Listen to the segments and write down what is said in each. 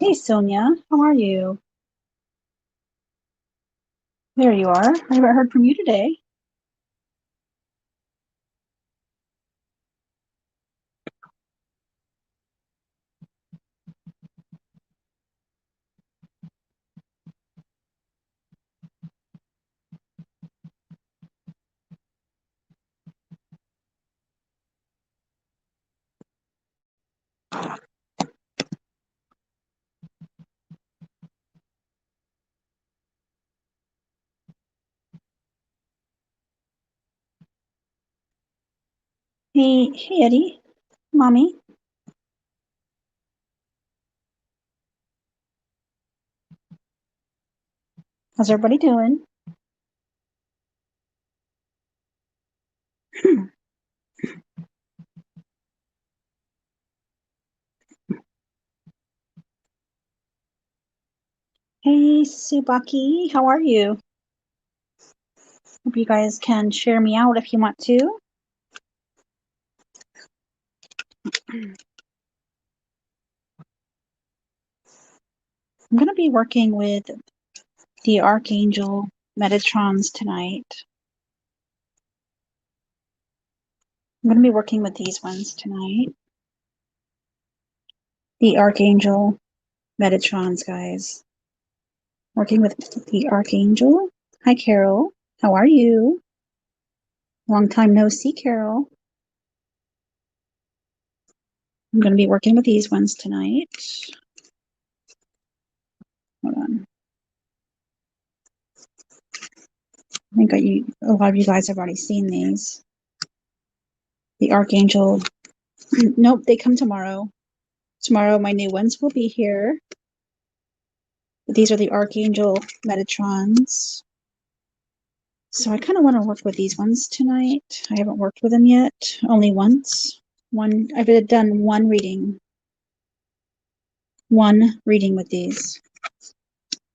Hey Sonia, how are you? There you are. I haven't heard from you today. Hey Eddie, mommy, how's everybody doing? Hey Subaki, how are you? Hope you guys can share me out if you want to. I'm going to be working with the Archangel Metatrons tonight. I'm going to be working with these ones tonight. The Archangel Metatrons, guys. Working with the Archangel. Hi, Carol. How are you? Long time no see, Carol. I'm going to be working with these ones tonight. Hold on. I think a lot of you guys have already seen these. The Archangel. Nope, they come tomorrow. Tomorrow, my new ones will be here. But these are the Archangel Metatrons. So I kind of want to work with these ones tonight. I haven't worked with them yet, only once. I've done one reading with these.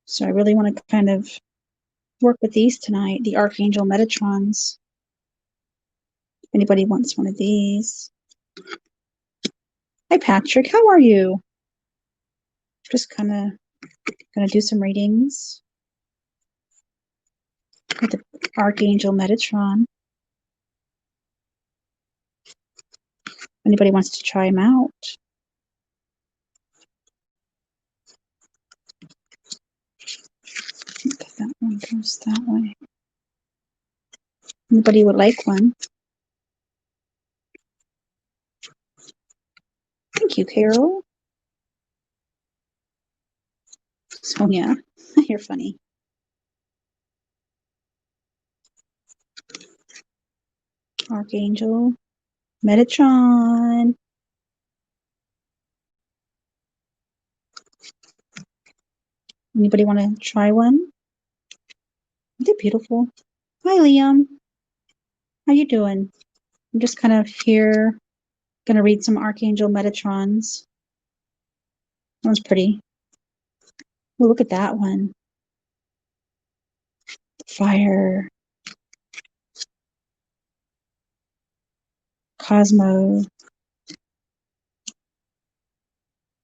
So I really want to kind of work with these tonight, the Archangel Metatrons. If anybody wants one of these. Hi, Patrick. How are you? Just kind of going to do some readings with the Archangel Metatron. Anybody wants to try them out? That one goes that way. Anybody would like one? Thank you, Carol. Sonia, you're funny. Archangel Metatron. Anybody want to try one? They're beautiful. Hi, Liam. How you doing? I'm just kind of here, gonna read some Archangel Metatrons. That one's pretty. Oh, look at that one. Fire. Cosmo.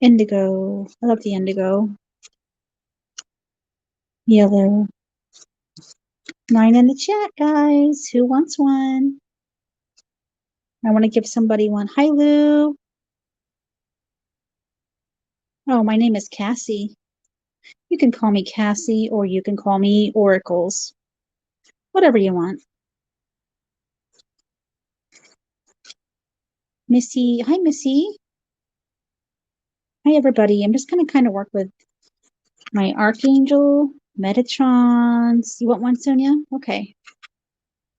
Indigo. I love the indigo. Yellow. 9 in the chat, guys. Who wants one? I want to give somebody one. Hi, Lou. Oh, my name is Cassie. You can call me Cassie, or you can call me Oracles. Whatever you want. Missy. Hi, Missy. Hi, everybody. I'm just going to kind of work with my Archangel Metatrons. You want one, Sonia? Okay.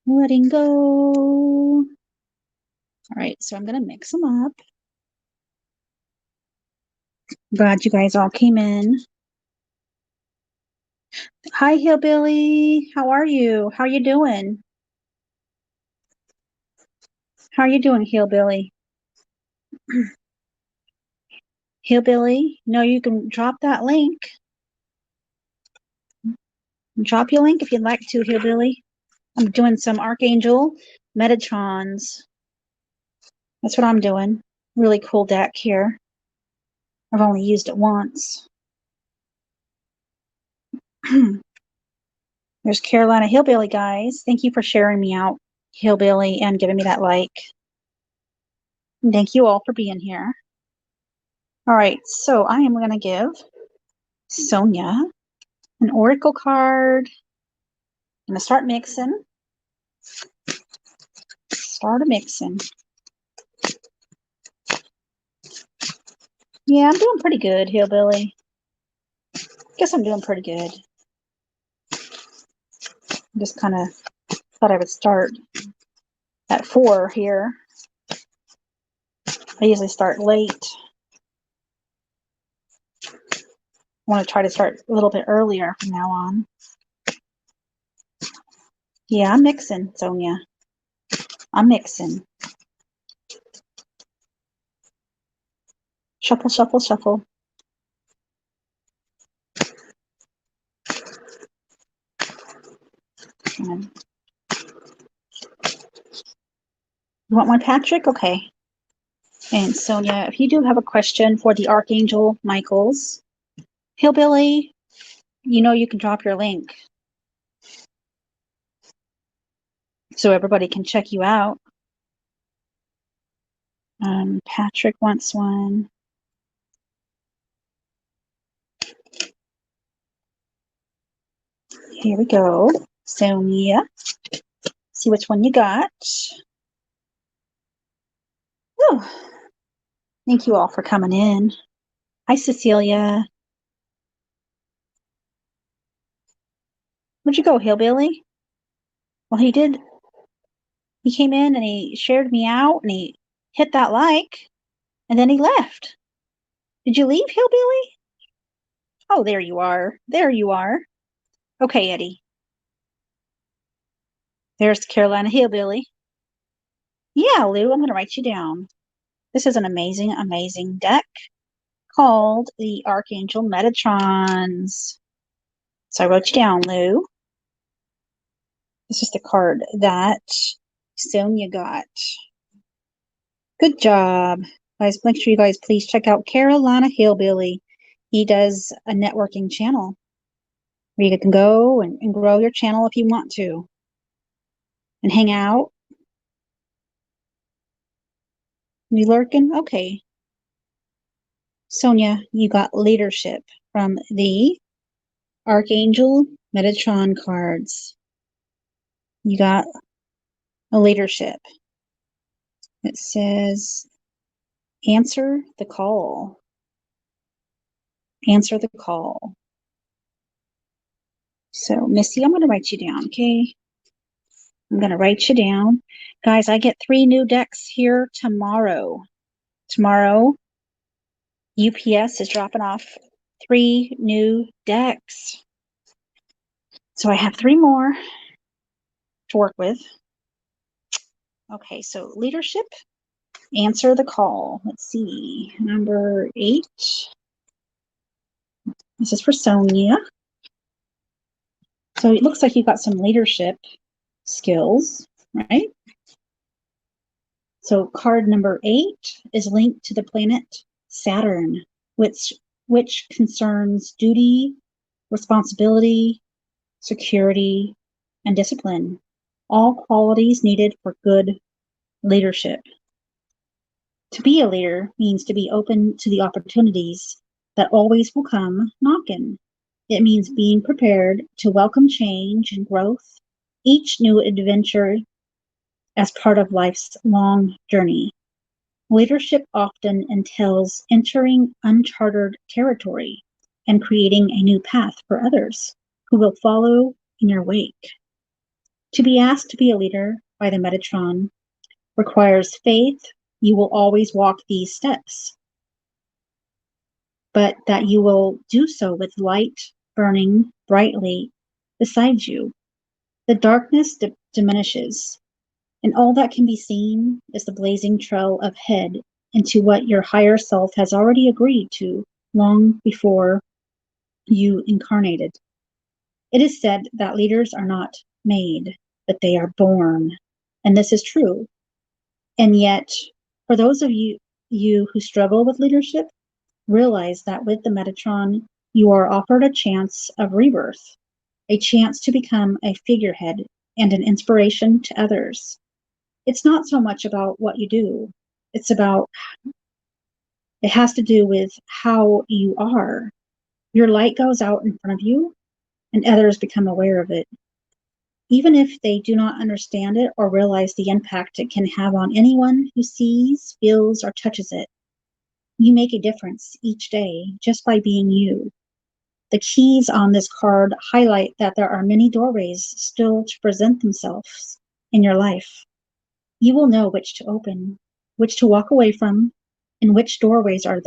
Letting go. All right, so I'm going to mix them up. Glad you guys all came in. Hi, Hillbilly. How are you? How are you doing? How are you doing, Hillbilly? Hillbilly, no, you can drop that link. Drop your link if you'd like to, Hillbilly. I'm doing some Archangel Metatrons. That's what I'm doing. Really cool deck here. I've only used it once. There's Carolina Hillbilly, guys. Thank you for sharing me out, Hillbilly, and giving me that like. And thank you all for being here. All right, so I am going to give Sonia an Oracle card. I'm going to start mixing. Yeah, I'm doing pretty good, Hillbilly. Guess I'm doing pretty good. Just kind of thought I would start at 4 here. I usually start late. I want to try to start a little bit earlier from now on. Yeah, I'm mixing, Sonia. I'm mixing. Shuffle, shuffle, shuffle. You want one, Patrick? Okay. And Sonia, if you do have a question for the Archangel Michaels, Hillbilly, you know you can drop your link so everybody can check you out. Patrick wants one. Here we go. Sonia, see which one you got. Oh, thank you all for coming in. Hi, Cecilia. Where'd you go, Hillbilly? Well, he did. He came in and he shared me out and he hit that like, and then he left. Did you leave, Hillbilly? Oh, there you are. There you are. Okay, Eddie. There's Carolina Hillbilly. Yeah, Lou, I'm going to write you down. This is an amazing, amazing deck called the Archangel Metatrons. So I wrote you down, Lou. This is the card that Sonia got. Good job. Guys, make sure you guys please check out Carolina Hillbilly. He does a networking channel where you can go and grow your channel if you want to and hang out. You lurking? Okay. Sonia, you got leadership from the Archangel Metatron cards. You got a leadership. It says, answer the call. Answer the call. So, Missy, I'm going to write you down, okay? I'm going to write you down. Guys, I get 3 new decks here tomorrow. Tomorrow, UPS is dropping off 3 new decks. So I have 3 more to work with. Okay, so leadership, answer the call. Let's see, number 8. This is for Sonia. So it looks like you got some leadership skills, right? So card number 8 is linked to the planet Saturn, which concerns duty, responsibility, security, and discipline, all qualities needed for good leadership. To be a leader means to be open to the opportunities that always will come knocking. It means being prepared to welcome change and growth, each new adventure as part of life's long journey. Leadership often entails entering uncharted territory and creating a new path for others who will follow in your wake. To be asked to be a leader by the Metatron requires faith. You will always walk these steps, but that you will do so with light burning brightly beside you. The darkness diminishes, And all that can be seen is the blazing trail ahead into what your higher self has already agreed to long before you incarnated. It is said that leaders are not made, but they are born. And this is true. And yet, for those of you who struggle with leadership, realize that with the Metatron, you are offered a chance of rebirth, a chance to become a figurehead and an inspiration to others. It's not so much about what you do. It has to do with how you are. Your light goes out in front of you and others become aware of it. Even if they do not understand it or realize the impact it can have on anyone who sees, feels, or touches it, you make a difference each day just by being you. The keys on this card highlight that there are many doorways still to present themselves in your life. You will know which to open, which to walk away from, and which doorways are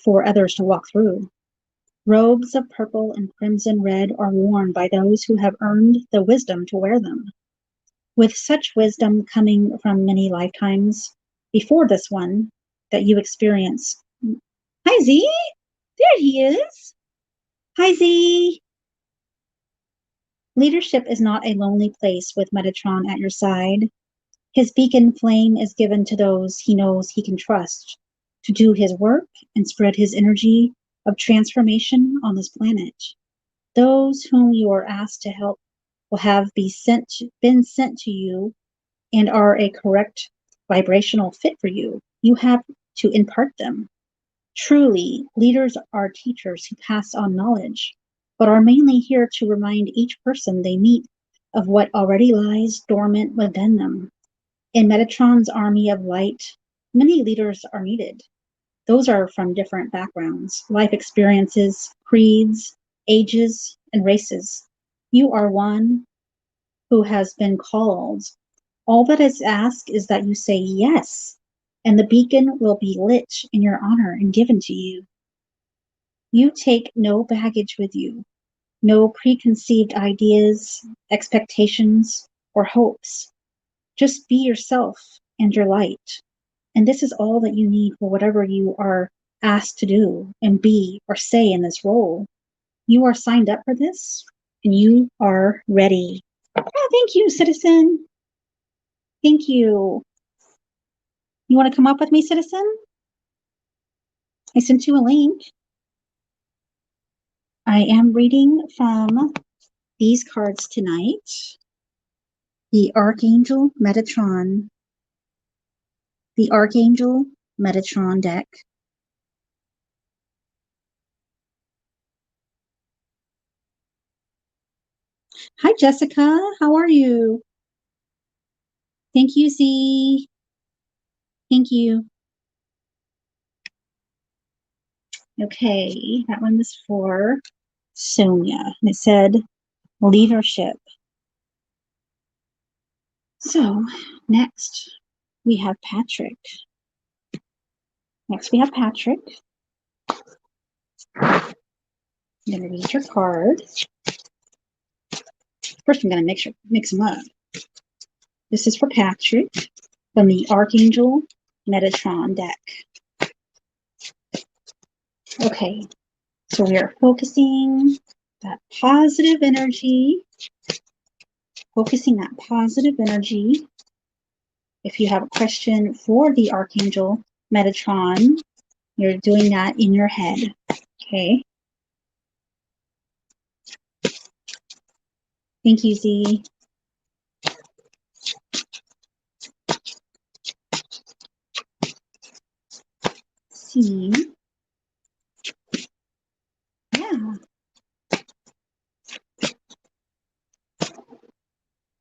for others to walk through. Robes of purple and crimson red are worn by those who have earned the wisdom to wear them. With such wisdom coming from many lifetimes before this one that you experience. Hi, Z. There he is. Hi, Z. Leadership is not a lonely place with Metatron at your side. His beacon flame is given to those he knows he can trust to do his work and spread his energy of transformation on this planet. Those whom you are asked to help will have been sent to you and are a correct vibrational fit for you. You have to impart them. Truly, leaders are teachers who pass on knowledge, but are mainly here to remind each person they meet of what already lies dormant within them. In Metatron's army of light, many leaders are needed. Those are from different backgrounds, life experiences, creeds, ages, and races. You are one who has been called. All that is asked is that you say yes, and the beacon will be lit in your honor and given to you. You take no baggage with you, no preconceived ideas, expectations, or hopes. Just be yourself and your light. And this is all that you need for whatever you are asked to do and be or say in this role. You are signed up for this and you are ready. Oh, thank you, citizen. Thank you. You want to come up with me, citizen? I sent you a link. I am reading from these cards tonight. The Archangel Metatron deck. Hi, Jessica. How are you? Thank you, Z. Thank you. Okay, that one was for Sonia. And it said leadership. So next we have Patrick. I'm going to read your card. First, I'm going to mix them up. This is for Patrick from the Archangel Metatron deck. Okay, so we are focusing that positive energy. If you have a question for the Archangel Metatron, you're doing that in your head. Okay. Thank you, Z. C. Yeah.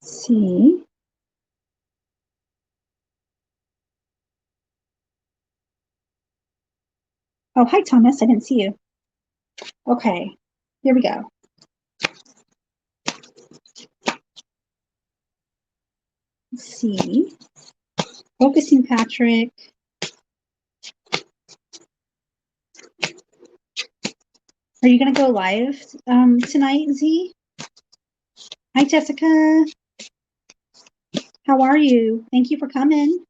C. Oh, hi, Thomas. I didn't see you. Okay. Here we go. C. Focusing Patrick. Are you going to go live tonight, Z? Hi, Jessica. How are you? Thank you for coming.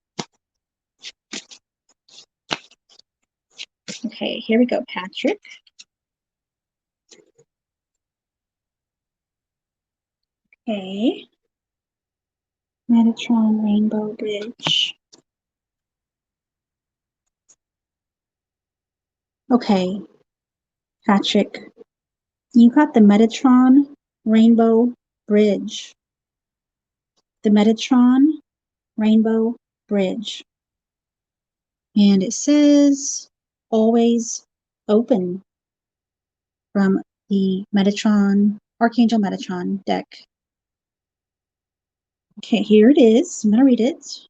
Okay, here we go, Patrick. Okay. Metatron Rainbow Bridge. Okay, Patrick, you got the Metatron Rainbow Bridge. The Metatron Rainbow Bridge. And it says always open from the Metatron, Archangel Metatron deck. Okay, here it is. I'm going to read it.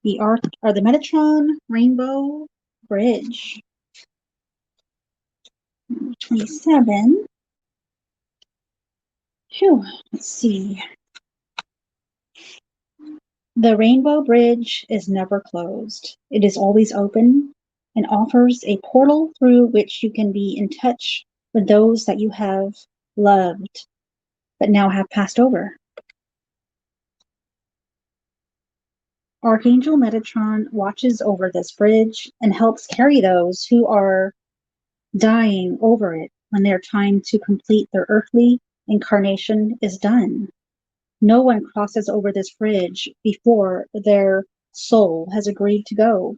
The Metatron Rainbow Bridge. 27. Phew, let's see. The Rainbow Bridge is never closed. It is always open and offers a portal through which you can be in touch with those that you have loved but now have passed over. Archangel Metatron watches over this bridge and helps carry those who are dying over it when their time to complete their earthly incarnation is done. No one crosses over this bridge before their soul has agreed to go.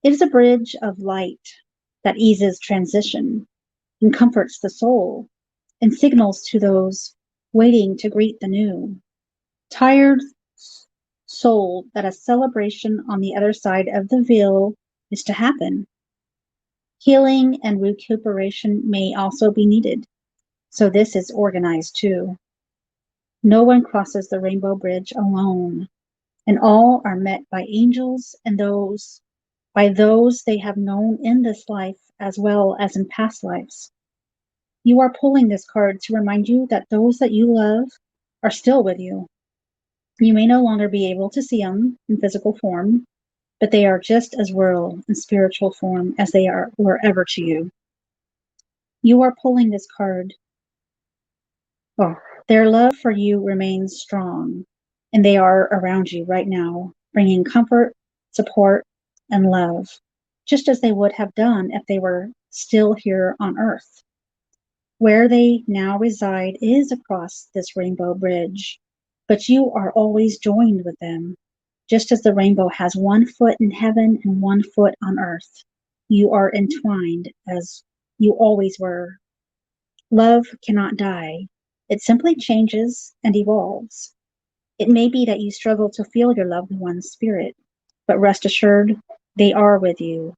It is a bridge of light that eases transition and comforts the soul and signals to those waiting to greet the new. Tired soul that a celebration on the other side of the veil is to happen. Healing and recuperation may also be needed, so this is organized too. No one crosses the Rainbow Bridge alone, and all are met by angels and by those they have known in this life as well as in past lives. You are pulling this card to remind you that those that you love are still with you. You may no longer be able to see them in physical form, but they are just as real in spiritual form as they were ever to you. You are pulling this card. Oh, their love for you remains strong, and they are around you right now, bringing comfort, support, and love, just as they would have done if they were still here on Earth. Where they now reside is across this rainbow bridge, but you are always joined with them. Just as the rainbow has one foot in heaven and one foot on earth, you are entwined as you always were. Love cannot die. It simply changes and evolves. It may be that you struggle to feel your loved one's spirit, but rest assured, they are with you.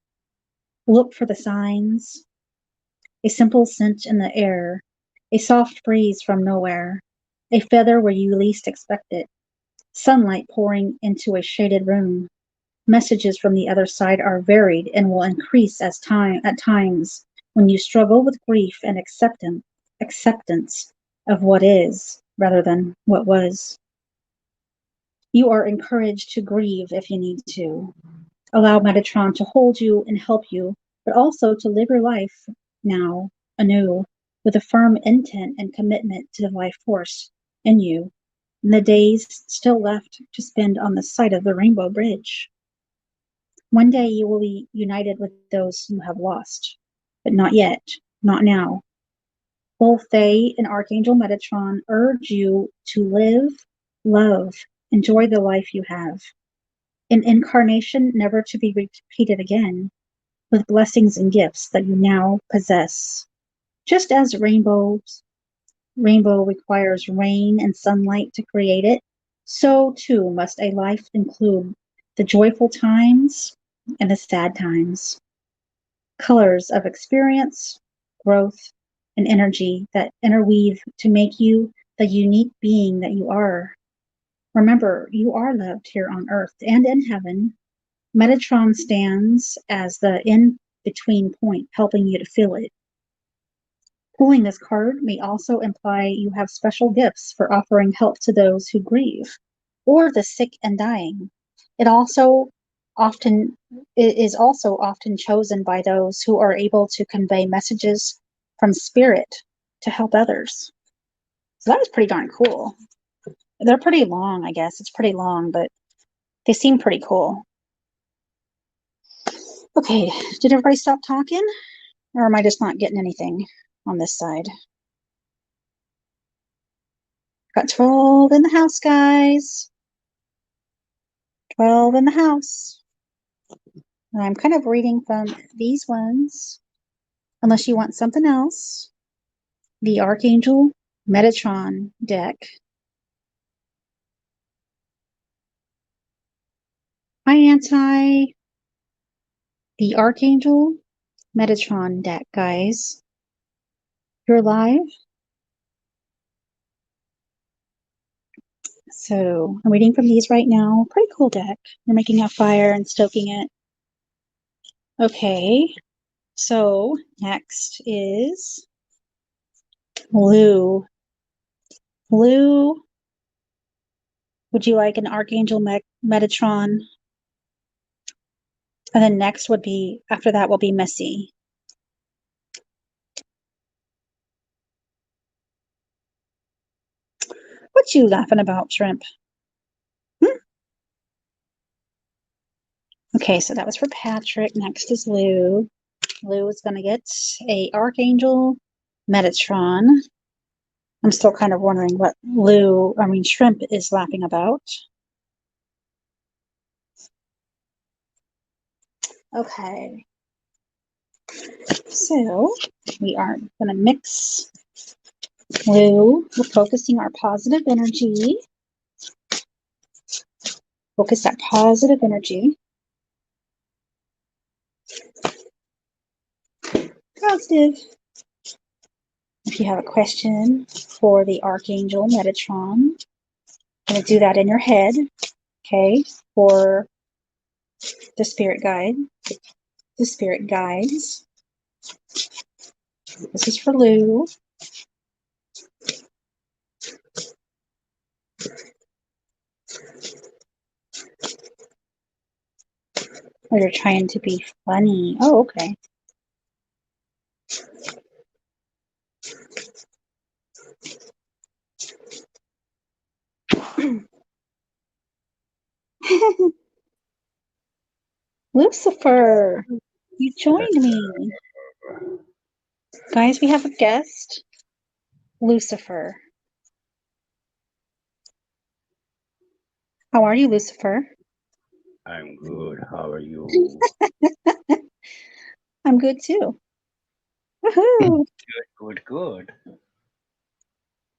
Look for the signs. A simple scent in the air, a soft breeze from nowhere, a feather where you least expect it, sunlight pouring into a shaded room. Messages from the other side are varied and will increase at times when you struggle with grief and acceptance of what is rather than what was. You are encouraged to grieve if you need to. Allow Metatron to hold you and help you, but also to live your life now anew with a firm intent and commitment to the life force in you in the days still left to spend on the side of the Rainbow Bridge. One day you will be united with those you have lost, but not yet, not now. Both they and Archangel Metatron urge you to live, love, enjoy the life you have. An incarnation never to be repeated again, with blessings and gifts that you now possess. Just as rainbow requires rain and sunlight to create it, so too must a life include the joyful times and the sad times. Colors of experience, growth, and energy that interweave to make you the unique being that you are. Remember, you are loved here on earth and in heaven. Metatron stands as the in-between point, helping you to feel it. Pulling this card may also imply you have special gifts for offering help to those who grieve or the sick and dying. It is also often chosen by those who are able to convey messages from spirit to help others. So that was pretty darn cool. They're pretty long, I guess. It's pretty long, but they seem pretty cool. Okay, did everybody stop talking? Or am I just not getting anything on this side? Got 12 in the house, guys. 12 in the house. And I'm kind of reading from these ones, unless you want something else. The Archangel Metatron deck. Hi, Anti. The Archangel Metatron deck, guys. You're live. So I'm reading from these right now. Pretty cool deck. They're making a fire and stoking it. Okay. So next is Lou. Lou, would you like an Archangel Metatron? And then next would be, after that will be Missy. What you laughing about, Shrimp? Okay, so that was for Patrick. Next is Lou. Lou is going to get a Archangel Metatron. I'm still kind of wondering what Shrimp is laughing about. Okay. So we are going to mix Lou. We're focusing our positive energy. Focus that positive energy. Positive. If you have a question for the Archangel Metatron, I'm going to do that in your head, okay, for the spirit guide, the spirit guides. This is for Lou. Or you're trying to be funny. Oh, okay. Lucifer, you joined me. Guys, we have a guest. Lucifer. How are you, Lucifer? I'm good. How are you? I'm good too. Woohoo! Good.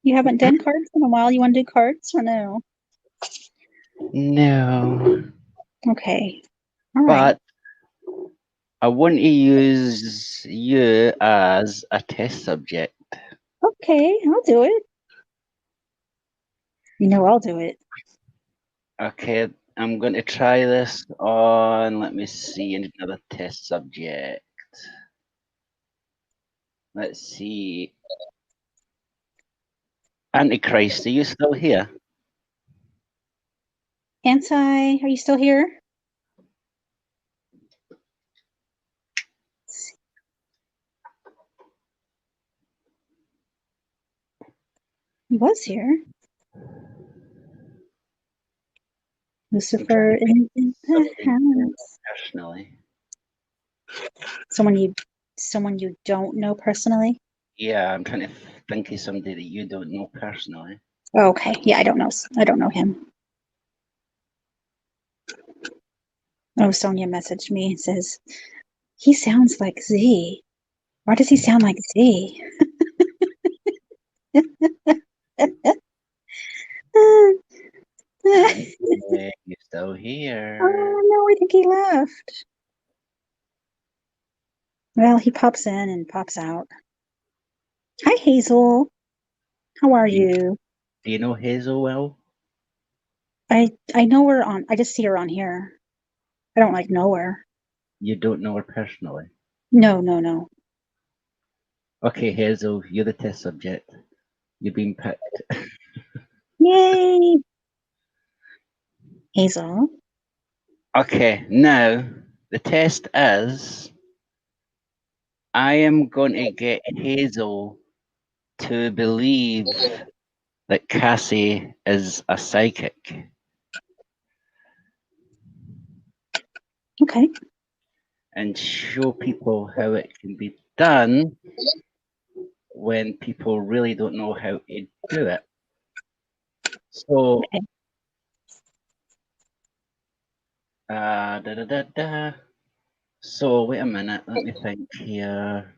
You haven't done cards in a while. You want to do cards or no? No, Okay. All right. but I want to use you as a test subject. Okay, I'll do it. You know I'll do it. Okay, I'm going to try this on, let me see, another test subject. Let's see. Antichrist, are you still here? Anti, are you still here? He was here. Lucifer in the house. Personally. Someone you don't know personally? Yeah, I'm trying to think of somebody that you don't know personally. Okay. Yeah, I don't know him. Oh, Sonia messaged me and says, he sounds like Z. Why does he sound like Z? Hey, you still here? Oh, no, I think he left. Well, he pops in and pops out. Hi, Hazel. How are you? Do you know Hazel well? I know her I just see her on here. I don't know her. You don't know her personally. No. Okay, Hazel, you're the test subject. You've been picked. Yay! Hazel. Okay, now the test is I am going to get Hazel to believe that Cassie is a psychic. Okay. And show people how it can be done when people really don't know how to do it. So, Okay. So, wait a minute, let me think here.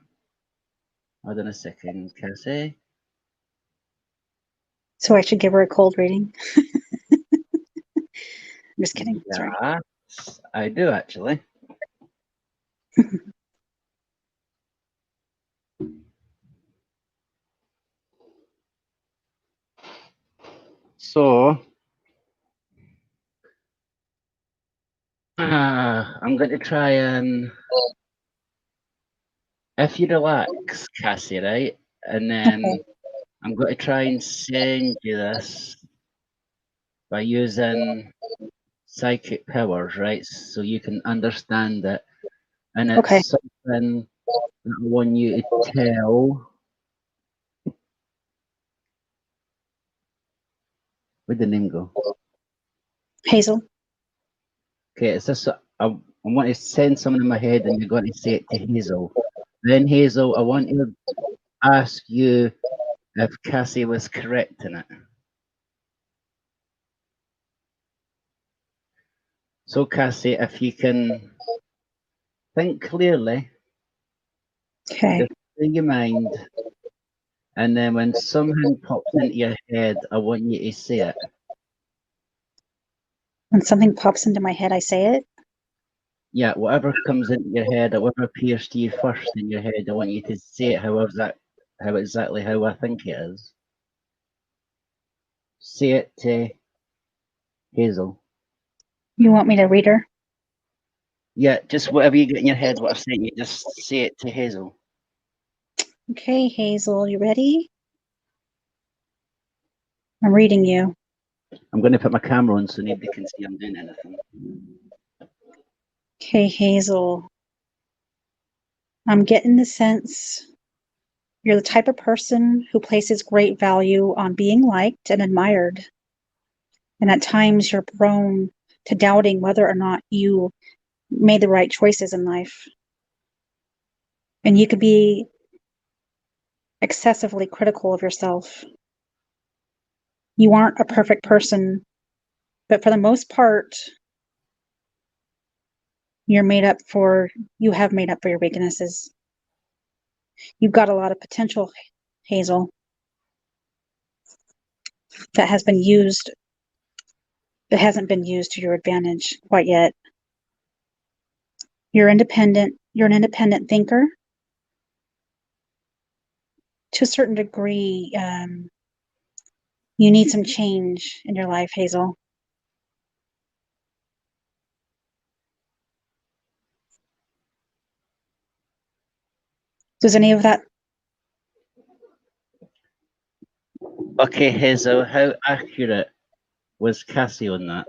Hold on a second, Cassie. So I should give her a cold reading. I'm just kidding. Sorry. Yes, I do actually. So, I'm going to try and, if you relax, Cassie, right? And then Okay. I'm going to try and send you this by using psychic powers, right? So you can understand it. And Okay. it's something that I want you to tell. Where'd the name go? Hazel. Okay, it's this. I want to send something in my head, and you're going to say it to Hazel. Then Hazel, I want to ask you if Cassie was correct in it. So Cassie, if you can think clearly, Okay. just in your mind, and then when something pops into your head, I want you to say it. When something pops into my head, I say it. Yeah, whatever comes into your head, or whatever appears to you first in your head, I want you to say it how exactly how I think it is. Say it to Hazel. You want me to read her? Yeah, just whatever you get in your head, what I've sent you, just say it to Hazel. Okay, Hazel, you ready? I'm reading you. I'm going to put my camera on so nobody can see I'm doing anything. Okay, Hazel. I'm getting the sense you're the type of person who places great value on being liked and admired. And at times you're prone to doubting whether or not you made the right choices in life. And you could be excessively critical of yourself. You aren't a perfect person, but for the most part, you have made up for your weaknesses. You've got a lot of potential, Hazel, that has been used, that hasn't been used to your advantage quite yet. You're independent. You're an independent thinker. To a certain degree, you need some change in your life, Hazel. Does any of that? Okay, Hazel, how accurate was Cassie on that?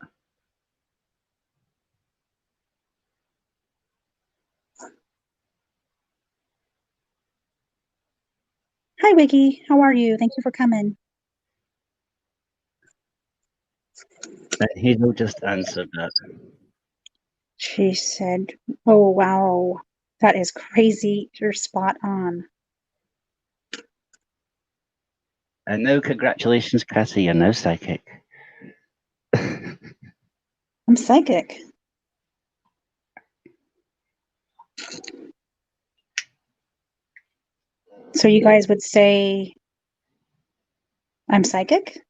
Hi, Wiggy. How are you? Thank you for coming. And Hazel just answered that. She said, "Oh, wow. That is crazy. You're spot on." And now, congratulations, Cassie, you're now psychic. I'm psychic. So you guys would say I'm psychic?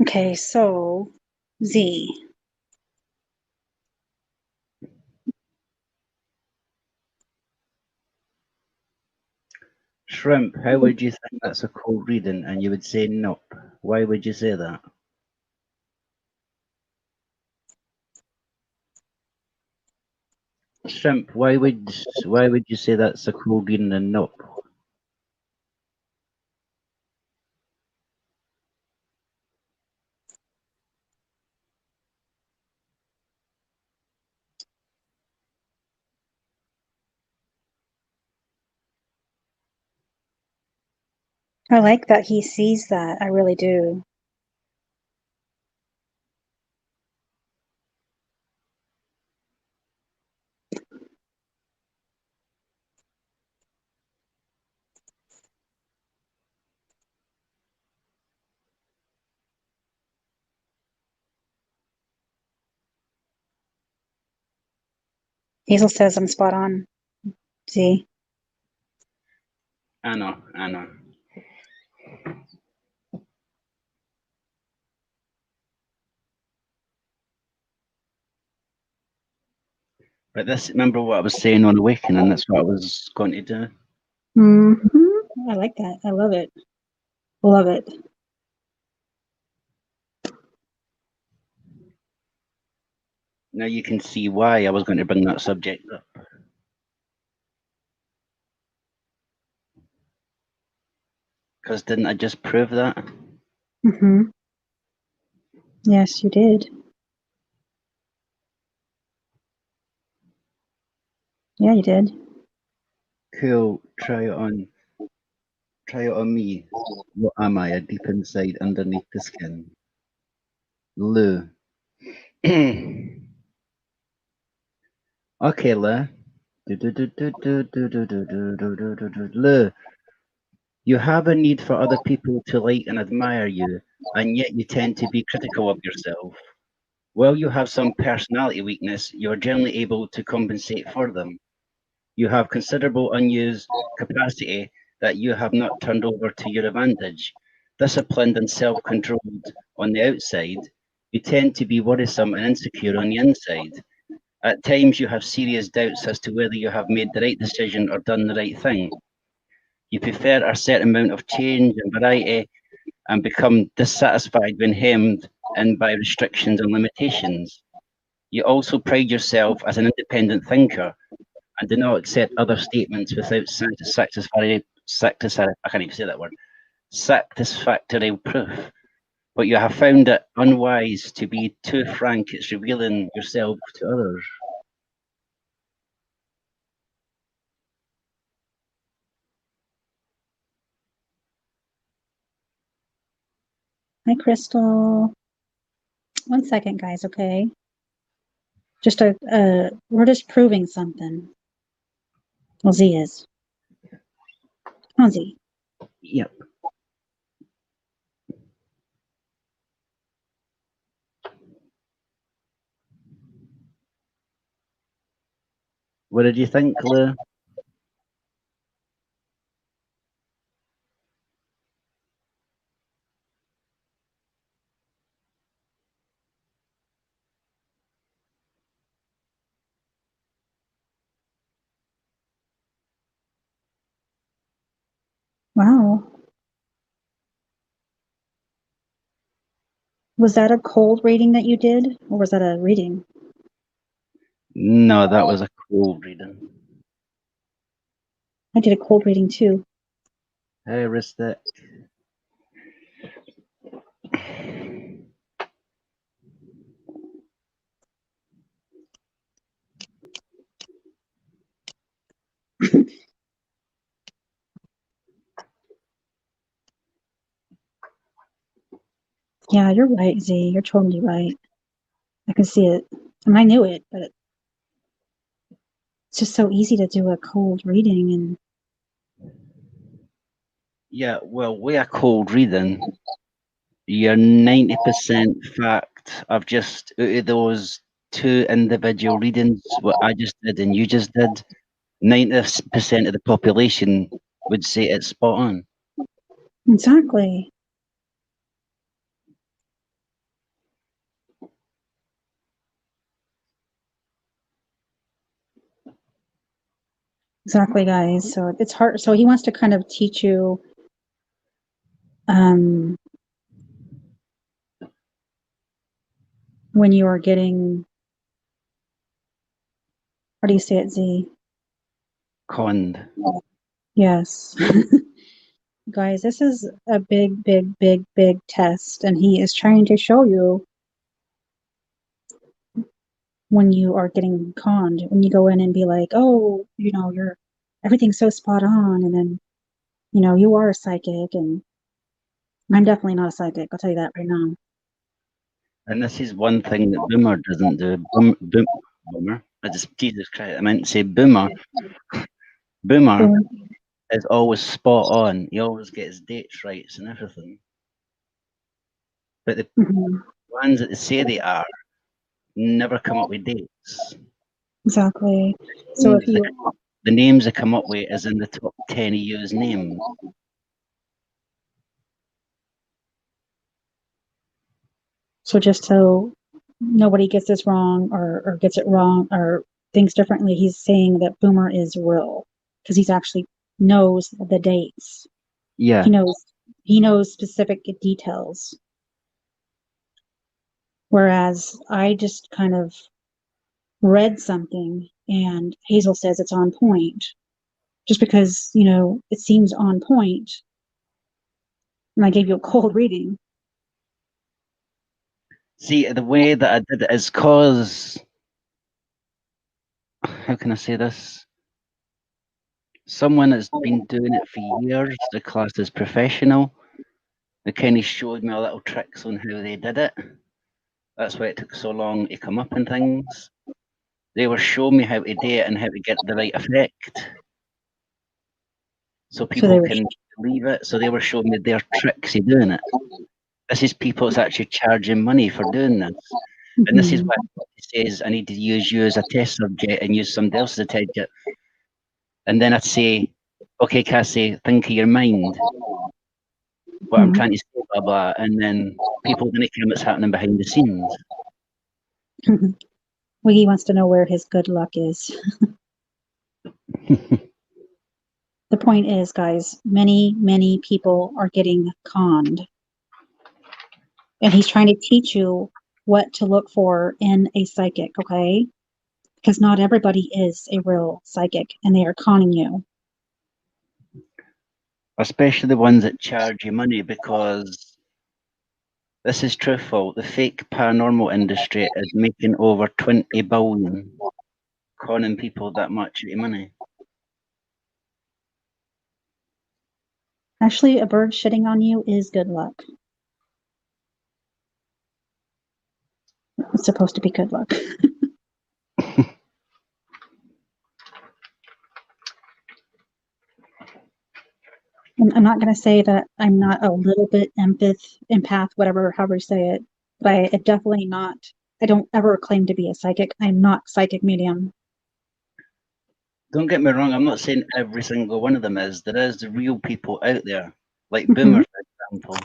Okay, so Z. Shrimp, how would you think that's a cold reading? And you would say nope. Why would you say that? Shrimp, why would you say that's a cold reading and nope? I like that he sees that. I really do. Hazel says I'm spot on. See? I know, I know. But this, remember what I was saying on Awakening? That's what I was going to do. I like that. I love it. Love it. Now you can see why I was going to bring that subject up. Because didn't I just prove that? Yes, you did. Yeah, you did. Cool. Try it on. Try it on me. What am I? A deep inside, underneath the skin. Lou. Okay, Lou. Lou, you have a need for other people to like and admire you, and yet you tend to be critical of yourself. While you have some personality weakness, you are generally able to compensate for them. You have considerable unused capacity that you have not turned over to your advantage. Disciplined and self controlled on the outside, you tend to be worrisome and insecure on the inside. At times, you have serious doubts as to whether you have made the right decision or done the right thing. You prefer a certain amount of change and variety and become dissatisfied when hemmed in by restrictions and limitations. You also pride yourself as an independent thinker and do not accept other statements without I can't even say that word, satisfactory proof. But you have found it unwise to be too frank at revealing yourself to others. Hi, Crystal. 1 second, guys, okay? Just we're just proving something. Well, Z is. Come on, Z. Yep. What did you think, Lou? Wow. Was that a cold reading that you did, or was that a reading? No, that was a cold reading. I did a cold reading too. Hey, Ristic. Yeah, you're right, Z. You're totally right. I can see it. I mean, I knew it, but it's just so easy to do a cold reading and Yeah, well, with a cold reading, you're 90% fact. I've just, out of those two individual readings, what I just did and you just did, 90% of the population would say it's spot on. exactly. Exactly, guys. So it's hard. So he wants to kind of teach you um when you are getting, how do you say it, Z? Conned. Yes. Guys, this is a big, big, big, big test, and he is trying to show you when you are getting conned, when you go in and be like, oh, you're everything's so spot on, and then You know, you are a psychic, and I'm definitely not a psychic. I'll tell you that right now. And this is one thing that Boomer doesn't do. Boomer. Jesus Christ, I meant to say Boomer. Boomer So, is always spot on. He always gets dates right and everything. But the mhm, ones that they say they are never come up with dates. exactly. So if Names they you, come up- The names they come up with is in the top 10 used names. so just so nobody gets this wrong or gets it wrong or thinks differently, he's saying that Boomer is real because he's actually knows the dates. Yeah. He knows he knows specific details. Whereas I just kind of read something and Hazel says it's on point. Just because, you know, it seems on point, and I gave you a cold reading. See, the way that I did it is because, how can I say this? Someone that's been doing it for years, the class is professional. They kind of showed me a little tricks on how they did it. That's why it took so long to come up and things. They were showing me how to do it and how to get the right effect, so So they people were, can believe it. So they were showing me their tricks of doing it. This is people that's actually charging money for doing this. And this is mhm, why he says I need to use you as a test subject and use somebody else as a test subject. And then I'd say, okay, Cassie, think of your mind. What I'm mhm. trying to say, blah blah. And then people gonna come what's happening behind the scenes. Wiggy wants to know where his good luck is. The point is, guys, many people are getting conned. And he's trying to teach you what to look for in a psychic, okay? Because not everybody is a real psychic and they are conning you. Especially the ones that charge you money, because this is truthful. The fake paranormal industry is making over 20 billion conning people that much out of money. Actually, a bird shitting on you is good luck. It's supposed to be good luck. And I'm not going to say that I'm not a little bit empath, whatever, however you say it, but I definitely not. I don't ever claim to be a psychic. I'm not psychic medium. Don't get me wrong, I'm not saying every single one of them is. There is real people out there, like Mhm. Boomer, for example.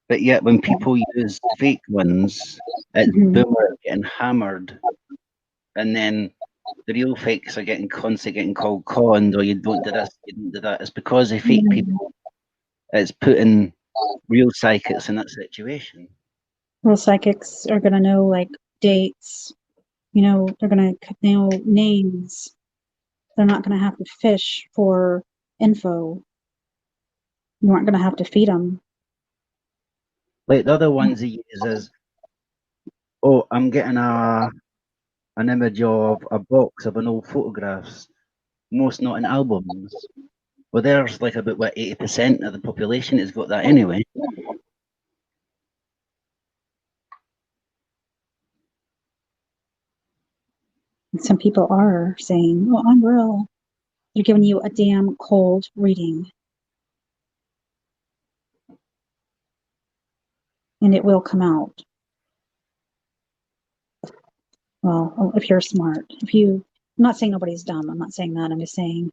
But yet, when people use fake ones, it's Mhm. Boomer getting hammered, and then the real fakes are getting constantly getting called conned, or you don't do this, you don't do that. It's because of fake Mm. people. It's putting real psychics in that situation. Real psychics are going to know like dates, you know, they're going to know names. They're not going to have to fish for info. You aren't going to have to feed them. Like the other ones he uses, oh, I'm getting an image of a box of an old photographs, most not in albums. Well, there's like about what 80% of the population has got that anyway. And some people are saying, "Oh, I'm real." They're giving you a damn cold reading, and it will come out. Well, if you're smart, if you, I'm not saying nobody's dumb. I'm not saying that. I'm just saying,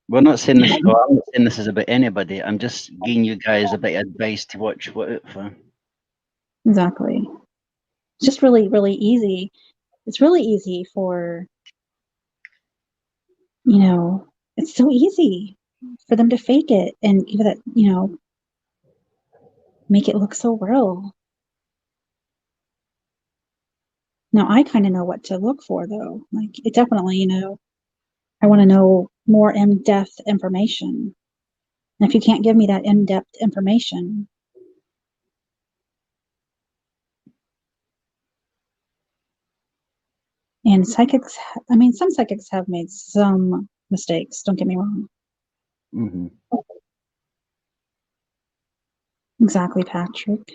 We're not saying this. Well, I'm not saying this is about anybody. I'm just giving you guys a bit of advice to watch what out for. exactly. It's just really easy. It's really easy for, you know, it's so easy for them to fake it and give it, you know, make it look so real. Now I kind of know what to look for though. Like it definitely, you know, I want to know more in-depth information. And if you can't give me that in-depth information, and psychics, I mean, some psychics have made some mistakes. Don't get me wrong. Hmm. Exactly, Patrick.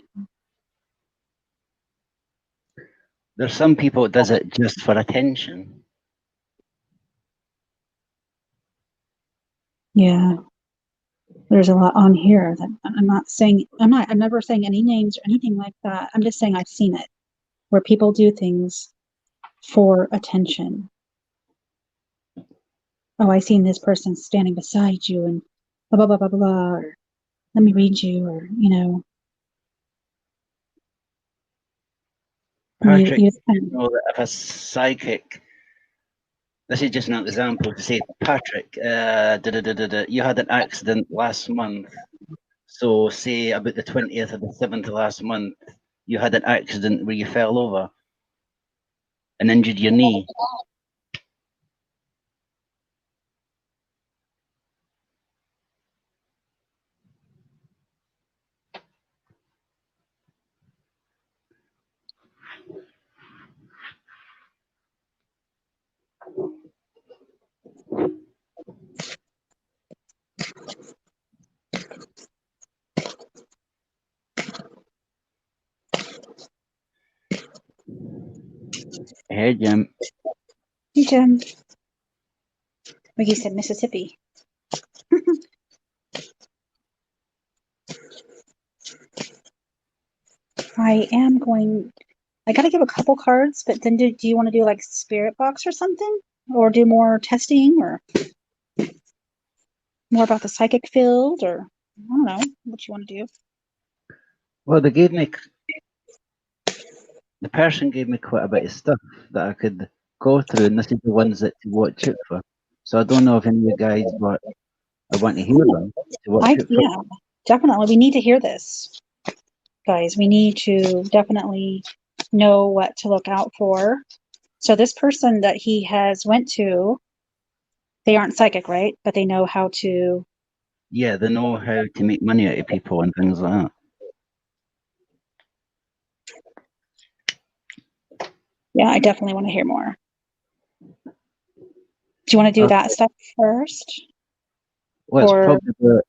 There's some people that does it just for attention. Yeah. There's a lot on here that I'm never saying any names or anything like that. I'm just saying I've seen it where people do things for attention. Oh, I seen this person standing beside you and blah, blah, blah, blah, blah, or let me read you, or, Patrick, you you know that if a psychic, this is just an example to say, Patrick, you had an accident last month. So say about the 20th or the 7th of last month, you had an accident where you fell over and injured your knee. Hey, Jim. Hey, Jim. Like you said, Mississippi. I got to give a couple cards, but then do you want to do like spirit box or something? Or do more testing or more about the psychic field? Or I don't know what you want to do. Well, the person gave me quite a bit of stuff that I could go through, and this is the ones that to watch out for. So I don't know if any of you guys I want to hear them to watch out for. Yeah, definitely. We need to hear this, guys. We need to definitely know what to look out for. So this person that he has went to, they aren't psychic, right? But they know how to. Yeah, they know how to make money out of people and things like that. Yeah, I definitely want to hear more. Do you want to do that stuff first? Well, it's Or probably about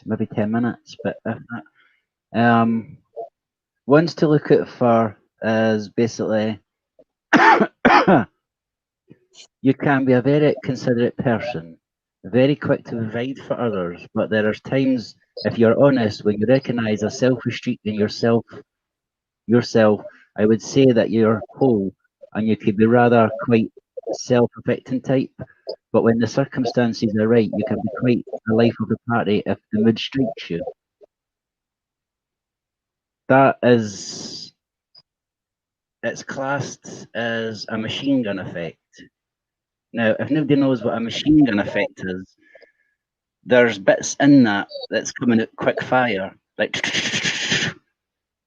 maybe 10 minutes, but if that. Ones to look out for is basically you can be a very considerate person, very quick to provide for others, but there are times, if you're honest, when you recognise a selfish streak in yourself, I would say that you're whole and you could be rather quite self-affecting type. But when the circumstances are right, you can be quite the life of the party if the mood strikes you. That is, it's classed as a machine gun effect. Now, if nobody knows what a machine gun effect is, there's bits in that that's coming at quick fire, like,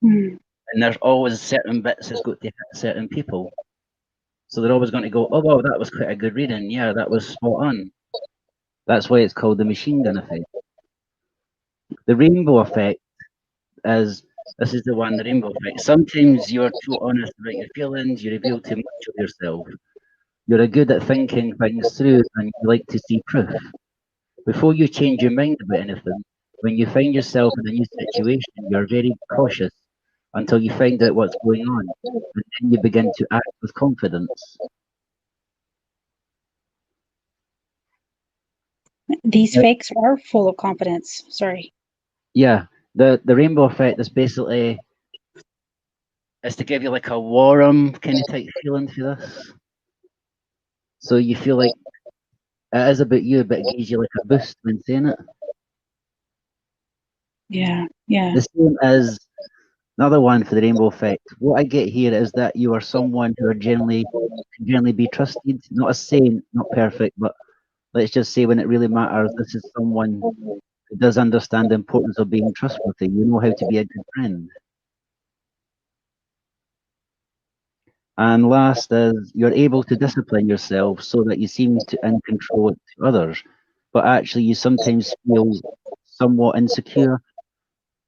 and there's always certain bits that's got to hit certain people. So they're always going to go, oh, wow, that was quite a good reading. Yeah, that was spot on. That's why it's called the machine gun effect. The rainbow effect is, this is the one, the rainbow effect. Sometimes you're too honest about your feelings, you reveal too much of yourself. You're good at thinking things through and you like to see proof. Before you change your mind about anything, when you find yourself in a new situation, you're very cautious until you find out what's going on, and then you begin to act with confidence. these fakes are full of confidence. Sorry. Yeah, the rainbow effect is basically is to give you like a warm kind of type feeling to this. So you feel like it is about you, but it gives you like a boost when saying it. Yeah, yeah. The same as another one for the rainbow effect. What I get here is that you are someone who are generally be trusted. Not a saint, not perfect, but let's just say when it really matters, this is someone who does understand the importance of being trustworthy. You know how to be a good friend. And last is you're able to discipline yourself so that you seem to in control to others, but actually you sometimes feel somewhat insecure.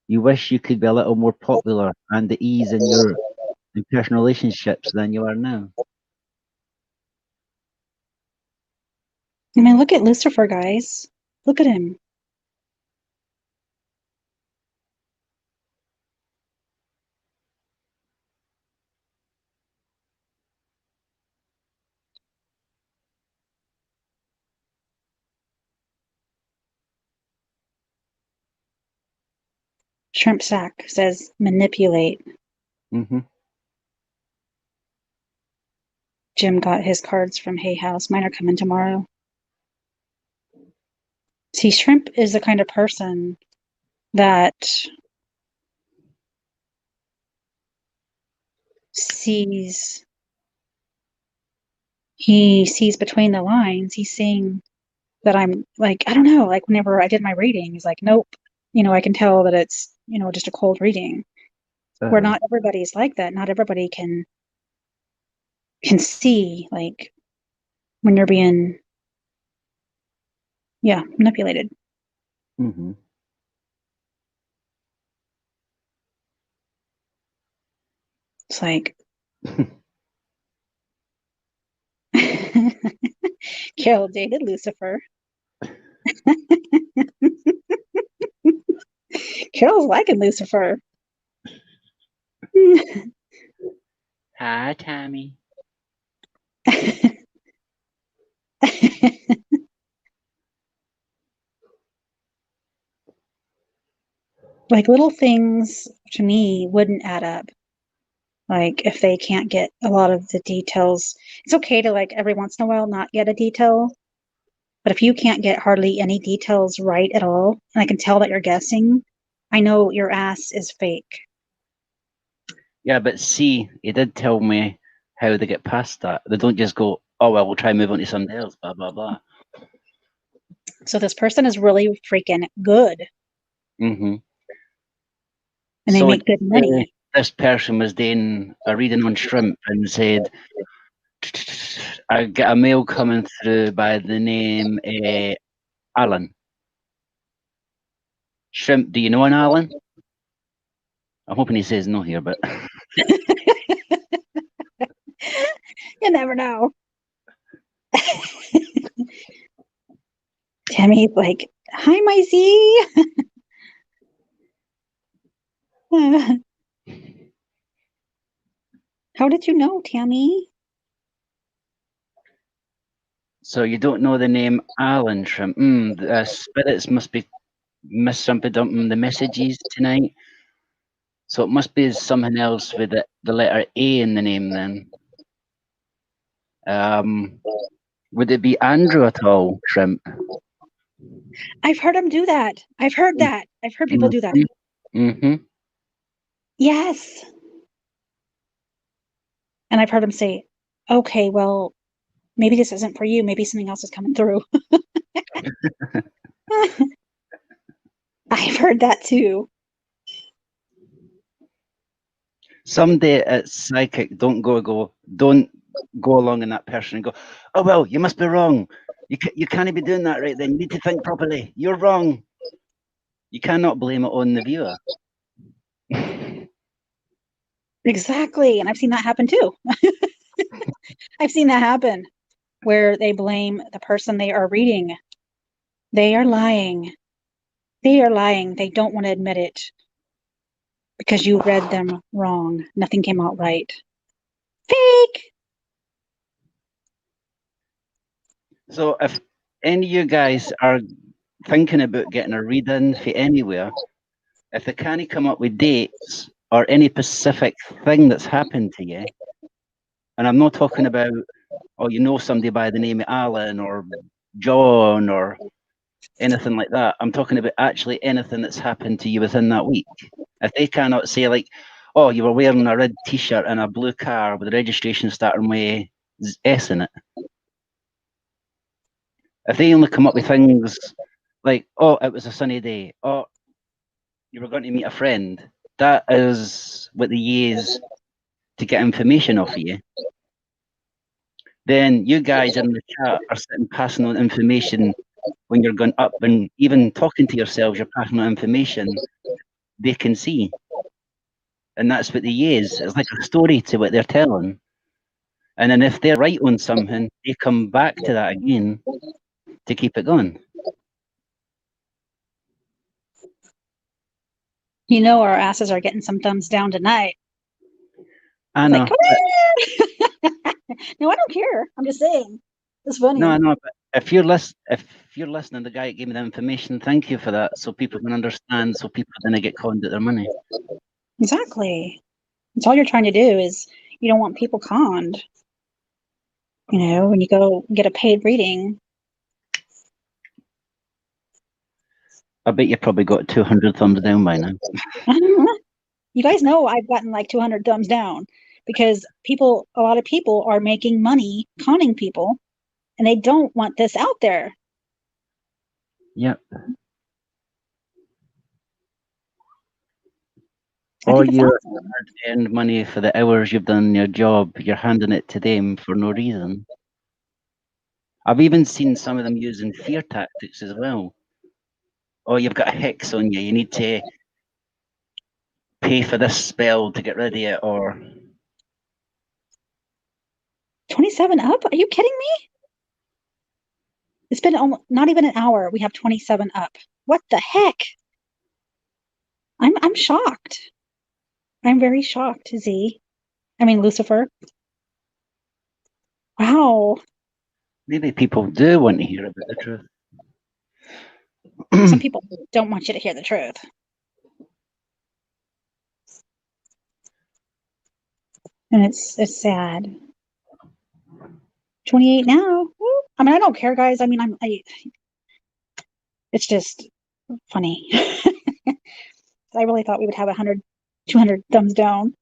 You wish you could be a little more popular and at ease in your in personal relationships than you are now. I mean, look at Lucifer, guys. Look at him. Shrimp Sack says manipulate. Mm-hmm. Jim got his cards from Hay House. Mine are coming tomorrow. See, Shrimp is the kind of person that he sees between the lines. He's seeing that I'm like, I don't know, like whenever I did my reading, he's like, nope. I can tell that it's, just a cold reading. Where not everybody's like that. Not everybody can see like when you're being manipulated. Mm-hmm. It's like Carol dated Lucifer. Carol's liking Lucifer. Hi, Tammy. Like little things to me wouldn't add up. Like if they can't get a lot of the details, it's okay to like every once in a while not get a detail. But if you can't get hardly any details right at all, and I can tell that you're guessing, I know your ass is fake. Yeah, but see, he did tell me how they get past that. They don't just go, oh, well, we'll try and move on to something else, blah, blah, blah. So this person is really freaking good. Mm-hmm. And they So make good money. this person was doing a reading on shrimp and said, I get a mail coming through by the name Alan. Shrimp, do you know an Alan? I'm hoping he says no here, but You never know. Tammy's like, hi, my Z. How did you know, Tammy? so you don't know the name Alan Shrimp. The spirits must be misrepresenting the messages tonight. So it must be something else with the letter A in the name then. Would it be Andrew at all, Shrimp? I've heard him do that. I've heard that. I've heard people do that. Mm-hmm. Yes. And I've heard him say, okay, well, maybe this isn't for you. Maybe something else is coming through. I've heard that too. Someday at psychic, don't go along in that person and go, oh, well, you must be wrong. You can't be doing that right then. You need to think properly. You're wrong. You cannot blame it on the viewer. Exactly. And I've seen that happen too. I've seen that happen where they blame the person they are reading. They are lying. They are lying. They don't want to admit it because you read them wrong. Nothing came out right. Fake. So if any of you guys are thinking about getting a reading for anywhere, if they can't come up with dates or any specific thing that's happened to you, and I'm not talking about, oh, you know somebody by the name of Alan or John or anything like that. I'm talking about actually anything that's happened to you within that week. If they cannot say like, oh, you were wearing a red t-shirt and a blue car with the registration starting with S in it. If they only come up with things like, oh, it was a sunny day, oh, you were going to meet a friend, that is what they use to get information off of you. Then you guys in the chat are sitting passing on information when you're going up and even talking to yourselves, you're passing on information they can see. And that's what they use. It's like a story to what they're telling. And then if they're right on something, they come back to that again. to keep it going. You know, our asses are getting some thumbs down tonight. I Like, know. come on! No, I don't care. I'm just saying. It's funny. No, I know. But if you're listening, the guy that gave me the information, thank you for that, so people can understand, so people don't get conned at their money. Exactly. It's all you're trying to do is you don't want people conned. You know, when you go get a paid reading. I bet you probably got 200 thumbs down by now. You guys know I've gotten like 200 thumbs down because a lot of people are making money conning people and they don't want this out there. Yep. I Or think it's you're awesome. earned money for the hours you've done in your job, you're handing it to them for no reason. I've even seen some of them using fear tactics as well. Oh, you've got a hex on you, you need to pay for this spell to get rid of it, or 27 up? Are you kidding me? It's been almost not even an hour. We have 27 up. What the heck? I'm shocked. I'm very shocked, Z. I mean, Lucifer. Wow. maybe people do want to hear about the truth. Some people don't want you to hear the truth. And it's sad. 28 now. Woo. I mean, I don't care, guys. I mean, it's just funny. I really thought we would have 100, 200 thumbs down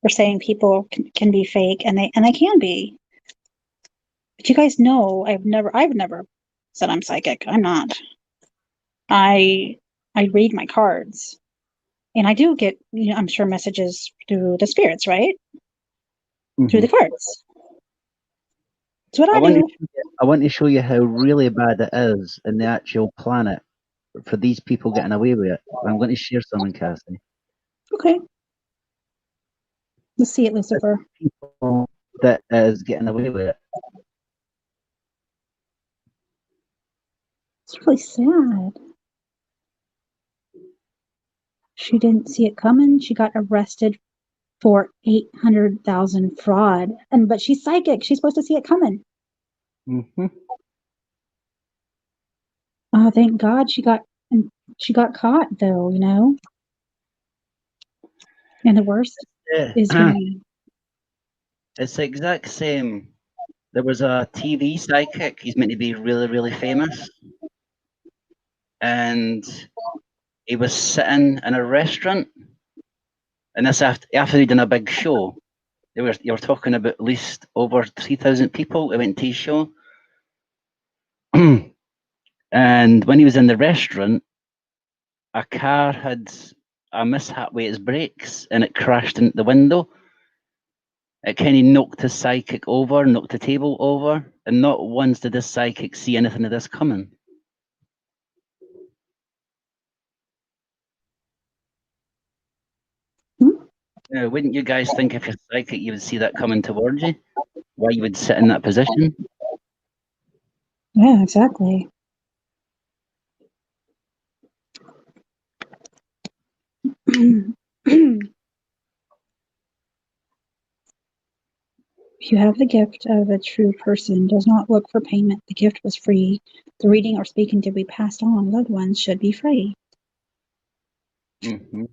for saying people can be fake, and they can be. But you guys know I've never said I'm psychic. I'm not. I read my cards, and I do get, you know, I'm sure messages through the spirits, right? Through the cards. That's what I do. I want to show you how really bad it is in the actual planet for these people getting away with it. I'm going to share something, Cassie. Okay. Let's see it, Lucifer. People that is getting away with it. It's really sad. She didn't see it coming. She got arrested for 800,000 fraud. But she's psychic. She's supposed to see it coming. Mm-hmm. Oh, thank God she got caught though, you know. And the worst is when it's the exact same. There was a TV psychic. He's meant to be really, really famous, and he was sitting in a restaurant. And this after he'd done a big show. You were talking about at least over 3,000 people who went to his show. And when he was in the restaurant, a car had a mishap with its brakes and it crashed into the window. It kind of knocked his psychic over, knocked the table over, and not once did this psychic see anything of this coming. Now, wouldn't you guys think if you're psychic, you would see that coming towards you? Why you would sit in that position? yeah, exactly. If you have the gift of a true person, does not look for payment. The gift was free. The reading or speaking to be passed on. Loved ones should be free. Mm-hmm.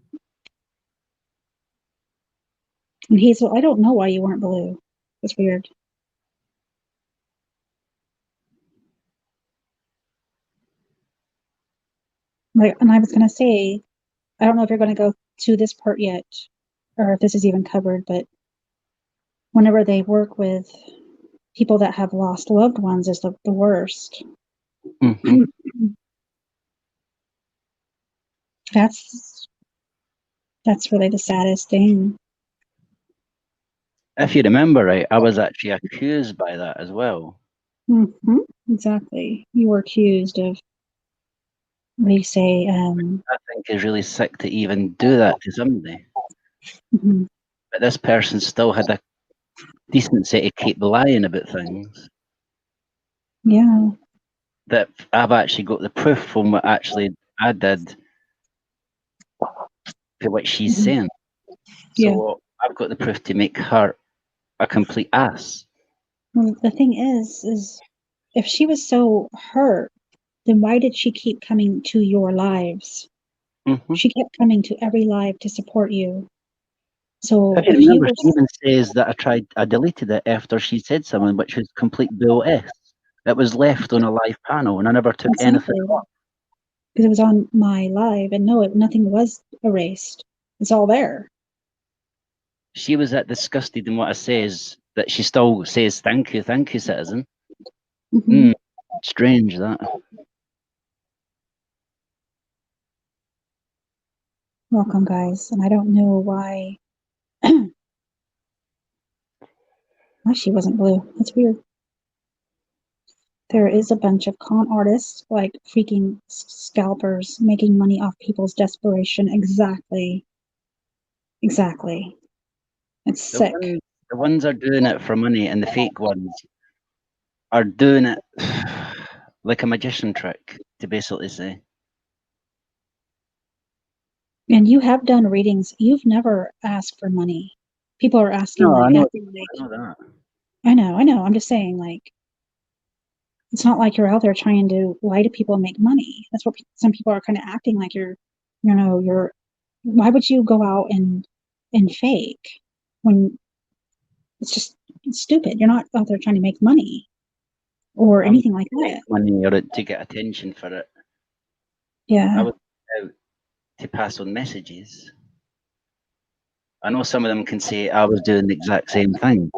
And Hazel, I don't know why you weren't blue. It's weird. Like, and I was gonna say, I don't know if you're gonna go to this part yet, or if this is even covered, but whenever they work with people that have lost loved ones is the worst. Mm-hmm. That's really the saddest thing. If you remember right, I was actually accused by that as well. Mm-hmm. Exactly. You were accused of, they say, I think is really sick to even do that to somebody. mm-hmm. But this person still had a decency to keep lying about things. Yeah. that I've actually got the proof from what actually I did to what she's Mhm. saying. Yeah. So I've got the proof to make her a complete ass. Well, the thing is if she was so hurt, then why did she keep coming to your lives? Mm-hmm. She kept coming to every live to support you. So If you if you remember, were, she even says that I deleted it after she said something, which was complete bull s. It was left on a live panel, and I never took anything exactly, off. because it was on my live, and no, nothing was erased. It's all there. She was that disgusted in what I says that she still says thank you, citizen. Mhm. Strange that. Welcome, guys. And I don't know why why she wasn't blue. That's weird. There is a bunch of con artists, like freaking scalpers, making money off people's desperation. Exactly. Exactly. It's The sick. ones are doing it for money, and the fake ones are doing it like a magician trick to basically say. And you have done readings. You've never asked for money. People are asking, No, I like, know, acting like, I know that. I know. I'm just saying, like, it's not like you're out there trying to lie to people and make money. That's what some people are kind of acting like you're, why would you go out and fake when it's stupid. You're not out there trying to make money or I'm anything like make that. money or to get attention for it. I Yeah. was out to pass on messages. I know some of them can say I was doing the exact same thing.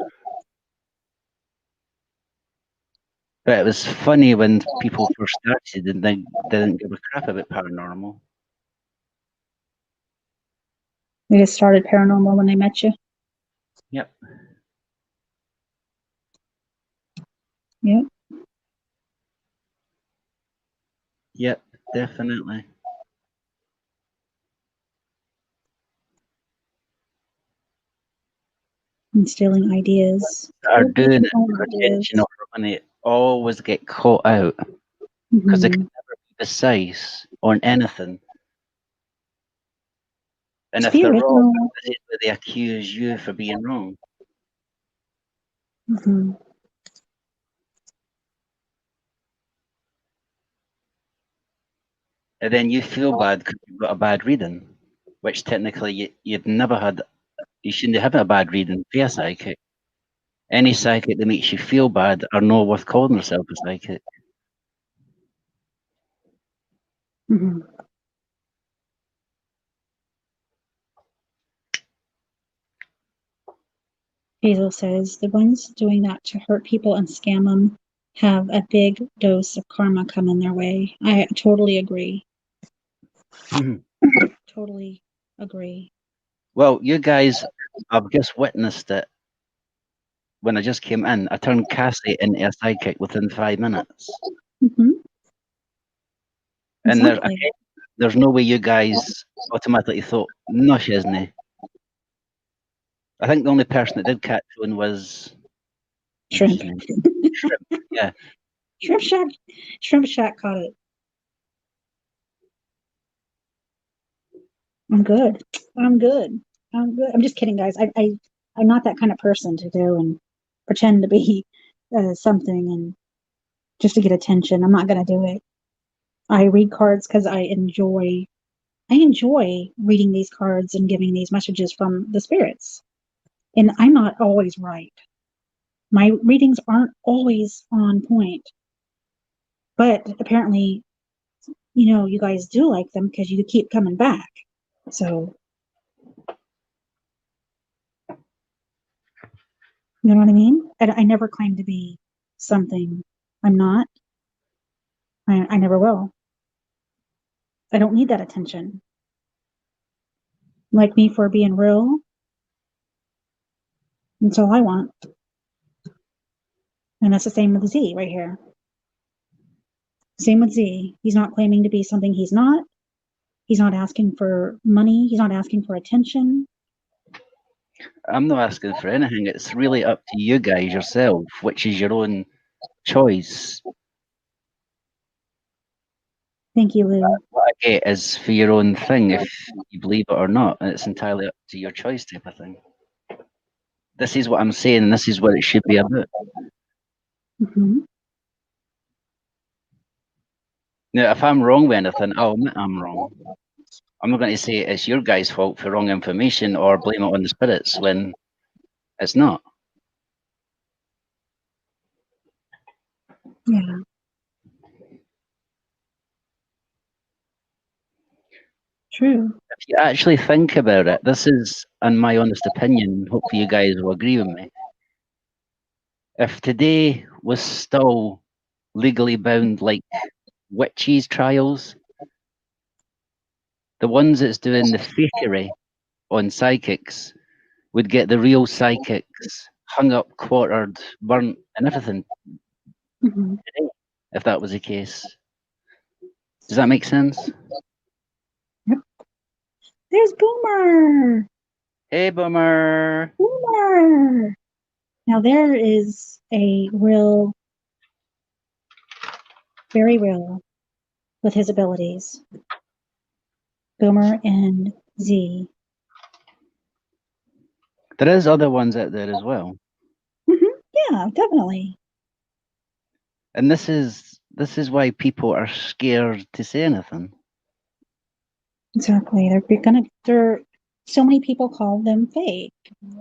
But it was funny when people first started and they didn't give a crap about paranormal. They just started paranormal when they met you. Yep. Yeah. Yep, definitely. Instilling ideas. Are Other doing people's it own for attention ideas. or for money always get caught out because they can Hmm. never be precise on anything. And To if be they're wrong, original. they accuse you for being wrong. Hmm. And then you feel bad because you've got a bad reading, which technically you've never had. You shouldn't have a bad reading for a psychic. Any psychic that makes you feel bad are not worth calling themselves a psychic. Hmm. Hazel says the ones doing that to hurt people and scam them have a big dose of karma coming their way. I totally agree. Totally agree. Well, you guys, I've just witnessed it when I just came in. I turned Cassie into a psychic within 5 minutes. Hmm. And Exactly. there's no way you guys automatically thought, no, she isn't. I think the only person that did catch on was, what was Shrimp. his name? Shrimp. Yeah. Shrimp Shack. Shrimp Shack caught it. I'm good. I'm good. I'm good. I'm just kidding, guys. I'm not that kind of person to go and pretend to be something and just to get attention. I'm not going to do it. I read cards because I enjoy reading these cards and giving these messages from the spirits. And I'm not always right. My readings aren't always on point, but apparently, you guys do like them because you keep coming back. So, you know what I mean? I never claim to be something I'm not. I never will. I don't need that attention. Like me for being real. That's all I want. And that's the same with Z right here. Same with Z. He's not claiming to be something he's not. He's not asking for money. He's not asking for attention. I'm not asking for anything. It's really up to you guys yourself, which is your own choice. Thank you, Lou. What I get is for your own thing, if you believe it or not, and it's entirely up to your choice type of thing. This is what I'm saying, and this is what it should be about. Hmm. Now, if I'm wrong with anything, I'll admit I'm wrong. I'm not going to say it's your guys' fault for wrong information or blame it on the spirits when it's not. Yeah. True. If you actually think about it, this is, in my honest opinion, hopefully you guys will agree with me. If today was still legally bound like witches trials, the ones that's doing the fakery on psychics would get the real psychics hung up, quartered, burnt, and everything Hmm. today, if that was the case. Does that make sense? There's Boomer. Hey, Boomer! Boomer. Now there is a real, very real with his abilities. Boomer and Z. There is other ones out there as well. Yeah, definitely. And this is why people are scared to say anything. Exactly. They're so many people call them fake.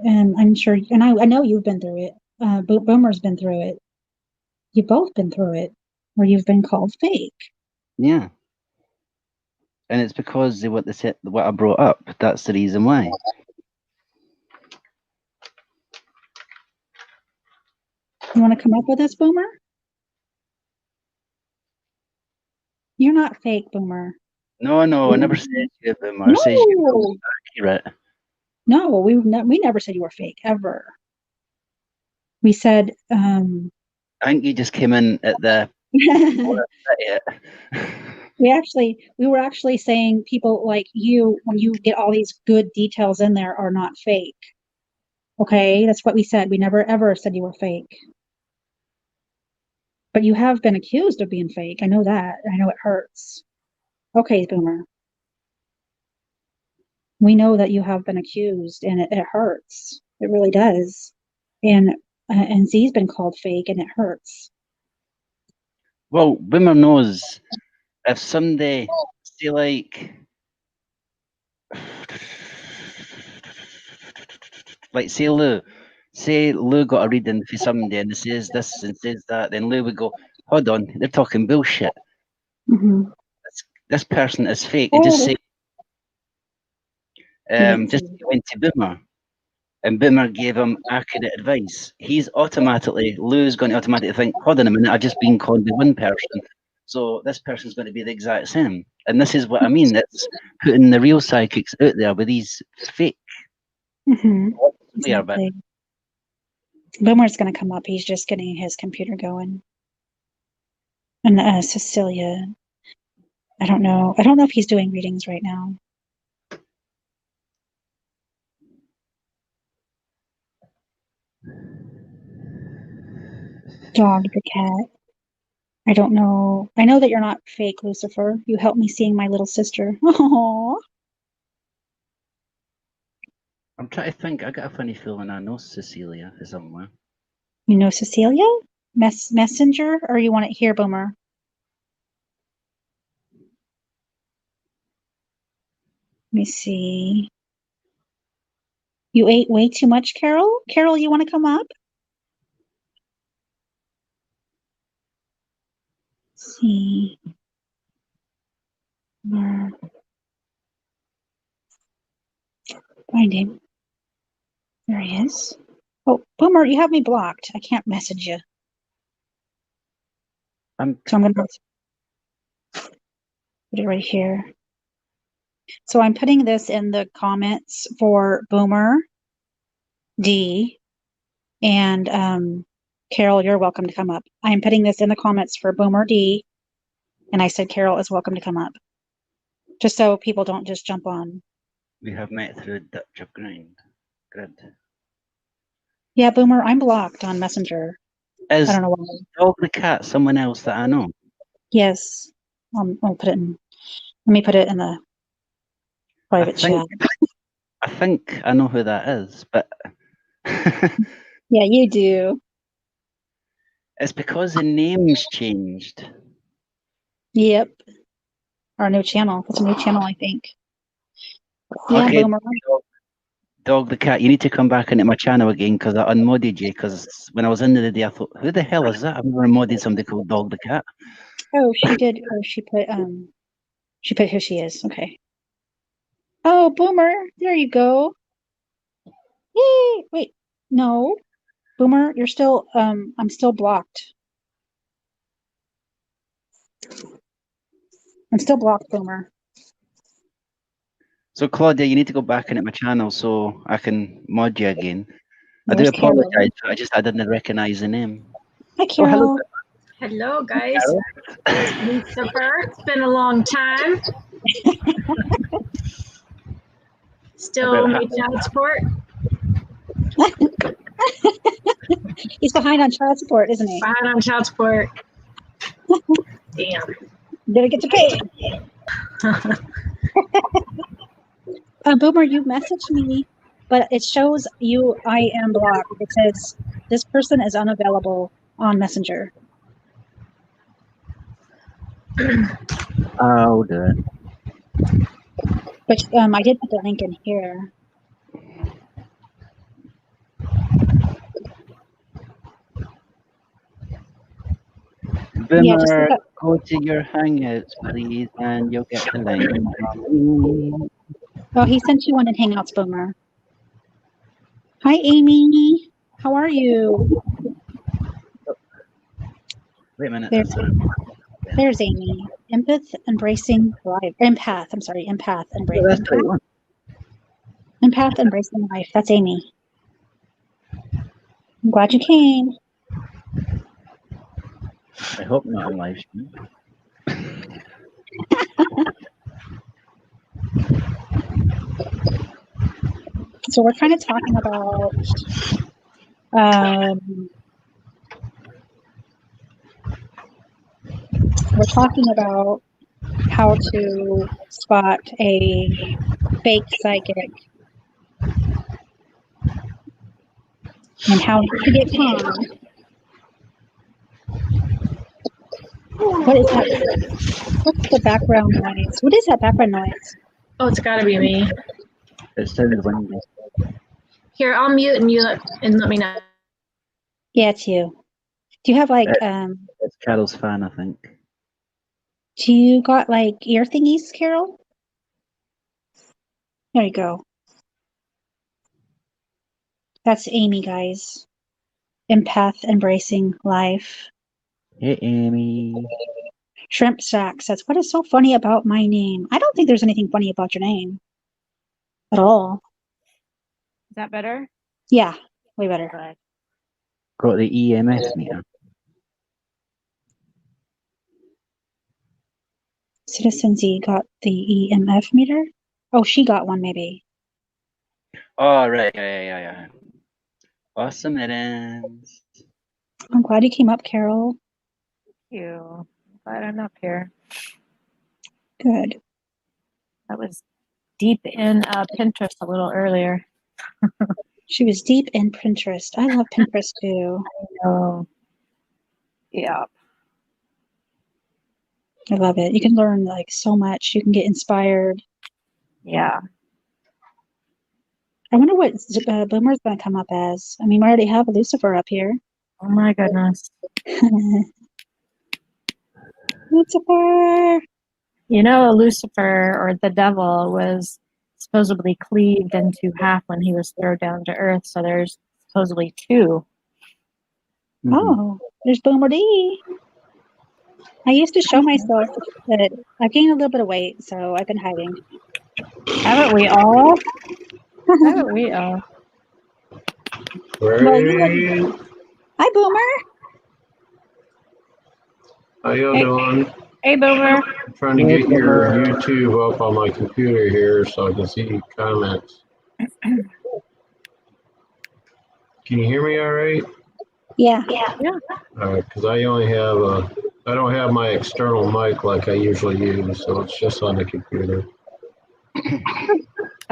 And I'm sure, and I know you've been through it. Boomer's been through it. You've both been through it, where you've been called fake. Yeah. And it's because of what they said, what I brought up. That's the reason why. You want to come up with us, Boomer? You're not fake, Boomer. No, I never said you, Boomer. I said you're No, accurate. no, we never said you were fake ever. We said, I think you just came in at the we were actually saying people like you, when you get all these good details in there, are not fake. Okay, that's what we said. We never ever said you were fake. But you have been accused of being fake. I know that. I know it hurts. Okay, Boomer. We know that you have been accused, and it hurts. It really does. And Z's been called fake, and it hurts. Well, Boomer knows if someday, say like say Lou got a reading for somebody and it says this and says that, then Lou would go, hold on, they're talking bullshit. Mm-hmm. This person is fake, and just say, just went to Boomer, and Boomer gave him accurate advice. Lou's going to automatically think, hold on a minute, I've just been called by one person, so this person's going to be the exact same. And this is what I mean. It's putting the real psychics out there with these fake. Mm-hmm. But Exactly. Boomer's going to come up. He's just getting his computer going. And Cecilia, I don't know. I don't know if he's doing readings right now. Dog the cat. I don't know. I know that you're not fake, Lucifer. You helped me seeing my little sister. Aww. I'm trying to think. I got a funny feeling I know Cecilia somewhere. You know Cecilia? Messenger? Or you want it here, Boomer? Let me see. You ate way too much, Carol? Carol, you want to come up? Let's see. Find him. There he is. Oh, Boomer, you have me blocked. I can't message you. So I'm going to put it right here. So I'm putting this in the comments for Boomer D, and Carol, you're welcome to come up. I'm putting this in the comments for Boomer D, and I said Carol is welcome to come up, just so people don't just jump on. We have met through Dutch of Grind. Good. Yeah, Boomer, I'm blocked on Messenger. I Is don't know why. Dog the Cat someone else that I know? Yes. I'll put it in. Let me put it in the private think- chat. I think I know who that is, but Yeah, you do. it's because the name's changed. Yep. Our new channel. It's a new channel, I think. Yeah, Okay. Boomer. Dog the Cat, you need to come back into my channel again because I unmodded you. Because when I was in the day, I thought, who the hell is that? I've never modded somebody called Dog the Cat. Oh, she did. Oh, she put who she is. Okay. Oh, Boomer. There you go. Yay. Wait. No. Boomer, you're still I'm still blocked. I'm still blocked, Boomer. So Claudia, you need to go back into my channel so I can mod you again. I do Where's Carol? apologize. I didn't recognize the name. Hi, Oh, hello. Carol. Hello, guys. It's Lucifer. It's been a long time. Still About need child support. He's behind on child support, isn't he? Behind on child support. Damn. Didn't get to pay. Boomer, you messaged me, but it shows you I am blocked. It says this person is unavailable on Messenger. I'll do it. But I did put the link in here. Yeah, just Boomer, look up. go to your Hangouts, please, and you'll get the link. Oh, he sent you one in Hangouts, Boomer. Hi, Amy. How are you? Wait a minute. There's Amy. Empath embracing life. Empath. I'm sorry. Empath embracing. That's the right one. Empath embracing life. That's Amy. I'm glad you came. I hope not on live stream. So we're kind of talking about how to spot a fake psychic and how to get conned. What is that? What's the background noise? What is that background noise? Oh, it's got to be me. It sounded windy. Here, I'll mute and let me know. Yeah, it's you. Do you have like It's Carol's fan, I think. do you got like ear thingies, Carol? There you go. That's Amy, guys. Empath embracing life. Hey, Amy. Shrimp Sacks says, what is so funny about my name? I don't think there's anything funny about your name at all. Is that better? Yeah, way better. Good. Got the EMS meter. Citizen Z got the EMF meter. Oh, she got one maybe. Oh, right. Yeah. Awesome, it is. I'm glad you came up, Carol. Thank you. I'm glad I'm up here. Good. I was deep in Pinterest a little earlier. She was deep in Pinterest. I love Pinterest too. Oh, yeah. I love it. You can learn like so much. You can get inspired. Yeah. I wonder what Boomer's going to come up as. I mean, we already have Lucifer up here. Oh my goodness. Lucifer! You know, Lucifer or the devil was supposedly cleaved into half when he was thrown down to earth. So there's supposedly two. Mhm. Oh, there's Boomer D. I used to show myself, but I've gained a little bit of weight, so I've been hiding. Haven't we all? Haven't we all? Well, you Hey, Hi, Boomer. how y'all Hey. doing? Hey, Boomer. I'm trying to get your YouTube up on my computer here so I can see comments. Can you hear me all right? Yeah. Because I only have I don't have my external mic like I usually use, so it's just on the computer.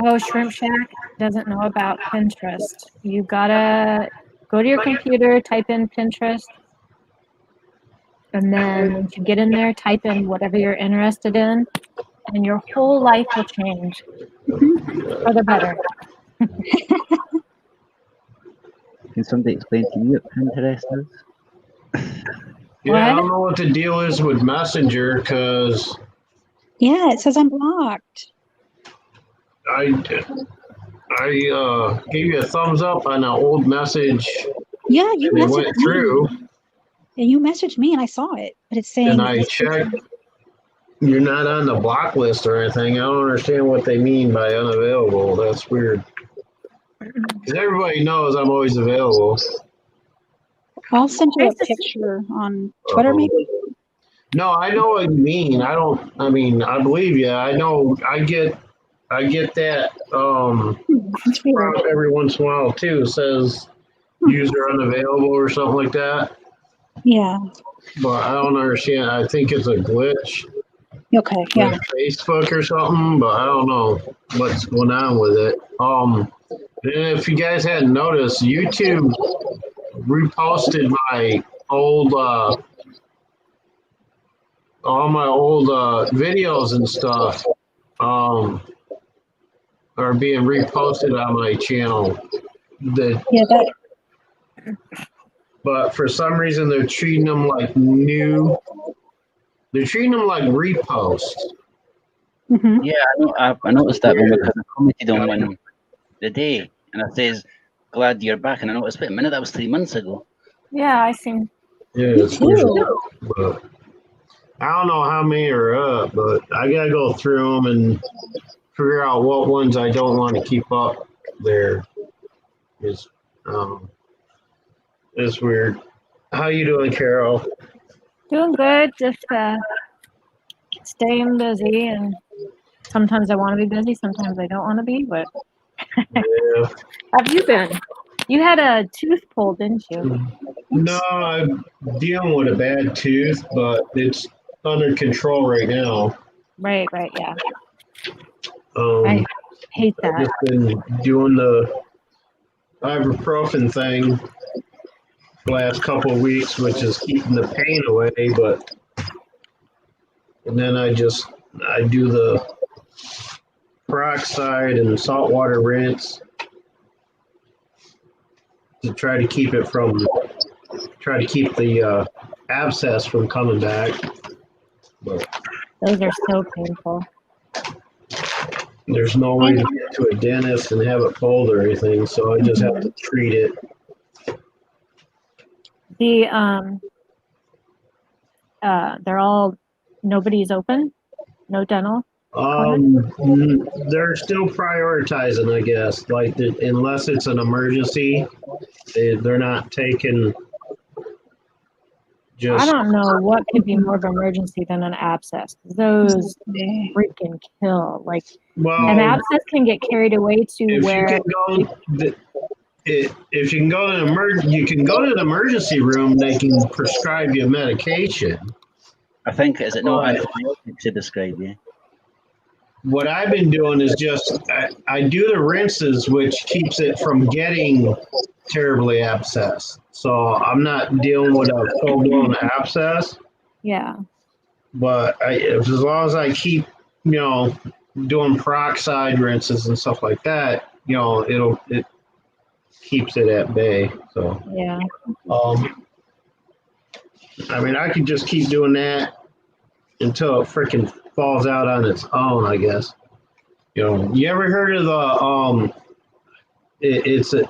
Oh, Shrimp Shack doesn't know about Pinterest. You gotta go to your computer, type in Pinterest, and then once you get in there, type in whatever you're interested in, and your whole life will change for the better. Can somebody explain to me what Pinterest is? Yeah, I What? don't know what the deal is with Messenger because Yeah, it says I'm blocked. I gave you a thumbs up on an old message Yeah, you and it went messaged me. through, And you messaged me and I saw it, but it's saying and I checked. You're not on the block list or anything. I don't understand what they mean by unavailable. That's weird. Because everybody knows I'm always available. I'll send you a There's this- picture on Twitter, maybe. No, I know what you mean. I mean, I believe you. I know. I get that. It's weird. Every once in a while too. It says user unavailable or something like that. Yeah. But I don't understand. I think it's a glitch Okay. Yeah. with Facebook or something. But I don't know what's going on with it. And if you guys hadn't noticed, YouTube reposted my old all my old videos and stuff are being reposted on my channel. Yeah. But for some reason they're treating them like new. They're treating them like reposts. Mm-hmm. Yeah, I noticed that one because I commented on one the day, and it says, "Glad you're back." And I noticed, wait a minute, that was 3 months ago. Yeah, I seen. Yeah, Me it's weird. too. But I don't know how many are up, but I gotta go through them and figure out what ones I don't want to keep up there. It's weird. How you doing, Carol? Doing good, just staying busy, and sometimes I want to be busy, sometimes I don't want to be, but Yeah. have you been? You had a tooth pulled, didn't you? No, I'm dealing with a bad tooth, but it's under control right now. Right, yeah. Um, I hate I've that. just been doing the ibuprofen thing the last couple of weeks, which is keeping the pain away. And then I do the peroxide and saltwater rinse to try to keep the abscess from coming back. But Those are so painful. there's no way to get to a dentist and have it pulled or anything, so I just have to treat it. The they're all, nobody's open, no dental. They're still prioritizing, I guess. Like, unless it's an emergency, they're not taking I just. don't know what could be more of an emergency than an abscess. Those freaking kill. Like, Well, an abscess can get carried away to if where. you can go, if you can go to you can go to the emergency room. They can prescribe you medication. I think, is it not antibiotics to describe you? What I've been doing is just I do the rinses, which keeps it from getting terribly abscessed. So I'm not dealing with a full blown abscess. Yeah. But as long as I keep, doing peroxide rinses and stuff like that, it keeps it at bay. So Yeah. I mean, I could just keep doing that until it freaking falls out on its own, I guess. You ever heard of the it's a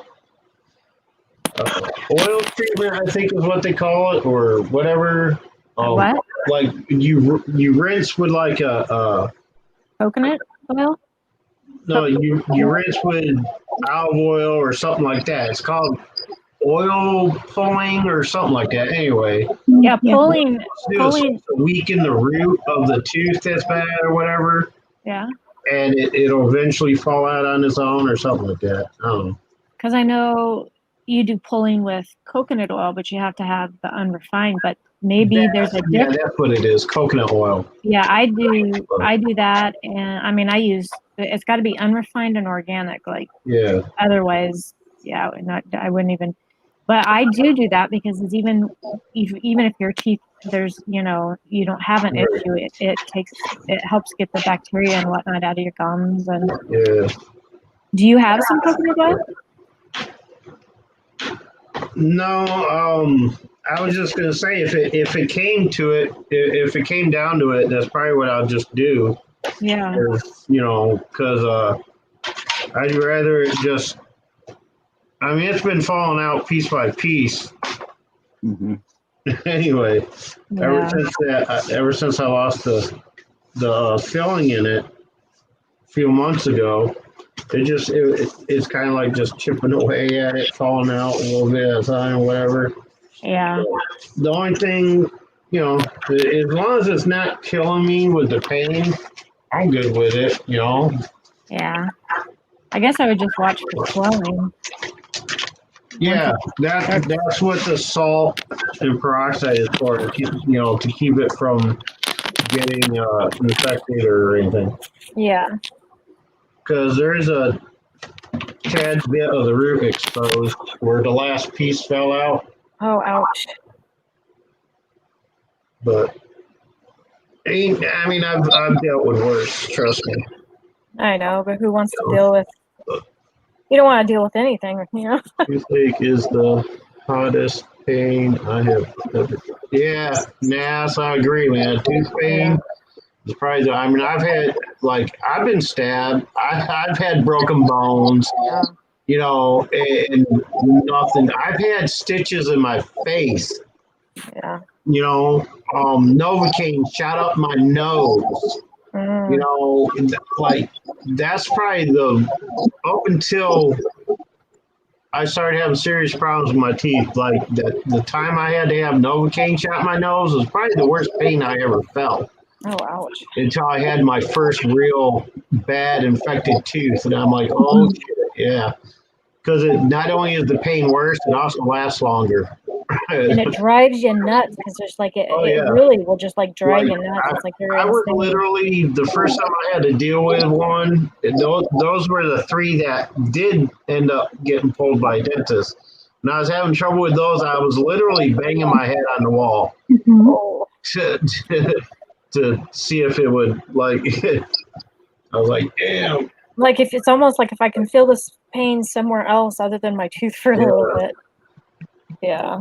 oil treatment, I think is what they call it, or whatever. What? Like you rinse with like a Coconut oil? no, you rinse with olive oil or something like that. It's called oil pulling or something like that. Anyway, Yeah, pulling. to weaken the root of the tooth that's bad or whatever, Yeah. and it'll eventually fall out on its own or something like that. I don't know. Because I know you do pulling with coconut oil, but you have to have the unrefined. But maybe there's a Yeah, difference. that's what it is. Coconut oil. Yeah, I do that, and I mean, it's got to be unrefined and organic. Like Yeah. otherwise, yeah, I wouldn't even. But I do that because it's even if your teeth there's you don't have an issue, it helps get the bacteria and whatnot out of your gums. And Yeah. do you have some coconut oil? No, I was just gonna say if it came to it, if it came down to it, that's probably what I'll just do. Yeah. Because I'd rather it just. I mean, it's been falling out piece by piece. Mm-hmm. Anyway, Yeah. ever since I lost the filling in it a few months ago, it's kind of like just chipping away at it, falling out a little bit at a time, whatever. Yeah. The only thing, as long as it's not killing me with the pain, I'm good with it, Yeah. I guess I would just watch for swelling. Yeah, that's what the salt and peroxide is for, to keep it from getting infected or anything. Yeah. Because there's a tad bit of the root exposed where the last piece fell out, Oh, ouch. but I mean, I've dealt with worse. Trust me. I know, but who wants to deal with? You don't want to deal with anything, Toothache is the hottest pain I have ever. Yeah, so I agree, man. Tooth pain is probably. I mean, I've been stabbed. I've had broken bones. And nothing. I've had stitches in my face. Yeah. Novocaine shot up my nose. That's probably up until I started having serious problems with my teeth. Like the time I had to have Novocaine shot in my nose was probably the worst pain I ever felt. Oh, ouch. Until I had my first real bad infected tooth, and I'm like, oh shit, yeah. Because it not only is the pain worse, it also lasts longer. And it drives you nuts because there's it really will just drive you nuts. It's like you're I was insane. literally the first time I had to deal with one. Those were the three that did end up getting pulled by a dentist. When I was having trouble with those, I was literally banging my head on the wall Oh. to see if it would I was like, damn. If it's almost like if I can feel this pain somewhere else other than my tooth for a little bit. Yeah.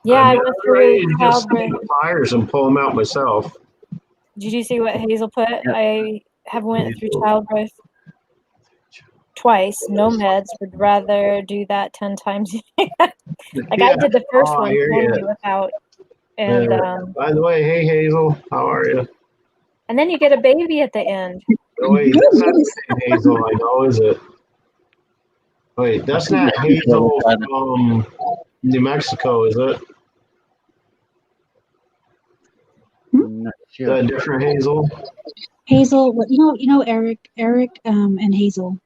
Yeah, I went through childbirth. Pliers and pull them out myself. Did you see what Hazel put? I have went through childbirth twice, no meds. Would rather do that 10 times. I did the first one totally without. And by the way, hey Hazel, how are you? And then you get a baby at the end. Oh, wait, that's not Hazel, I know, is it? Wait, that's not Hazel from New Mexico, is it? Not Is that a different Hazel? Hazel, Eric, and Hazel.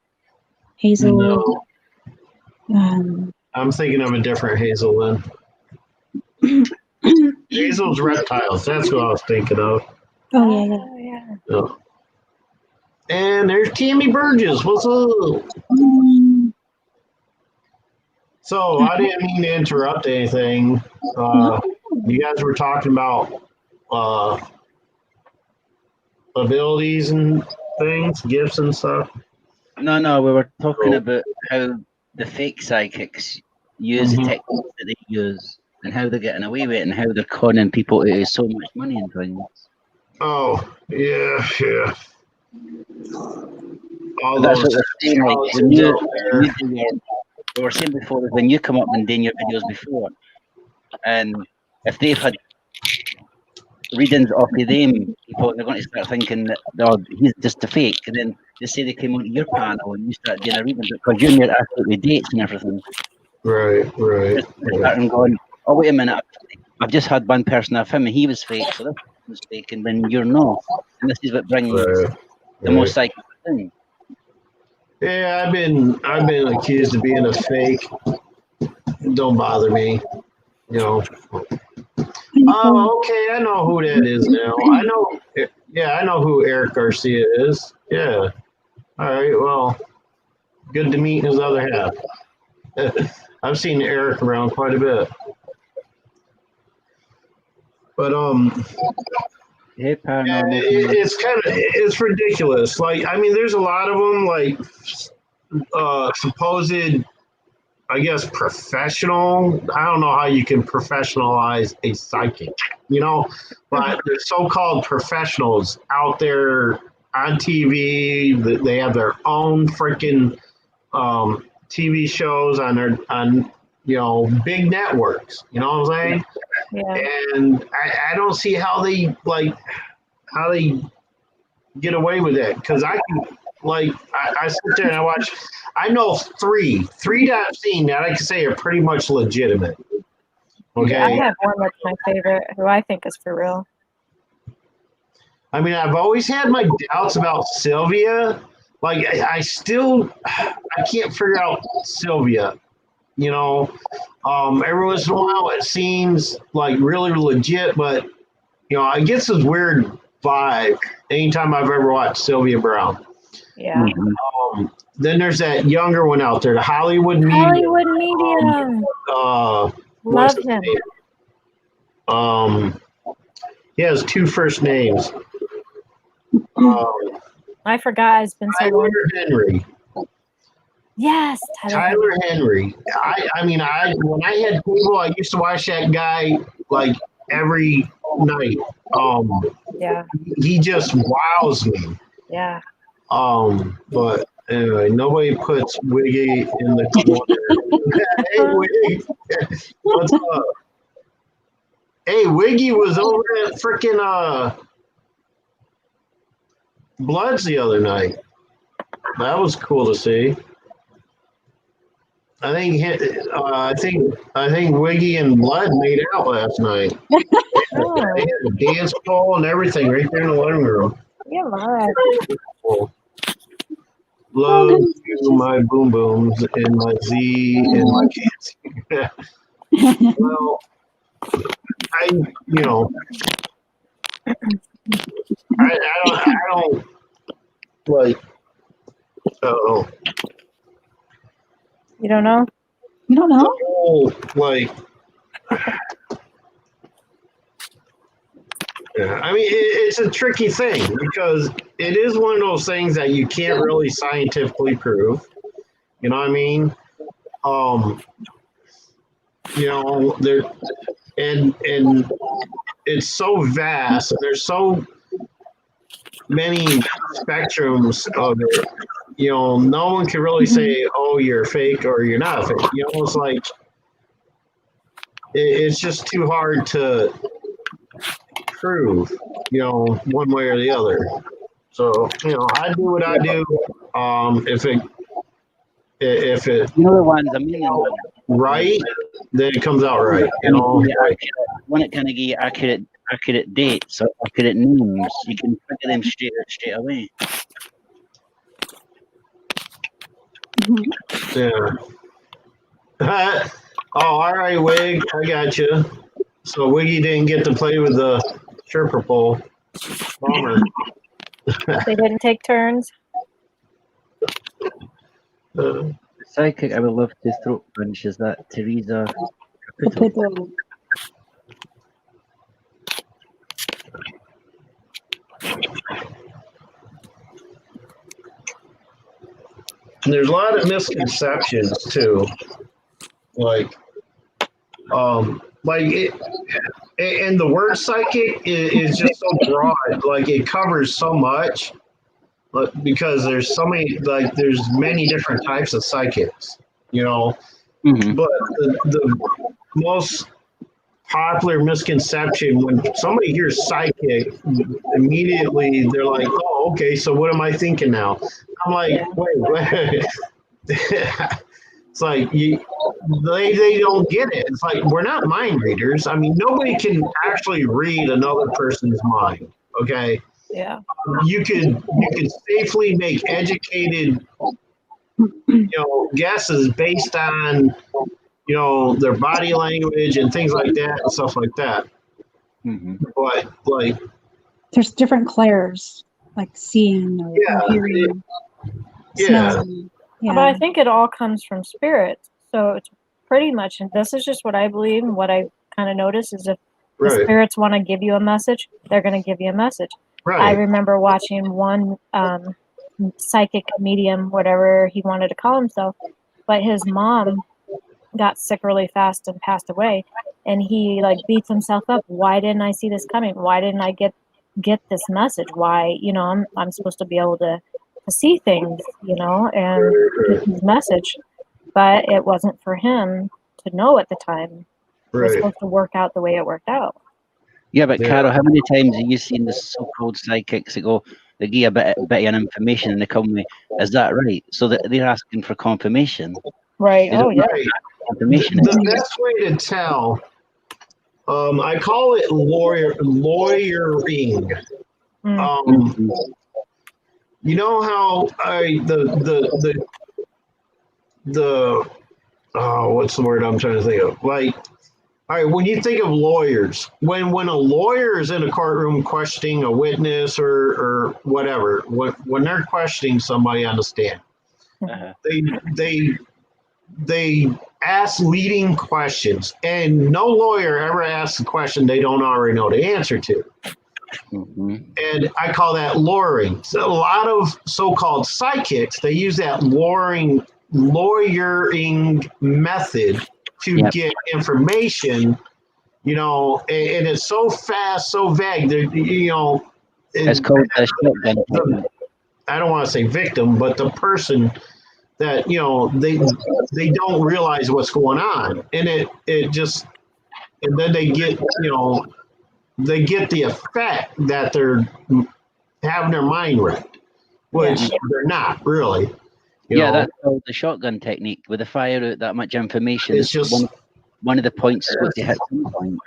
Hazel. No. I'm thinking of a different Hazel then. Hazel's reptiles. That's what I was thinking of. Oh yeah. Oh. And there's Tammy Burgess. What's up? So I didn't mean to interrupt anything. You guys were talking about abilities and things, gifts and stuff. No, we were talking about how the fake psychics use the techniques that they use and how they're getting away with it and how they're conning people out of so much money and things. Oh, yeah. All That's those what they're saying. Like, when we were saying before, when you come up and doing your videos before, and if they've had readings off of them, people they're going to start thinking that he's just a fake, and then they say they came onto your panel and you start doing a reading because you're near absolutely dates and everything. Right. And going, oh wait a minute, I've just had one person of him and he was fake, so this was fake, and then you're not, and this is what brings the most psychic thing. Yeah, I've been accused of being a fake. Don't bother me. You know. Oh, okay. I know who that is now. I know. Yeah, I know who Eric Garcia is. Yeah. All right. Well, good to meet his other half. I've seen Eric around quite a bit. But Hey, yeah, paranormal. it's ridiculous. Like, I mean, there's a lot of them. Like, supposed, I guess, professional. I don't know how you can professionalize a psychic, you know, but the so-called professionals out there on TV. They have their own freaking TV shows on big networks. You know what I'm saying? Yeah. And I don't see how they get away with it, because I can, like, I sit there and I watch. I know three that I've seen that I can say are pretty much legitimate. Okay. I have one that's my favorite, who I think is for real. I mean, I've always had my doubts about Sylvia. Like, I can't figure out Sylvia. You know, every once in a while it seems like really legit, but I get this weird vibe anytime I've ever watched Sylvia Brown. Yeah. Then there's that younger one out there, the Hollywood Medium. Hollywood Medium. What's Love his him. name? He has two first names. I forgot. It's been so long. Tyler Henry. Yes, Tyler Henry. I mean, when I had cable, I used to watch that guy like every night. Yeah. He just wows me. Yeah. But anyway, nobody puts Wiggy in the corner. Hey, Wiggy, what's up? Hey, Wiggy was over at freaking Bloods the other night. That was cool to see. I think Wiggy and Blood made out last night. Oh, They had a dance ball and everything right there in the living room. yeah, love. Love you, my boom booms and my Z and my kids. Well, I don't like. Oh, You don't know? You don't know? whole, like. Yeah, I mean, it's a tricky thing because it is one of those things that you can't really scientifically prove. You know what I mean? There, and it's so vast, and there's so many spectrums of it. No one can really say, "Oh, you're fake" or "You're not fake." It's like it's just too hard to prove, one way or the other. So, I do what I do. If it The ones, I mean, right, then it comes out right. when it kind of give you accurate dates or accurate names, you can figure them straight away. Yeah. Oh, all right, Wig, I got you. So Wiggy didn't get to play with the stripper pole. Bummer. They didn't take turns. Psychic, I would love to throat punch. Is that Teresa Caputo? There's a lot of misconceptions too. Like it, and the word psychic is just so broad. Like, it covers so much, but because there's so many, like, there's many different types of psychics, Mm-hmm. But the most popular misconception when somebody hears psychic, immediately they're like, "Oh, okay, so what am I thinking now?" I'm like, wait. It's like they don't get it. It's like, we're not mind readers. I mean, nobody can actually read another person's mind. Okay, Yeah. you could safely make educated guesses based on their body language and things like that and stuff like that. But like, There's different clairs, like seeing or hearing, smelling. But I Yeah. think it all comes from spirit. So it's pretty much, and this is just what I believe and what I kind of notice is if the right, spirits want to give you a message, they're going to give you a message. I right, remember watching one psychic medium, whatever he wanted to call himself, but his mom got sick really fast and passed away, and he like beats himself up. Why didn't I see this coming? Why didn't I get this message? Why, I'm supposed to be able to see things, and get his message, but it wasn't for him to know at the time. It was right. supposed to work out the way it worked out. Yeah, but Yeah. Carol, how many times have you seen the so-called psychics that go, they give you a bit of information and they come with, is that right? So that they're asking for confirmation. Right. They Oh don't yeah. know Right. what confirmation is. The best way to tell, I call it lawyering. Mm. You know how what's the word I'm trying to think of? Like, all right, when you think of lawyers, when a lawyer is in a courtroom questioning a witness or whatever, when they're questioning somebody on the stand, Uh-huh. they ask leading questions, and no lawyer ever asks a question they don't already know the answer to. And I call that lawyering. So a lot of so-called psychics, they use that lawyering method to get information, and it's so fast, so vague. It's called a shotgun technique. I don't want to say victim, but the person that they don't realize what's going on, and it just, and then they get they get the effect that they're having their mind wrecked, which they're not really. That's called the shotgun technique, where they fire out that much information. It's just one of the points is what they hit some point.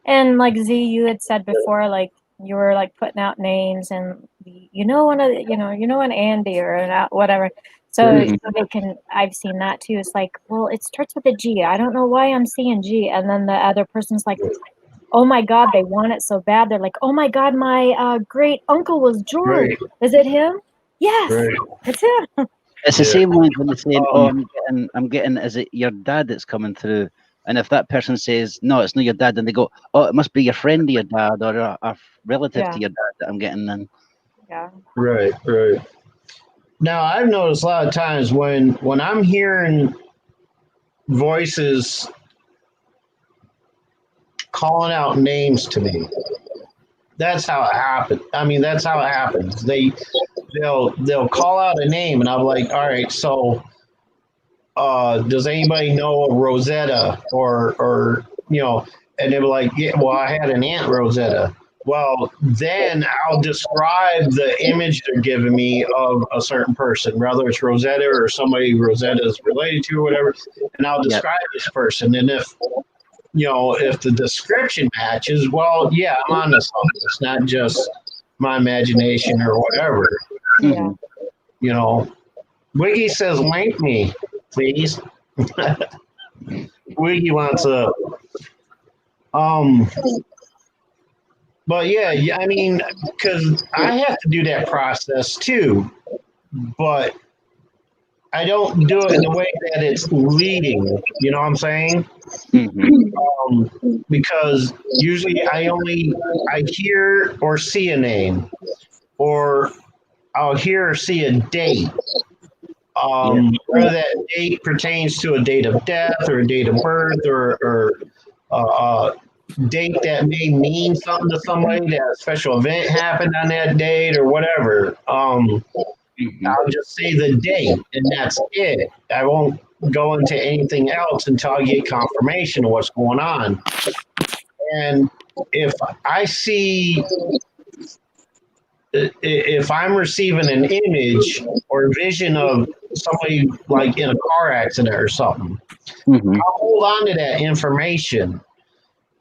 And like Z, you had said before, like you were like putting out names, and one of an Andy or whatever. So they can. I've seen that too. It's like, well, it starts with a G. I don't know why I'm seeing G, and then the other person's like, oh my God, they want it so bad. They're like, oh my God, my great uncle was George. Right. Is it him? Yes, Right. it's him. It's the same one when they're saying, I'm getting, is it your dad that's coming through? And if that person says, no, it's not your dad, then they go, oh, it must be your friend of your dad or a relative to your dad that I'm getting then. Yeah. Right. Now, I've noticed a lot of times when I'm hearing voices calling out names to me, that's how it happens. I mean, that's how it happens. They'll call out a name, and I'm like, all right, so does anybody know a Rosetta or and they were like, yeah, well, I had an Aunt Rosetta. Well, then I'll describe the image they're giving me of a certain person, whether it's Rosetta or somebody Rosetta is related to or whatever, and I'll describe this person. And if the description matches, well, yeah, I'm on to something. It's not just my imagination or whatever. Yeah. Wiggy says, link me, please. Wiggy wants a. But yeah, I mean, because I have to do that process too, but I don't do it in the way that it's leading. You know what I'm saying? Because usually I hear or see a name, or I'll hear or see a date. Whether that date pertains to a date of death or a date of birth or date that may mean something to somebody, that a special event happened on that date or whatever. I'll just say the date, and that's it. I won't go into anything else until I get confirmation of what's going on. And if I'm receiving an image or a vision of somebody like in a car accident or something, I'll hold on to that information.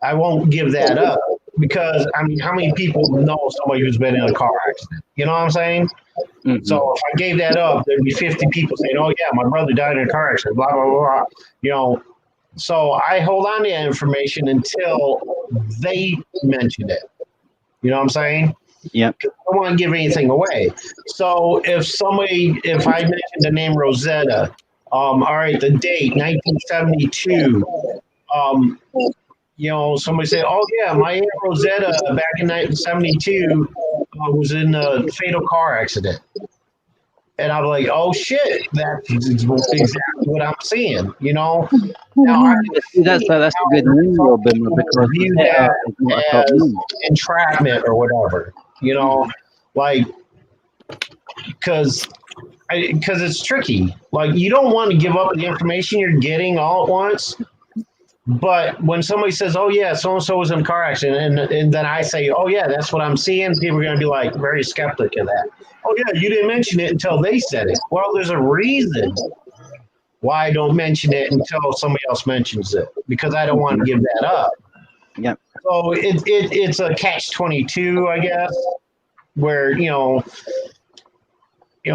I won't give that up because I mean, how many people know somebody who's been in a car accident? You know what I'm saying? Mhm. So if I gave that up, there'd be 50 people saying, "Oh yeah, my brother died in a car accident." Blah blah blah. Blah. You know, so I hold on to that information until they mention it. You know what I'm saying? Yep. I don't want to give anything away. So if I mentioned the name Rosetta, all right, the date 1972. You know, somebody said, "Oh yeah, my aunt Rosetta back in 1972 was in a fatal car accident," and I'm like, "Oh shit, that's exactly what I'm seeing." You know, now I can see That's a good how name, some Robin, people because view Rosetta that is not a top as name. entrapment or whatever. You know, like because it's tricky. Like you don't want to give up the information you're getting all at once. But when somebody says, "Oh yeah, so and so was in a car accident," and then I say, "Oh yeah, that's what I'm seeing," people are going to be like very skeptic of that. "Oh yeah, you didn't mention it until they said it." Well, there's a reason why I don't mention it until somebody else mentions it because I don't want to give that up. Yep. So it's a catch-22, I guess, where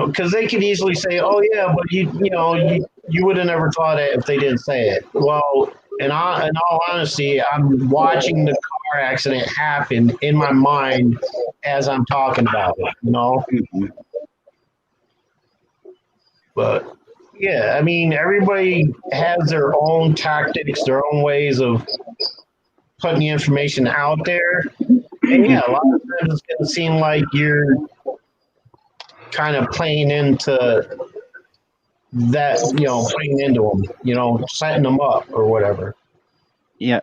because they could easily say, "Oh yeah, but you would have never thought it if they didn't say it." Well, in all honesty, I'm watching the car accident happen in my mind as I'm talking about it. Mhm. But yeah, I mean, everybody has their own tactics, their own ways of putting the information out there, and yeah, a lot of times it's going to seem like you're kind of playing into that, playing into them, setting them up or whatever. Yeah.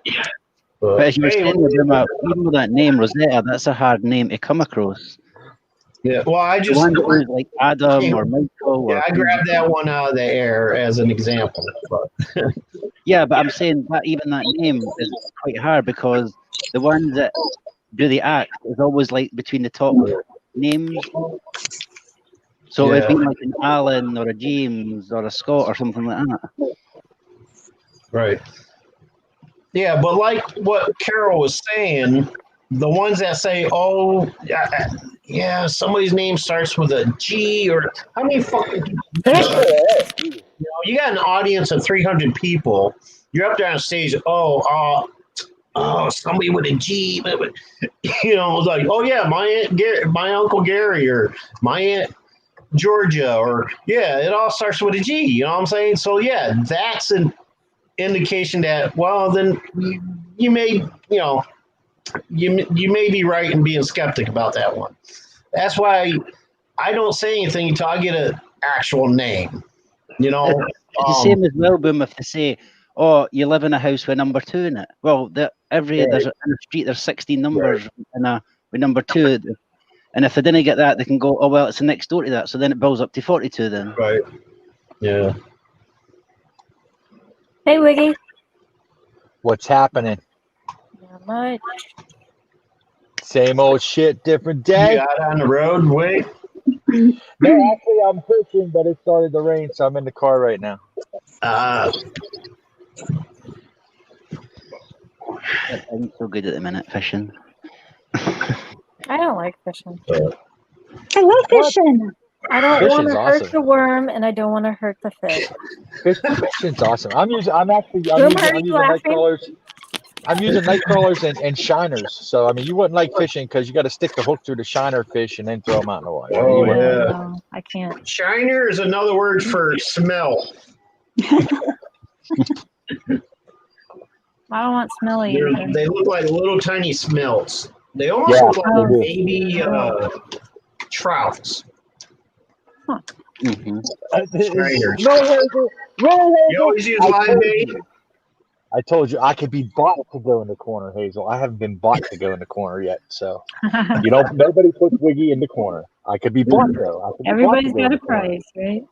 But as you were Hey, saying, even with that name, Rosetta, that's a hard name to come across. yeah, well, I The just one that was like Adam or Michael. yeah, I grabbed that one out of the air as an example. But Yeah, but I'm saying that even that name is quite hard because the ones that do the act is always like between the top names. So it'd be like an Alan or a James or a Scott or something like that. right. Yeah, but like what Carol was saying, the ones that say, "Oh, yeah, somebody's name starts with a G," or how many fucking people? You got an audience of 300 people. You're up there on stage. Oh, somebody with a G. It's like, "Oh yeah, my aunt Gary, my uncle Gary, or my aunt Georgia," or yeah, it all starts with a G. You know what I'm saying? So yeah, that's an indication that then you may you may be right in being skeptic about that one. That's why I don't say anything until I get an actual name. It's the same as well, Boom, if they say, "Oh, you live in a house with number 2 in it." Well, there's in a street there's 16 numbers with number 2. And if they didn't get that, they can go, "Oh well, it's the next door to that." So then it builds up to 42 then. Right. Yeah. Hey, Wiggy. What's happening? Not much. Same old shit, different You day. out on the road, wait. No, actually, I'm fishing, but it started to rain, so I'm in the car right now. I'm so good at the minute fishing. I don't like fishing. I love fishing. I don't want Fishing's to hurt awesome. the worm, and I don't want to hurt the fish. Fishing's awesome. I'm using laughing? Nightcrawlers. I'm using Nightcrawlers and shiners. So I mean, you wouldn't like fishing because you got to stick the hook through the shiner fish and then throw them out in the water. Oh, You wouldn't- yeah. No, I can't. Shiner is another word for smell. I don't want smelly either. They look like little tiny smelts. They almost Yeah, look like they do. baby trouts. Mhm. Shiners. No, Hazel. No, You Hazel. always use I live told bait? you. I told you I could be bought to go in the corner, Hazel. I haven't been bought to go in the corner yet, so nobody puts Wiggy in the corner. I could be bought though. I could be bought to Everybody's go in got the a corner. price, right?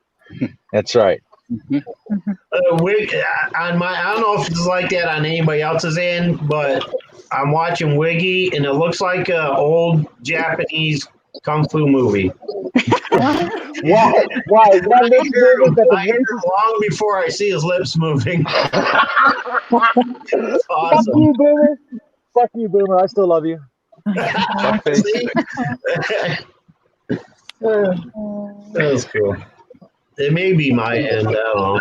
That's right. Wig on my, I don't know if it's like that on anybody else's end, but I'm watching Wiggy and it looks like an old Japanese kung fu movie. Why? Why? I One lip hear moving, but the I hear racist. long before I see his lips moving. It's Fuck awesome. you, Boomer. fuck you, Boomer. I still love you. Fuckface. See? That was cool. It may be my end. I don't know.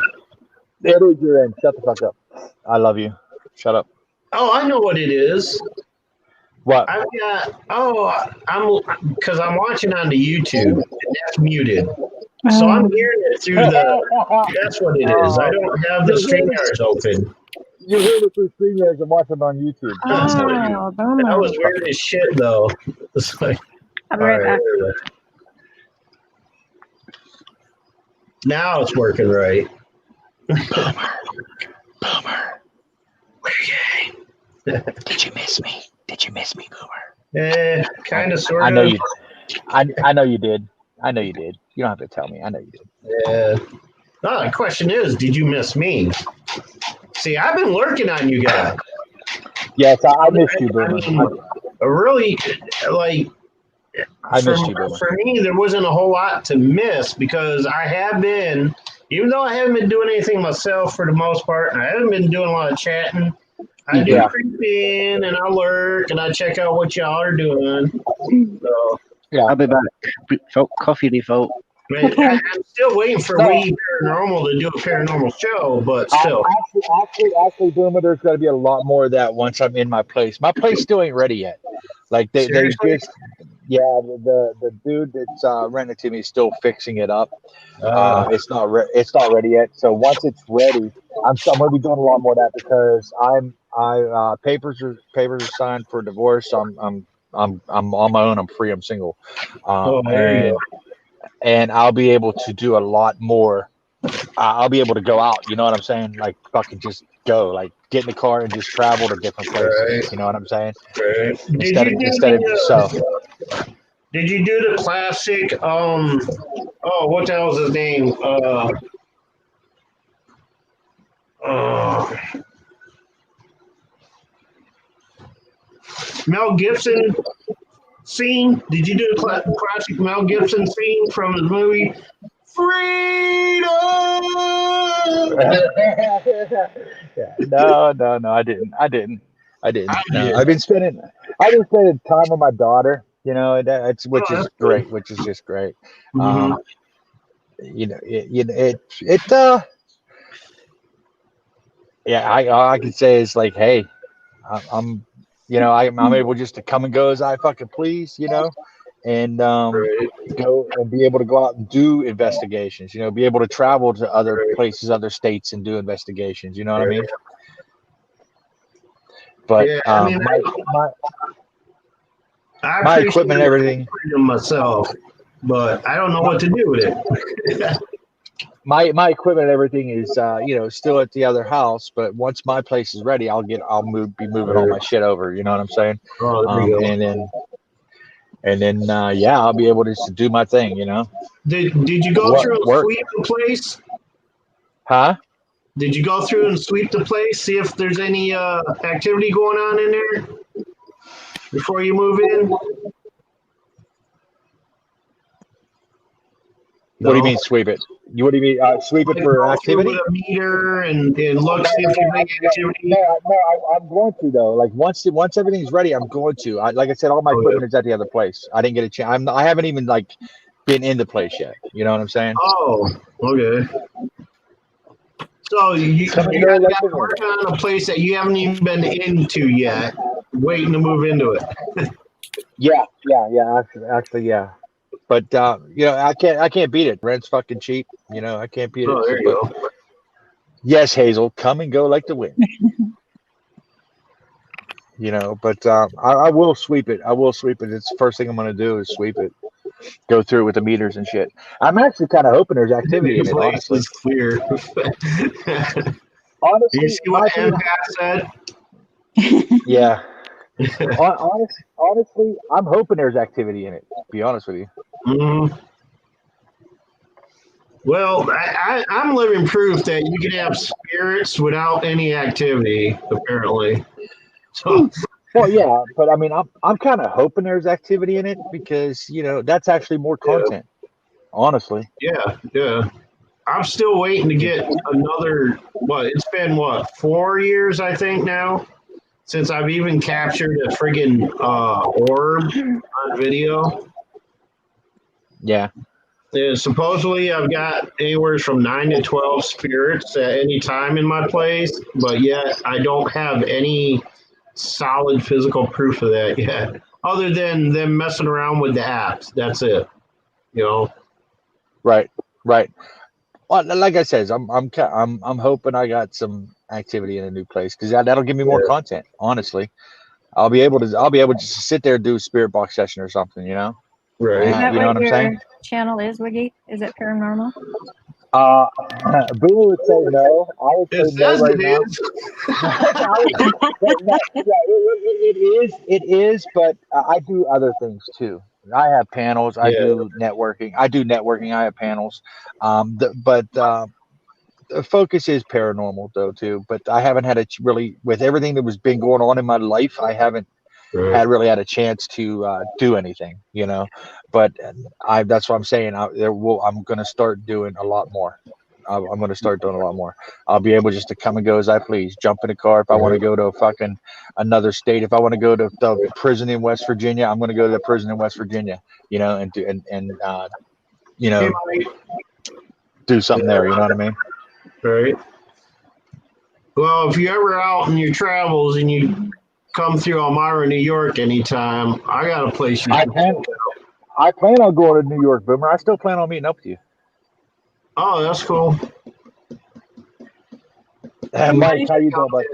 It is your end. Shut the fuck up. I love you. Shut up. Oh, I know what it is. What? I've got. Because I'm watching on the YouTube and that's muted. So I'm hearing it through the. That's what it is. I don't have the StreamYards open. You heard it through StreamYards and watch it on YouTube. Oh, bummer. That was weird as shit, though. It's like. I'll be right back. Alright. Now it's working right. Boomer. Where you? Did you miss me? Did you miss me, Boomer? Kind of, sort of. I know you. I know you did. I know you did. You don't have to tell me. I know you did. Yeah. No, the question is, did you miss me? See, I've been lurking on you guys. Yes, I missed you, Boomer. Really, like, I missed you, Boomer. for me, there wasn't a whole lot to miss because I have been, even though I haven't been doing anything myself for the most part, and I haven't been doing a lot of chatting, I do creep in and I lurk and I check out what y'all are doing. So, I'll be back. Coffee default. man, I'm still waiting for We Paranormal to do a paranormal show, but still. Actually, Boomer, there's got to be a lot more of that once I'm in my place. My place still ain't ready yet. Like they just, the dude that's rented to me is still fixing it up. It's not ready yet. So once it's ready, I'm gonna be doing a lot more of that because papers are signed for divorce. I'm on my own. I'm free. I'm single. There you go. And I'll be able to do a lot more. I'll be able to go out. You know what I'm saying? Like fucking just go. Like get in the car and just travel to different places. Right. You know what I'm saying? Right. Did you do the classic? What the hell was his name? Mel Gibson scene? Did you do the classic Mel Gibson scene from the movie Freedom? No, I didn't. No, I've been spending time with my daughter. You know, which is great. Which is just great. Mm-hmm. All I can say is like, hey, I'm able just to come and go as I fucking please, you know, and go and be able to go out and do investigations, you know, be able to travel to other places, other states, and do investigations. You know what I mean? But my equipment and everything. Freedom myself, but I don't know what to do with it. My equipment and everything is still at the other house, but once my place is ready, I'll be moving all my shit over. You know what I'm saying? And then I'll be able to just do my thing. You know. Did you go through and sweep the place? Huh? Did you go through and sweep the place, see if there's any activity going on in there before you move in? What do you mean sweep it? What do you mean sweep it for activity? With a meter and look, see if there's any activity. No, I'm going to though. Like once everything's ready, I'm going to. Like I said, all my equipment is at the other place. I didn't get a chance. I haven't even like been in the place yet. You know what I'm saying? Oh, okay. So you got to work on a place that you haven't even been into yet, waiting to move into it. Yeah. Actually, yeah. But I can't beat it. Rent's fucking cheap. You know, I can't beat it. There you go. Yes, Hazel, come and go like the wind. You know, but I will sweep it. It's the first thing I'm going to do is sweep it. Go through with the meters and shit. I'm actually kind of hoping there's activity in it, honestly. It's clear. Honestly, you see what Empath said? Yeah. Honestly, I'm hoping there's activity in it, to be honest with you. Mm-hmm. Well, I'm living proof that you can have spirits without any activity, apparently. So. Well, yeah, but I mean, I'm kind of hoping there's activity in it because, you know, that's actually more content, honestly. Yeah. I'm still waiting to get another, it's been 4 years, I think now, since I've even captured a friggin' orb on video. Yeah. Supposedly, I've got anywhere from 9 to 12 spirits at any time in my place, but yet I don't have any solid physical proof of that yet, other than them messing around with the apps. That's it. You know. Right. Well, like I said, I'm hoping I got some activity in a new place because that'll give me more content. Honestly, I'll be able to just sit there and do a spirit box session or something. You know. Right. Is that You know what what I'm your saying? channel is, Wiggy? Is it paranormal? Boomer would say no. I would It say no says right it now. is. It is, but I do other things too. I have panels. I do networking. I have panels. The focus is paranormal though too. But I haven't had really with everything that was been going on in my life. I haven't really had a chance to do anything. You know, but that's what I'm saying. I'm going to start doing a lot more. I'm going to start doing a lot more. I'll be able just to come and go as I please. Jump in a car if I want to go to fucking another state. If I want to go to the prison in West Virginia, I'm going to go to the prison in West Virginia. You know, and you know, do something there. You know what I mean? Right. Well, if you're ever out in your travels and you come through Elmira, New York anytime, I got a place you can. I plan on going to New York, Boomer. I still plan on meeting up with you. Oh, that's cool. Mike, how you doing, bud?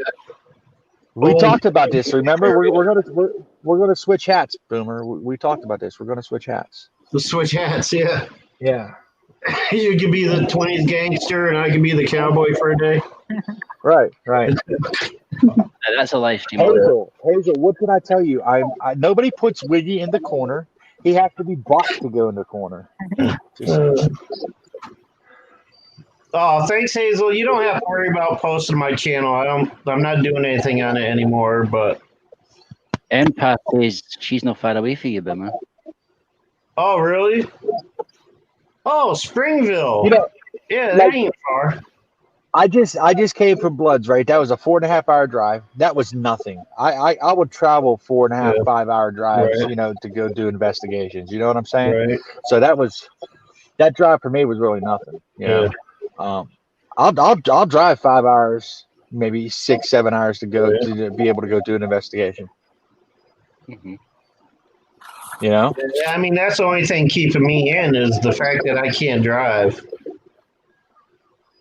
We talked about this. Remember, we're gonna switch hats, Boomer. We talked about this. We're gonna switch hats. The switch hats, yeah. Yeah. You could be the 20s gangster, and I could be the cowboy for a day. Right. That's a live stream. Hazel, what did I tell you? Nobody puts Wiggy in the corner. He has to be bought to go in the corner. Oh, thanks, Hazel. You don't have to worry about posting my channel. I'm not doing anything on it anymore. But Empath says she's not far away from you, Boomer. oh, really? Oh, Springville. You know, yeah, that ain't far. I just came from Bloods, right? That was a 4.5 hour drive. That was nothing. I would travel 4.5, 5 hour drives, you know, to go do investigations. You know what I'm saying? Right. So that drive for me was really nothing. You know, I'll drive 5 hours, maybe 6-7 hours to go to be able to go do an investigation. Mm-hmm. You know? Yeah, I mean, that's the only thing keeping me in is the fact that I can't drive.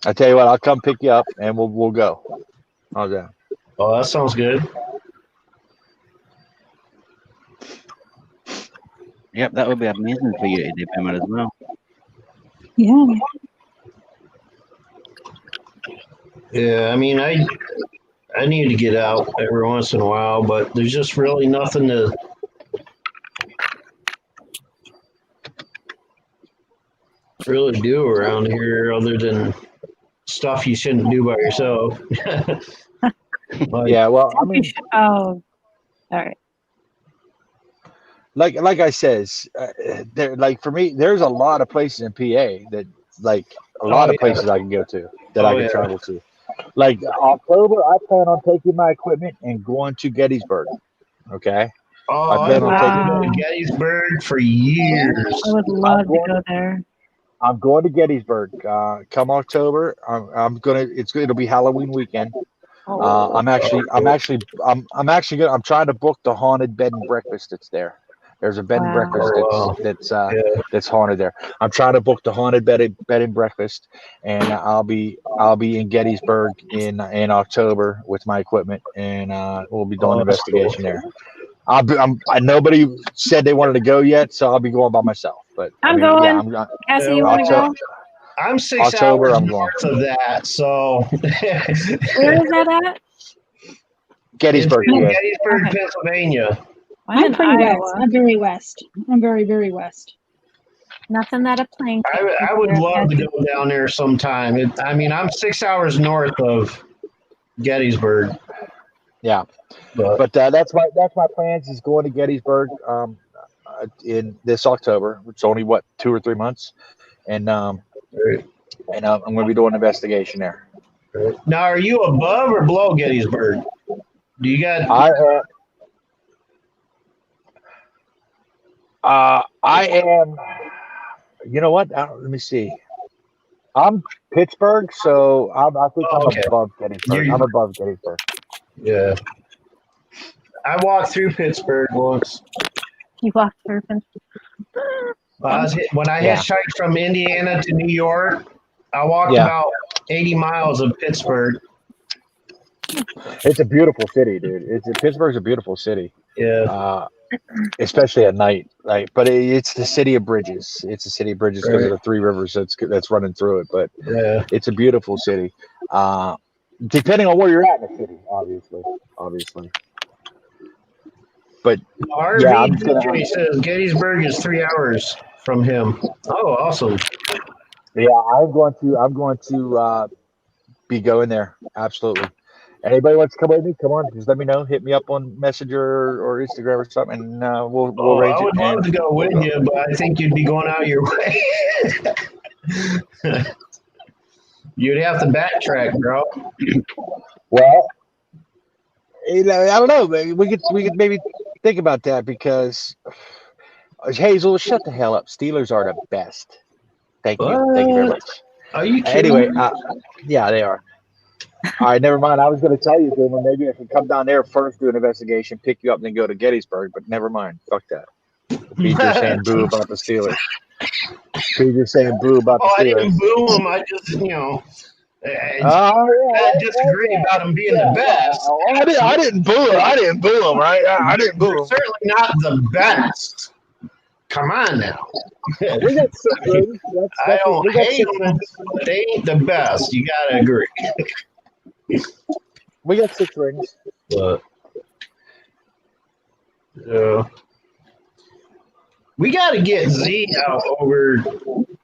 I tell you what, I'll come pick you up and we'll go. How's that? Oh, that sounds good. Yep, that would be amazing for you to do, Boomer, as well. Yeah. Yeah, I mean, I need to get out every once in a while, but there's just really nothing to really do around here other than stuff you shouldn't do by yourself. Yeah, well, I mean, Oh, all right. like I says, there, like for me, there's a lot of places in PA that, like, a lot of places I can go to that I can travel to. Like October, I plan on taking my equipment and going to Gettysburg. Okay. Oh, I plan on taking to Gettysburg for years. I would love to go there. I'm going to Gettysburg. Come October, it'll be Halloween weekend. I'm trying to book the haunted bed and breakfast that's there. There's a bed and breakfast that's haunted there. I'm trying to book the haunted bed and breakfast, and I'll be in Gettysburg in October with my equipment, and we'll be doing an investigation there. Nobody said they wanted to go yet, so I'll be going by myself. But I'm going. Cassie, you want to go? I'm 6 October, hours I'm north of that, so. Where is that at? Gettysburg, it's in PA. Gettysburg, Pennsylvania. I'm pretty Iowa. west. I'm very west. I'm very, very west. Nothing that a plane. I would love to go down there sometime. I'm 6 hours north of Gettysburg. Yeah, but that's my plans is going to Gettysburg in this October. It's only 2 or 3 months, and I'm going to be doing an investigation there. Now, are you above or below Gettysburg? Do you got? I am. You know what? Let me see. I'm Pittsburgh, so I think I'm Okay. above Gettysburg. I'm above Gettysburg. Yeah. I walked through Pittsburgh once. You walked through. When I Yeah. hitchhiked from Indiana to New York, I walked Yeah. about 80 miles of Pittsburgh. It's a beautiful city, dude. Pittsburgh's a beautiful city. Yeah. Especially at night. But it's the city of bridges. It's a city of bridges because of Right. the three rivers that's running through it. But Yeah. it's a beautiful city. Depending on where you're at in the city, obviously. But RV yeah, I'm DJ says Gettysburg is 3 hours from him. Oh, awesome. Yeah, I'm going to be going there. Absolutely. Anybody wants to come with me? Come on, just let me know. Hit me up on Messenger or Instagram or something, and we'll arrange I would it. love to go with you, but I think you'd be going out your way. You'd have to backtrack, bro. Well, I don't know. We could maybe think about that because Hazel, shut the hell up. Steelers are the best. Thank you very much. Are you kidding? Anyway, yeah, they are. All right, never mind. I was going to tell you, Boomer, maybe I could come down there first, do an investigation, pick you up, and then go to Gettysburg. But never mind. Fuck that. Peter's saying boo about the Steelers. Peter's saying boo about the I Steelers. didn't boo them. I just, I disagree about them being the best. I didn't boo him. I didn't boo him, right? I didn't boo They're him. certainly not the best. Come on now. We got 6 rings. I don't hate them, but they ain't the best. You gotta agree. We got 6 rings. But, we got to get Z out over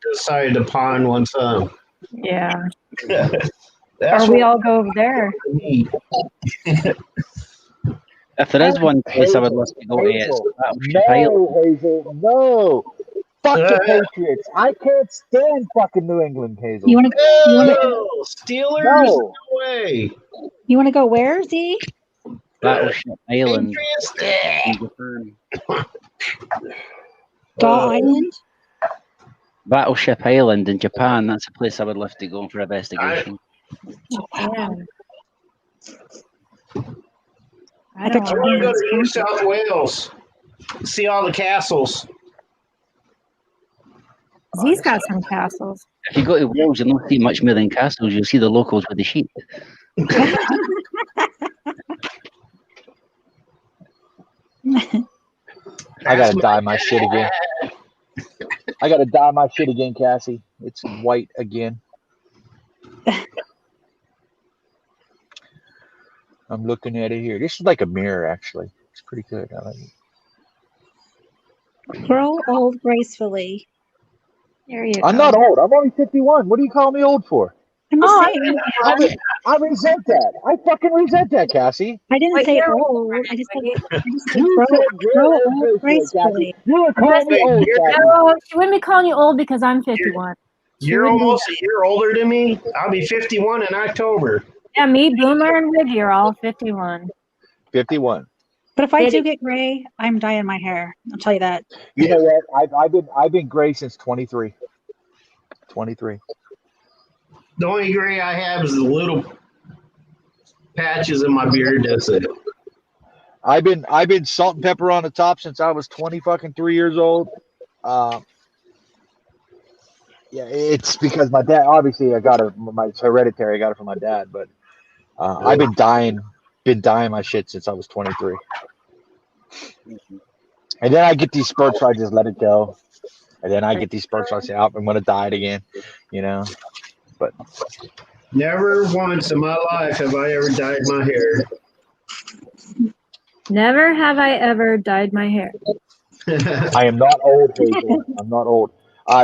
this side of the pond one time. Yeah. That's Or we what all go over there. we need. If there is one place I would love to go to, it's Battleship Island. No, Hazel. No. Fuck the Patriots. I can't stand fucking New England, Hazel. You want to No, Steelers? No way. you want to go where, Z? Battleship Island. Patriots? in Japan. Doll Island? Battleship Island in Japan. That's a place I would love to go for investigation. Yeah. I I don't got I know. want to go to New South Wales. See all the castles. Z's got some castles. If you go to Wales, you'll not see much more than castles. You'll see the locals with the sheep. I gotta dye my shit again. I gotta dye my shit again, Cassie. It's white again. I'm looking at it here. This is like a mirror, actually. It's pretty good. I like it. Grow old gracefully. There you I'm go. not old. I'm only 51. What do you call me old for? I'm just Oh, saying. I resent that. I fucking resent that, Cassie. I didn't Wait, say you're- old. I just said You said grow you're old gracefully. You were calling me old, Cassie. No, she wouldn't be calling you old because I'm 51. You're almost a year older than me. I'll be 51 in October. Yeah, me, Boomer, and Wiggy are all 51. 51. But if I Did do it- get gray, I'm dyeing my hair. I'll tell you that. You know what? I've been gray since 23. 23. The only gray I have is the little patches in my beard. That's it. I've been salt and pepper on the top since I was 23 years old. Yeah, it's because my dad. Obviously, it's hereditary. I got it from my dad, but I've been dyeing my shit since I was 23. And then I get these spurts where I just let it go, and then I get these spurts where I say, "Oh, I'm gonna dye it again," you know. But Never once in my life have I ever dyed my hair. Never have I ever dyed my hair. I am not old, Hazel. I'm not old.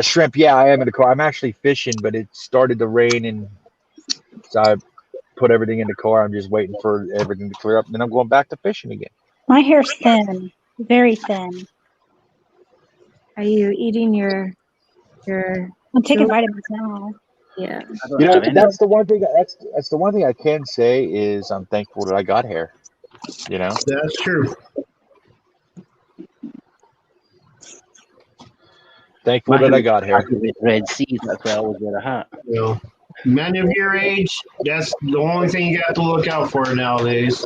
Shrimp, yeah, I am in the car. I'm actually fishing, but it started to rain, and so I put everything in the car. I'm just waiting for everything to clear up, and then I'm going back to fishing again. My hair's thin, very thin. Are you eating your I'm taking vitamins now. yeah. You know, that's the one thing. That's the one thing I can say is I'm thankful that I got hair. You know, That's true. thankful that I got here. Red Sea, that's why I always wear a hat. You know, men of your age, that's the only thing you got to look out for nowadays.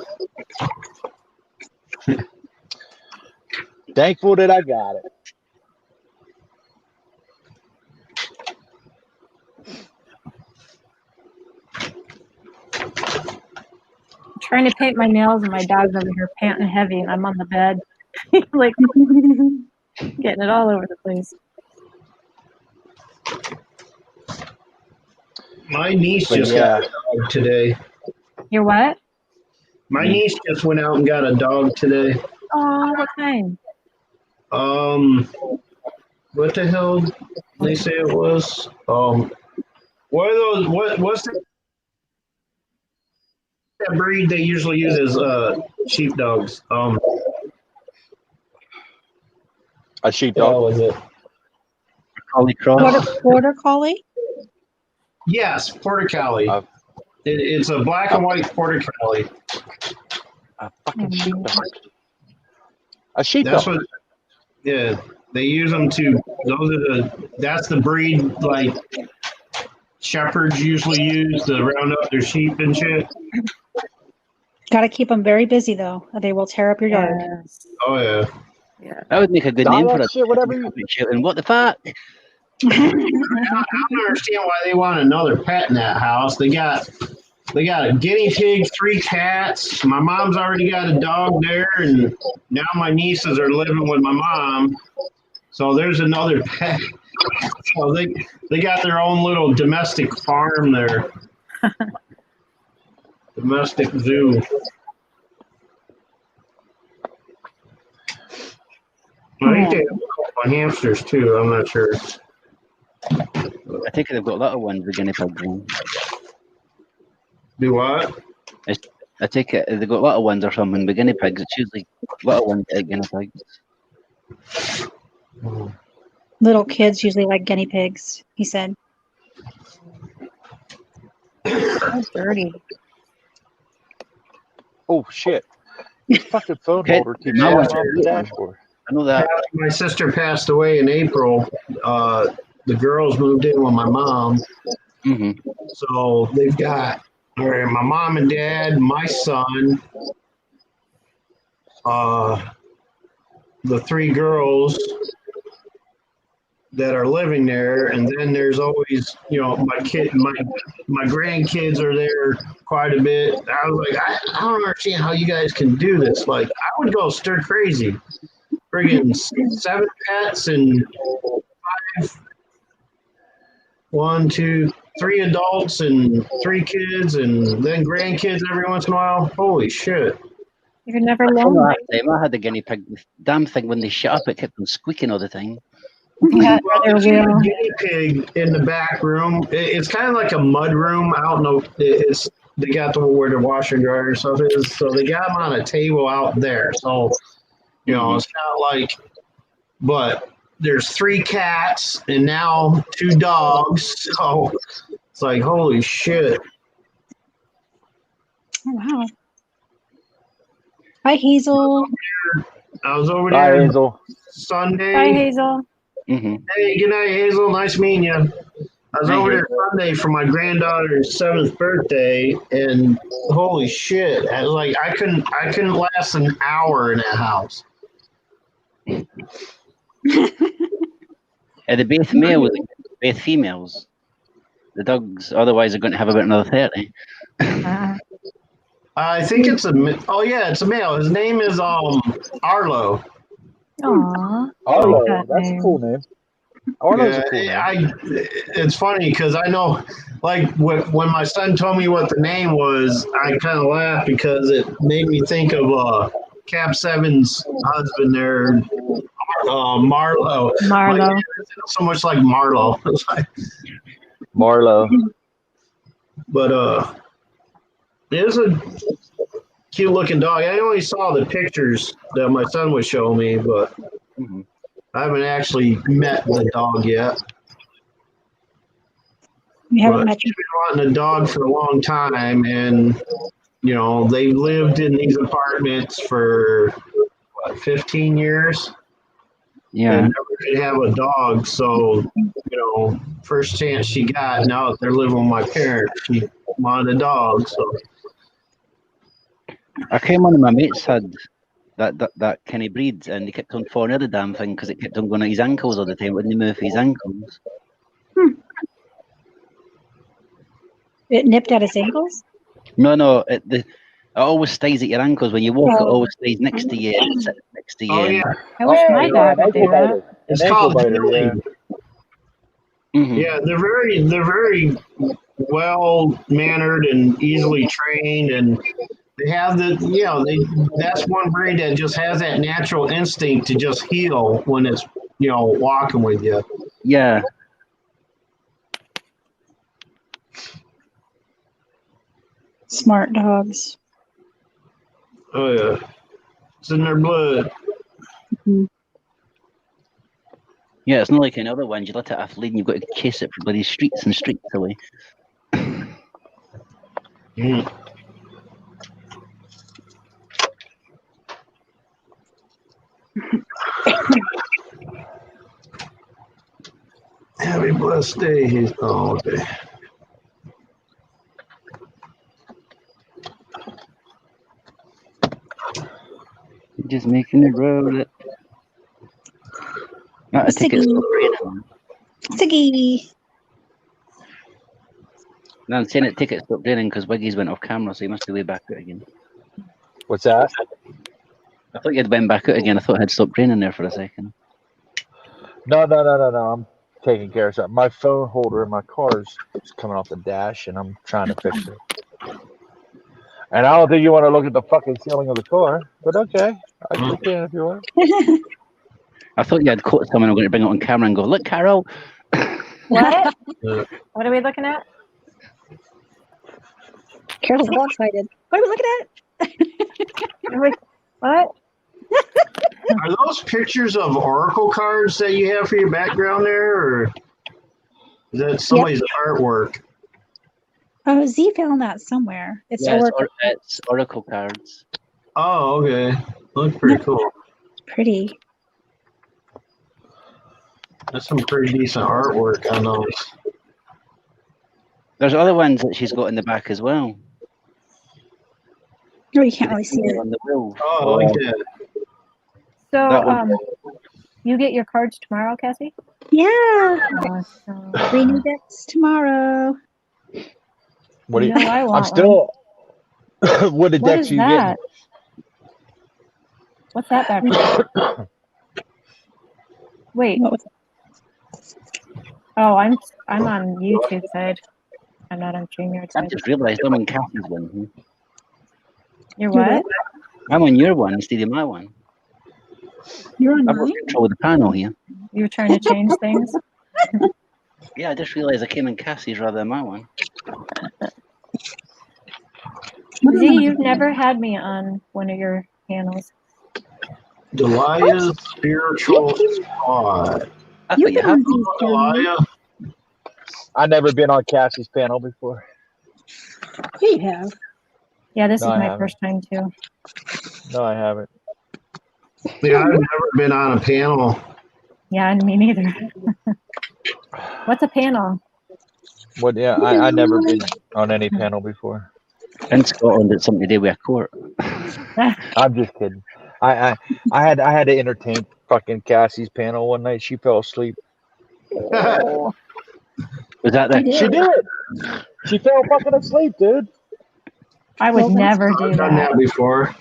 Thankful that I got it. Trying to paint my nails and my dog's over here panting heavy and I'm on the bed. Like getting it all over the place. My niece But just yeah. got a dog today. You're what? My niece just went out and got a dog today. Oh, what kind? What the hell did they say it was? What are those? What's that breed they usually use as sheepdogs? A sheepdog. Was it? Collie Cross. Border collie? Yes, Porter Collie. It's a black and white Porter Collie. A fucking sheepdog. A That's sheepdog. what. Yeah, they use them to. That's the breed like shepherds usually use to round up their sheep and shit. Got to keep them very busy though. Or they will tear up your yard. Yes. Oh yeah. Yeah. That would make a good Dog name for that a shit, whatever you- And what the fuck? I don't understand why they want another pet in that house. They got a guinea pig, 3 cats. My mom's already got a dog there, and now my nieces are living with my mom. So there's another pet. So they got their own little domestic farm there. Domestic zoo. I think they have a couple of hamsters too. I'm not sure. I think they've got a lot of ones, the guinea pigs. Do what? I take it they've got a lot of ones or something, the guinea pigs. It's usually a lot of ones like guinea pigs. Little kids usually like guinea pigs, he said. So dirty. Oh shit! This fucking phone Okay, holder keeps now falling what? off the dashboard. I know that. My sister passed away in April. The girls moved in with my mom. Hmm. So they've got my mom and dad, my son, the 3 girls that are living there, and then there's always, my grandkids are there quite a bit. I was like, I don't understand how you guys can do this. Like, I would go stir crazy. Friggin' 7 pets and 5, 1, 2, 3 adults and 3 kids, and then grandkids every once in a while. Holy shit! You're never I lonely. had the guinea pig. The damn thing, when they shut up, it kept on squeaking all the time. Yeah, Well, there there's a will. guinea pig in the back room. It's kind of like a mud room. I don't know. It's they got where the washer and dryer and stuff is. So they got them on a table out there. So it's not like, but there's 3 cats and now 2 dogs. So it's like, holy shit. Oh, wow. Hi, Hazel. I was over Bye, there Hazel. Sunday. Bye, Hazel. Hmm. Hey, good night, Hazel. Nice meeting you. I was over there Sunday for my granddaughter's 7th birthday, and holy shit! I was like, I couldn't last an hour in that house. The both males, both females. The dogs, otherwise, are going to have about another 30. I think it's it's a male. His name is Arlo. Aw. Arlo, that that's a name. cool name. Arlo's a cool name. It's funny because I know, like, when my son told me what the name was, I kind of laughed because it made me think of Cap 7's husband there, Marlo. Marlo. Like, it sounds so much like Marlo. It's like, Marlo. but it was a cute looking dog. I only saw the pictures that my son was showing me, but Mhm. I haven't actually met the dog yet. We haven't But met you. I've been wanting a dog for a long time, and you know, they lived in these apartments for what, 15 years Yeah. and never did have a dog. So, you know, first chance she got, now that they're living with my parents, she wanted a dog. So, I came one of my mates had that kind of breed, and he kept on falling out of the damn thing because it kept on going at his ankles all the time. Wouldn't he move his ankles? It nipped at his ankles? No, it always stays at your ankles when you walk. It always stays next to you. It sits next to you. oh, yeah. I wish my yeah, dog an would do ankle that. biter. It's An ankle called biter, yeah. healing. Mhm. Yeah, they're very well mannered and easily trained, and they have that's one breed that just has that natural instinct to just heal when it's walking with you. Yeah. Smart dogs. Oh yeah, it's in their blood. Yeah, it's not like any other ones. You let it off lead and you've got to chase it for bloody streets and streets away. Mm. Have a blessed day. Oh, okay. Just making it roll. I think it's Siggy. Siggy. No, I'm saying it ticket stopped raining because Wiggy's went off camera, so he must be way back out again. What's that? I thought you had went back out again. I thought it had stopped raining there for a second. No. I'm taking care of something. My phone holder in my car is coming off the dash, and I'm trying to fix it. And I don't think you want to look at the fucking ceiling of the car, but okay, I can if you want. I thought you had caught someone. I'm going to bring it on camera and go, look, Carol. What? Yeah. What are we looking at? Carol's all excited. What are we looking at? What? Are those pictures of Oracle cards that you have for your background there, or is that somebody's artwork? Oh, Z found that somewhere. It's Yeah, Oracle. it's Oracle cards. Oh, okay. Looks pretty cool. Pretty. That's some pretty decent artwork on those. There's other ones that she's got in the back as well. Oh, you can't really see it. On the wheel. Oh, I like that. That So, one. you get your cards tomorrow, Cassie? Yeah. Awesome. 3 new decks tomorrow. What do you? No, I want I'm still. What the one. What decks is you that? What's that back there? getting? Wait. What was Oh, I'm on YouTube side. I'm not on StreamYard I side. just realised I'm on Kathy's one. You're You're what? I'm on your one instead of my one. You're on I've got mine? control of the panel here. You're trying to change things? Yeah, I just realised I came in Cassie's rather than my one. Z, you've never had me on one of your panels. Delia's Spiritual Squad. I You've thought you been had. on Z's panel. Delia. I've never been on Cassie's panel before. You have. Yeah, this No, is I my haven't. first time too. No, I haven't. Yeah, I've never been on a panel. Yeah, and me neither. What's a panel? What? Yeah, I never been on any panel before. In Scotland, it's something to do with a court. I'm just kidding. I had to entertain fucking Cassie's panel one night. She fell asleep. Was that I the? did. She did. She fell fucking asleep, dude. I would Well, never do I've done that. that before.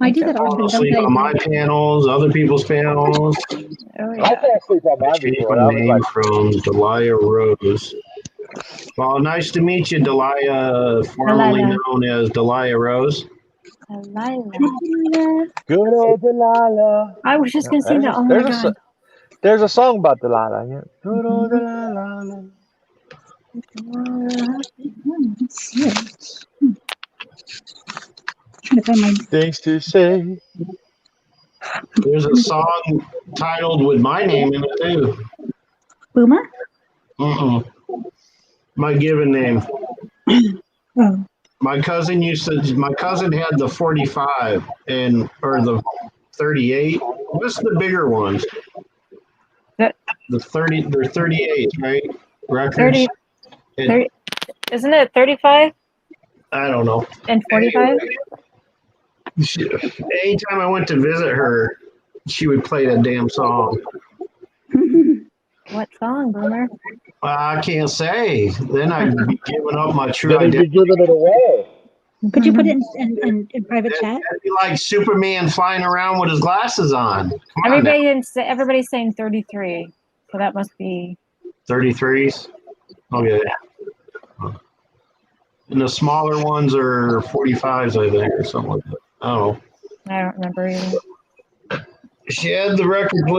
I do that Falling often. asleep on my panels, other people's panels. Oh I yeah. fell asleep on mine Change before. my I was name like, from Delia Rose. Well, nice to meet you, Delia, formerly Delilah. known as Delia Rose. Delilah. good old Delilah. I was just gonna sing that. Oh my god. There's a song about Delilah. Yeah. Good old Delilah. Let's see it. Trying to find my. Things to say. There's a song titled with my name in it, too. Boomer? My given name. Oh. My cousin had the 45 or the 38. What's the bigger ones? That- The 30, they're 38, right? Records. 30, 30 isn't it 35 I don't know. and 45? Anytime I went to visit her, she would play that damn song. What song, Boomer? I can't say. Then I'd be giving up my true Then you'd be identity. giving it away. Could you put it in private chat? That'd be like Superman flying around with his glasses on. Come on now. Everybody's saying 33, so that must be 33s. Okay. And the smaller ones are 45s, I think, or something like that. Oh. I don't remember either. She had the record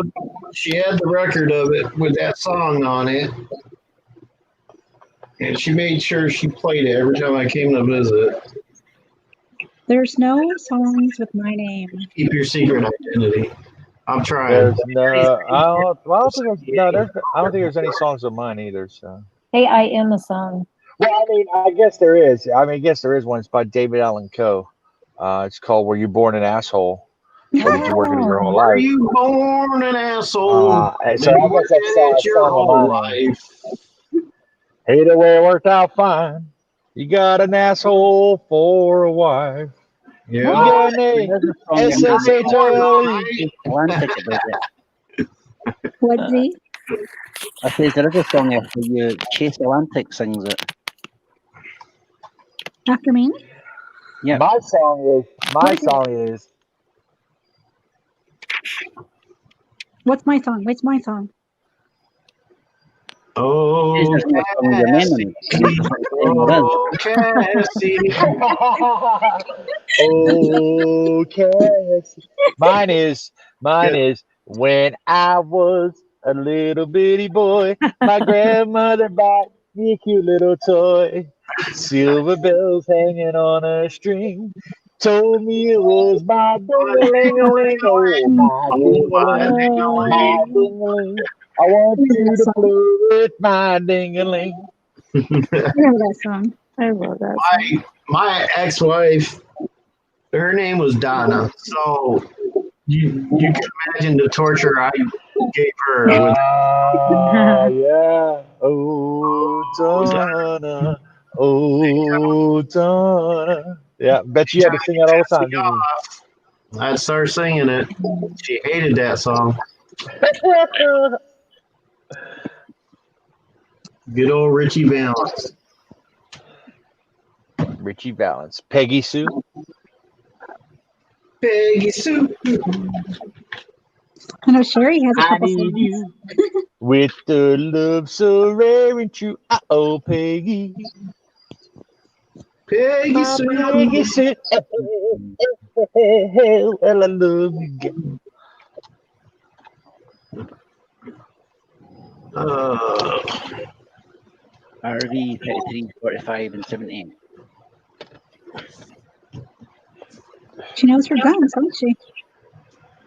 of it with that song on it. And she made sure she played it every time I came to visit. There's no songs with my name. Keep your secret identity. I'm trying. There's no. I don't think there's any songs of mine either. So. Hey, I am a song. Well, I mean, I guess there is. I guess there is one. It's by David Allan Coe. It's called "Were You Born an Asshole?" Or did you work it your own Were life? you born an asshole? And so I guess that's your song whole of mine. life. Hey, the way it worked out fine. You got an asshole for a wife. You Yeah. got an SSHLE. Atlantic about it. What, Z? I said there is a song after you. Chase Atlantic sings it. After me? Yeah. My song is. What's my song? What's my song? Oh, There's no song with your name in it. oh, Cassie. Oh, Cassie. Mine is when I was a little bitty boy, my grandmother bought me a cute little toy. Silver bells hanging on a string. Told me it was my ding-a-ling-a-ling, oh, my ding-a-ling. I want you to play with my ding-a-ling. I remember that song. I love that. My ex-wife, her name was Donna. So you can imagine the torture I gave her. Yeah. Oh, Donna. Oh, Donna. Yeah, bet you had to sing that all the time, didn't you? I'd start singing it. She hated that song. Good old Richie Valens. Richie Valens. Peggy Sue. Peggy Sue. I know Sherry has a I couple need songs. you with the love so rare and true. Oh, Peggy. Peggy My Sue. Peggy Sue. Well, I love you. RV 33, 45, and 17. She knows her guns, doesn't she?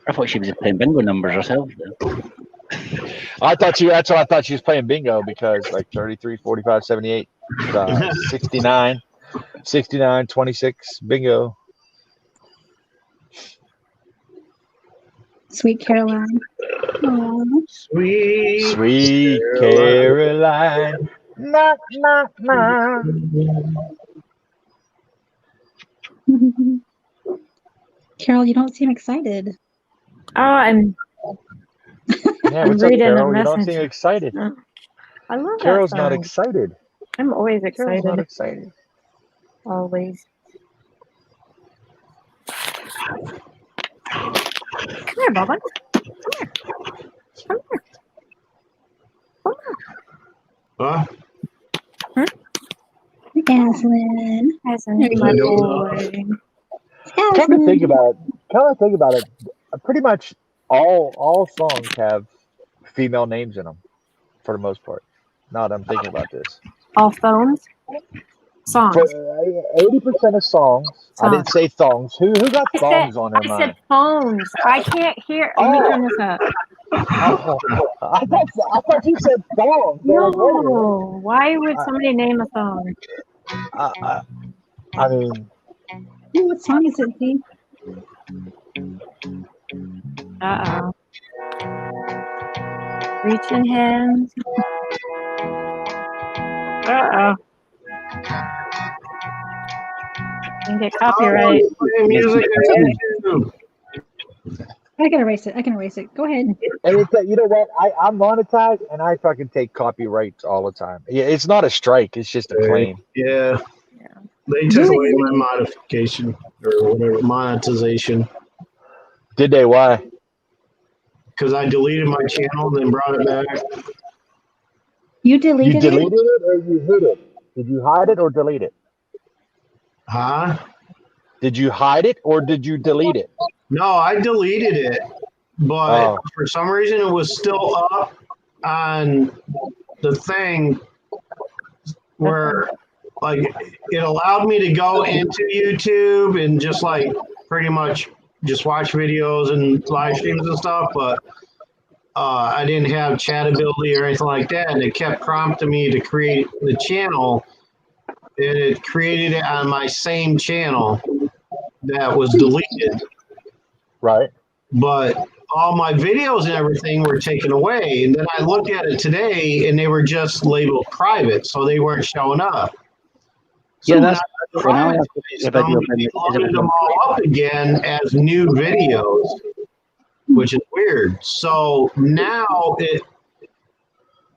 I thought she was playing bingo numbers herself. Though. That's why I thought she was playing bingo, because like 33, 45, 78, 69, 69, 26, bingo. Sweet Caroline. Aww. Sweet Caroline. Knock, knock, knock. Carol, you don't seem excited. Oh, I'm Yeah, what's up, reading a Carol? You don't message. seem excited. I love Carol's that not song. excited. I'm always Carol's not excited. excited. Always. Come here, Bubba. Come here. Huh? Aslan. Hasn't my boy. Come to think about it, pretty much all songs have female names in them, for the most part. Now that I'm thinking about this, All phones? Songs. 80% of songs. I didn't say thongs. Who got thongs on their I mind? said phones. I can't hear. Let me turn this up. I thought you said thongs. No. Why would somebody name a phone? I mean, Ooh, what song is it, Dee? Uh-oh. Reaching hands. Uh-oh. You can get copyright. Play music on YouTube. I can erase it. I can erase it. Go ahead. and it's you know what? I'm monetized and I fucking take copyrights all the time. Yeah, it's not a strike. It's just a claim. Yeah. Yeah. They took away my modification or whatever, monetization. Did they? Why? Because I deleted my channel and then brought it back. You You deleted deleted it? it or you hid it? Did you hide it or delete it? Huh? Did you hide it or did you delete it? No, I deleted it, but Oh. for some reason it was still up on the thing where like it allowed me to go into YouTube and just like pretty much just watch videos and live streams and stuff, but I didn't have chatability or anything like that, and it kept prompting me to create the channel, and it created it on my same channel that was deleted. Right. But all my videos and everything were taken away. And then I looked at it today and they were just labeled private, so they weren't showing up. So Yeah, when that's I when I private have placed a video them, from they it, loaded them all up again as new videos, which is weird. So now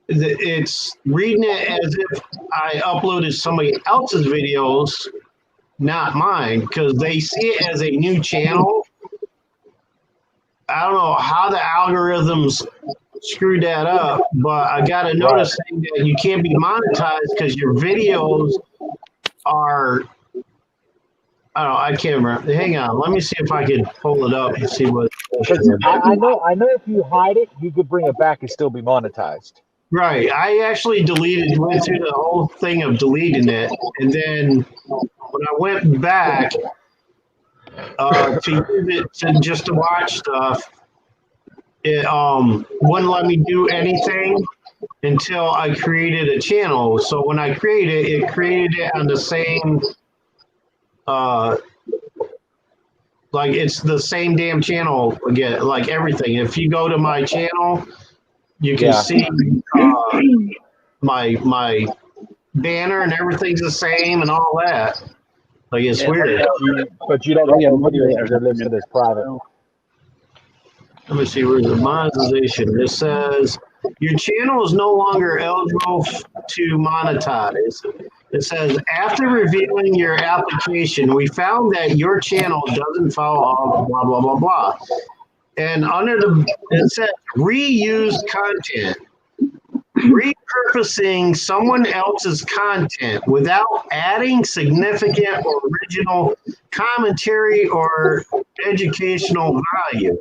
it's reading it as if I uploaded somebody else's videos, not mine, because they see it as a new channel. I don't know how the algorithms screwed that up, but I got a notice saying that you can't be monetized because your videos are. I don't know. I can't remember. Hang on. Let me see if I can pull it up and see what. I know if you hide it, you could bring it back and still be monetized. Right. I actually went through the whole thing of deleting it, and then when I went back to use it just to watch stuff, it wouldn't let me do anything until I created a channel. So when I created it, created it on the same like it's the same damn channel again, like everything. If you go to my channel, you can see my banner and everything's the same and all that. Like it's weird. But you don't get no videos because they're listed as private. Let me see, where's the monetization? It says your channel is no longer eligible to monetize. It says after reviewing your application, we found that your channel doesn't follow all blah blah blah blah. And under it says reused content. Repurposing someone else's content without adding significant or original commentary or educational value.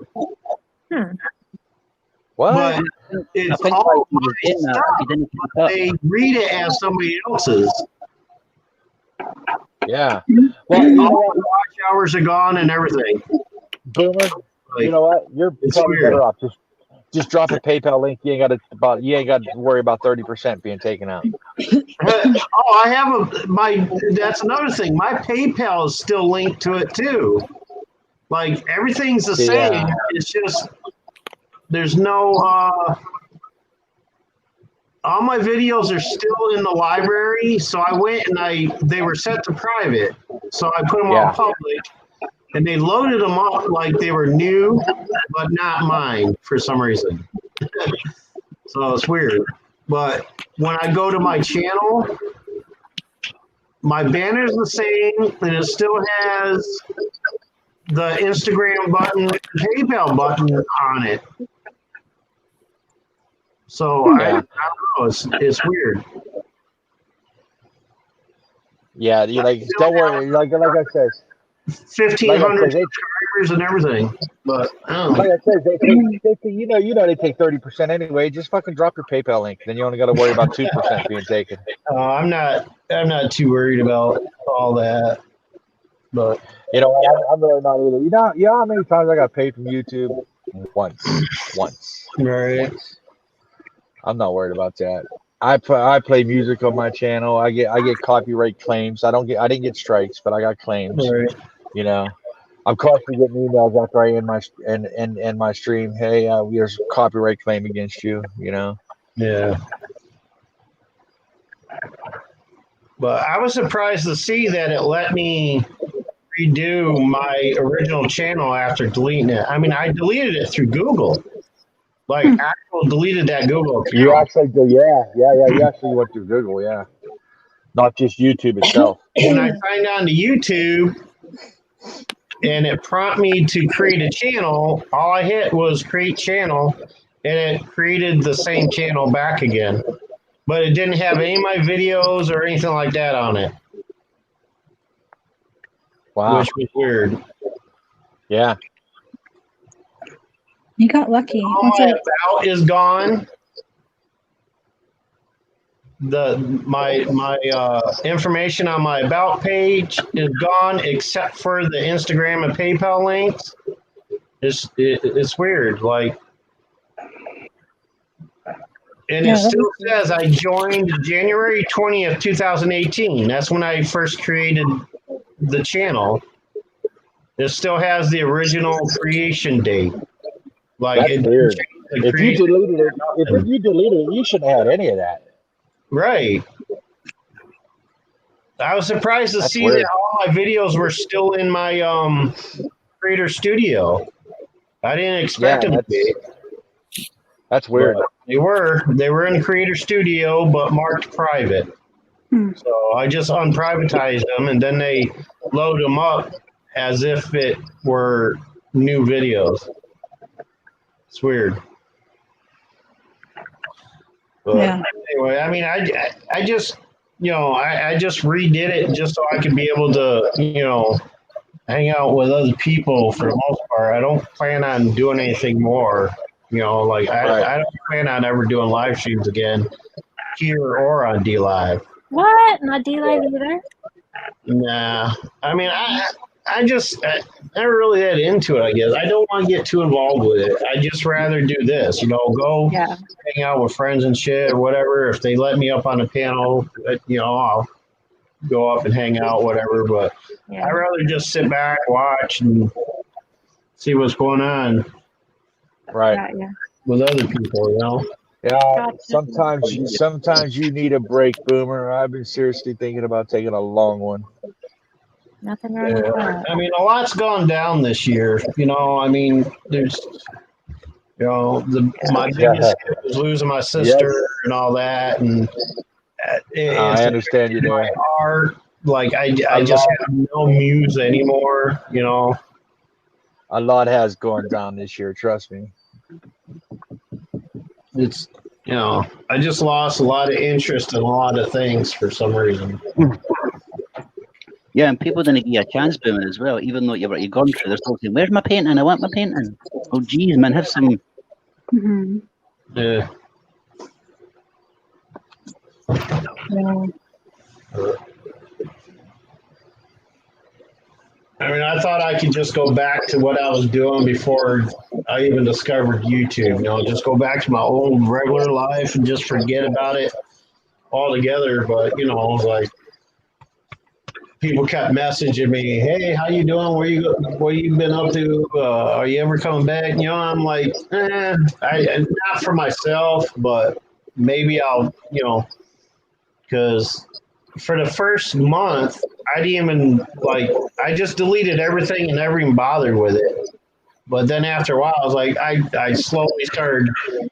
What? But it's I think all he was in that. He didn't pick up. they read it as somebody else's. Yeah. Well, you know All what, the watch hours are gone and everything. Boomer, Like, you know what? You're it's probably weird. better off. Just drop a PayPal link. You ain't got to worry about 30% being taken out. Oh, I have that's another thing. My PayPal is still linked to it too. Like everything's the same. Yeah. It's just there's no all my videos are still in the library. So I went and they were set to private. So I put them on public and they loaded them up like they were new, but not mine for some reason. So it's weird. But when I go to my channel, my banner's the same and it still has the Instagram button, PayPal button on it. So I don't know. It's weird. Yeah, you don't worry. Like I said, 1,500 subscribers and everything. But I don't know. like I said, they they take 30% anyway. Just fucking drop your PayPal link. Then you only got to worry about 2% being taken. I'm not too worried about all that. But You know, I'm really not either. You know how many times I got paid from YouTube? Once. right. I'm not worried about that. I play music on my channel. I get copyright claims. I didn't get strikes, but I got claims. Right. You know, I'm constantly getting emails after I end my stream. Hey, there's a copyright claim against you. You know. Yeah. But I was surprised to see that it let me redo my original channel after deleting it. I mean, I deleted it through Google. Like, actual deleted that Google account. You actually do, yeah. You actually went through Google, yeah. Not just YouTube itself. When I signed on to YouTube and it prompted me to create a channel, all I hit was create channel and it created the same channel back again. But it didn't have any of my videos or anything like that on it, Wow. which was weird. Yeah. You got lucky. All That's my like, about is gone. My information on my about page is gone except for the Instagram and PayPal links. It's weird, like, and Yeah, it that still is says I joined January 20th, 2018. That's when I first created the channel. It still has the original creation date. Like, That's it weird. didn't change the If you creation. deleted it, you shouldn't have had any of that. Right. I was surprised to That's see weird. that all my videos were still in my Creator Studio. I didn't expect them to be. That's weird. But they were in Creator Studio, but marked private. So I just unprivatized them, and then they load them up as if it were new videos. It's weird. But yeah. anyway, I mean, I just, I just redid it just so I could be able to, hang out with other people for the most part. I don't plan on doing anything more. Like I don't plan on ever doing live streams again here or on DLive. What? Not D-Live either? Nah. I mean, I just never really that into it, I guess. I don't want to get too involved with it. I just rather do this, go Yeah. hang out with friends and shit or whatever. If they let me up on the panel, I'll go up and hang out, whatever. But Yeah. I'd rather just sit back, watch, and see what's going on Right. Yeah. with other people, Yeah. Gotcha. Sometimes you need a break, Boomer. I've been seriously thinking about taking a long one. Nothing wrong with that. I mean, a lot's gone down this year. I mean, there's, my biggest hit was losing my sister and all that, and I understand you my there. art. Like I just have no muse anymore. A lot has gone down this year. Trust me. It's I just lost a lot of interest in a lot of things for some reason. Yeah, and people didn't give you a chance, Boomer, as well, even though you've gone through. They're still saying, "Where's my painting? I want my painting." Oh, geez, man, have some. Mm-hmm. Yeah. Yeah. I mean, I thought I could just go back to what I was doing before I even discovered YouTube. Just go back to my old regular life and just forget about it altogether. But it was like people kept messaging me, "Hey, how you doing? What you been up to? Are you ever coming back?" I'm like, not for myself, but maybe I'll, because for the first month, I didn't even I just deleted everything and never even bothered with it. But then after a while, I was like, I slowly started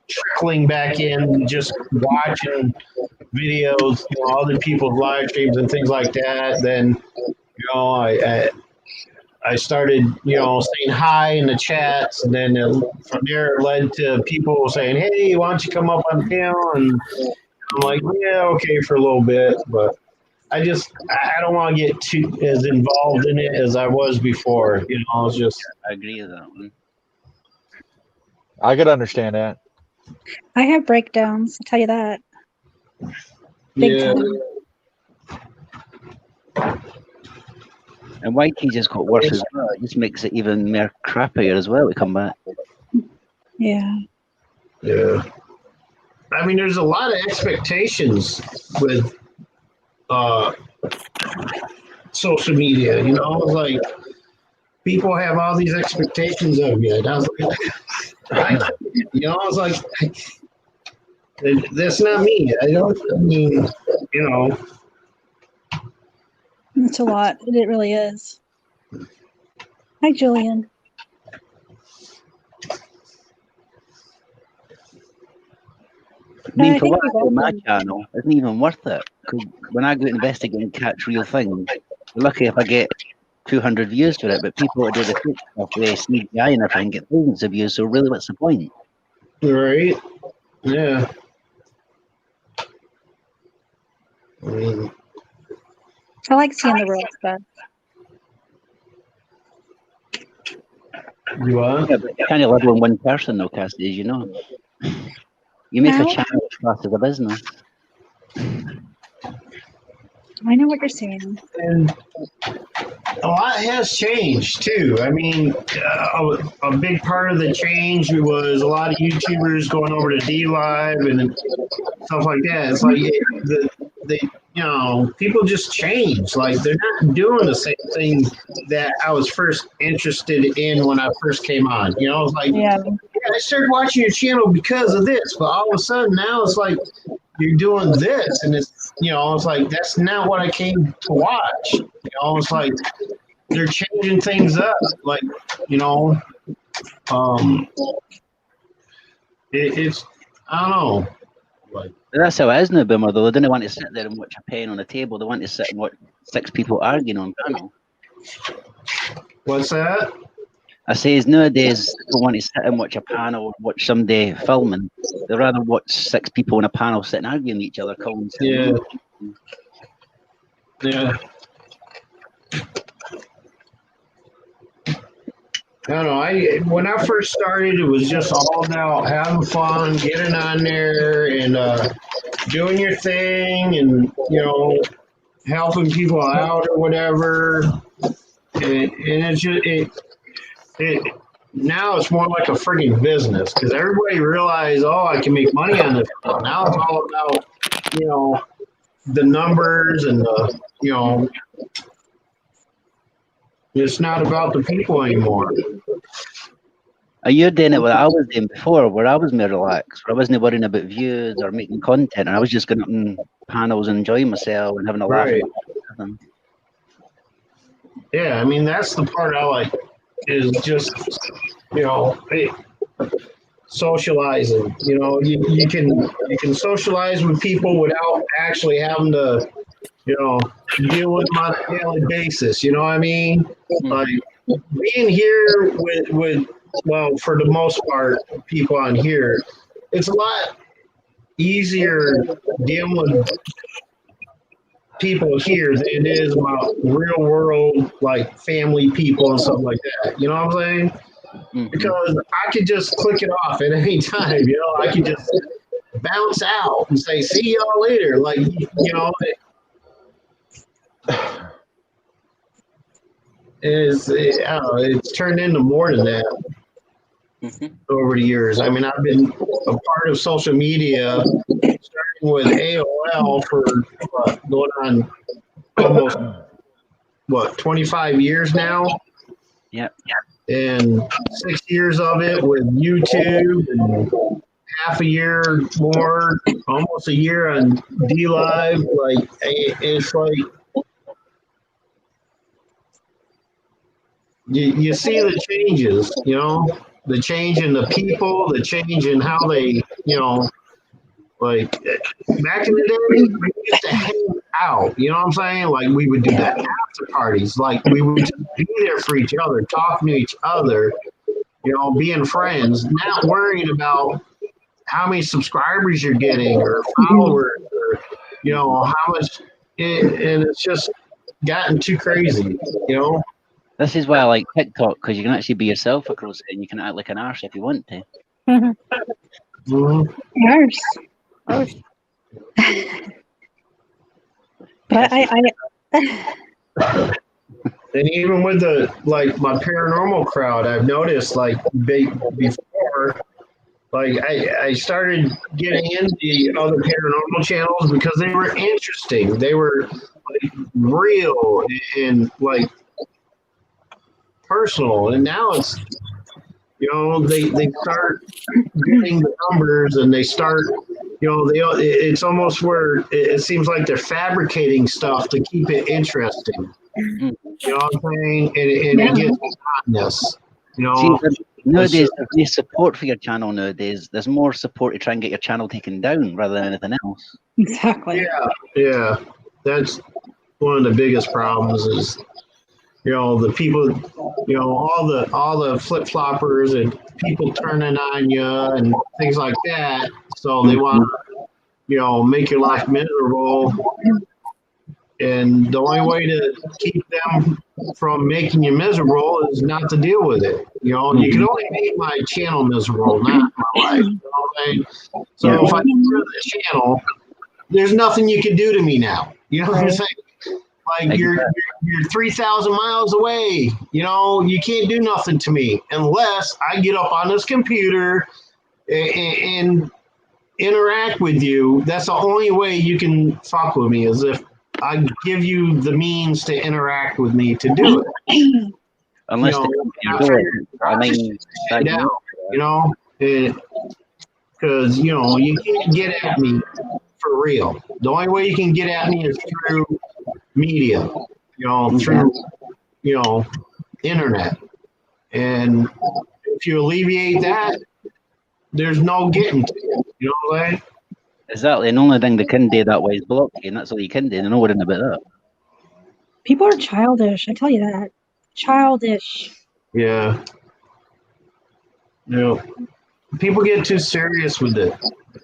trickling back in, just watching videos, other people's live streams and things like that. Then, I started, saying hi in the chats, and then from there it led to people saying, "Hey, why don't you come up on the panel?" And I'm like, "Yeah, okay," for a little bit, but I don't want to get too as involved in it as I was before. It's just. I agree with that one. I could understand that. I have breakdowns, I'll tell you that. Big Yeah. time. And YT just got worse as well. It just makes it even more crappier as well to come back. Yeah. Yeah. I mean, there's a lot of expectations with social media. You know, like people have all these expectations of you. And I was like, you know, I was like, that's not me. I mean, you know. It's a lot. It really is. Hi, Julian. I mean, I for think what I we've do all on my been- channel, it isn't even worth it. 'Cause when I go to investigate and catch real things, I'm lucky if I get 200 views for it, but people that do the fake stuff, the CGI and everything, get thousands of views, so really what's the point? Right? Yeah. I mean, I like seeing the real stuff. you are? Yeah, but you can't live on one person though, Cassidy, as you know. You make a Well- channel class as a business. I know what you're saying. And a lot has changed too. I mean, a big part of the change was a lot of YouTubers going over to D Live and stuff like that. It's like you know, people just change. Like they're not doing the same thing that I was first interested in when I first came on. You know, I was like, Yeah. I started watching your channel because of this, but all of a sudden now it's like you're doing this, and it's, you know, it's like that's not what I came to watch. You know, it's like they're changing things up, like, you know, it's I don't know, like, But that's how it is now, Boomer, though. They didn't want to sit there and watch a pen on a table. They want to sit and watch 6 people arguing on panel. what's that? I say nowadays people want to sit and watch a panel or watch somebody filming. They'd rather watch 6 people on a panel sitting arguing with each other, calling Yeah. Yeah. I don't know. When I first started, it was just all about having fun, getting on there, and doing your thing, and, you know, helping people out or whatever. And it's just it now it's more like a frigging business because everybody realized, oh, I can make money on this. Now it's all about, you know, the numbers and the, you know, it's not about the people anymore. Are you doing it what I was doing before, where I was more relaxed, where I wasn't worrying about views or making content, and I was just going up in panels and enjoying myself and having a laugh. Right. Yeah, I mean, that's the part I like, is just, you know, socializing. You know, you can socialize with people without actually having to, you know, deal with them on a daily basis. You know what I mean? Like being here with well, for the most part, people on here, it's a lot easier dealing with people here than it is about real world, like family people and stuff like that. You know what I'm saying? Because I could just click it off at any time. You know, I could just bounce out and say, "See y'all later." Like, you know, I don't know, it's turned into more than that over the years. I mean, I've been a part of social media, starting with AOL for going on almost 25 years now. Yep. And 6 years of it with YouTube, and half a year more, almost a year on D Live. Like, it's like you see the changes, you know, the change in the people, the change in how they, you know, like back in the day, we used to hang out, you know what I'm saying? Like we would do the after parties, like we would just be there for each other, talking to each other, you know, being friends, not worrying about how many subscribers you're getting or followers or, you know, how much, and it's just gotten too crazy, you know? This is why I like TikTok, because you can actually be yourself across it and you can act like an arse if you want to. Mhm. Nurse. Oh, But I And even with the, like, my paranormal crowd, I've noticed, like, before, Like I started getting into the other paranormal channels because they were interesting. They were like real and like personal. And now it's, they start getting the numbers and they start, it's almost where it seems like they're fabricating stuff to keep it interesting. You know what I'm saying? And it gets monotonous. See, nowadays, there's no support for your channel nowadays. There's more support to try and get your channel taken down rather than anything else. Exactly. Yeah. That's one of the biggest problems is, the people, all the flip floppers and people turning on you and things like that. So they want to, make your life miserable. And the only way to keep them from making you miserable is not to deal with it. You can only make my channel miserable, not my life. You know what I mean? So if I get rid of the channel, there's nothing you can do to me now. You know what I'm saying? Like you're 3,000 miles away. You can't do nothing to me unless I get up on this computer and interact with you. That's the only way you can fuck with me, is if I give you the means to interact with me to do it. Unless because you can't get at me for real. The only way you can get at me is through media, through internet. And if you alleviate that, there's no getting to it. You know what I'm saying? Exactly, and the only thing they can do that way is block you, and that's all you can do. They're not worrying about that. People are childish. I tell you that. Childish. Yeah. People get too serious with it.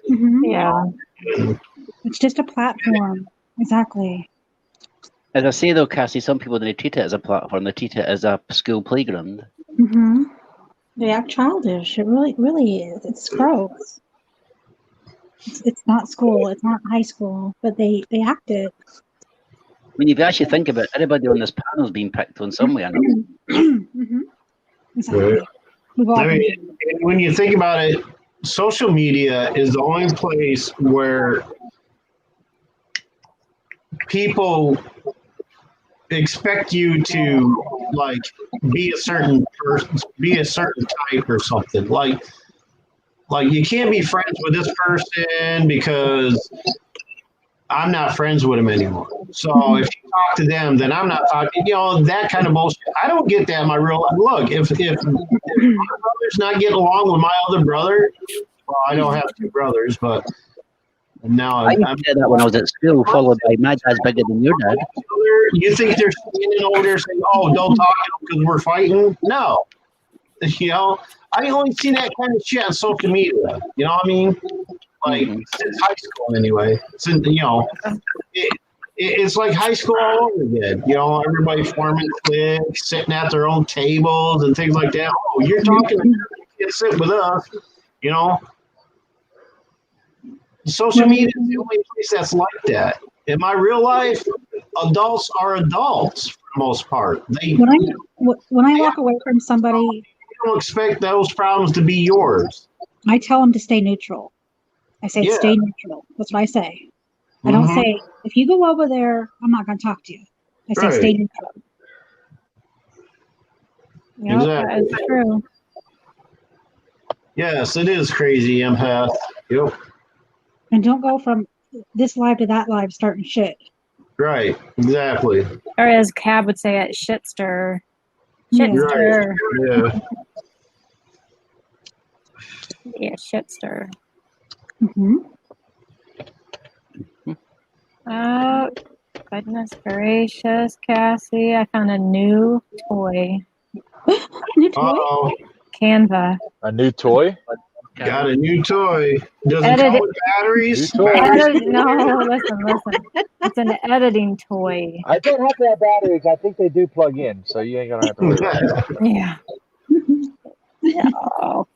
Mm-hmm. Yeah. It's just a platform. Exactly. As I say though, Cassie, some people, they treat it as a platform. They treat it as a school playground. Mm-hmm. They act childish. It really is. It's gross. It's not school. It's not high school, but they act it. When you actually think about it, everybody on this panel is being picked on some way or another. Mm-hmm. Exactly. We've all been when you think about it, social media is the only place where people expect you to like be a certain person, be a certain type or something. Like you can't be friends with this person because I'm not friends with him anymore. So if you talk to them, then I'm not talking. That kind of bullshit. I don't get that in my real life. Look, if my brother's not getting along with my other brother, well, I don't have two brothers, but now I used to get that when I was at school, followed by my dad's bigger than your dad. You think they're standing over there saying, "Oh, don't talk to them because we're fighting"? No, I only seen that kind of shit on social media. You know what I mean? Like since high school, anyway. Since it's like high school all over again. Everybody forming cliques, sitting at their own tables and things like that. Oh, you're talking, you can't sit with us. Social media is the only place that's like that. In my real life, adults are adults for the most part. When I walk away from somebody, you don't expect those problems to be yours. I tell them to stay neutral. I say stay neutral. That's what I say. I don't say, if you go over there, I'm not going to talk to you. I say stay neutral. Yep, Exactly. That's true. Yes, it is crazy, empath. Yep. And don't go from this live to that live starting shit. Right, exactly. Or as Cab would say it, shit stir. Shit Yeah. stir. Yeah. Yeah, shit stir. Mm-hmm. Oh, goodness gracious, Cassie. I found a new toy. New toy? Uh-oh. Canva. A new toy? Got a new toy. Does it Edit come it. with batteries? New toy. No, listen. It's an editing toy. I don't have to have batteries. I think they do plug in, so you ain't gonna have to worry about it. Yeah. No.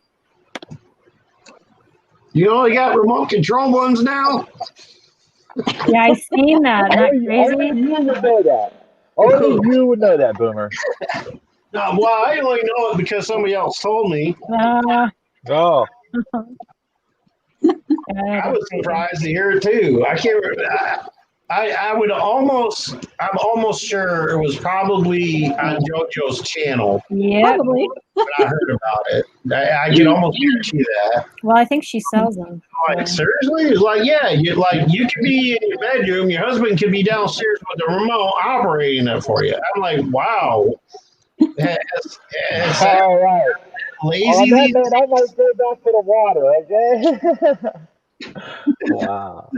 You only got remote control ones now? Yeah, I seen that. Isn't that Only crazy? you would know that. Only you would know that, Boomer. No, well, I only know it because somebody else told me. Oh, I was surprised to hear it too. I can't. I would almost. I'm almost sure it was probably on JoJo's channel Yeah. Probably. when I heard about it. I can almost guarantee that. Well, I think she sells them. Like seriously, like yeah, you could be in your bedroom, your husband could be downstairs with the remote operating it for you. I'm like, wow. It's All right. lazy. On that note, I might go back to the water. Okay. Wow.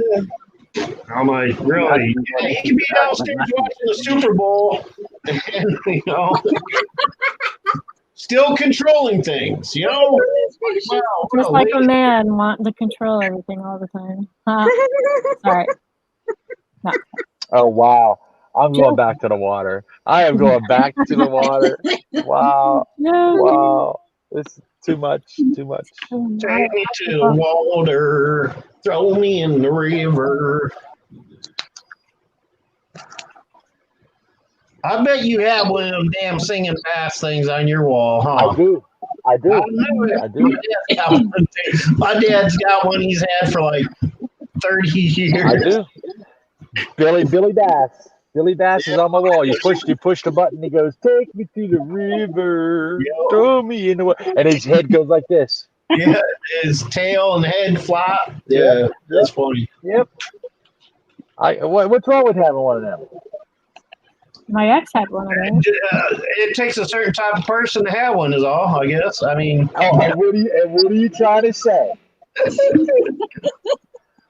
I'm like, really? Yeah, he could be downstairs watching the Super Bowl, and still controlling things. Wow, Just like a man wanting to control everything all the time. Huh? Sorry. Oh wow. I'm going back to the water. I am going back to the water. Wow. No. Wow. This is too much. Too much. Take me to the water, throw me in the river. I bet you have one of them damn singing bass things on your wall, huh? I do. I do. I knew it. I do. My dad's got one he's had for like 30 years. I do. Billy Bass. Billy Bass is on my wall. You push the button. He goes, "Take me to the river, throw me in the water," and his head goes like this. Yeah, his tail and head flop. Yeah, that's funny. Yep. What's wrong with having one of them? My ex had one of those. It takes a certain type of person to have one, is all. I guess. I mean, And what are you trying to say?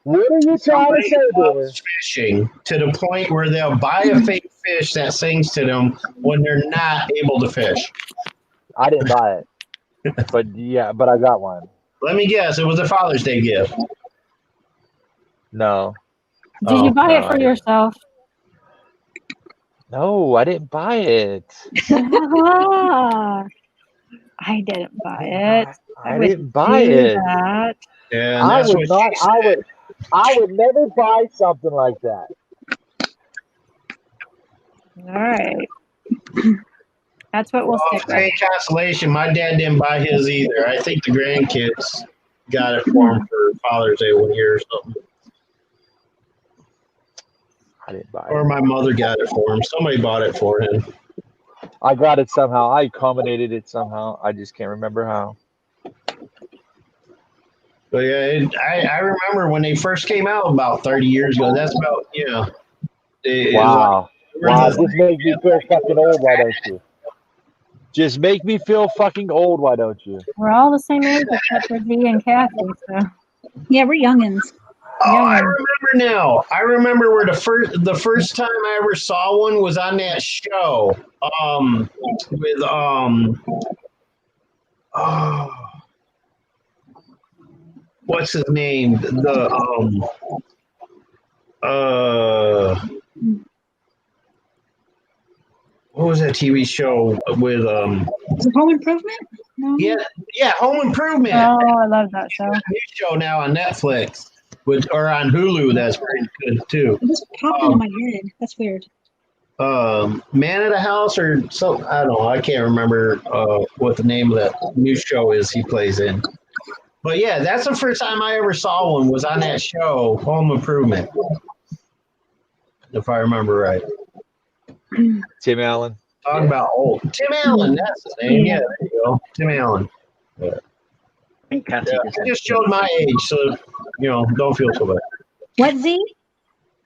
What are you trying to say, Billy? fishing to the point where they'll buy a fake fish that sings to them when they're not able to fish. I didn't buy it, but I got one. Let me guess, it was a Father's Day gift. No. Did you buy it for yourself? No, I didn't buy it. I didn't buy it. I didn't buy it. That. Yeah, I would not. I would never buy something like that. All right. That's what we'll stick with. Same consolation. My dad didn't buy his either. I think the grandkids got it for him for Father's Day one year or something. I didn't buy Or it. my mother got it for him. Somebody bought it for him. I got it somehow. I accommodated it somehow. I just can't remember how. But yeah, I remember when they first came out about 30 years ago. That's about, Wow. Wow, just make me feel fucking old, why don't you? Just make me feel fucking old, why don't you? We're all the same age except for Dee and Kathy. So. Yeah, we're youngins. Oh, I remember now. I remember where the first time I ever saw one was on that show. With what's his name? What was that TV show with Is it Home Improvement? No. Yeah, Home Improvement. Oh, I love that show. New show now on Netflix or on Hulu. That's pretty good too. It just popped into my head. That's weird. Man of the House or so, I don't know. I can't remember what the name of that new show is he plays in. But yeah, that's the first time I ever saw one was on that show, Home Improvement. If I remember right. Tim Allen. Talking about old. Tim Allen, that's his name. Yeah, there you go. Tim Allen. I think Kathy I just showed my age, so don't feel so bad. What, Z?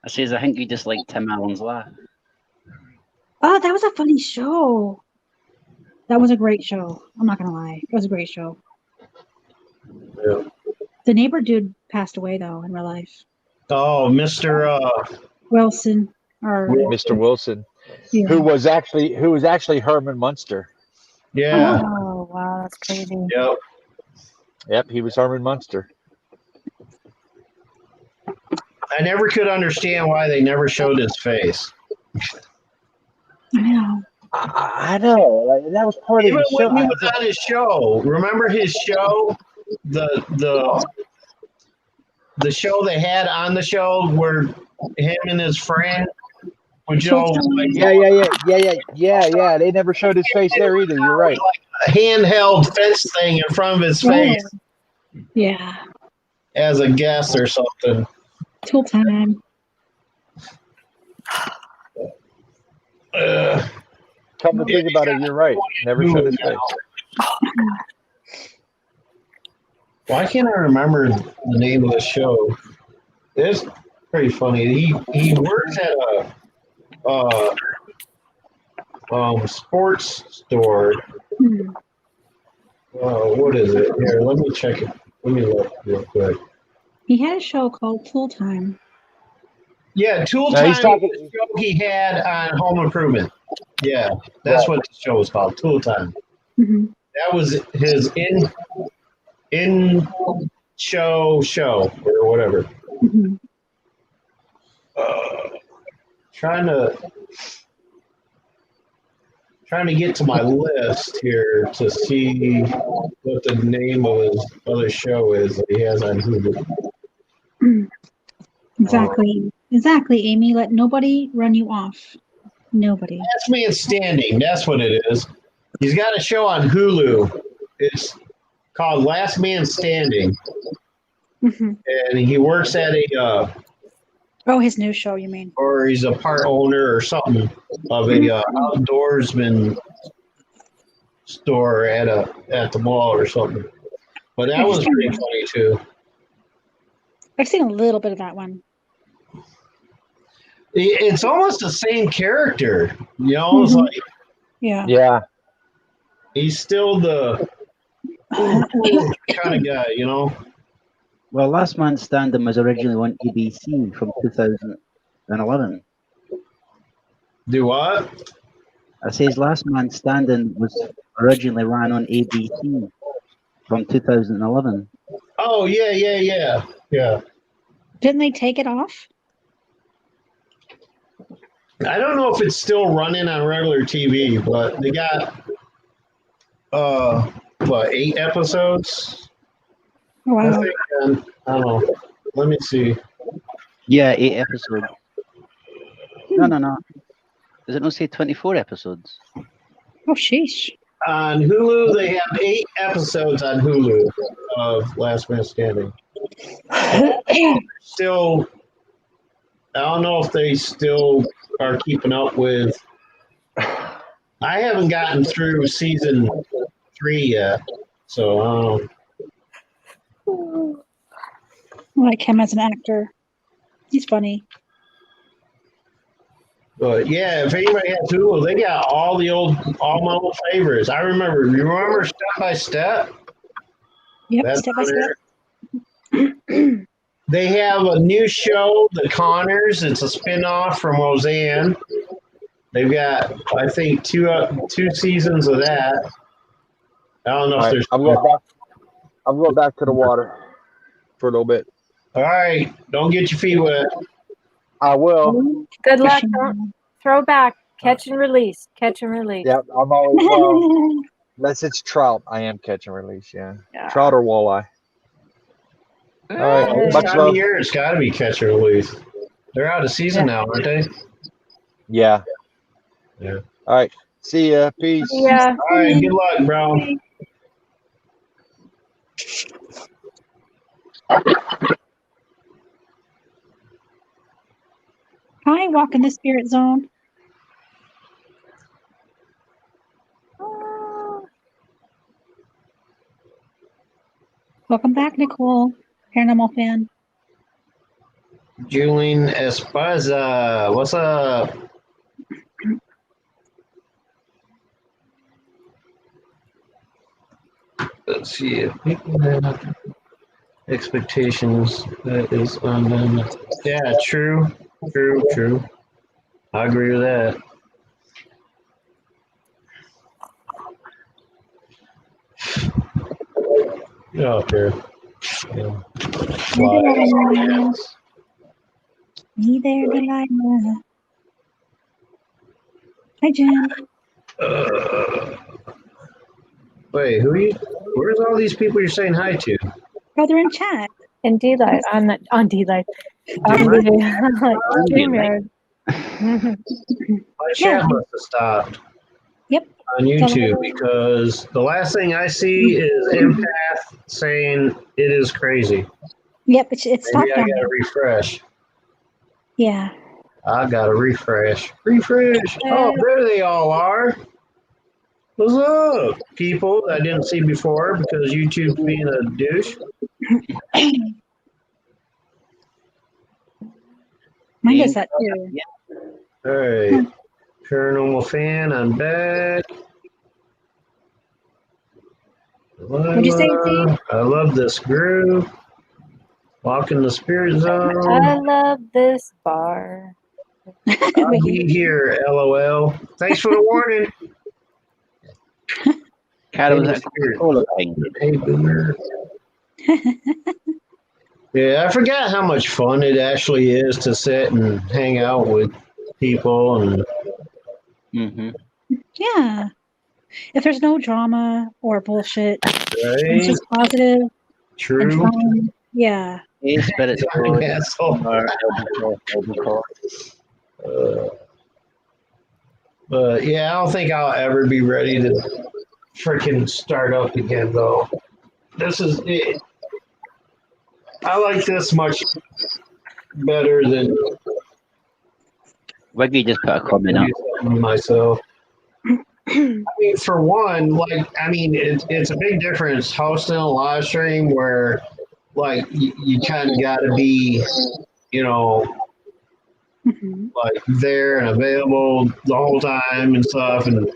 I says I think you just like Tim Allen's laugh. Oh, that was a funny show. That was a great show. I'm not gonna lie. It was a great show. Yeah. The neighbor dude passed away though in real life. Oh, Mr. Wilson or Mr. Wilson, yeah. who was actually Herman Munster. Yeah. Oh, wow, that's crazy. Yep. Yep, he was Herman Munster. I never could understand why they never showed his face. I know. I know. Like, that was part Even of the show. when he was on his show, remember his show? The show they had on the show where him and his friend would like Yeah. They never showed his face there either. You're right. like a handheld fence thing in front of his face. Yeah. as a guest or something. Tool time. Come to think about it, you're right. Never showed his face. Why can't I remember the name of the show? It's pretty funny. He works at a sports store. Hmm. What is it? Here, let me check it. Let me look real quick. He had a show called Tool Time. Yeah, Tool No, Time he's talking- is the show he had on Home Improvement. Yeah, that's what the show was called, Tool Time. Hmm. That was his in show or whatever. Hmm. Trying to get to my list here to see what the name of his other show is that he has on Hulu. Exactly. Exactly, Amy. Let nobody run you off. Nobody. Last Man Standing. That's what it is. He's got a show on Hulu. It's called Last Man Standing, Hmm. and he works at a Oh, his new show, you mean? or he's a part owner or something of a outdoorsman store at the mall or something. But that was pretty funny too. I've seen a little bit of that one. It's almost the same character, you know. It's Mhm. like Yeah. Yeah. he's still the kind of guy, you know. Well, Last Man Standing was originally on ABC from 2011. Do what? I says Last Man Standing was originally ran on ABC from 2011. Oh yeah. Didn't they take it off? I don't know if it's still running on regular TV, but they got 8 episodes? I Wow. think. And, I don't know. Let me see. Yeah, 8 episodes. No. Does it not say 24 episodes? Oh, sheesh. On Hulu, they have 8 episodes on Hulu of Last Man Standing. Still, I don't know if they still are keeping up with. I haven't gotten through season 3 yet, so I don't know. I like him as an actor. He's funny. But yeah, if anybody has Hulu, they got all my old favorites. You remember Step by Step? Yep, That's step by on step. there. They have a new show, The Connors. It's a spin-off from Roseanne. They've got, I think, two seasons of that. I don't know All if right, there's. I'm going back to the water for a little bit. All right, don't get your feet wet. I will. Good luck. Don't throw back. Catch and release. Catch and release. Yep, I'm always unless it's trout. I am catch and release. Yeah, trout or walleye. All right, This much time of love. year, it's got to be catch or release. They're out of season now, aren't they? Yeah. Yeah. All right. See ya. Peace. Yeah. All right, good luck, bro. Hi, walk in the spirit zone. Welcome back, Nicole. Paranormal fan. Julian Esparza, what's up? Let's see if people have expectations that is on them. Yeah, true. I agree with that. Get out there. Yeah. Fly. Me there, Delilah. Hi, Jen. Wait, where's all these people you're saying hi to? Oh, they're in chat. And D-Live. On D-Live. StreamYard. My chat must have stopped. Yep. On YouTube, because the last thing I see is Empath saying it is crazy. Yep, it's Maybe stopped I on gotta there. refresh. Yeah. I gotta refresh. Refresh. Oh, there they all are. What's up, people that I didn't see before because YouTube's being a douche? Mine does that too. All right. Paranormal fan, I'm back. What'd you say, Steve? I love this groove. Walking the spirit I zone. love this bar. I'll be here, LOL. Thanks for the warning. Carol, was that Coca-Cola thing? Hey, Boomer. Yeah, I forgot how much fun it actually is to sit and hang out with people and Mm-hmm. Yeah. If there's no drama or bullshit, it's right. just positive and True. fun. Yeah. Hey, Spirit Squad. Asshole. But yeah, I don't think I'll ever be ready to freaking start up again, though. This is it. I like this much better than Wiggy just put a comment up. myself. I mean, for one, it's a big difference hosting a live stream where, like, you kind of got to be, you know, Mhm. like there and available the whole time and stuff. And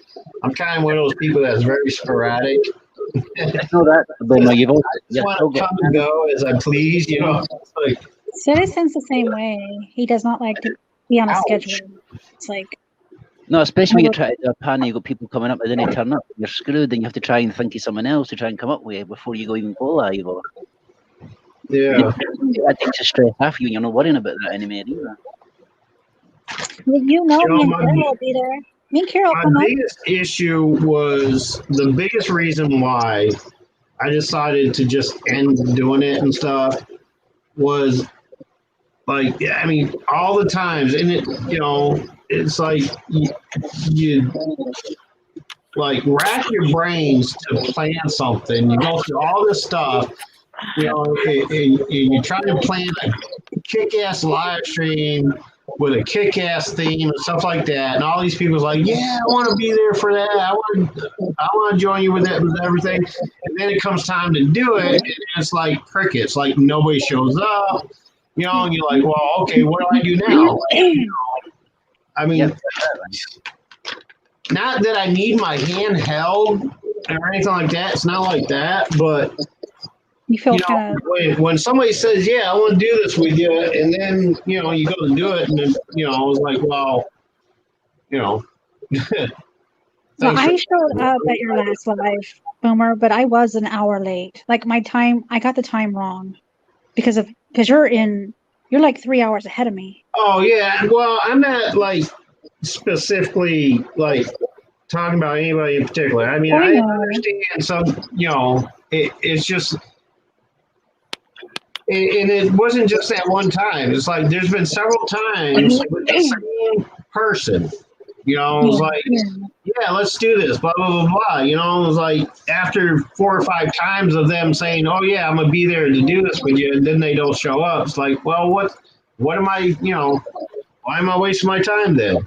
I'm kind of one of those people that's very sporadic. No, that, Boomer, you've also, I you've just want still to got come and go as I please, you know. It's like, Citizen's the same way. He does not like to be on a Ouch. schedule. It's like, no, especially when you try to do a panel, you've got people coming up and then they turn up. You're screwed, and you have to try and think of someone else to try and come up with before you even go live. Or yeah. that takes the stress off you, and you're not worrying about that anymore either. well, You know, me and my- Carol will be there. Me and Carol come My up. biggest issue was the biggest reason why I decided to just end doing it and stuff was like, I mean, all the times, and it, you know, it's like you like rack your brains to plan something. You go through all this stuff, you know, and you try to plan a kick-ass live stream with a kick-ass theme and stuff like that. And all these people's like, yeah, I want to be there for that. I want to join you with that, with everything. And then it comes time to do it, and it's like crickets. Like nobody shows up, you know. And you're like, well, okay, what do I do now? I mean, Yep. not that I need my hand held or anything like that. It's not like that, but You feel you know, kind of when somebody says, yeah, I want to do this with you, and then, you know, you go to do it, and then, you know, I was like, well, you know. well, thanks I for- showed up at your last live, Boomer, but I was an hour late. Like my time, I got the time wrong because you're like 3 hours ahead of me. Oh, yeah. Well, I'm not, like, specifically, like, talking about anybody in particular. I mean, I I know. understand some, you know, it's just, and it wasn't just that one time. It's like there's been several times with the same person. You know, it was like, yeah, let's do this, blah, blah, blah, blah. You know, it was like after 4 or 5 times of them saying, oh, yeah, I'm going to be there to do this with you, and then they don't show up. It's like, well, what am I, you know, why am I wasting my time then?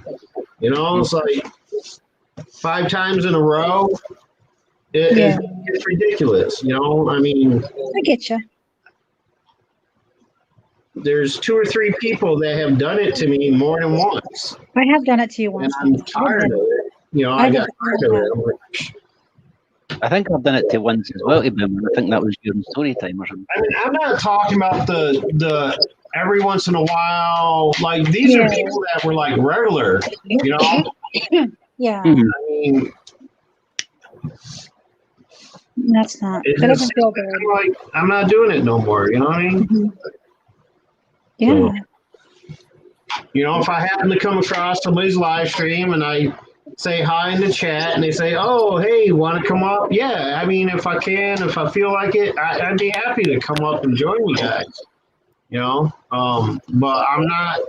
You know, it's like 5 times in a row. It's ridiculous. You know, I mean, I get you. there's 2 or 3 people that have done it to me more than once, I have done it to you and once. I'm tired of it. You know, I got tired of it. I'm like, I think I've done it to once as well, to Boomer. I think that was during story time or something. I mean, I'm not talking about the every once in a while. Like these are Yeah. people that were like regular. You know, Yeah, Mhm. I mean, that's not. it That doesn't just- feel good. I'm like, I'm not doing it no more. You know what I mean? Mhm. Yeah. You know, if I happen to come across somebody's live stream and I say hi in the chat and they say, oh, hey, want to come up? Yeah, I mean, if I can, if I feel like it, I'd be happy to come up and join you guys. You know, but I'm not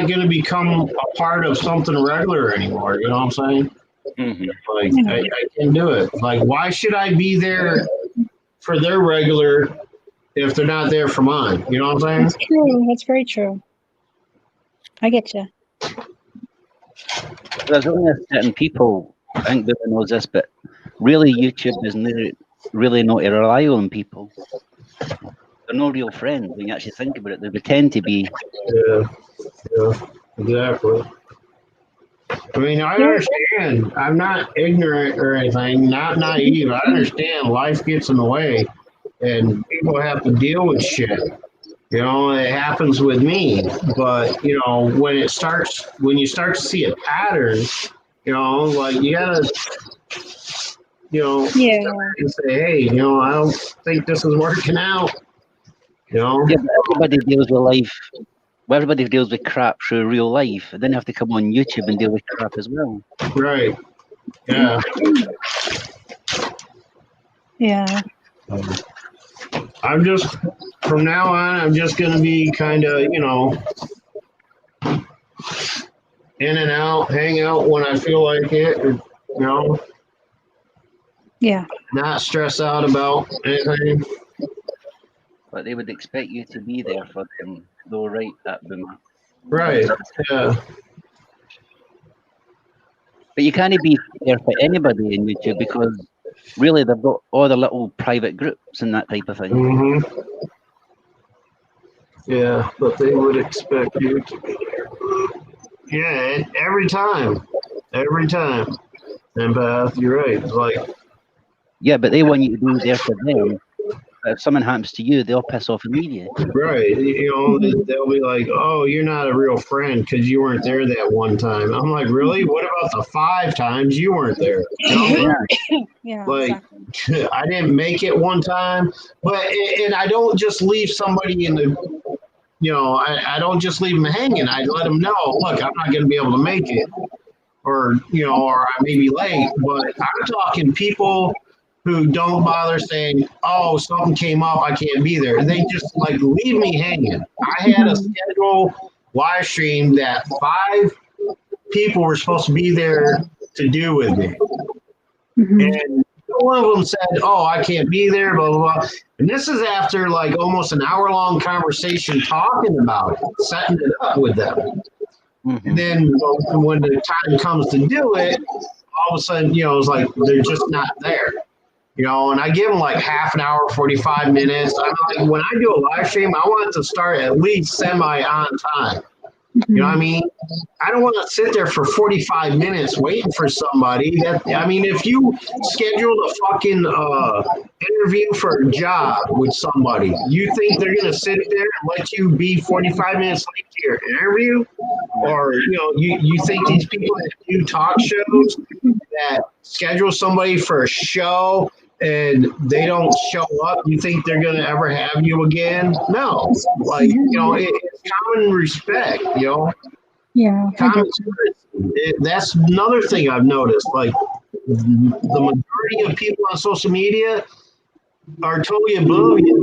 going to become a part of something regular anymore. You know what I'm saying? Mhm. Like, I can't do it. Like, why should I be there for their regular if they're not there for mine? You know what I'm That's saying? true. That's very true. I get you. There's only a certain people, I think Bill knows this, but really YouTube is really not to rely on people. They're no real friends when you actually think about it. They pretend to be. Yeah, exactly. I mean, I understand. I'm not ignorant or anything, not naive. I understand life gets in the way and people have to deal with shit. You know, it happens with me. But, you know, when you start to see a pattern, you know, like you gotta, you know, Yeah. and say, hey, you know, I don't think this is working out. You know? Yeah, but everybody deals with life. Well, everybody deals with crap through real life. And then have to come on YouTube and deal with crap as well. Right. Yeah. Yeah. I'm just from now on. I'm just going to be kind of, you know, in and out, hang out when I feel like it, or, you know, Yeah. not stress out about anything. But they would expect you to be there for them, though, right, at Boomer. Right. Yeah. But you can't be there for anybody in YouTube because really they've got all the little private groups and that type of thing. Mm-hmm. Yeah, but they would expect you to be there. Yeah, every time. Empath, you're right. It's like, Yeah, but they want you to be there for them. But if something happens to you, they'll piss off immediately. right. You know, they'll be like, oh, you're not a real friend because you weren't there that one time. I'm like, really? What about the 5 times you weren't there? You know, Yeah. like, Exactly. I didn't make it one time, but, and I don't just leave somebody in the, you know, I don't just leave them hanging. I let them know, look, I'm not going to be able to make it, or, you know, or I may be late, but I'm talking people who don't bother saying, oh, something came up, I can't be there. They just like leave me hanging. I had a scheduled live stream that 5 people were supposed to be there to do with me. Mhm. And one of them said, oh, I can't be there, blah, blah, blah. And this is after like almost an hour-long conversation talking about it, setting it up with them. Mhm. And then when the time comes to do it, all of a sudden, you know, it's like they're just not there. You know, and I give them like half an hour, 45 minutes. I'm like, when I do a live stream, I want it to start at least semi on time. You know what I mean? I don't want to sit there for 45 minutes waiting for somebody. That, I mean, if you scheduled a fucking interview for a job with somebody, you think they're going to sit there and let you be 45 minutes late to your interview? Or, you know, you think these people that do talk shows that schedule somebody for a show and they don't show up, you think they're going to ever have you again? No. Like, you know, it's common respect, you know? Yeah. I Common get you. courtesy. That's another thing I've noticed. Like, the majority of people on social media are totally oblivious,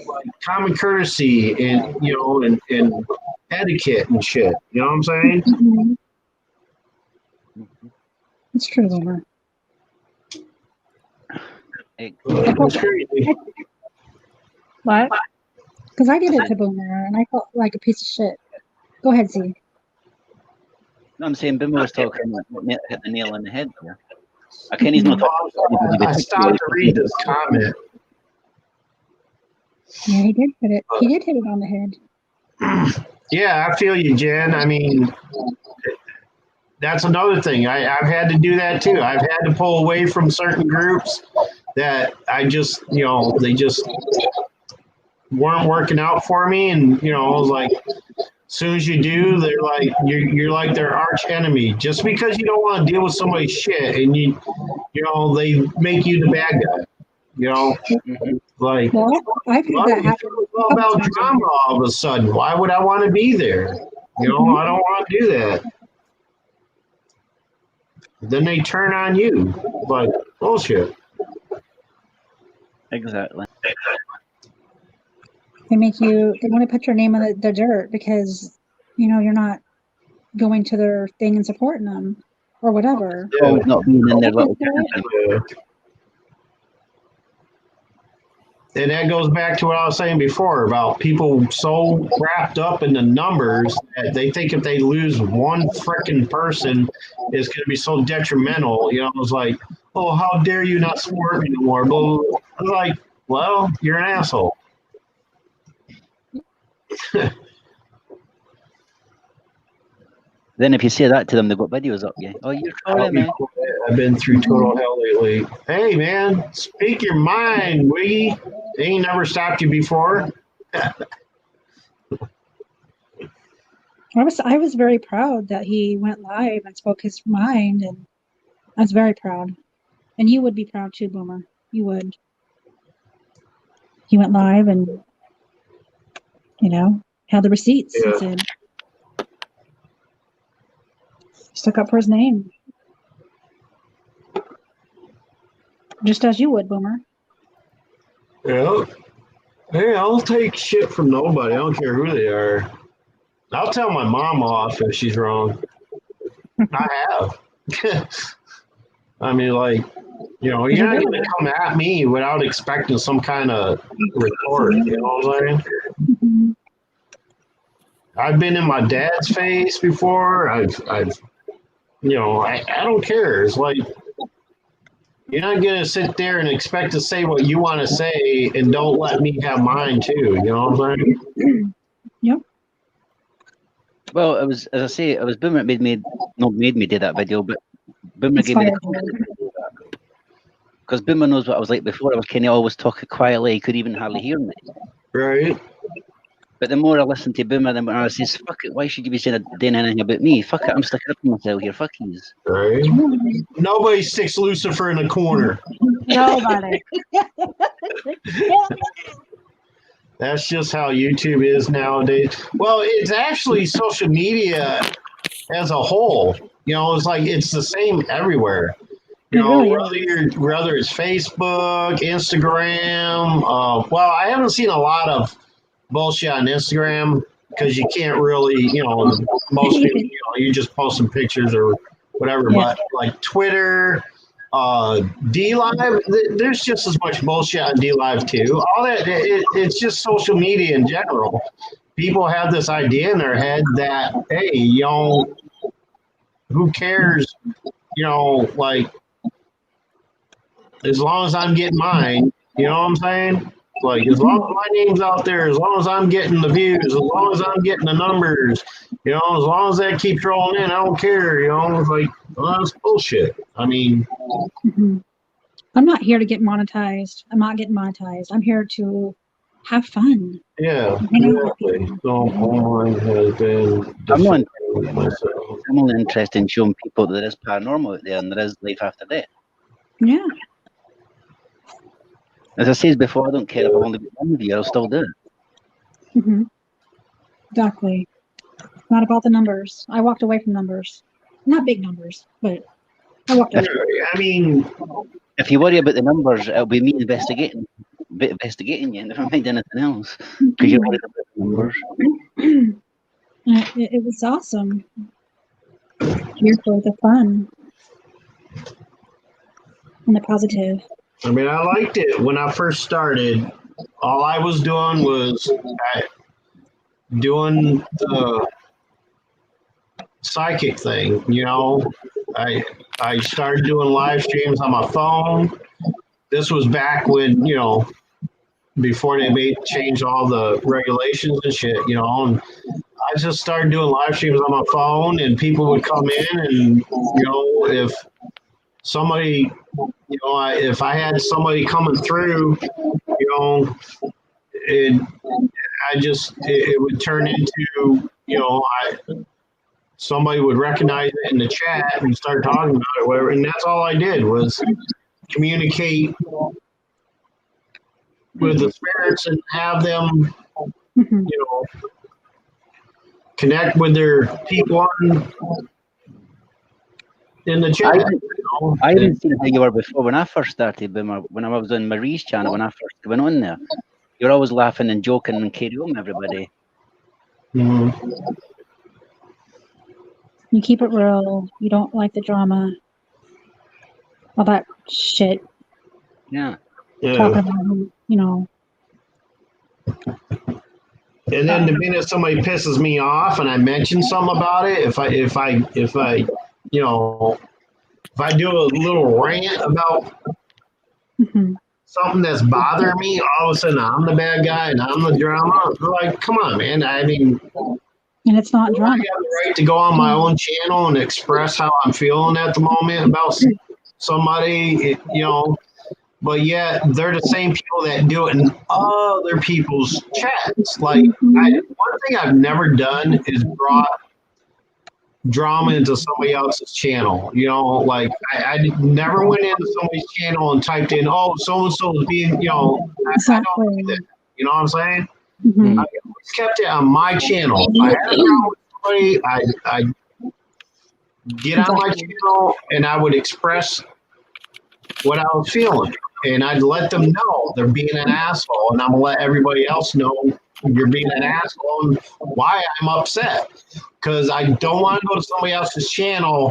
like common courtesy and, you know, and etiquette and shit. You know what I'm saying? Mhm. It's true, Boomer. It's crazy. What? Because I did it to Boomer, and I felt like a piece of shit. Go ahead, Z. No, I'm saying Boomer was talking, hit the nail on the head there. Okay, he's not talking. I stopped to read this comment. Yeah, he did hit it. He did hit it on the head. Yeah, I feel you, Jen. I mean, that's another thing. I've had to do that too. I've had to pull away from certain groups that I just, you know, they just weren't working out for me. And, you know, I was like, as soon as you do, they're like, you're like their arch enemy. Just because you don't want to deal with somebody's shit and you know, they make you the bad guy. You know, like, Well, I've had that happen. it's all about drama all of a sudden. Why would I want to be there? You know, I don't want to do that. Then they turn on you. Like, bullshit. Exactly. They make you. They want to put your name in the dirt because you know you're not going to their thing and supporting them. or whatever. Always not being in their little. Yeah. And that goes back to what I was saying before about people so wrapped up in the numbers that they think if they lose one freaking person, it's going to be so detrimental. You know, it's like, oh, how dare you not support me anymore? Blah, blah, blah. I was like, well, you're an asshole. Then if you say that to them, they've got videos up. Yeah. Oh, you're trolling me. I've been through total hell lately. Hey, man, speak your mind, Wiggy. They ain't never stopped you before. I was very proud that he went live and spoke his mind, and I was very proud. And you would be proud too, Boomer. You would. He went live and, you know, had the receipts and Yeah. said, stuck up for his name. Just as you would, Boomer. Yeah. Hey, I'll take shit from nobody. I don't care who they are. I'll tell my mom off if she's wrong. I have. I mean, like, you know, you're not going to come at me without expecting some kind of retort. You know what I'm saying? Mhm. I've been in my dad's face before. You know, I don't care. It's like, you're not going to sit there and expect to say what you want to say and don't let me have mine too. You know what I'm saying? Yep. Well, it was, as I say, it was Boomer that made me do that video, but Boomer gave me the Inspired you. because Boomer knows what I was like before. I was kind of always talking quietly. He could even hardly hear me. Right. But the more I listened to Boomer, the more I says, fuck it, why should you be saying anything about me? Fuck it, I'm sticking up for myself here. Fuck yous. Right. Nobody sticks Lucifer in a corner. Nobody. That's just how YouTube is nowadays. Well, it's actually social media as a whole. You know, it's like it's the same everywhere. You It know, really whether it's Facebook, Instagram. Well, I haven't seen a lot of bullshit on Instagram because you can't really, you know, most people, you know, you just post some pictures or whatever. Yeah. But like Twitter, DLive, there's just as much bullshit on DLive too. All that, it's just social media in general. People have this idea in their head that, hey, you know, who cares? You know, like, as long as I'm getting mine, you know what I'm saying? Like, as long as my name's out there, as long as I'm getting the views, as long as I'm getting the numbers, you know, as long as that keeps rolling in, I don't care, you know? It's like, well, that's bullshit. I mean, Mhm. I'm not here to get monetized. I'm not getting monetized. I'm here to have fun. yeah, Hang out with exactly. people. So mine has been I'm not defending myself. I'm only interested in showing people that there is paranormal out there and there is life after death. Yeah. As I said before, I don't care if I've only got one view, I'll still do it. hmm Exactly. It's not about the numbers. I walked away from numbers. Not big numbers, but I walked away. I mean, If you worry about the numbers, it'll be me investigating you, never mind anything else. Because you're worried about the numbers. It was awesome. Here for the fun and the positive. I mean, I liked it when I first started. All I was doing was doing the psychic thing. You know, I started doing live streams on my phone. This was back when, you know, before they changed all the regulations and shit. You know, and I just started doing live streams on my phone, and people would come in, and you know, if somebody, you know, if I had somebody coming through, you know, it would turn into, you know, somebody would recognize it in the chat and start talking about it, whatever. And that's all I did was communicate with the spirits and have them, Mhm. you know, connect with their people in the chat. You know? I haven't seen how you were before when I first started, Boomer, when I was on Marie's channel, when I first went on there. You're always laughing and joking and carry on with everybody. Mhm. You keep it real. You don't like the drama. All that shit. Yeah. Talking Yeah. about, you know. And then the minute somebody pisses me off and I mention something about it, if I you know, if I do a little rant about Mhm. something that's bothering me, all of a sudden I'm the bad guy and I'm the drama. Like, come on, man. I mean, And it's not I drama. got the right to go on my own channel and express how I'm feeling at the moment about somebody, you know. But yet they're the same people that do it in other people's chats. Like, Mhm. one thing I've never done is brought drama into somebody else's channel. You know, like I never went into somebody's channel and typed in, "Oh, so and so is being," you know. I don't do that. Exactly. You know what I'm saying? Mhm. I always kept it on my channel. If I had a problem with somebody, I get on my Exactly. channel and I would express what I was feeling. And I'd let them know they're being an asshole. And I'm going to let everybody else know you're being an asshole and why I'm upset. Because I don't want to go to somebody else's channel,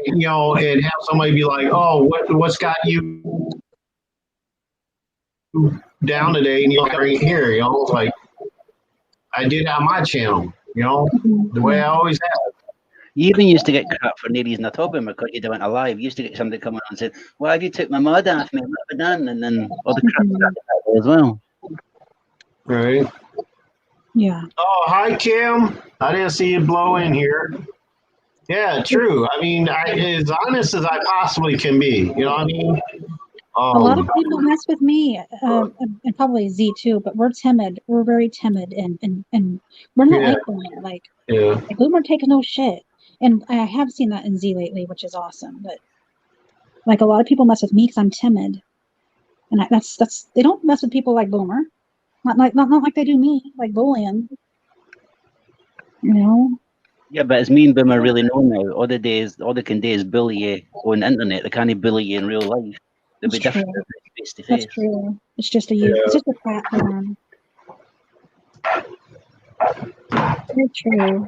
you know, and have somebody be like, "Oh, what's got you down today?" And you're like, right here, you know, it's like I did on my channel, you know, Mhm. the way I always have. You even used to get crap for no reason at all when we got you went alive. You used to get somebody come on and said, "Why have you took my mud off me? What have I done?" And then all the crap Mhm. started that way as well. Right. Yeah. Oh, hi, Kim. I didn't see you blow in here. Yeah, true. I mean, as honest as I possibly can be. You know what I mean? A lot of Um, people mess with me, and probably Z too, but we're timid. We're very timid, and we're not yeah, like Boomer. yeah. Like Boomer takes no shit, and I have seen that in Z lately, which is awesome. But like a lot of people mess with me because I'm timid, and that's they don't mess with people like Boomer. Not like they do me, like bullying. You know? Yeah, but as me and Boomer really know now, all they can do is bully you on the internet. They can't bully you in real life. They'll That's be different true. face to That's face. true. It's just a youth. It's just a platform. Very true.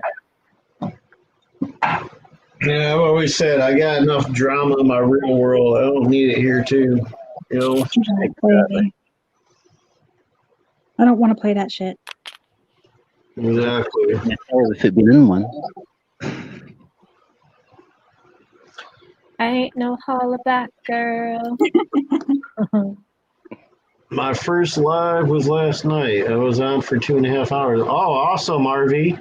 Yeah, I've always said I got enough drama in my real world. I don't need it here too. You know? Exactly. I don't want to play that shit. Exactly. Yeah, if it'd been in one. I ain't no hollaback girl. My first live was last night. I was on for 2.5 hours. Oh, awesome, RV.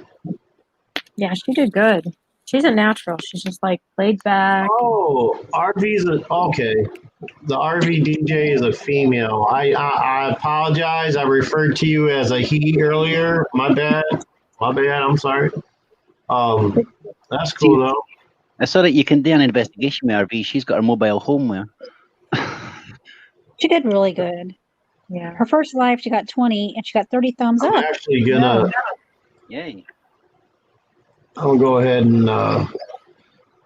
Yeah, she did good. She's a natural. She's just like laid back. Oh, RV's okay. The RV DJ is a female. I apologize. I referred to you as a he earlier. My bad. My bad. I'm sorry. That's cool though. I saw that you can do an investigation with RV. She's got her mobile home with her. She did really good. Yeah. Her first live, she got 20, and she got 30 thumbs I'm up. actually gonna. Yay. I'll go ahead and.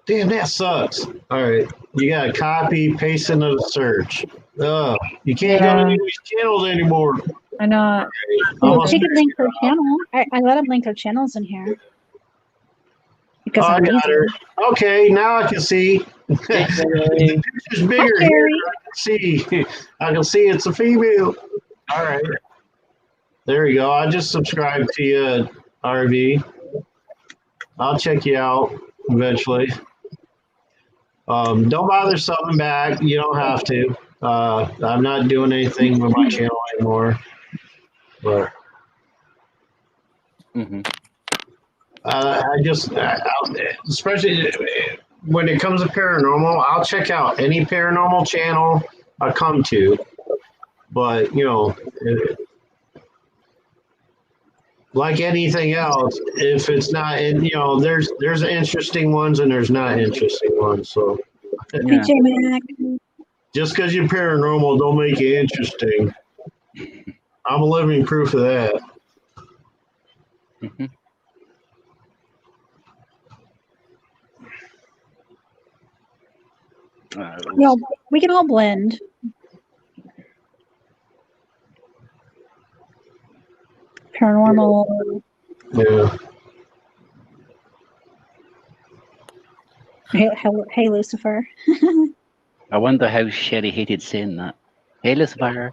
Damn, that sucks. All right, you got to copy, paste into the search. You can't go to Yeah. any of these channels anymore. I know. Well, Almost she could link her channel. I let him link her channels in here. Because I I'm got lazy. her. Okay, now I can see. The picture's bigger here. Gary. I can see. I can see it's a female. All right. There you go. I just subscribed to you, RV. I'll check you out eventually. Don't bother subbing back. You don't have to. I'm not doing anything with my channel anymore. But Mm-hmm. especially when it comes to paranormal, I'll check out any paranormal channel I come to. But, you know, like anything else, if it's not, and you know, there's interesting ones and there's not interesting ones. So Yeah. PJ Mac. just because you're paranormal, don't make it interesting. I'm a living proof of that. Mm-hmm. You know, we can all blend. Paranormal. Yeah. Hey, Lucifer. I wonder how Sherry hated saying that. Hey, Lucifer.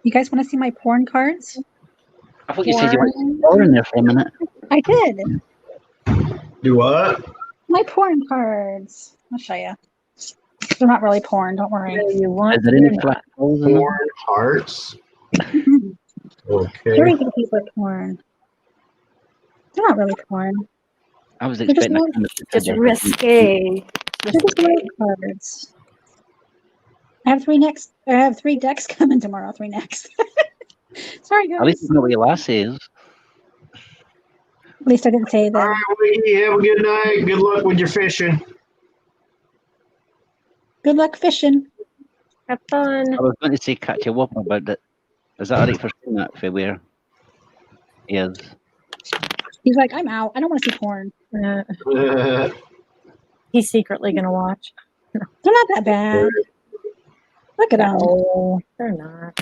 You guys want to see my porn cards? I thought you said you wanted more in there for a minute. I did. Do what? My porn cards. I'll show you. They're not really porn. Don't worry. Whether you want Is there to any or not. black holes in them? Porn hearts. Okay. Very good people are porn. They're not really porn. I was They're just expecting a little, kind of Just picture. risque. they're just little cards. I have three decks coming tomorrow. 3 next. Sorry, guys. At least you know what your last is. At least I didn't say All that. right, Wiggy, have a good night. Good luck with your fishing. Good luck fishing. Have fun. I was going to say catch a whopper, but is that alright for saying that for where he is? He's like, I'm out. I don't want to see porn. He's secretly going to watch. They're not that bad. Look at them. No, they're not.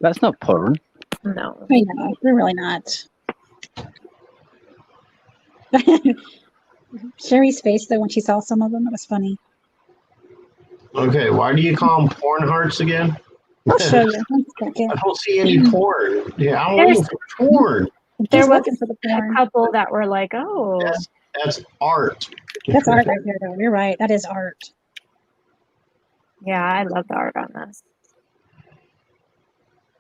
That's not porn. No. I know. They're really not. Sherry's face, though, when she saw some of them, it was funny. Okay, why do you call them porn hearts again? I'll show you. 1 second. I don't see any porn. Yeah, I'm looking for porn. There He's was looking for the a porn. couple that were like, oh, That's art. That's art right there, though. You're right. That is art. yeah, I love the art on this.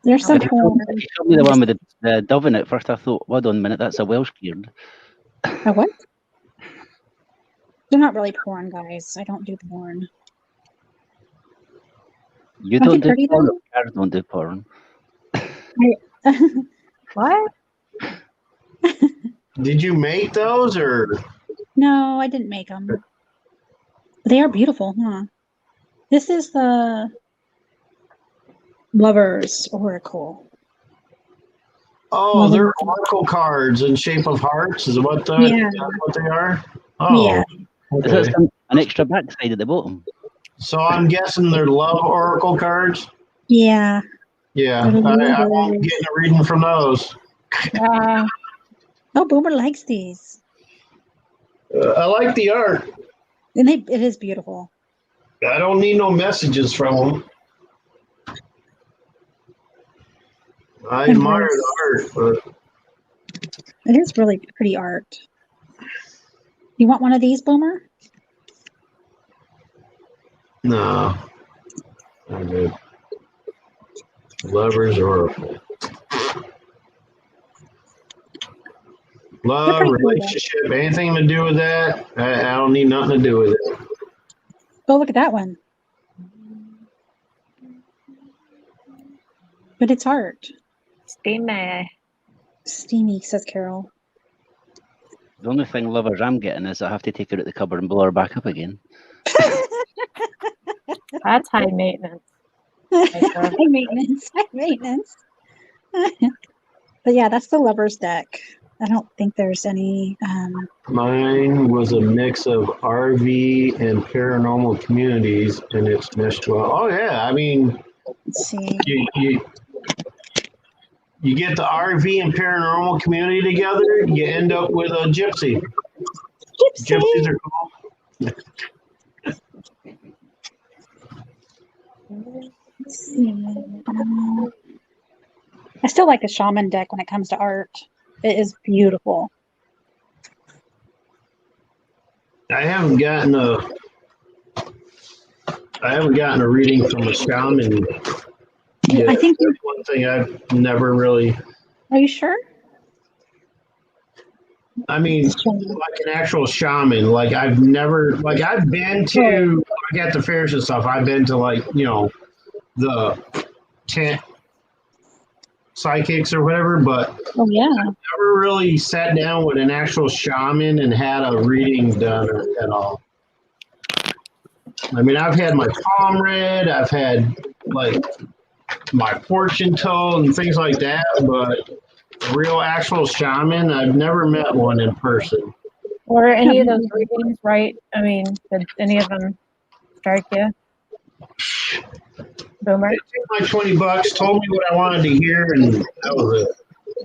There's some If you told porn. me the one with the dove in it, first I thought, hold on a minute, that's a Welsh beard. A what? They're not really porn, guys. I don't do porn. You Aren't don't they do pretty, porn, though? or cars don't do porn. What? Did you make those or? No, I didn't make them. They are beautiful, huh? This is the Lovers Oracle. Oh, they're oracle cards in shape of hearts. Is what Yeah. is that what they are? Oh, Yeah. Is okay. that an extra backside at the bottom? So I'm guessing they're love oracle cards. Yeah. Yeah, They're I won't lovers. be getting a reading from those. Oh, Boomer likes these. I like the art. And it is beautiful. I don't need no messages from them. I admire the art, but It is really pretty art. You want one of these, Boomer? no. I'm good. Lovers oracle. Love, They're pretty cool, relationship, anything to do with that, I don't need nothing to do with it. Oh, look at that one. But it's art. Steamy. Steamy, says Carol. The only thing lovers I'm getting is I have to take her out the cupboard and blow her back up again. That's high maintenance. High maintenance. High maintenance. But yeah, that's the Lovers deck. I don't think there's any. Mine was a mix of RV and paranormal communities, and it's meshed well. Oh yeah, I mean, Let's see. you get the RV and paranormal community together, you end up with a gypsy. Gypsy. Gypsies are cool. Let's see. I still like the shaman deck when it comes to art. It is beautiful. I haven't gotten a reading from a shaman yet. I think. That's one thing I've never really. Are you sure? I mean, like an actual shaman. Like I've never, like I've been to, like at the fairs and stuff. I've been to like the tent psychics or whatever, but Oh yeah. never really sat down with an actual shaman and had a reading done at all. I mean, I've had my palm read, I've had like my fortune told and things like that, but a real actual shaman, I've never met one in person. Or any of those readings, right? I mean, did any of them strike you? Boomer? They took my $20, told me what I wanted to hear, and that was it.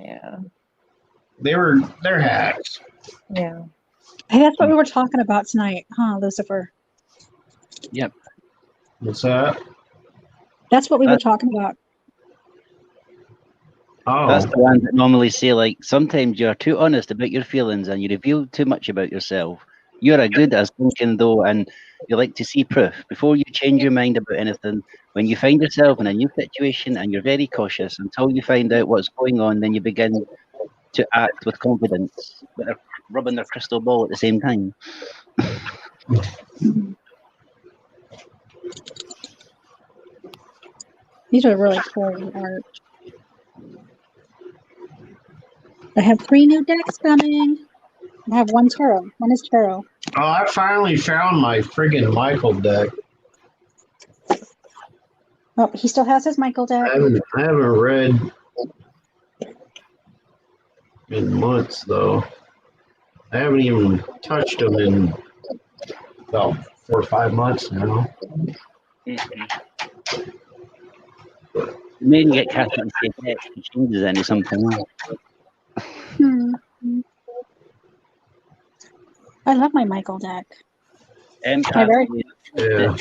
Yeah. they're hacks. Yeah. Hey, that's what we were talking about tonight, huh, Lucifer? Yep. What's that? That's what we were talking about. Oh, That's the one that normally say, like, sometimes you're too honest about your feelings and you reveal too much about yourself. You're a good as thinking, though, and you like to see proof. Before you change your mind about anything, when you find yourself in a new situation and you're very cautious until you find out what's going on, then you begin to act with confidence, but they're rubbing their crystal ball at the same time. These are really cool art. I have 3 new decks coming. I have 1 tarot. 1 is tarot. oh, I finally found my friggin' Michael deck. Oh, he still has his Michael deck. I haven't read in months though. I haven't even touched them in about 4 or 5 months now. Maybe you get cast on the same deck, it changes any something else. Hmm. I love my Michael deck. Card, Yeah.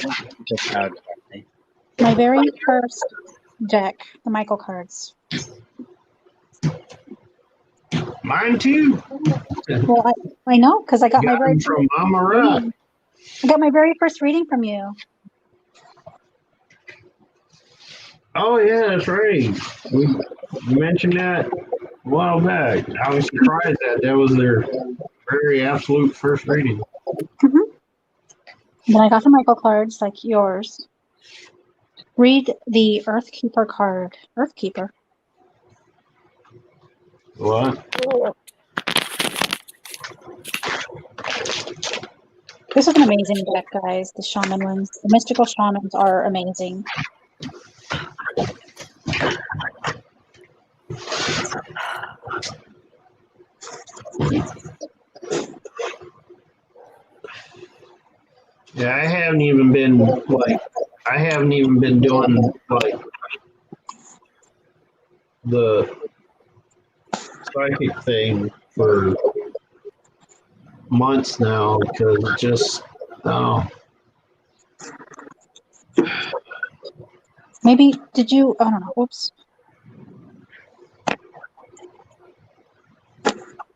card. My very first deck, the Michael cards. Mine too. Well, I know because I got my Got very them from Mama Rat. I got my very first reading from you. Oh yeah, that's right. We mentioned that a while back. I was surprised that was their very absolute first reading. Then I got the Michael cards like yours. Read the Earthkeeper card. Earthkeeper. What? This is an amazing deck, guys. The shaman ones. The mystical shamans are amazing. Yeah, I haven't even been doing like the psychic thing for months now because just Maybe did you? I don't know. Oops.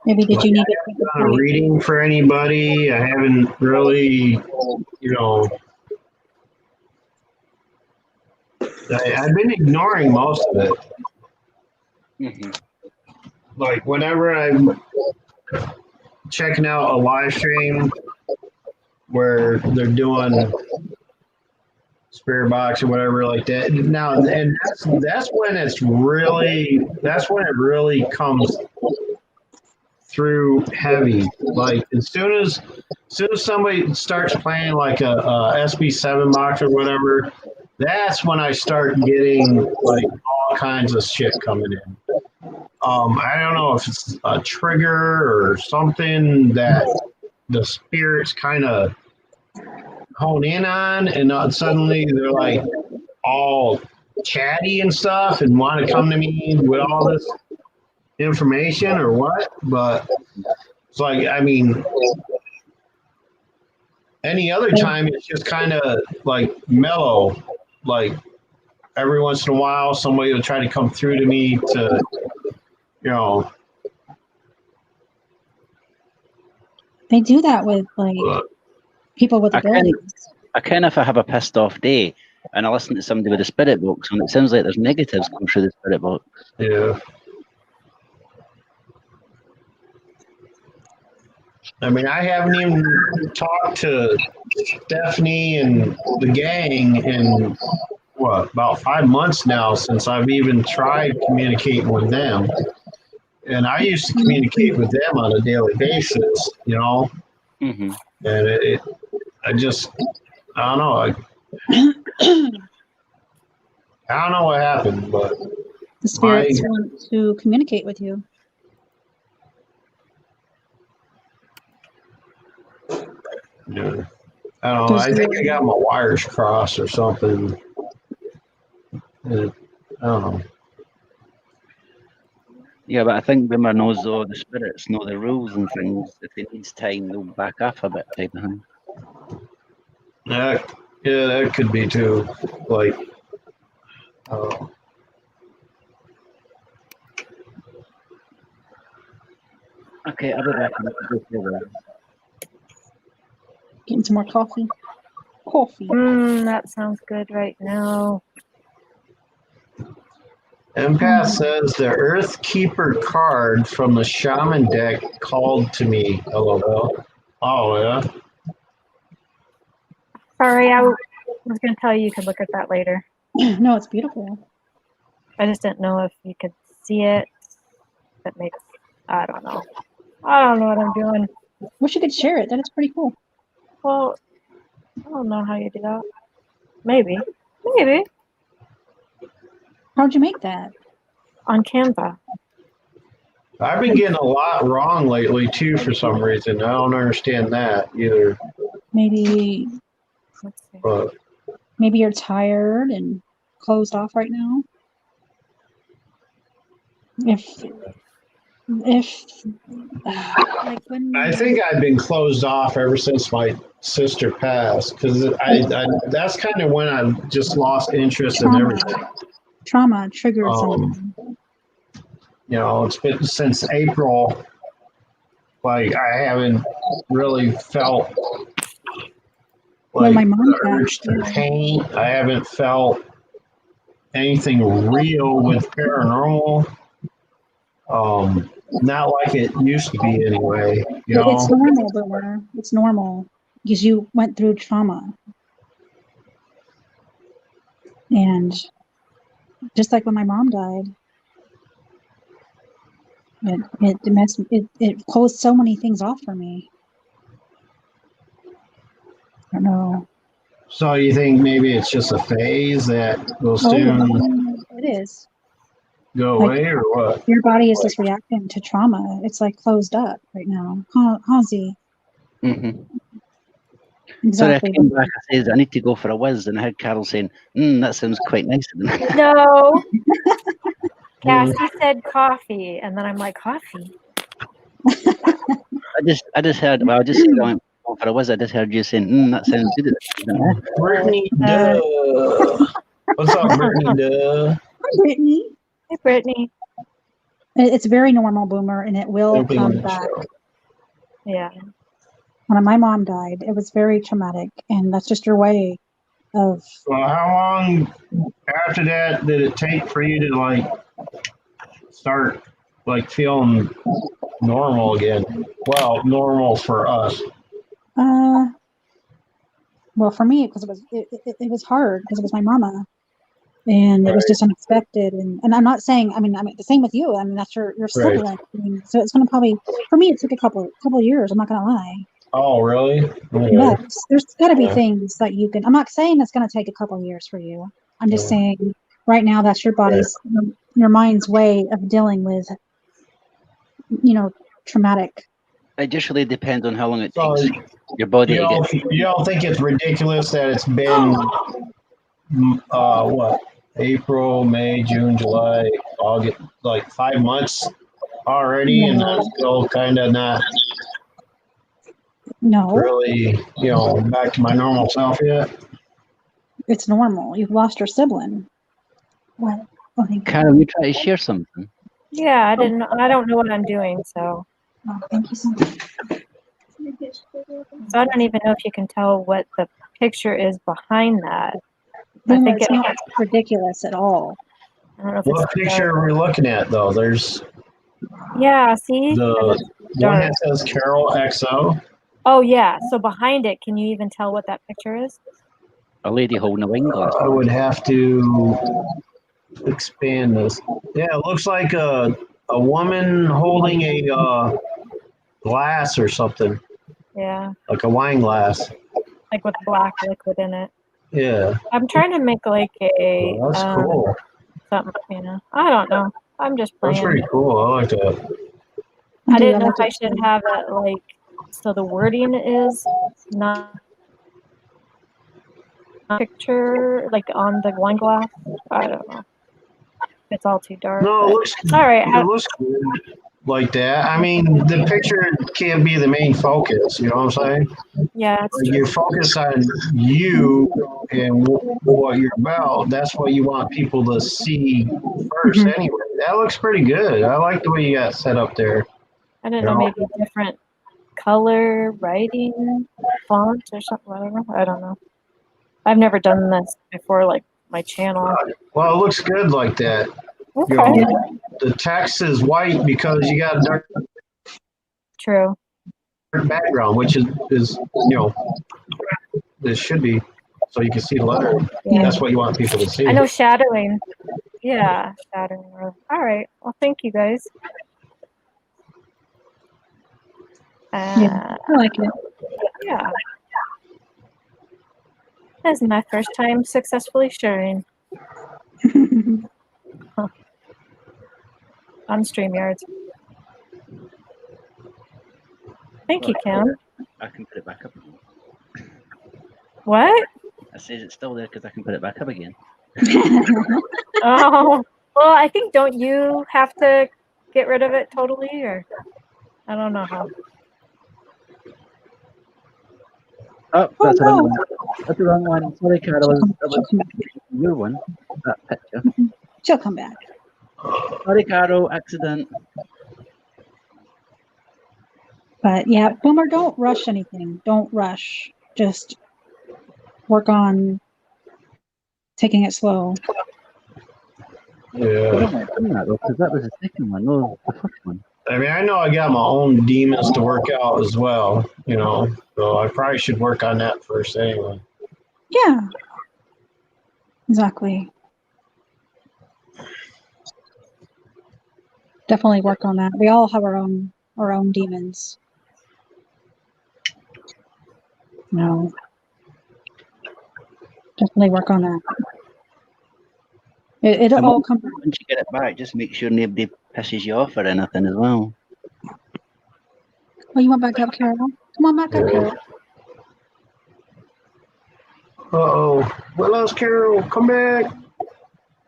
Maybe did you need to take done a reading for anybody. I haven't really, I've been ignoring most of it. Like whenever I'm checking out a live stream where they're doing Spirit Box or whatever like that. Now, and that's when it really comes through heavy. Like as soon as somebody starts playing like a SB7 box or whatever, that's when I start getting like all kinds of shit coming in. I don't know if it's a trigger or something that the spirits kind of hone in on, and suddenly they're like all chatty and stuff and want to come to me with all this information or what. But it's like, I mean, any other time it's just kind of like mellow. Like every once in a while somebody will try to come through to me to, They do that with like people with abilities. I kind of, if I have a pissed off day and I listen to somebody with a spirit box and it sounds like there's negatives going through the spirit box. Yeah. I mean, I haven't even talked to Stephanie and the gang in about 5 months now since I've even tried communicating with them. And I used to communicate with them on a daily basis, Mm-hmm. And I don't know. I don't know what happened, but the spirits want to communicate with you. Yeah. I don't know. I think I got my wires crossed or something. I don't know. Yeah, but I think Boomer knows all the spirits, know the rules and things. If he needs time, they'll back off a bit, type of thing. Yeah, that could be too. Like, uh, Okay, I'll be back. I need to go for a while. Getting some more coffee. Coffee. That sounds good right now. Empath says the Earth Keeper card from the Shaman deck called to me. LOL. Oh yeah. Sorry, I was going to tell you could look at that later. No, it's beautiful. I just didn't know if you could see it. That makes, I don't know. I don't know what I'm doing. Wish you could share it. That is pretty cool. Well, I don't know how you do that. Maybe. Maybe. How'd you make that? On Canva. I've been getting a lot wrong lately too for some reason. I don't understand that either. Maybe Let's see. But maybe you're tired and closed off right now. If like when I think I've been closed off ever since my sister passed because I that's kind of when I just lost interest in everything. trauma triggered Um, something. You know, it's been since April. Like I haven't really felt When like my mom the passed, urge to yeah. paint. I haven't felt anything real with paranormal. Not like it used to be anyway. You It's know, normal, Boomer. It's normal because you went through trauma, and just like when my mom died, it closed so many things off for me. I don't know. so you think maybe it's just a phase that will soon It is. go Like- away, or what? Your body is just reacting to trauma. It's like closed up right now. Halsey. Mm-hmm. Sorry, I Exactly. came back. I said I need to go for a whiz, and I heard Carol saying, "That sounds quite nice." No. Cassie said coffee, and then I'm like, coffee? I just heard. Well, I just said I went for a whiz. I just heard you saying, "That sounds good." Brittany, duh. What's up, Brittany, duh? Hi, Brittany. Hey, Brittany. It's very normal, Boomer, and it will Opening come the back. show. Yeah. When my mom died, it was very traumatic, and that's just your way of. Well, how long after that did it take for you to like start like feeling normal again? Well, normal for us. Well, for me, because it was hard because it was my mama, and it was just unexpected. And I'm not saying. I mean, the same with you. I mean, that's your Right. sibling. I mean, so it's gonna probably for me. It took a couple of years. I'm not gonna lie. Oh, really? Okay. But there's got to be Yeah. things that you can. I'm not saying it's going to take a couple of years for you. I'm just Yeah. saying right now that's your body's, your mind's way of dealing with, traumatic. It just really depends on how long it So, takes your body you to don't, get. you don't think it's ridiculous that it's been what? April, May, June, July, August, like 5 months already, and I'm still kind of not No, really, back to my normal self yet. it's normal. You've lost your sibling. What? Oh, thank you. Carol, you try to share something. Yeah, I don't know what I'm doing, so Oh, thank you so much. I don't even know if you can tell what the picture is behind that. Boomer, think it's it- not ridiculous at all. I don't know if What it's picture are we looking at, though? There's Yeah, see? the one dark. that says Carol XO. Oh yeah, so behind it, can you even tell what that picture is? A lady holding a wine glass. I would have to expand this. Yeah, it looks like a woman holding a glass or something, Yeah, like a wine glass. like with black liquid in it. Yeah, I'm trying to make like a that's cool. something, I don't know. I'm just That's playing. pretty cool. I like that. I didn't know like if I it should too. have it like so the wording is not picture like on the wine glass. I don't know. It's all too dark. No, but- it looks all right. it looks good like that. I mean, the picture can't be the main focus. You know what I'm saying? Yeah, it's Like true. you focus on you and what you're about. That's what you want people to see 1st. Mhm. Anyway, that looks pretty good. I like the way you got set up there. I don't know, maybe different color, writing, font, or something. Whatever. I don't know. I've never done this before, like my channel. Well, it looks good like that. You Okay, know, the text is white because you got a dark true. background, which is you know, it should be so you can see the letter. Yeah. That's what you want people to see. I know shadowing. Yeah, shadowing. All right. Well, thank you guys. Yeah. I like it. Yeah. This is my first time successfully sharing on StreamYard. Thank you, Kim. I can put it back up again. What? I says it's still there because I can put it back up again. Oh, well, I think don't you have to get rid of it totally, or I don't know how. Oh, Oh, that's the wrong no. one. That's the wrong one. Sorry, Carol. That was your one. That picture. She'll come back. Sorry, Carol. Accident. But yeah, Boomer, don't rush anything. Don't rush. Just work on taking it slow. I Yeah. don't like doing that though, because that was the second one, no, the first one. I mean, I know I got my own demons to work out as well, you know, so I probably should work on that first anyway. Yeah. Exactly. Definitely work on that. We all have our own demons. No. Definitely work on that. It'll And all come back. once you get it back, just make sure nobody pisses you off or anything as well. Oh, you want back up, Carol? Come on back up, Carol. Uh-oh. We lost Carol. Come back.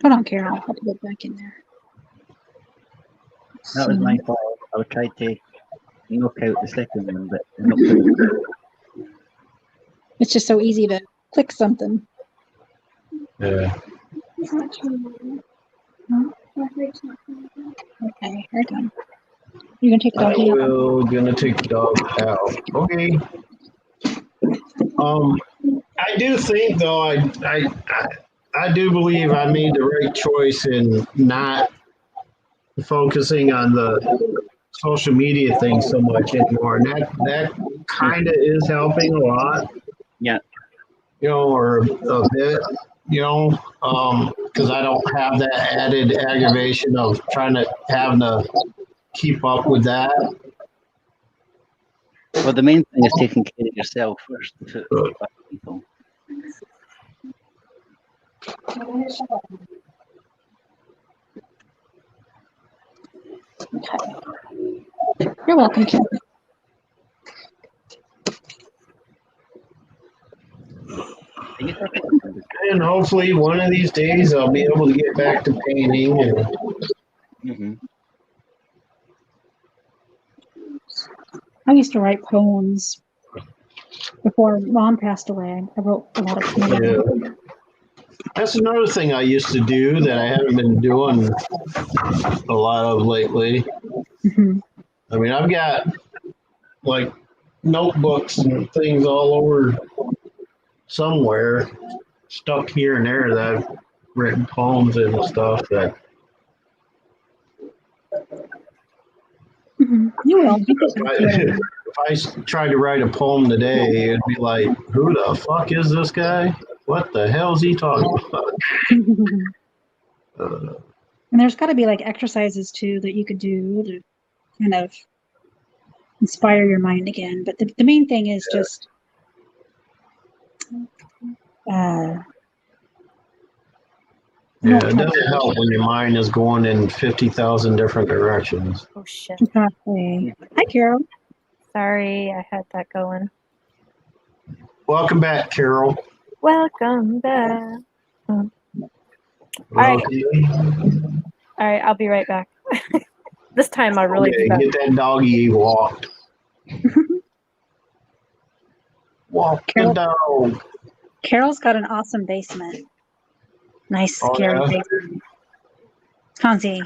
Hold on, Carol. I'll have to get back in there. That was my fault. I tried to knock out the second one, but I knocked out. It's just so easy to click something. Yeah. Okay, we're done. You gonna take the doggy out? We're gonna take the dog out. Okay. I do think though, I do believe I made the right choice in not focusing on the social media thing so much anymore. And that kind of is helping a lot. Yeah. You know, or a bit, you know, because I don't have that added aggravation of having to keep up with that. Well, the main thing is taking care of yourself first before other people. You're welcome, Kim. Are you talking? And hopefully one of these days I'll be able to get back to painting. And Mm-hmm. I used to write poems before Mom passed away. I wrote a lot of poems. yeah. That's another thing I used to do that I haven't been doing a lot of lately. Mhm. I mean, I've got like notebooks and things all over somewhere, stuck here and there that I've written poems in and stuff that Mhm. You will. You if I tried to write a poem today, it'd be like, who the fuck is this guy? What the hell is he talking about? And there's got to be like exercises too that you could do to kind of inspire your mind again. But the main thing is just Yeah, it doesn't help when your mind is going in 50,000 different directions. Oh shit. exactly. Hi, Carol. Sorry, I had that going. Welcome back, Carol. Welcome back. Okay. All right, I'll be right back. This time I really Okay, do that. get that doggy walked. Walk the Carol- dog. Carol's got an awesome basement. Nice, Oh, scary yeah? basement. Hansi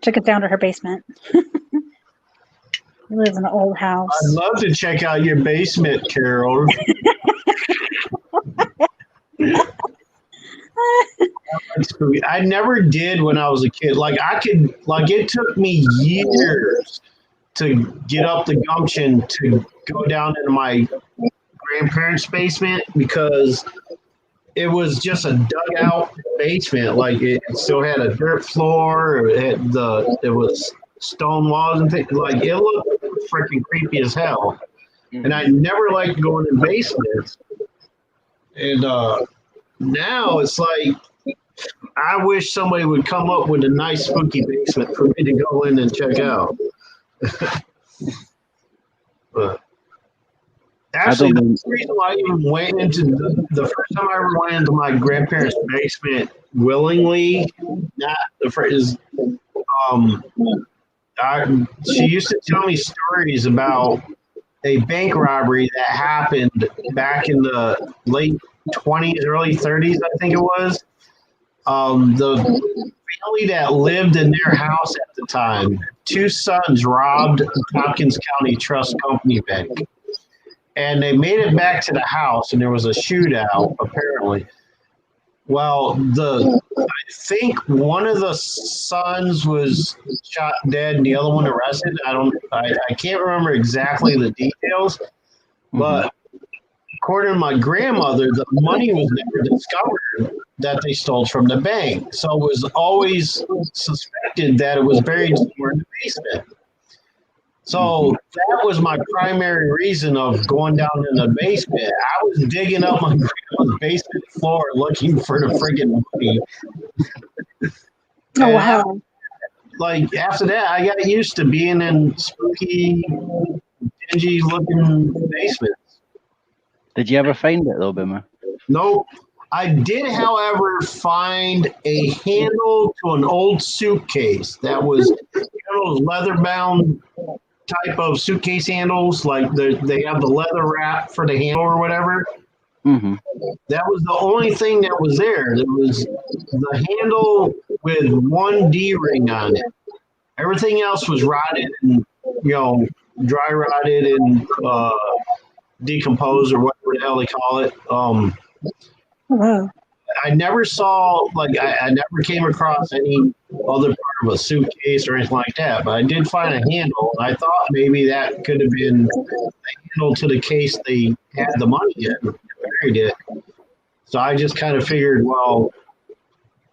took it down to her basement. He lives in an old house. I'd love to check out your basement, Carol. I never did when I was a kid. It took me years to get up the gumption to go down into my grandparents' basement because it was just a dugout basement. Like it still had a dirt floor. It was stone walls and things. Like it looked freaking creepy as hell. And I never liked going in basements. And now it's like I wish somebody would come up with a nice spooky basement for me to go in and check out. But actually, the reason why I even went into the first time I ever went into my grandparents' basement willingly, not the first is she used to tell me stories about a bank robbery that happened back in the late 20s, early 30s, I think it was. The family that lived in their house at the time, 2 sons robbed Tompkins County Trust Company Bank. And they made it back to the house, and there was a shootout, apparently. Well, I think one of the sons was shot dead and the other one arrested. I can't remember exactly the details, but according to my grandmother, the money was never discovered that they stole from the bank. So it was always suspected that it was buried somewhere in the basement. So that was my primary reason of going down in the basement. I was digging up my grandma's basement floor looking for the friggin' money. Oh, wow. Like after that, I got used to being in spooky, dingy looking basements. Did you ever find it though, Boomer? Nope. I did, however, find a handle to an old suitcase that was those leather-bound type of suitcase handles, like they have the leather wrap for the handle or whatever. Mm-hmm. That was the only thing that was there. There was the handle with one D ring on it. Everything else was rotted and dry rotted and decomposed or whatever the hell they call it. Wow. I never saw, I never came across any other part of a suitcase or anything like that, but I did find a handle. I thought maybe that could have been the handle to the case they had the money in, buried it. So I just kind of figured, well,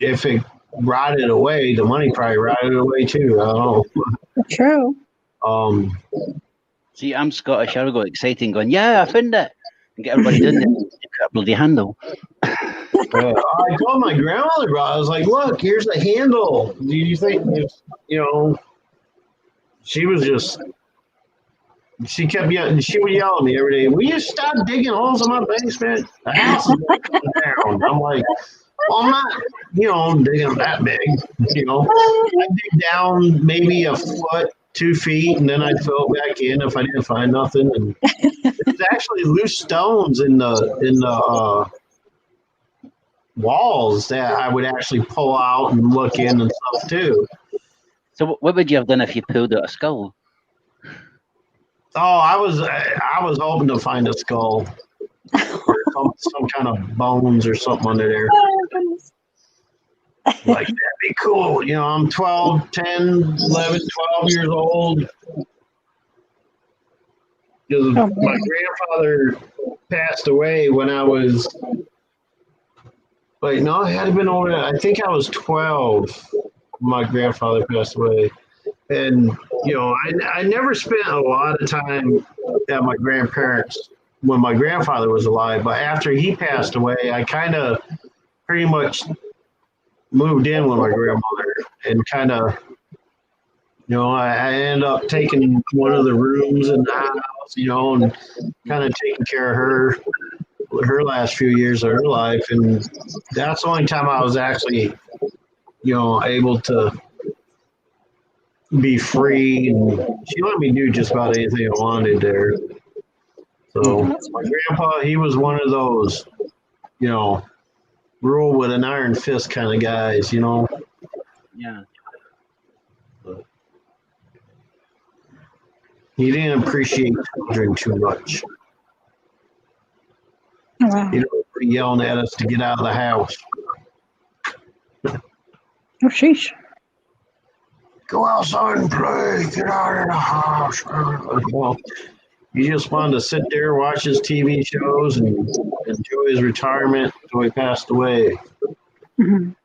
if it rotted away, the money probably rotted away too. I don't know. True. See, I'm Scottish. I got excited and going, yeah, I found it. And get everybody doing it. A bloody handle. I told my grandmother about it. I was like, look, here's the handle. Do you think, she was just, she kept yelling, she would yell at me every day, will you stop digging holes in my basement? The house is going to come down. I'm like, well, I'm not, digging that big. I dig down maybe a foot, 2 feet, and then I'd fill it back in if I didn't find nothing. And there's actually loose stones in the walls that I would actually pull out and look in and stuff too. So what would you have done if you pulled out a skull? Oh, I was hoping to find a skull or some kind of bones or something under there. Oh, goodness. Like, that'd be cool. I'm 12, 10, 11, 12 years old. Because my grandfather passed away when I was, no, I had been older. I think I was 12 when my grandfather passed away. And, I never spent a lot of time at my grandparents when my grandfather was alive. But after he passed away, I kind of pretty much moved in with my grandmother and kind of, I ended up taking one of the rooms in the house, and kind of taking care of her last few years of her life. And that's the only time I was actually, able to be free. And she let me do just about anything I wanted there. So my grandpa, he was one of those, rule with an iron fist kind of guys, Yeah. He didn't appreciate children too much. Oh, wow. Yelling at us to get out of the house. Oh, sheesh. Go outside and play. Get out of the house. Well, he just wanted to sit there, watch his TV shows, and enjoy his retirement until he passed away. Mhm.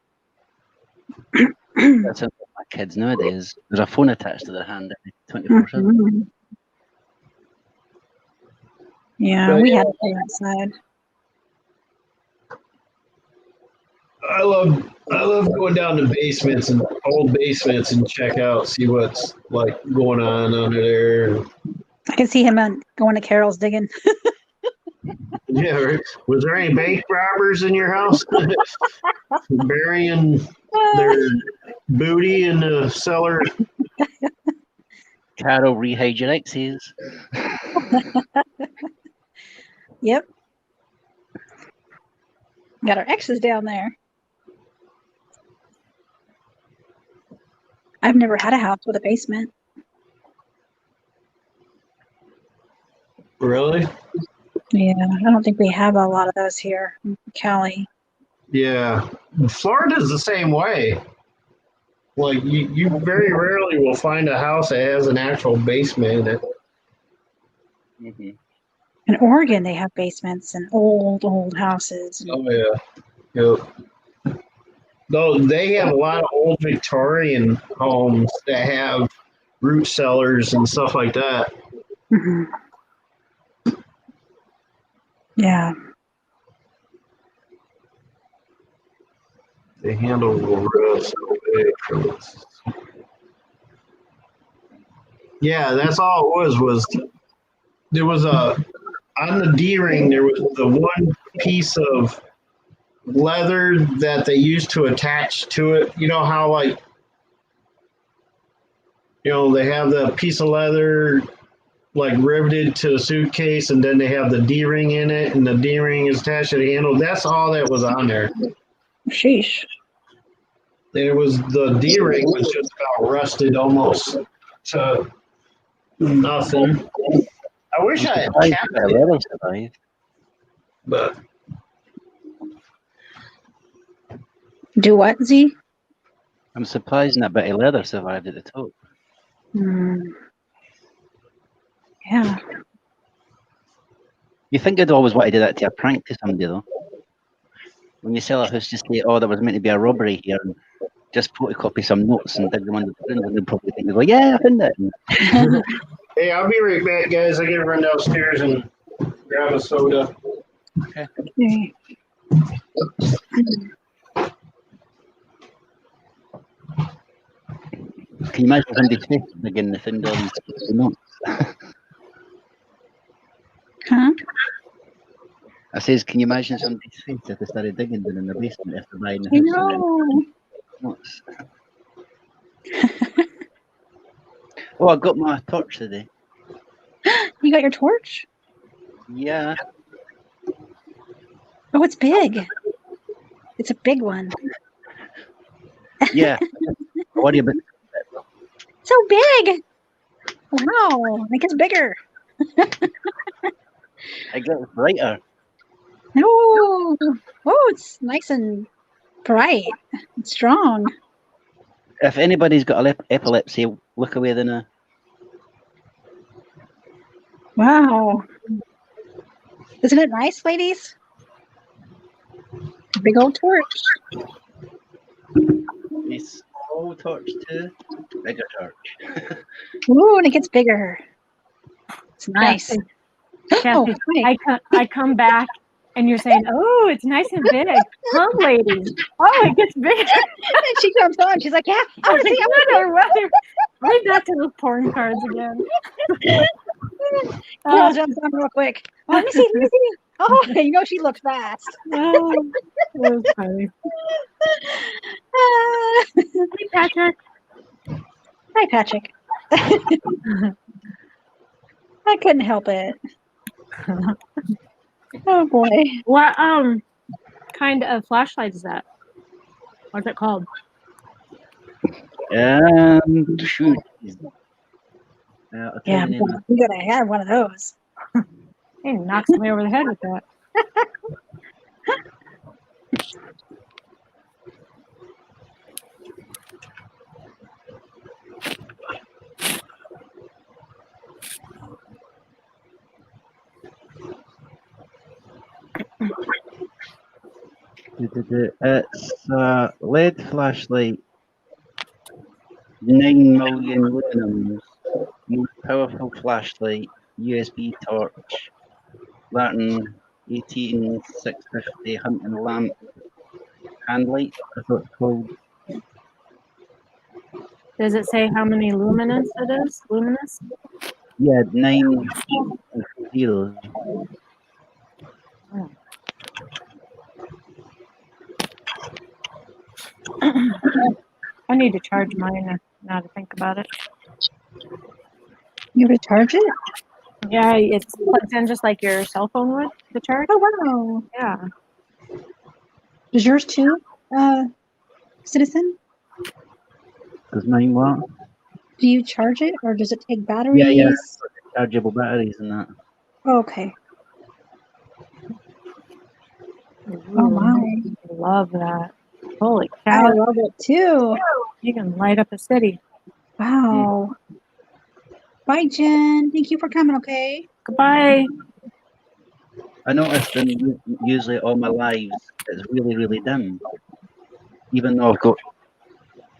That's how my kids nowadays. There's a phone attached to their hand 24/7. Mhm. Yeah, But we yeah. had to play outside. I love going down to basements and old basements and check out, see what's like going on under there. I can see him going to Carol's digging. Yeah, right. Was there any bank robbers in your house? Burying their booty in the cellar. Carol, rehide your exes. Yep. Got our exes down there. I've never had a house with a basement. Really? Yeah, I don't think we have a lot of those here in Cali. Yeah. Florida's the same way. Like you very rarely will find a house that has an actual basement in it. Mm-hmm. In Oregon, they have basements in old houses. Oh yeah. Yep. Though they have a lot of old Victorian homes that have root cellars and stuff like that. Mhm. Yeah. They handle the roof so big. Yeah, that's all it was there was on the D-ring there was the one piece of leather that they used to attach to it. You know how they have the piece of leather like riveted to the suitcase, and then they have the D-ring in it, and the D-ring is attached to the handle. That's all that was on there. Sheesh. The D-ring was just about rusted almost to nothing. I wish I had kept it, but Do what, Z? I'm surprised that bit of leather survived at the top. Yeah. You think I'd always want to do that to a prank to somebody, though? When you sell a house, just say, "Oh, there was meant to be a robbery here," and just photocopy some notes and dig them under the ground, and they'll probably think, "Go, yeah, I found it." hey, I'll be right back, guys. I gotta run downstairs and grab a soda. Okay. Can you imagine somebody's face digging the thing down the notes? Huh? I says, can you imagine somebody's face if they started digging down in the basement after buying the I house? know. Notes? Oh, I got my torch today. You got your torch? Yeah. Oh, it's big. It's a big one. Yeah. I worry about So big. Wow. It gets bigger. I get brighter. No. Oh, it's nice and bright. It's strong. If anybody's got epilepsy, look away then. Wow. Isn't it nice, ladies? Big old torch. A small torch too. Bigger torch. Ooh, and it gets bigger. It's nice. Kathy, Oh, Kathy, hi. I come back and you're saying, "Oh, it's nice and big, huh, ladies? Oh, it gets bigger." And she comes on. She's like, yeah, I want to see. I want to see. Right back to those porn cards again. Girl jumps on real quick. Oh, let me see. Let me see. Oh, you know she looks fast. Oh, that was funny. Hey, Patrick. Hi, Patrick. I couldn't help it. Oh boy. What kind of flashlight is that? What's it called? Shoot. I'll tell Yeah, you the name. you gotta have one of those. Hey, knock somebody over the head with that. It's a LED flashlight, 9 million lumens, most powerful flashlight, USB torch, Latin 18650 hunting lamp, handlight, I thought it's called. Does it say how many luminance it is? Luminous? Yeah, 9 zeros. I need to charge mine now to think about it. You recharge it? Yeah, it's plugged in just like your cell phone would, the charge. Oh wow. Yeah. Does yours too, Citizen? Does mine what? Do you charge it or does it take batteries? Yeah. Chargeable batteries and that. Oh, okay. Oh Ooh, my. I love that. Holy I cow. love it too. You can light up a city. Wow. Bye, Jen. Thank you for coming, okay? Goodbye. I noticed in usually all my lives it's really, really dim. Even though I've got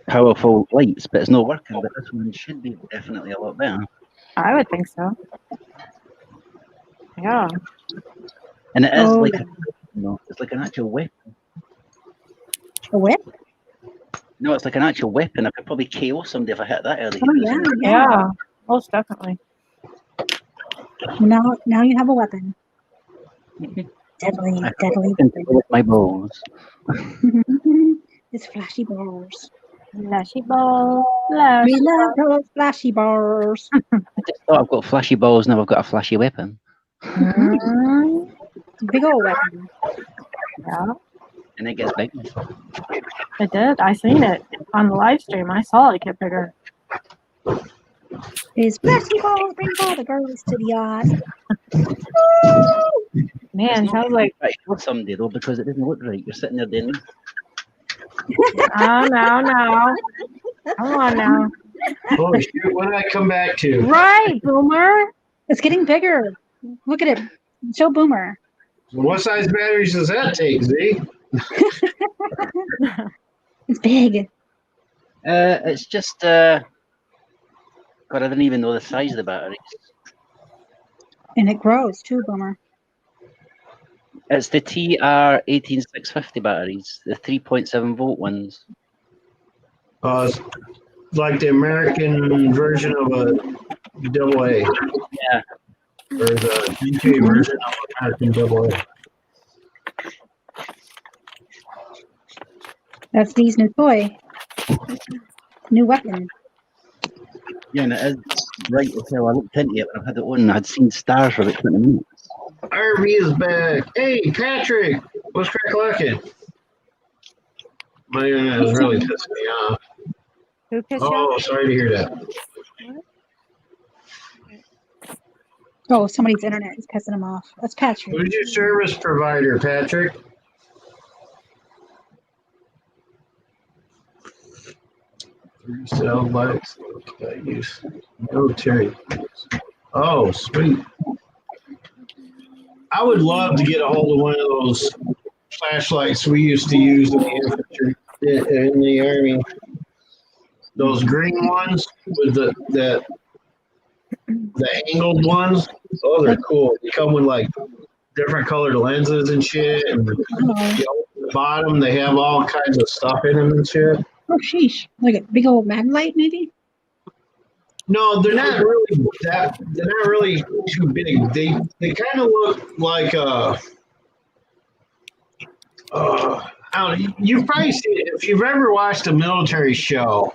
powerful lights, but it's not working. But this one should be definitely a lot better. I would think so. Yeah. And it is Oh, like yeah. it's like an actual weapon. A whip? No, it's like an actual weapon. I could probably KO somebody if I hit that early. Oh, yeah, yeah. Yeah. Most definitely. Now you have a weapon. Deadly, I deadly. can with my balls. It's flashy bars. Flashy ball. Flash. We love those flashy bars. I just thought I've got flashy balls, now I've got a flashy weapon. Mm, It's a big old weapon. yeah, And it gets big. it did. I seen it on the live stream. I saw it get bigger. It's flashy balls bring all the girls to the yacht. Man, sounds like I kill somebody though because it doesn't look right. You're sitting there doing oh no. Come on now. Holy shit, what did I come back to? Right, Boomer. It's getting bigger. Look at it. Show Boomer. What size batteries does that take, Z? It's big. It's just God, I didn't even know the size of the batteries. And it grows too, Boomer. It's the TR18650 batteries, the 3.7 volt ones. It's like the American version of a AA. Yeah. Or the UK version of American AA. That's Dee's new toy. New weapon. Yeah, and it is right as hell. I looked into it when I had it on and I'd seen stars for about 20 minutes. RV is back. Hey, Patrick. What's crack lacking? My internet is really pissing me off. Who pissed you Oh, off? sorry to hear that. Oh, somebody's internet is pissing him off. That's Patrick. Who's your service provider, Patrick? Cell lights. I use military. Oh, sweet. I would love to get a hold of one of those flashlights we used to use in the infantry in the army. Those green ones with the angled ones. Those are cool. They come with like different colored lenses and shit. And Oh, the bottom, they have all kinds of stuff in them and shit. oh sheesh. Like a big old mag light, maybe? No, they're not really that. They're not really too big. They kind of look like I don't know. You've probably seen it if you've ever watched a military show.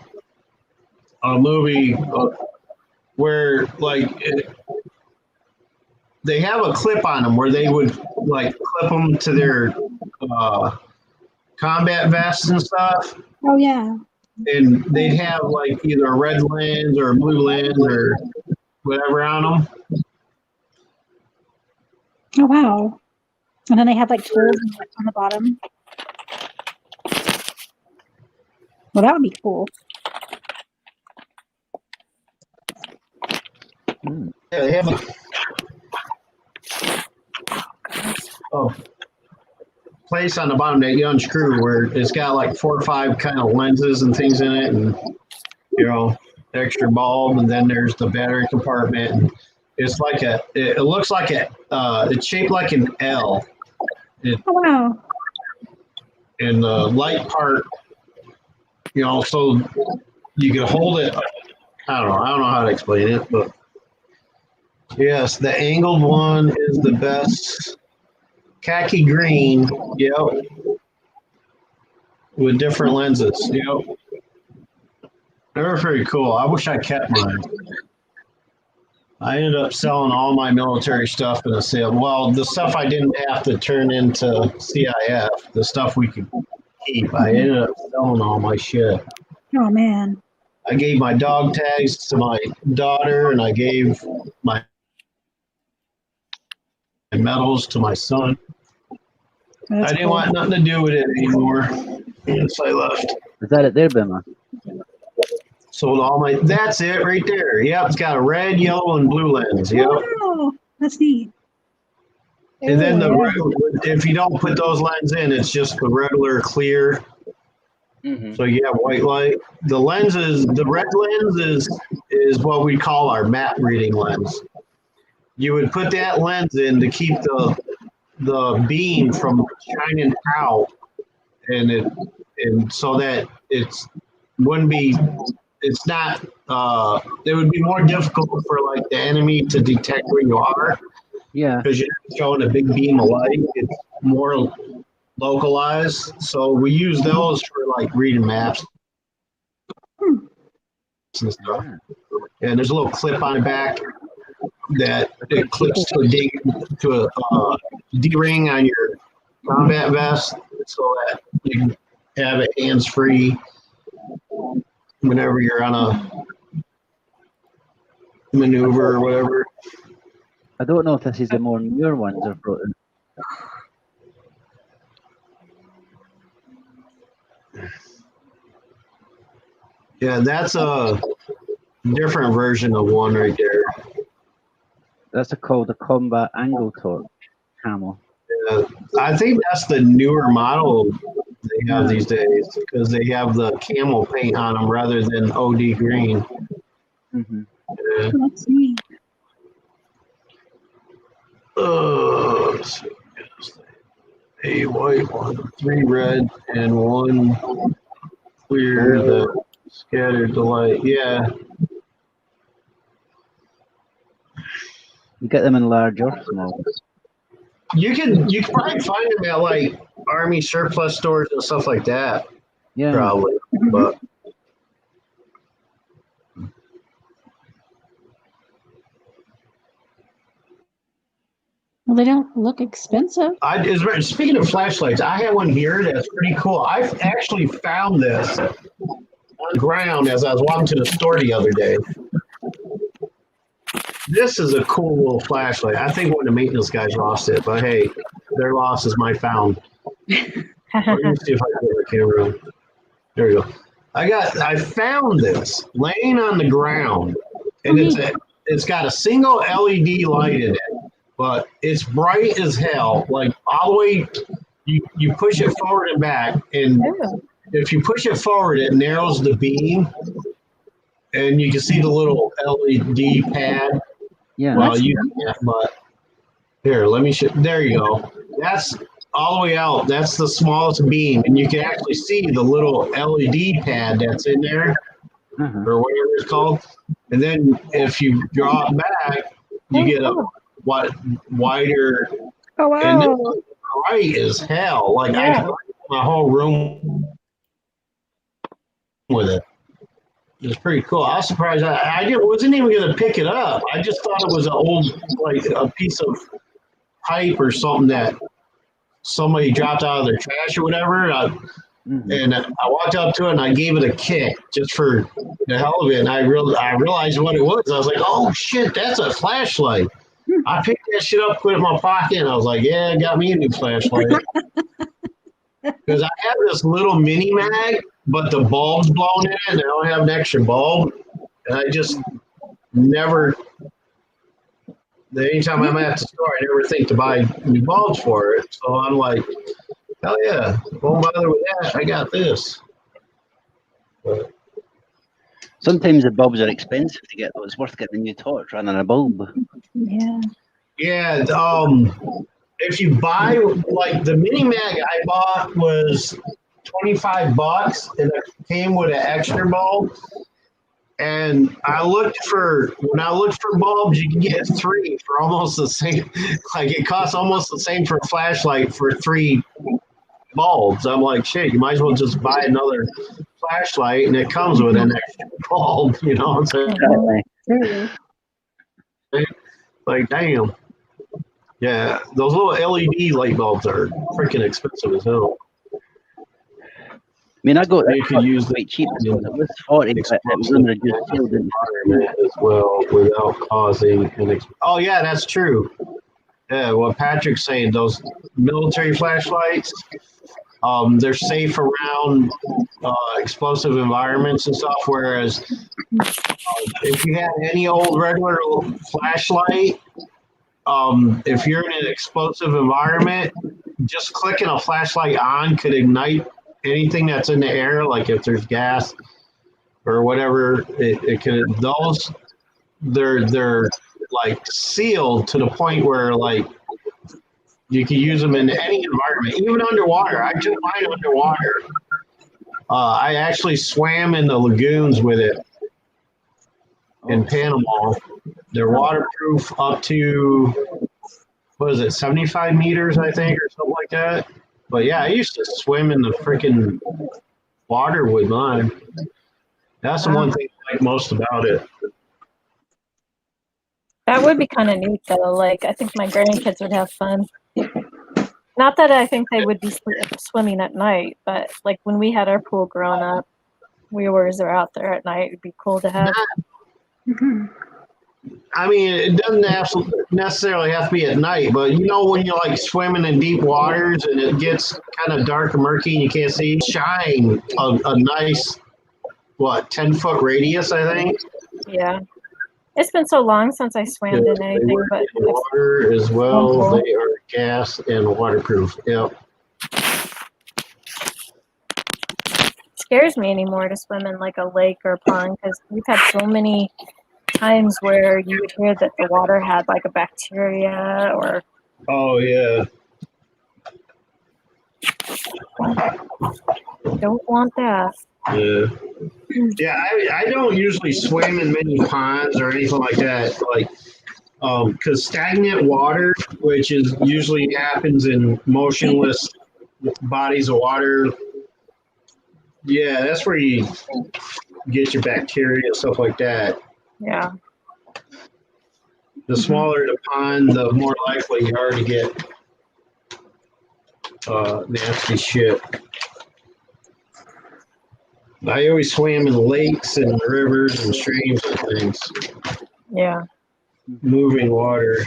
a movie where they have a clip on them where they would like clip them to their combat vests and stuff, Oh yeah. and they'd have like either a red lens or a blue lens or whatever on them. Oh wow. And then they have like tools on the bottom. Well, that would be cool. Hmm. Yeah, they have a place on the bottom that you unscrew where it's got like 4 or 5 kind of lenses and things in it, and extra bulb, and then there's the battery compartment. And it's like it looks like it's shaped like an L. Oh wow. And the light part, so you can hold it. I don't know how to explain it, but yes, the angled one is the best. Khaki green, yep, with different lenses, yep. They're very cool. I wish I kept mine. I ended up selling all my military stuff in a sale. Well, the stuff I didn't have to turn into CIF, the stuff we could keep, I ended up selling all my shit. Oh man. I gave my dog tags to my daughter, and I gave my medals to my son. That's I didn't cool. want nothing to do with it anymore. Yes, I left. Is that it there, Bimmer? Sold all my. That's it right there. Yep, it's got a red, yellow, and blue lens. Yep. Oh, that's neat. And then if you don't put those lenses in, it's just the regular clear. Mm-hmm. So you have white light. The red lens is what we call our map reading lens. You would put that lens in to keep the beam from shining out, and so that it would be more difficult for like the enemy to detect where you are, Yeah. because you're showing a big beam of light. It's more localized, so we use those for like reading maps and stuff. And there's a little clip on the back that it clips to a D-ring on your combat vest, so that you can have it hands-free whenever you're on a maneuver or whatever. I don't know if this is the more newer ones or floating. Yeah, that's a different version of one right there. That's called a combat angle torch camel. I think that's the newer model they have these days, because they have the camel paint on them rather than OD green. Mm-hmm. Yeah. That's neat. Let's see. A white one, 3 red, and 1 clear that scattered the light. Yeah. You get them in large or small. You can probably find them at like army surplus stores and stuff like that. Yeah. Probably. But Well, they don't look expensive. speaking of flashlights, I have one here that's pretty cool. I actually found this on the ground as I was walking to the store the other day. This is a cool little flashlight. I think one of the maintenance guys lost it, but hey, their loss is my found. Let me see if I can get the camera. There we go. I found this laying on the ground, and it's got a single LED light in it, but it's bright as hell. Like all the way, you push it forward and back, and if you push it forward, it narrows the beam, and you can see the little LED pad. Yeah. Well, you can't, but here, let me show. There you go. That's all the way out. That's the smallest beam, and you can actually see the little LED pad that's in there, or whatever it's called. And then if you draw it back, you get a wider. Oh And this wow. is bright as hell. Like I can light my whole room with it. It's pretty cool. I was surprised. Wasn't even going to pick it up. I just thought it was an old, like a piece of pipe or something that somebody dropped out of their trash or whatever. And I walked up to it and I gave it a kick just for the hell of it. And I realized what it was. I was like, oh shit, that's a flashlight. I picked that shit up, put it in my pocket, and I was like, yeah, it got me a new flashlight. Because I have this little mini mag, but the bulb's blown in it and I don't have an extra bulb. And I just never, anytime I'm at the store, I never think to buy new bulbs for it. So I'm like, hell yeah, won't bother with that. I got this. But, Sometimes the bulbs are expensive to get, though. It's worth getting a new torch rather than a bulb. Yeah. yeah, if you buy, like, the mini mag I bought was $25 and it came with an extra bulb. And when I looked for bulbs, you can get 3 for almost the same. Like, it costs almost the same for a flashlight for 3 bulbs. I'm like, shit, you might as well just buy another flashlight and it comes with an extra bulb, you know what I'm saying? Like, damn. Yeah, those little LED light bulbs are freaking expensive as hell. I mean, I got They could use quite cheap. It was 40, but it was under a good deal, didn't environment as well without causing an oh yeah, that's true. Yeah, what Patrick's saying, those military flashlights, they're safe around explosive environments and stuff. Whereas if you had any old regular flashlight, if you're in an explosive environment, just clicking a flashlight on could ignite anything that's in the air. Like if there's gas or whatever, it can. Those they're like sealed to the point where like you can use them in any environment, even underwater. I took mine underwater. I actually swam in the lagoons with it in Panama. They're waterproof up to, what is it, 75 meters, I think, or something like that. But yeah, I used to swim in the freaking water with mine. That's the one thing I like most about it. That would be kind of neat, though. Like, I think my grandkids would have fun. Not that I think they would be swimming at night, but like when we had our pool growing up, we always are out there at night. It'd be cool to have. I mean, it doesn't necessarily have to be at night, but you know when you're like swimming in deep waters and it gets kind of dark and murky and you can't see, shine a nice, 10-foot radius, I think. Yeah. It's been so long since I swam in anything, but in water as well. They are gas and waterproof. Yep. It scares me anymore to swim in like a lake or a pond because we've had so many times where you would hear that the water had like a bacteria or. Oh yeah. Don't want that. Yeah. Yeah, I don't usually swim in many ponds or anything like that. Like, because stagnant water, which is usually happens in motionless bodies of water, yeah, that's where you get your bacteria and stuff like that. Yeah. The smaller the pond, the more likely you are to get nasty shit. I always swam in lakes and rivers and streams and things. Yeah. Moving water.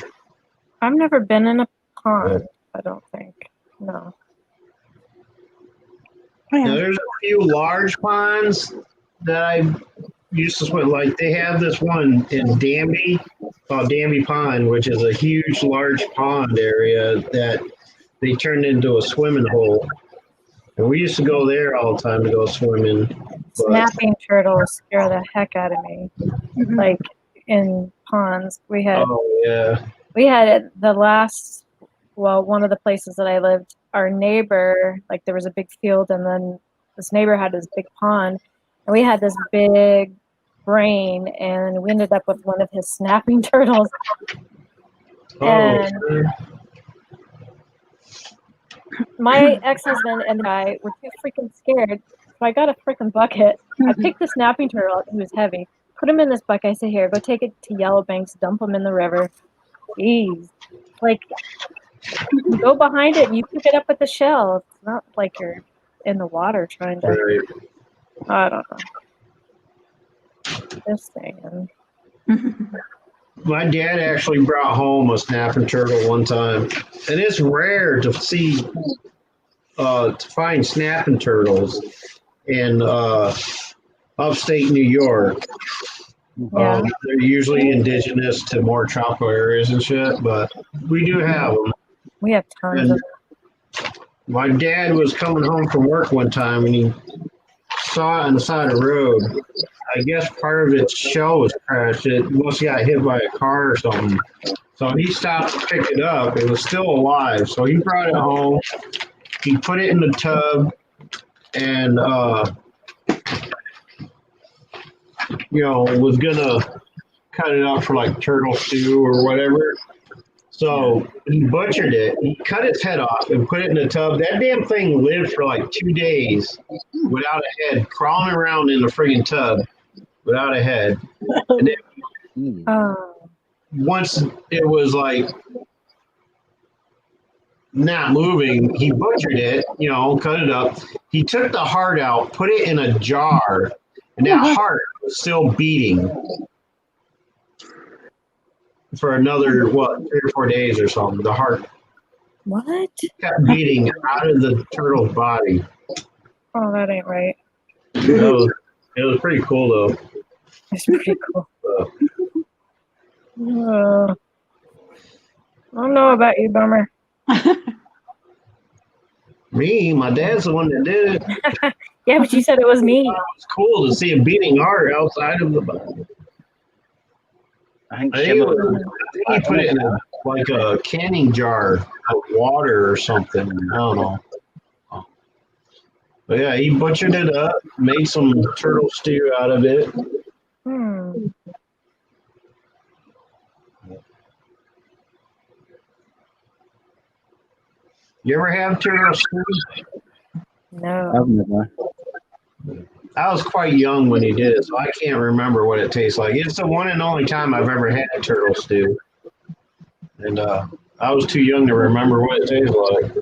I've never been in a pond, I don't think. No. Now, there's a few large ponds that I used to swim. Like they have this one in Danby, called Danby Pond, which is a huge, large pond area that they turned into a swimming hole. And we used to go there all the time to go swimming. But Snapping turtles scare the heck out of me. Like in ponds, we had it the last. Well, one of the places that I lived, our neighbor, like there was a big field, and then this neighbor had this big pond, and we had this big brain, and we ended up with one of his snapping turtles. And my ex-husband and I were too freaking scared So I got a freaking bucket. I picked the snapping turtle up. He was heavy. Put him in this bucket. I said, here, go take it to Yellowbanks, dump him in the river. Jeez. Like, you go behind it and you pick it up with the shell. It's not like you're in the water trying to, Right. I don't know. Just saying. My dad actually brought home a snapping turtle one time, and it's rare to see, to find snapping turtles in upstate New York. Yeah. They're usually indigenous to more tropical areas and shit, but we do have them. We have tons of My dad was coming home from work one time, and he saw it on the side of the road. I guess part of its shell was crashed. It must have got hit by a car or something. So he stopped to pick it up. It was still alive. So he brought it home. He put it in the tub and, was going to cut it up for like turtle stew or whatever. So he butchered it. He cut its head off and put it in the tub. That damn thing lived for like 2 days without a head, crawling around in the friggin' tub without a head. And then once it was like not moving, he butchered it, cut it up. He took the heart out, put it in a jar, and that heart was still beating for another 3 or 4 days or something. The heart what? kept beating out of the turtle's body. Oh, that ain't right. It was pretty cool though. It's pretty cool. I don't know about you, Bummer. Me, my dad's the one that did it. Yeah, but you said it was me. It was cool to see a beating heart outside of the body. I think I think he put it in a canning jar of water or something. I don't know. But yeah, he butchered it up, made some turtle stew out of it. You ever have turtle stew? No. I've never. I was quite young when he did it, so I can't remember what it tastes like. It's the one and only time I've ever had turtle stew. And I was too young to remember what it tasted like.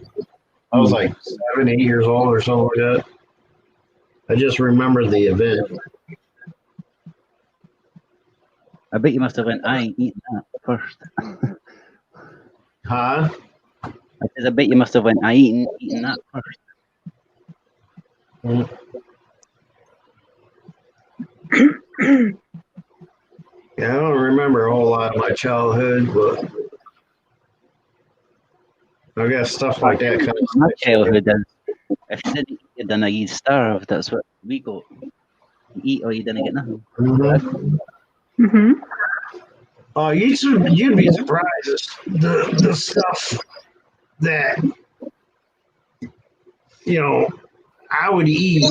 I was like 7, 8 years old or something like that. I just remember the event. I bet you must have went, I ain't eating that first. Huh? I bet you must have went, I eating that first. Yeah, I don't remember a whole lot of my childhood, but I guess stuff like that kind of My childhood is, if you didn't eat it, then you'd starve. That's what we got. You eat or you didn't get nothing. Mm-hmm. You'd be surprised the stuff that I would eat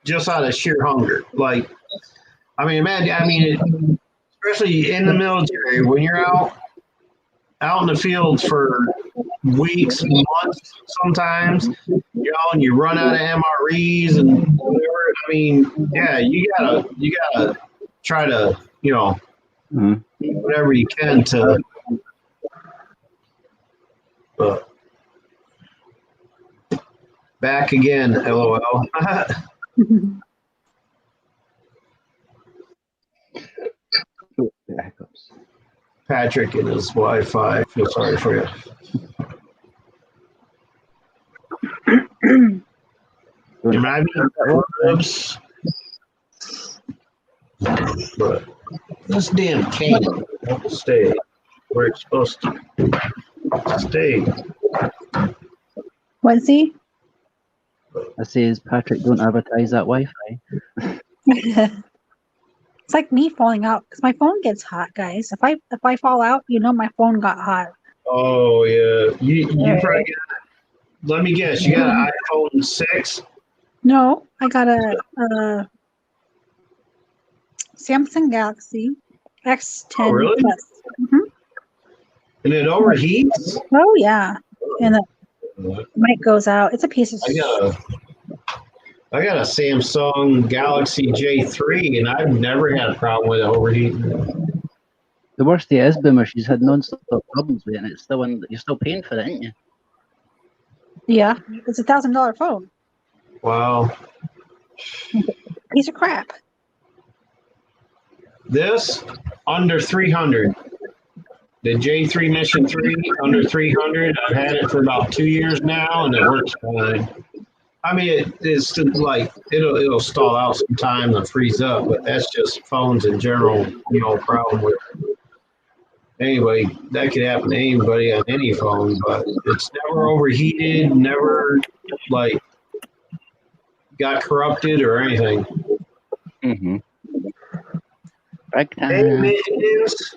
just out of sheer hunger. Like, imagine, especially in the military, when you're out in the fields for weeks, months, sometimes, and you run out of MREs and whatever. Yeah, you gotta try to, eat whatever you can to. Back again, LOL. Patrick and his Wi-Fi. I feel sorry for you. Am I being close? But this damn cane won't stay where it's supposed to stay. What, see? I says, Patrick, don't advertise that Wi-Fi. It's like me falling out because my phone gets hot, guys. If I fall out, my phone got hot. Oh yeah, you probably got. Let me guess, you got an iPhone 6? No, I got a Samsung Galaxy X10 Oh, really? Plus. Mm-hmm. And it overheats? Oh yeah, and the mic goes out. It's a piece of. I got a Samsung Galaxy J3, and I've never had a problem with it overheating. The worst thing is, Boomer, she's had non-stop problems with it, and it's still you're still paying for it, aren't you? Yeah, it's $1,000 phone. Wow. Piece of crap. This under 300. The J3 Mission 3 under 300. I've had it for about 2 years now, and it works fine. I mean, it's like it'll stall out sometimes and freeze up, but that's just phones in general. Problem with anybody. That could happen to anybody on any phone, but it's never overheated, never like got corrupted or anything. Mm-hmm. Big time. Hey, mittens.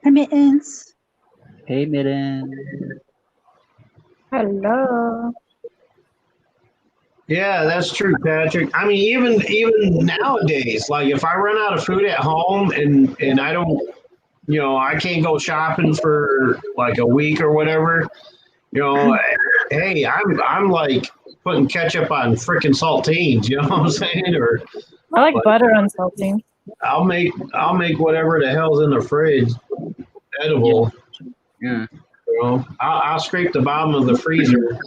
Remittance. Hey, Mitten. Hello. Yeah, that's true, Patrick. I mean, even nowadays, like if I run out of food at home and I don't, I can't go shopping for like a week or whatever, hey, I'm like putting ketchup on freaking saltines. You know what I'm saying? Or I like butter on saltine. I'll make whatever the hell's in the fridge edible. Yeah. I'll scrape the bottom of the freezer.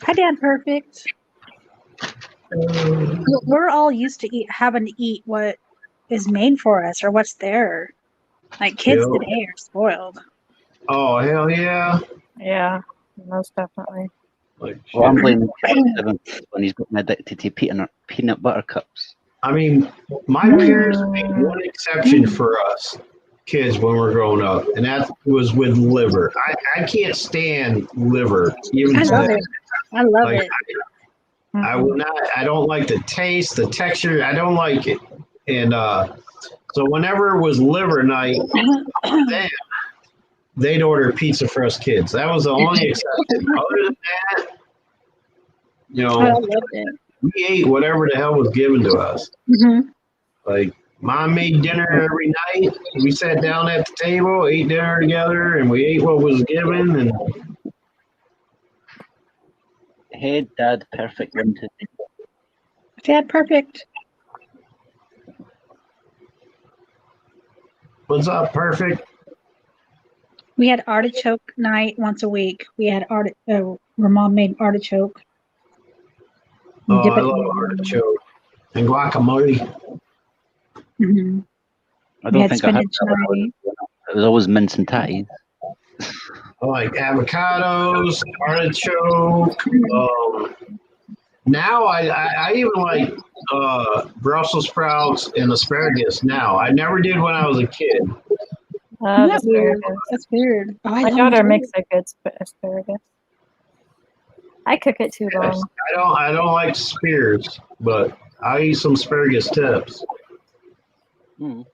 Hi, Dad. Perfect. We're all used to having to eat what is made for us or what's there. Like kids Yeah. today are spoiled. Oh hell yeah! Yeah, most definitely. Like, Well, I'm shit. blaming Kevin when he's got me addicted to peanut butter cups. I mean, my parents made one exception for us kids when we're growing up, and that was with liver. I can't stand liver. Even I love today. it. I love Like, it. I will not. I don't like the taste, the texture. I don't like it. And so whenever it was liver night, then they'd order pizza for us kids. That was the only exception. Other than that, I loved it. we ate whatever the hell was given to us. Mm-hmm. Like Mom made dinner every night. We sat down at the table, ate dinner together, and we ate what was given. And Hey, Dad, perfect one today. Dad, perfect. what's up, perfect? We had artichoke night once a week. We had her mom made artichoke. Oh, Dip I it love in- artichoke and guacamole. Mhm. I We don't had think I had spinach night. It was always mince and tatties. I like avocados, artichoke. Now I even like Brussels sprouts and asparagus. Now I never did when I was a kid. Love Isn't that weird? asparagus. That's weird. Oh, I My love daughter asparagus. makes a good asparagus. I cook it too long. I don't like spears, but I eat some asparagus tips. Mm.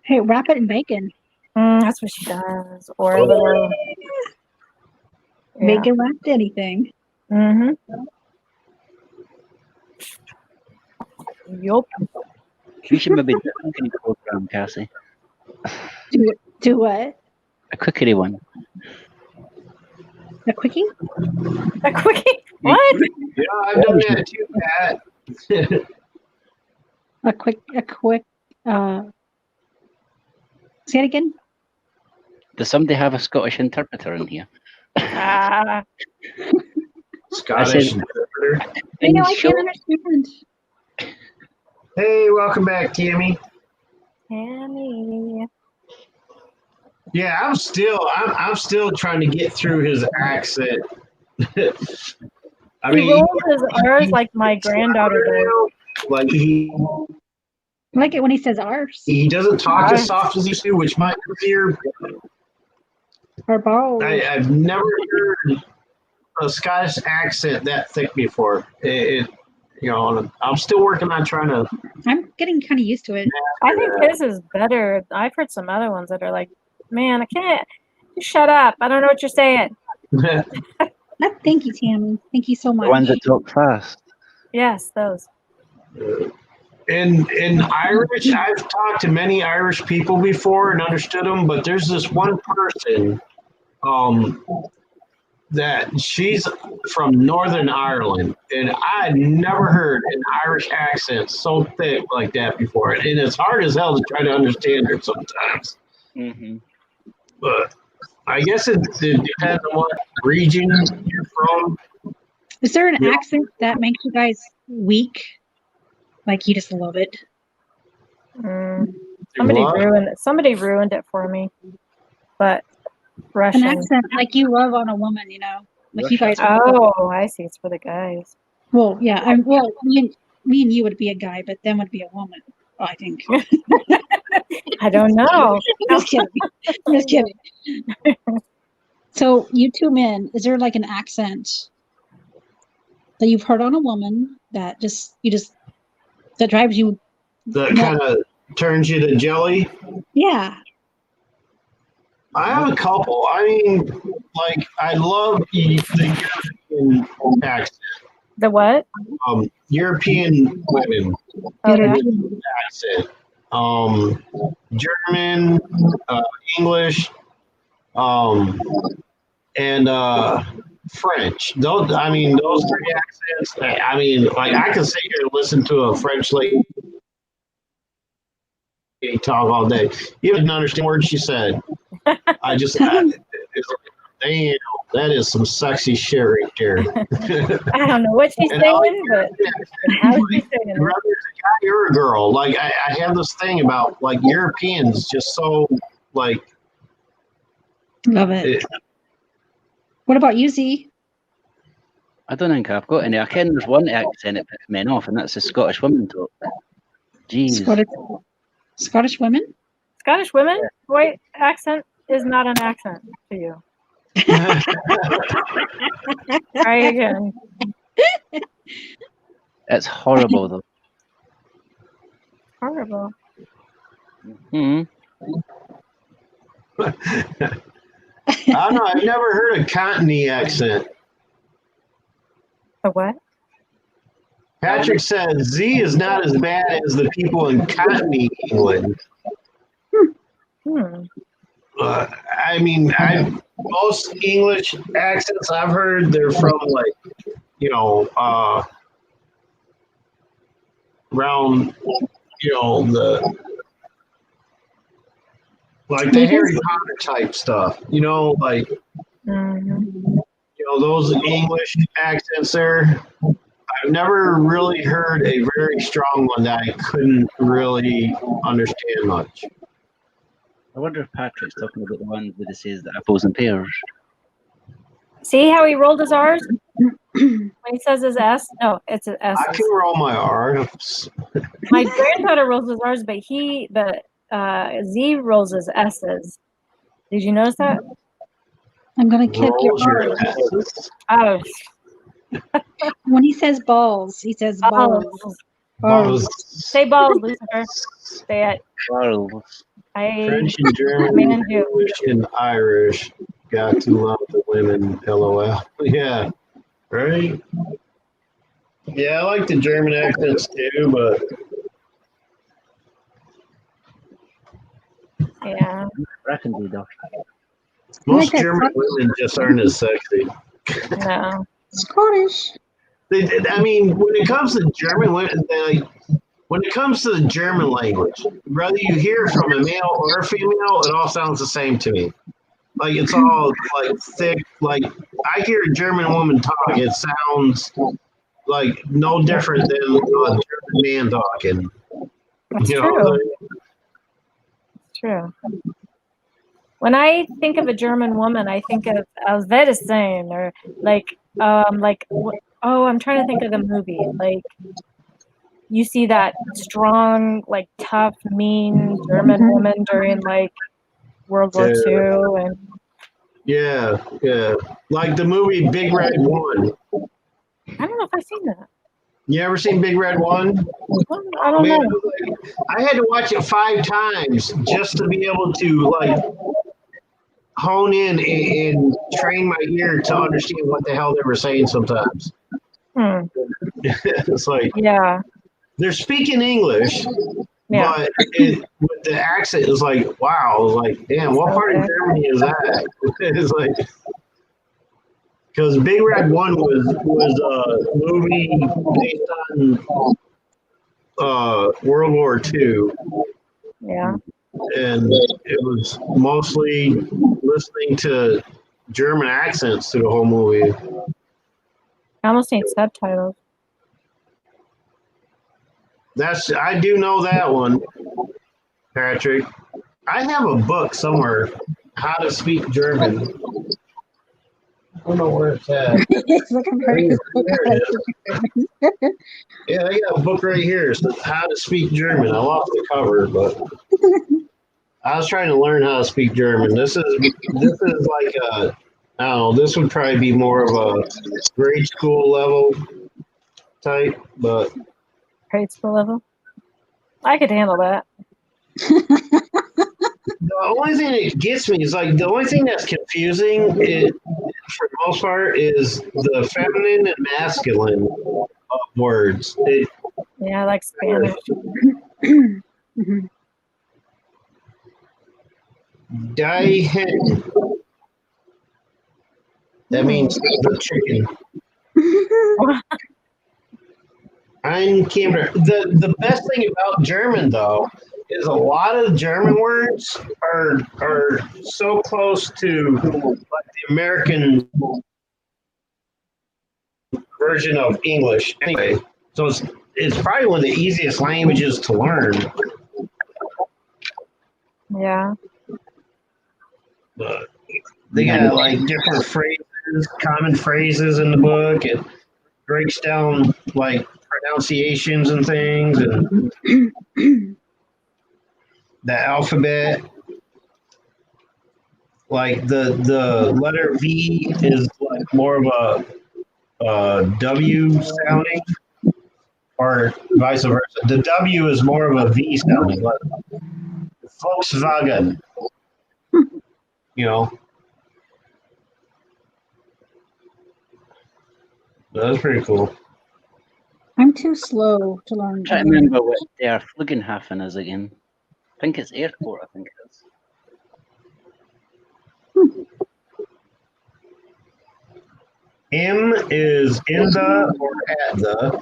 Hey, wrap it in bacon. That's what she does. Or a little. Yeah. Bacon wrapped anything. Mm-hmm. Yup. You should maybe do a cookery program, Cassie. Do what? A cookery one. A quickie? A quickie? What? Yeah, I've done that too, Pat. A quick. Say it again. Does somebody have a Scottish interpreter in here? Ah, Scottish said- interpreter. I know I Sure. can't understand. Hey, welcome back, Tammy. Tammy. Yeah, I'm still trying to get through his accent. I He mean, rolls his R's like my granddaughter does. like he I like it when he says ours he doesn't talk as soft as he used to, which might appear. or balls. I've never heard a Scottish accent that thick before. I'm still working on trying to. I'm getting kind of used to it. I think his is better. I've heard some other ones that are like, man, I can't. Just shut up. I don't know what you're saying. Thank you, Tammy. Thank you so The much. ones that talk fast. Yes, those. in Irish, I've talked to many Irish people before and understood them, but there's this one person that she's from Northern Ireland, and I had never heard an Irish accent so thick like that before, and it's hard as hell to try to understand her sometimes. Mm-hmm. But I guess it depends on what region you're from. Is there an Yeah. accent that makes you guys weak? Like you just love it? Somebody ruined it for me. But An Russian. accent like you love on a woman, you know? Like you guys are Oh, I see. It's for the guys. well, yeah. Me and you would be a guy, but them would be a woman, I think. I don't know. Just kidding. Just kidding. So you two men, is there like an accent that you've heard on a woman that that drives you? That kind of turns you to jelly. Yeah. I have a couple. I mean, like I love the European accent. The what? European women Oh, yeah. accent. German, English, and French. Those three accents. I mean, like I could sit here and listen to a French lady talk all day. You didn't understand words she said. It's like, damn, that is some sexy shit right there. I don't know what she's And saying, but how's she saying it? whether it's a guy or a girl, like I have this thing about like Europeans just so like Love it. What about you, Z? I don't think I've got any. I ken there's one accent that puts men off, and that's the Scottish women talk. Jeez. Scottish women? Scottish women? Boy, accent is not an accent to you. Try again. It's horrible though. Horrible. Hmm. I don't know. I've never heard a Cockney accent. The what? Patrick says Z is not as bad as the people in Cockney, England. I mean, most English accents I've heard, they're from like, around, the Harry Potter type stuff, like, those English accents there. I've never really heard a very strong one that I couldn't really understand much. I wonder if Patrick's talking about the one where it says the apples and pears. See how he rolled his R's? When he says his S? No, it's an S. I can roll my R's. My granddaughter rolls his R's, but Z rolls his S's. Did you notice that? I'm gonna kick your Roll balls. S's. Oh, When he says balls, he says balls. Balls. say balls, Lucifer. Say it. Charles. French and German, Man, do. English and Irish. Got to love the women. LOL. Yeah. Right? Yeah, I like the German accents too, but Yeah. Brackendie does. most that German women just aren't as sexy. No. Scottish. I mean, when it comes to German women, when it comes to the German language, whether you hear from a male or a female, it all sounds the same to me. Like it's all like thick. Like I hear a German woman talk, it sounds like no different than a German man talking. That's You know, true. like, It's true. When I think of a German woman, I think of Alvedesine or I'm trying to think of the movie. Like you see that strong, like tough, mean German woman during like World War II, and yeah. Like the movie Big Red 1. I don't know if I've seen that. You ever seen Big Red 1? I don't Man, know. I had to watch it 5 times just to be able to like hone in and train my ear to understand what the hell they were saying sometimes. It's like, Yeah. they're speaking English, Yeah. but with the accent is like, wow, like, damn, what part of Germany is that? It's like, because Big Red 1 was a movie based on World War II, Yeah. and it was mostly listening to German accents through the whole movie. I almost need subtitles. I do know that one, Patrick. I have a book somewhere, How to Speak German. I don't know where it's at. It's looking for There it. it is. Yeah, I got a book right here. It says How to Speak German. I lost the cover, but I was trying to learn how to speak German. This is like a, I don't know. This would probably be more of a grade school level type, but Grade school level. I could handle that. the only thing that gets me is like the only thing that's confusing is, for the most part, is the feminine and masculine of words. Yeah, I like Spanish. Mhm. Daiheten. That means the chicken. Ein Kimber. The best thing about German though is a lot of German words are so close to like the American version of English anyway. So it's probably one of the easiest languages to learn. Yeah. But they got like different phrases, common phrases in the book. It breaks down like pronunciations and things, and the alphabet. Like the letter V is like more of a W sounding, or vice versa. The W is more of a V sounding, like Volkswagen. You know, that's pretty cool. I'm too slow to learn. I'm trying to remember what their Flugenhafen is again. I think it's airport, I think it is. M is in the or at the.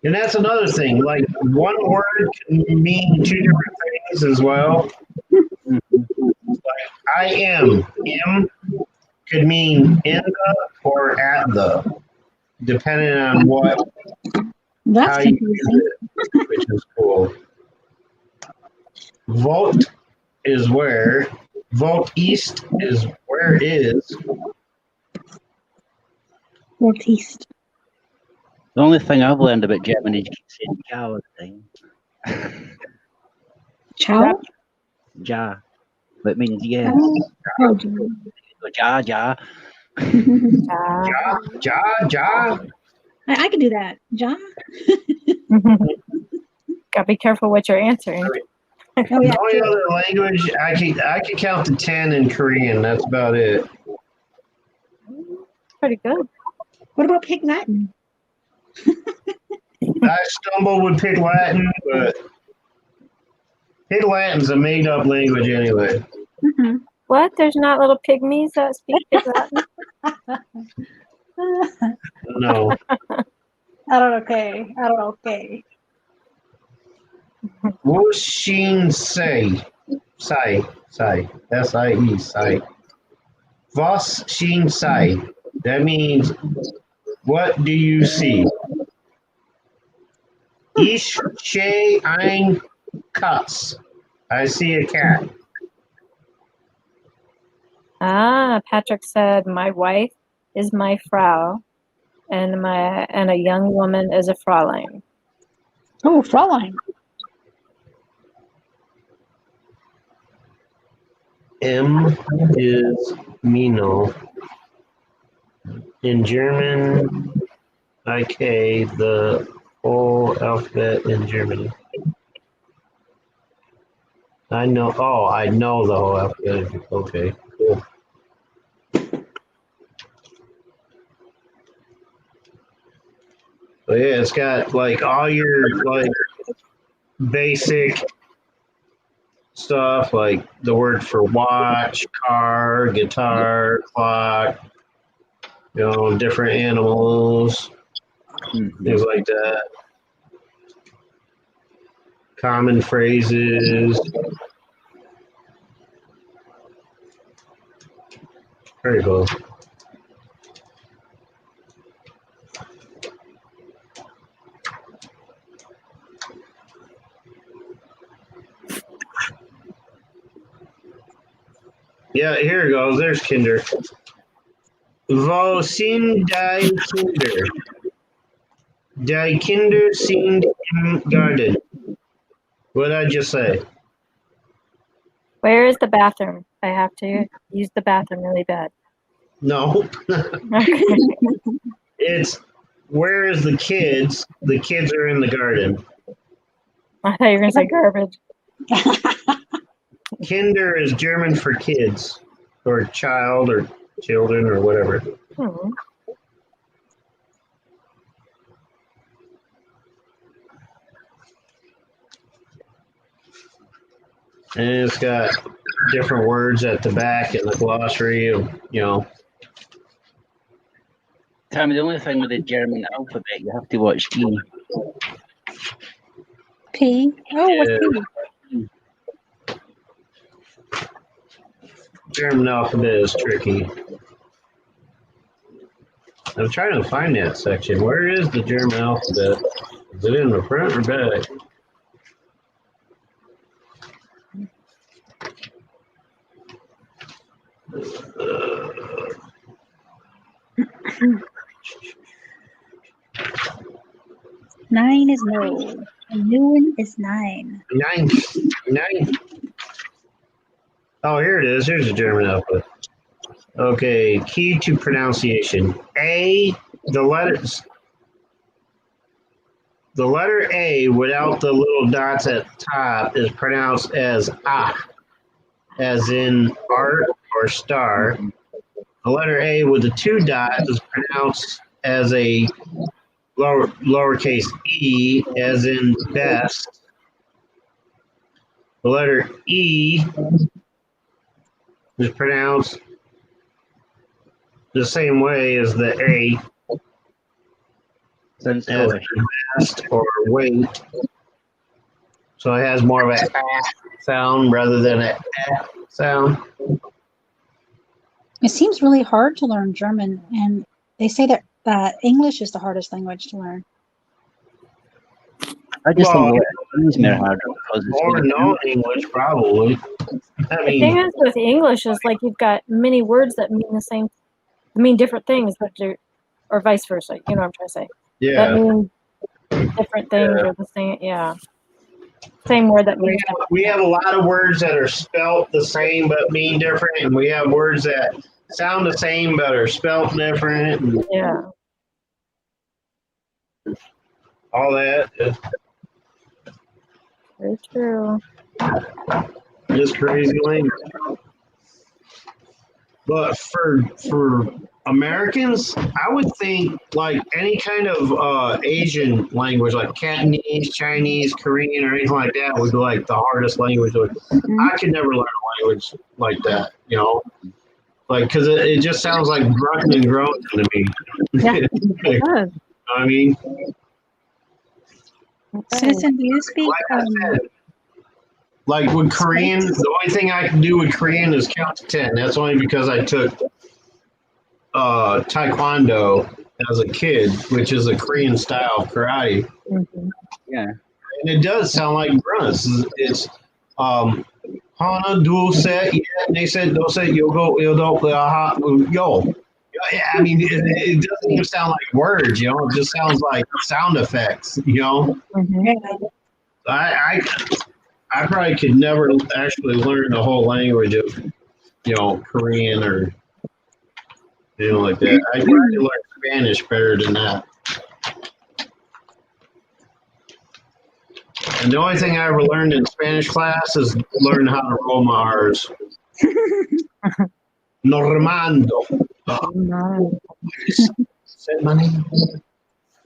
And that's another thing. Like one word can mean two different things as well. Like I am. M could mean in the or at the, depending on what That's how you use confusing. it, which is cool. Vote is where. Vote east is where is. Northeast. The only thing I've learned about German is you keep saying ja all the time. Chow? Ja. That means yes. Oh, Ja, ja. Ja. I can do that. Ja? Gotta be careful what you're answering. Oh, yeah. The only other language I can count to 10 in Korean. That's about it. Pretty good. What about Pig Latin? I stumbled with Pig Latin, but Pig Latin's a made-up language anyway. Mm-hmm. What? There's not little pygmies that speak Pig Latin? No. I don't okay. Wushin Sei. Sai. S-I-E. Sai. Was Shin Sai. That means, what do you see? Ich sehe ein Katz. I see a cat. Ah, Patrick said, my wife is my Frau, and a young woman is a Fraulein. Oh, Fraulein. M is Mino. In German, IK, the whole alphabet in Germany. I know the whole alphabet. Okay, cool. But yeah, it's got like all your like basic stuff, like the word for watch, car, guitar, clock, different animals, things like that. Common phrases. Very cool. Yeah, here it goes. There's Kinder. Wo sind die Kinder? Die Kinder sind im Garten. What did I just say? Where is the bathroom? I have to use the bathroom really bad. No. Okay. It's where is the kids? The kids are in the garden. I thought you were going to say garbage. Kinder is German for kids or child or children or whatever. Hmm. And it's got different words at the back in the glossary of, Tommy, the only thing with the German alphabet, you have to watch E. P. Oh, what's Yeah. P? German alphabet is tricky. I'm trying to find that section. Where is the German alphabet? Is it in the front or back? Nine is no. A new one is 9. Nine. Oh, here it is. Here's the German alphabet. Okay, key to pronunciation. The letter A without the little dots at the top is pronounced as ah, as in art or star. The letter A with the 2 dots is pronounced as a lowercase e, as in best. The letter E is pronounced the same way as the A, Sounds as foolish. best or wait. So it has more of a sound rather than a sound. It seems really hard to learn German, and they say that English is the hardest language to learn. I just Well, think it's more harder because it's Or really no English, probably. I The mean, thing is with English is like you've got many words that mean different things, but or vice versa. You know what I'm trying to say? That yeah. mean different things or the same. Yeah, same word that means different. We have a lot of words that are spelt the same but mean different, and we have words that sound the same but are spelt different, and Yeah. all that. Very true. Just crazy language. But for Americans, I would think like any kind of Asian language, like Cantonese, Chinese, Korean, or anything like that, would be like the hardest language. I could never learn a language like that, like because it just sounds like grunting and groaning to me. Yeah. You know Good. what I mean? Citizen, do you speak? Like I said, like with Korean, the only thing I can do with Korean is count to 10. That's only because I took Taekwondo as a kid, which is a Korean style of karate. Mhm. Yeah. And it does sound like grunts. It's Hana do set, yeah, they said do set yogo yo. Yeah, I mean, it doesn't even sound like words, It just sounds like sound effects, Mhm. I probably could never actually learn the whole language of, Korean or anything like that. I probably learn Spanish better than that. And the only thing I ever learned in Spanish class is learn how to roll my R's. Normando. No. Say my name.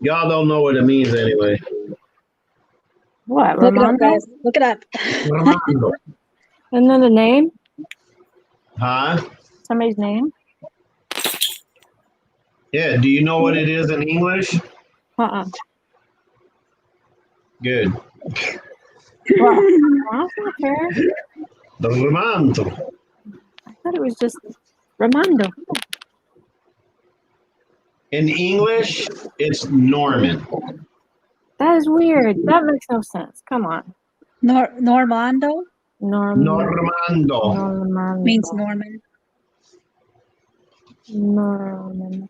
Y'all don't know what it means anyway. What, Look it up, Ramondo? guys. Look it up. And then the name? Huh? Somebody's name? Yeah, do you know what it is in English? Uh-uh. Good. Well, that's not fair. The Ramondo. I thought it was just Ramondo. In English, it's Norman. That is weird. That makes no sense. Come on. Normando Normando. Norman. means Norman. Norman.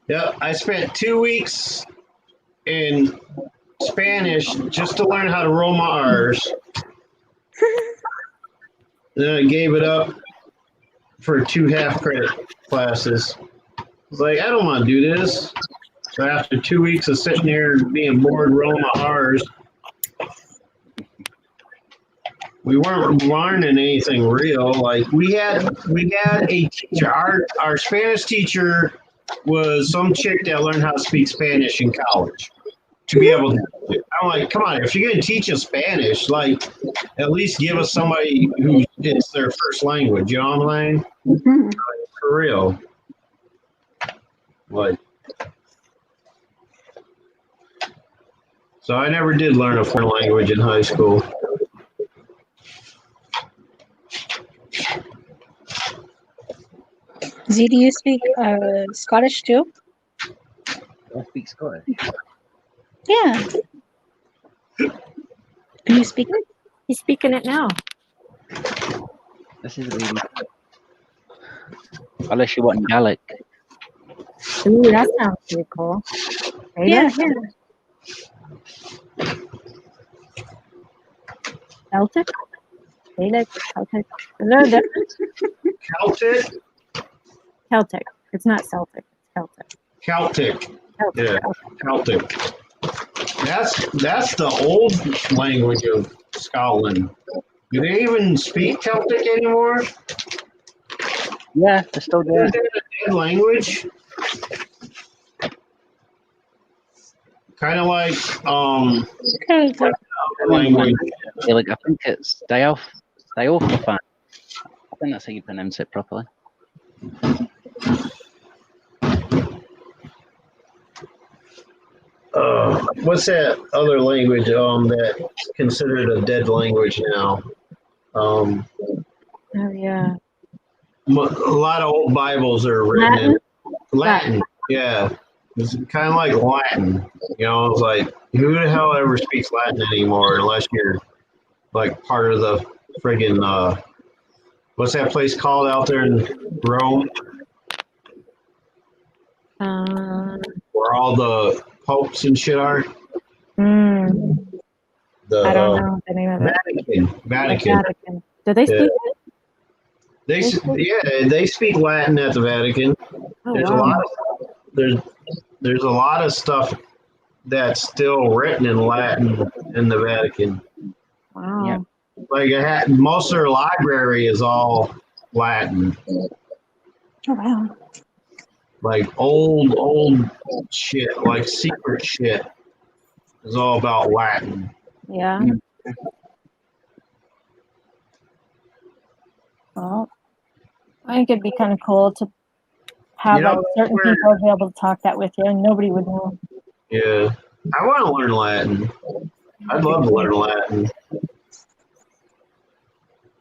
Yeah, I spent 2 weeks in Spanish just to learn how to roll my R's. Then I gave it up for 2 half-credit classes. I was like, I don't want to do this. So after 2 weeks of sitting there and being bored rolling my R's, we weren't learning anything real. Like we had a teacher. Our Spanish teacher was some chick that learned how to speak Spanish in college to be able to do it. I'm like, come on, if you're gonna teach us Spanish, like at least give us somebody who it's their first language. You know what I'm saying? Mhm. For real. Like, so I never did learn a foreign language in high school. Z, do you speak Scottish too? I speak Scottish. Yeah. Can you speak it? He's speaking it now. This is really. Unless you want Gaelic. Ooh, that sounds pretty cool. Right? Yeah, Celtic? Gaelic? Celtic? Is there a difference? Celtic? Celtic. It's not Celtic. It's Celtic. Celtic. Celtic. Yeah, Celtic. That's the old language of Scotland. Do they even speak Celtic anymore? Yeah, they're still there. Is it a dead language? Kind of like yeah. language. Gaelic, I think it's Dialphafan. I think that's how you pronounce it properly. What's that other language that's considered a dead language now? Oh, yeah. A lot of old Bibles are written in Latin. Yeah, it's kind of like Latin. You know, it's like who the hell ever speaks Latin anymore unless you're like part of the friggin' what's that place called out there in Rome where all the popes and shit are? The I don't know the name of it. Vatican. Do they speak it? They speak Latin at the Vatican. Oh, There's wow. there's a lot of stuff that's still written in Latin in the Vatican. Wow. Yeah. Like most of their library is all Latin. Oh, wow. Like old shit, like secret shit is all about Latin. Yeah. Well, I think it'd be kind of cool to have You know, like certain where- people be able to talk that with you, and nobody would know. Yeah. I want to learn Latin. I'd love to learn Latin.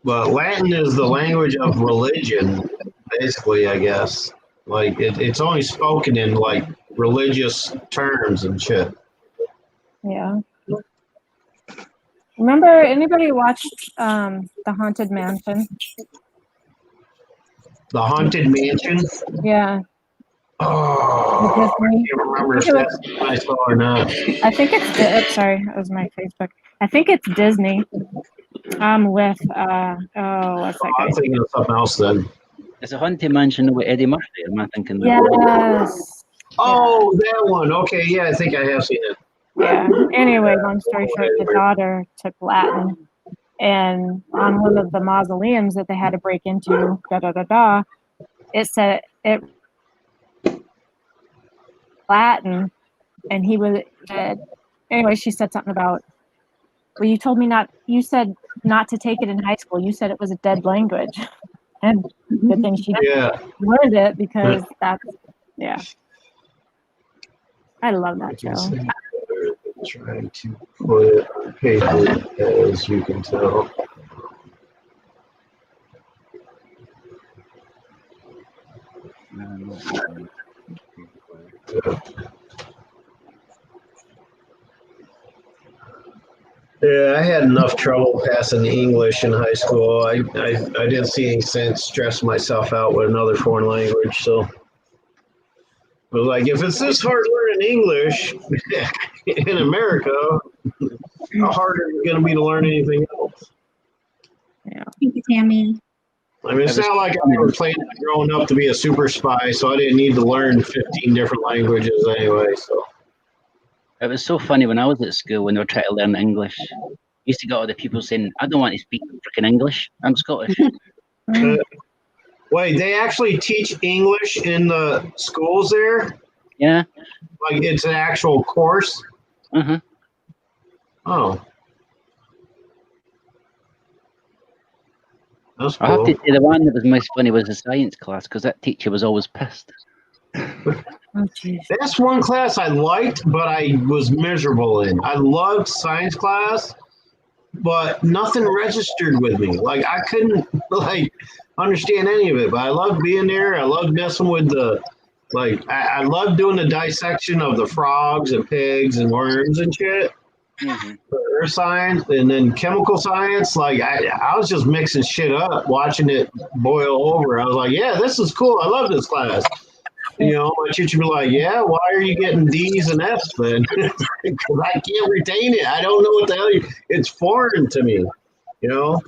But Latin is the language of religion, basically, I guess. Like, it's only spoken in, like, religious terms and shit. Yeah. Remember, anybody watched The Haunted Mansion? The Haunted Mansion? Yeah. Oh, The I Disney. can't remember if I think it that's what I saw or not. I think it's sorry, that was my Facebook. I think it's Disney. With what's that I'm guy? thinking of something else then. It's a Haunted Mansion with Eddie Murphy. Am I thinking that? Yes. Oh, that one. Okay, yeah, I think I have seen it. Yeah. Anyway, long story short, the daughter took Latin, and on one of the mausoleums that they had to break into, it said it Latin, and he was anyway. She said something about, well, you told me not. You said not to take it in high school. You said it was a dead language, and good thing she Yeah. learned it because that's I love that show. Trying to put it on paper, as you can tell. Yeah, I had enough trouble passing English in high school. I didn't see any sense stressing myself out with another foreign language. So, but like, if it's this hard learning English in America, how hard is it going to be to learn anything else? Thank you, Tammy. I mean, it's not like I was planning on growing up to be a super spy, so I didn't need to learn 15 different languages anyway. So. It was so funny when I was at school when they were trying to learn English. I used to get all the people saying, I don't want to speak freaking English. I'm Scottish. Wait, they actually teach English in the schools there? Yeah. Like it's an actual course? Uh-huh. Oh. That's I have cool. to say the one that was most funny was the science class because that teacher was always pissed. Oh, geez. That's one class I liked, but I was miserable in. I loved science class, but nothing registered with me. Like I couldn't understand any of it. But I loved being there. I loved messing with the I loved doing the dissection of the frogs and pigs and worms and shit. Mm-hmm. Earth science and then chemical science. Like I was just mixing shit up, watching it boil over. I was like, yeah, this is cool. I love this class. You know, my teacher would be like, yeah, why are you getting D's and F's then? Because I can't retain it. I don't know what the hell it's foreign to me, you know?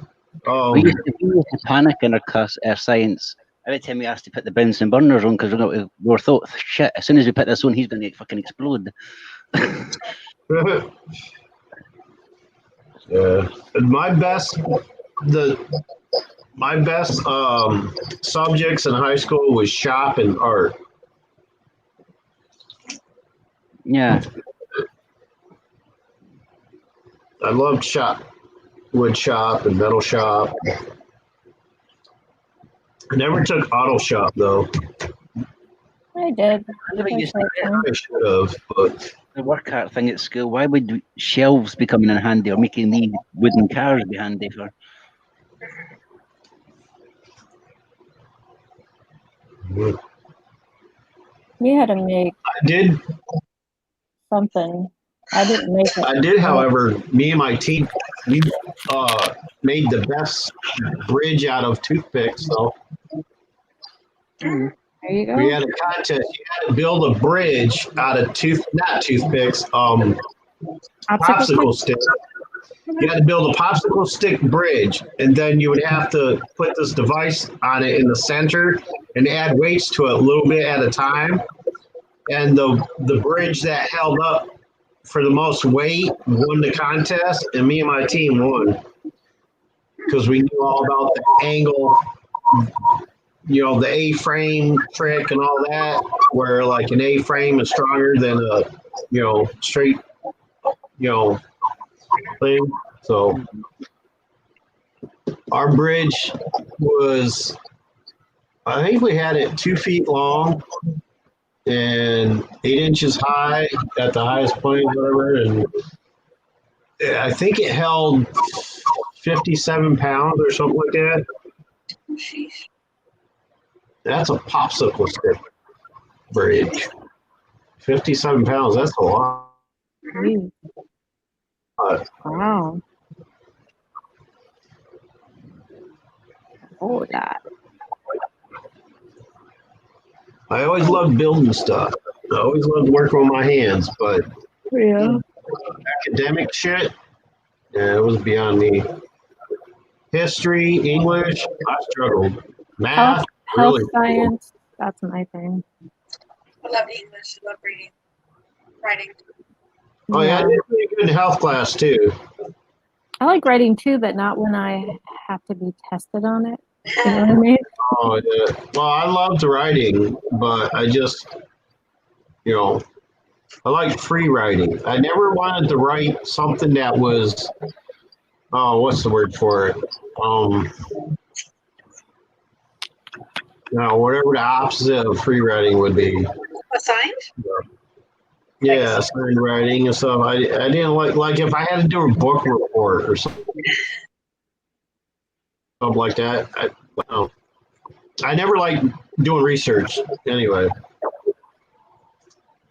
We used to panic in our class, science. Every time we asked to put the Bunsen burners on because we were thought, shit, as soon as we put this on, he's going to fucking explode. Yeah. My best subjects in high school was shop and art. Yeah. I loved wood shop and metal shop. I never took auto shop though. I did. I never used to get I should have, but the work art thing at school. Why would shelves be coming in handy or making these wooden cars be handy for? You had to make I did. something. I didn't make it. I did, however, me and my team, we made the best bridge out of toothpicks. So There you go. we had a contest. You had to build a bridge out of not toothpicks, popsicle stick. You had to build a popsicle stick bridge, and then you would have to put this device on it in the center and add weights to it a little bit at a time. And the bridge that held up for the most weight won the contest, and me and my team won because we knew all about the angle, you know, the A-frame trick and all that, where like an A-frame is stronger than a, you know, straight, you know, thing. So our bridge was, I think we had it 2 feet long and 8 inches high at the highest point, whatever. And I think it held 57 pounds or something like that. That's a popsicle stick bridge. 57 pounds, that's a lot. Wow. Oh, that. I always loved building stuff. I always loved working with my hands, but Yeah. academic shit, yeah, it was beyond me. History, English, I struggled. Math, Health really. science. That's my thing. I love English. I love reading, writing. Oh yeah, I did pretty good in health class too. I like writing too, but not when I have to be tested on it. You know what I mean? Oh yeah. Well, I loved writing, but I just, you know, I like free writing. I never wanted to write something that was, oh, what's the word for it? Whatever the opposite of free writing would be. Assigned? Yeah, assigned writing and stuff. I didn't like if I had to do a book report or something like that. I never liked doing research anyway.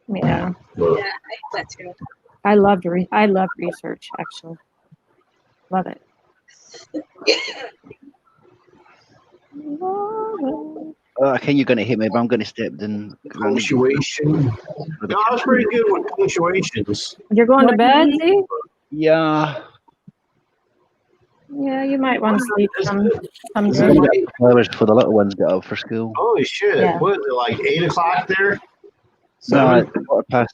Yeah, But, Yeah, I hate that too. I love research actually. Love it. Okay, you're gonna hit me, but I'm gonna step in. punctuation. No, I was pretty good with punctuations. You're going to bed, Z? Yeah. Yeah, you might want to sleep some Is good. it Hours for the little ones get up for school. Holy shit! Yeah. What is it, like 8 o'clock there? No, 7? it's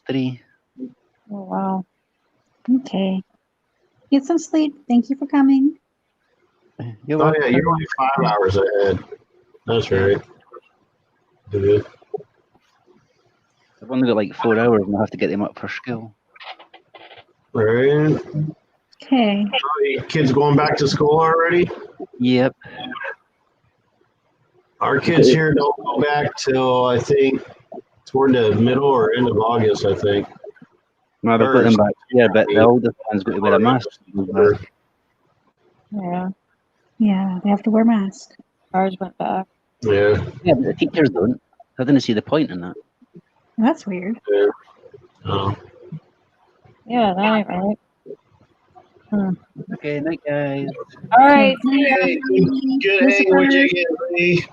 3:15. Oh wow. Okay. Get some sleep. Thank you for coming. You're Oh welcome. yeah, you're only 5 hours ahead. That's right. Dude. I've only got like 4 hours, and I have to get them up for school. Right. Okay. Kids going back to school already? Yep. Our kids here don't go back till I think toward the middle or end of August. I think. No, they've got them back here, but the oldest one's got to wear a mask. to go back. Yeah. Yeah, they have to wear masks. Ours went back. Yeah. Yeah, but the teachers don't. I didn't see the point in that. That's weird. Oh. Yeah, that ain't right. Okay, night, guys. All right. See ya. Hey, good hanging with you again, Lee.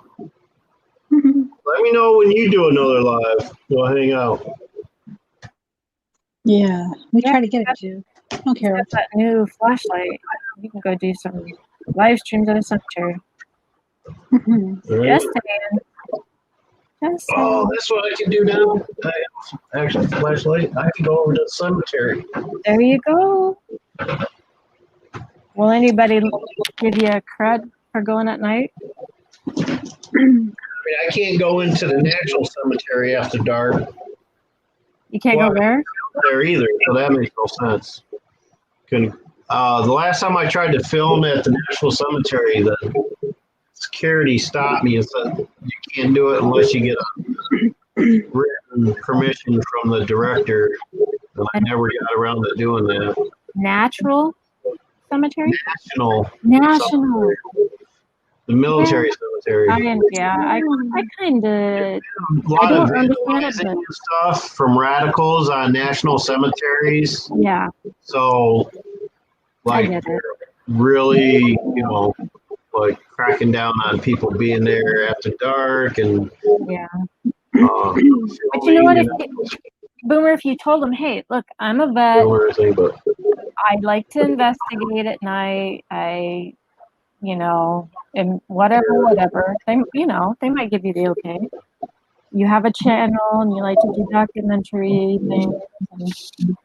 Let me know when you do another live. We'll hang out. Yeah, we Yeah. try to get it to. I don't care. Got that new flashlight. You can go do some live streams at a cemetery. All right. Just saying. Just saying. Oh, that's what I can do now. I have actually flashlight. I can go over to the cemetery. There you go. Will anybody give you a cred for going at night? I mean, I can't go into the natural cemetery after dark You can't go where? there either, so that makes no sense. The last time I tried to film at the National Cemetery, the security stopped me and said, you can't do it unless you get a written permission from the director. And I never got around to doing that. Natural cemetery? National, National. the military cemetery. I kind of. A I lot of don't understand it, vandalizing but and stuff from radicals on national cemeteries. yeah, So, I like, get it. really, like cracking down on people being there after dark and Yeah. filming But you know what? and Boomer, if you told them, hey, look, I'm a vet. everything, but I like to investigate at night. And whatever. They might give you the okay. You have a channel and you like to do documentary things. And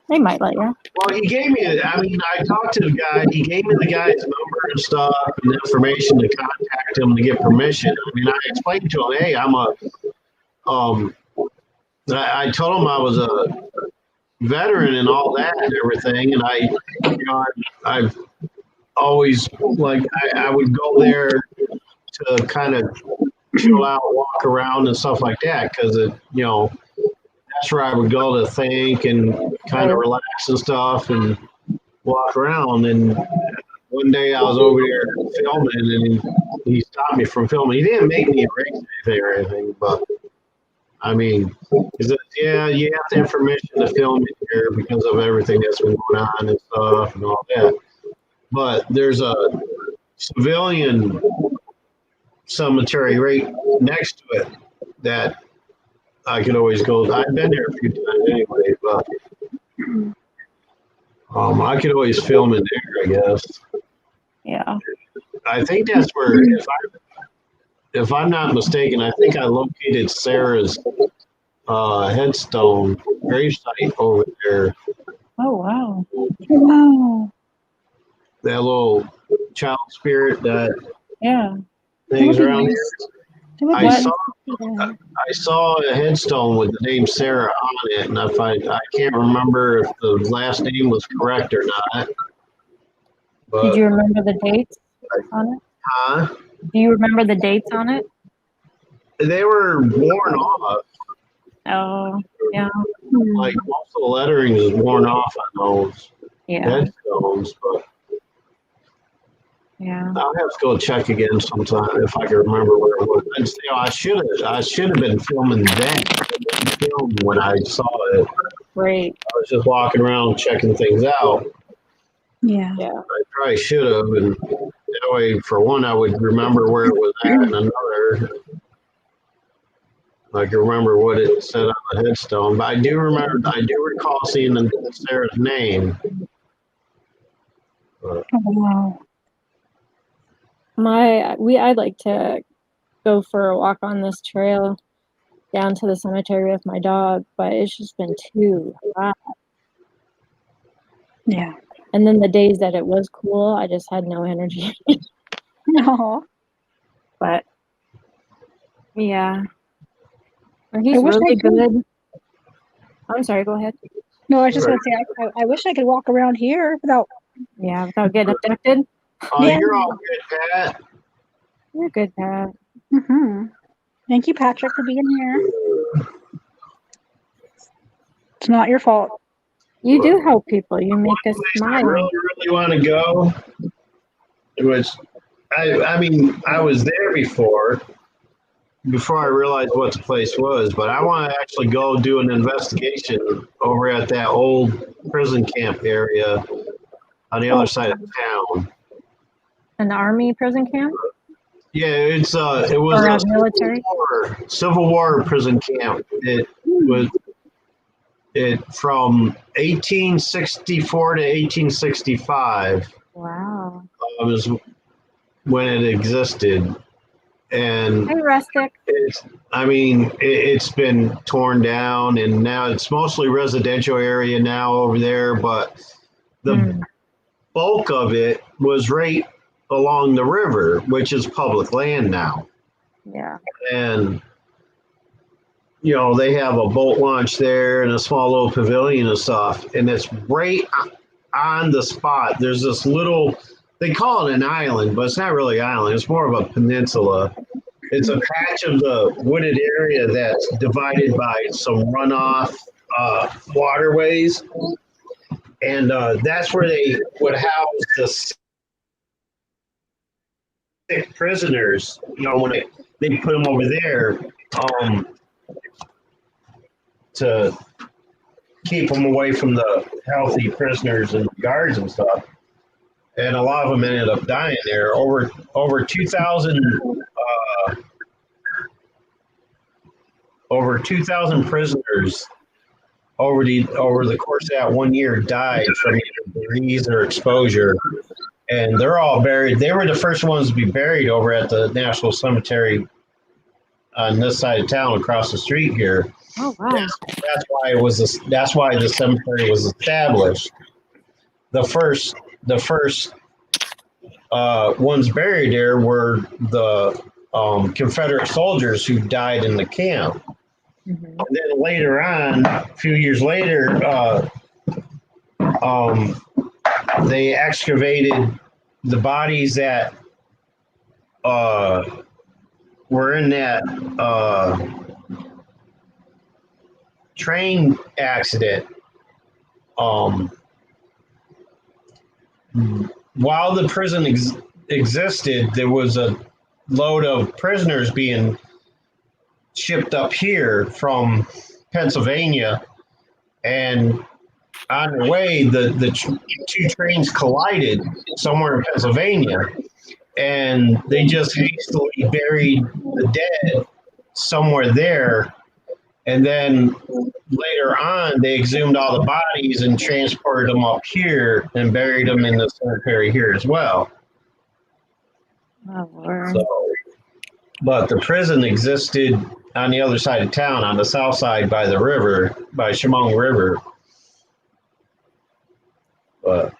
they might let you. well, he gave me. I talked to the guy. He gave me the guy's number and stuff and information to contact him to get permission. I explained to him, hey, I told him I was a veteran and all that and everything, and I've always I would go there to kind of chill out, walk around and stuff like that because that's where I would go to think and kind of relax and stuff and walk around. And one day I was over there filming and he stopped me from filming. He didn't make me erase anything or anything, but he said, yeah, you have to have permission to film it here because of everything that's been going on and stuff and all that. But there's a civilian cemetery right next to it that I could always go. I've been there a few times anyway, but I could always film in there, I guess. Yeah. I think that's where, if I'm not mistaken, I think I located Sarah's headstone gravesite over there. Oh, wow. Wow. That little child spirit that Yeah. hangs That'd be around nice. It would I be saw nice to see that. I saw a headstone with the name Sarah on it, and if I can't remember if the last name was correct or not. But Did you remember the dates on it? huh? Do you remember the dates on it? They were worn off. Oh, yeah, Like most of the lettering is worn off on those yeah, headstones, but yeah. I'll have to go check again sometime if I can remember where it was. And still, I should have been filming then. I didn't film when I saw it. Great. I was just walking around checking things out. Yeah. Yeah. I probably should have, and that way, for one, I would remember where it was at, and another, I can remember what it said on the headstone. But I do recall seeing Sarah's name. Oh, wow. I'd like to go for a walk on this trail down to the cemetery with my dog, but it's just been too hot. Yeah. And then the days that it was cool, I just had no energy. No. But yeah, and I he's wish I really could. good. I'm sorry. Go ahead. No, I was just gonna say I wish I could walk around here without. Yeah, without getting abducted. Oh, Yeah. you're all good, Pat. You're good, Pat. Mm-hmm. Thank you, Patrick, for being here. It's not your fault. You do help people. You make us I smile. really want to go. Which, I mean, I was there before I realized what the place was, but I want to actually go do an investigation over at that old prison camp area on the other side of town. An army prison camp Yeah, it was or a a military? Civil War prison camp. It was from 1864 to 1865 Wow. was when it existed, and Hey, Rustic. it's been torn down, and now it's mostly residential area now over there, but the bulk of it was right along the river, which is public land now. Yeah. And they have a boat launch there and a small little pavilion and stuff, and it's right on the spot. There's this little, they call it an island, but it's not really an island, it's more of a peninsula. It's a patch of the wooded area that's divided by some runoff waterways, and that's where they would house the sick prisoners. When they put them over there to keep them away from the healthy prisoners and guards and stuff. And a lot of them ended up dying there. Over 2,000 prisoners over the course of that 1 year died from either disease or exposure. And they're all buried. They were the first ones to be buried over at the National Cemetery on this side of town, across the street here. Oh, wow. That's why the cemetery was established. The first ones buried there were the Confederate soldiers who died in the camp. Mm-hmm. And then later on, a few years later, they excavated the bodies that were in that train accident. While the prison existed, there was a load of prisoners being shipped up here from Pennsylvania, and on their way, the two trains collided somewhere in Pennsylvania, and they just hastily buried the dead somewhere there. And then later on, they exhumed all the bodies and transported them up here and buried them in the cemetery here as well. Oh, Lord. So, but the prison existed on the other side of town, on the south side by the river, by Chemung River. But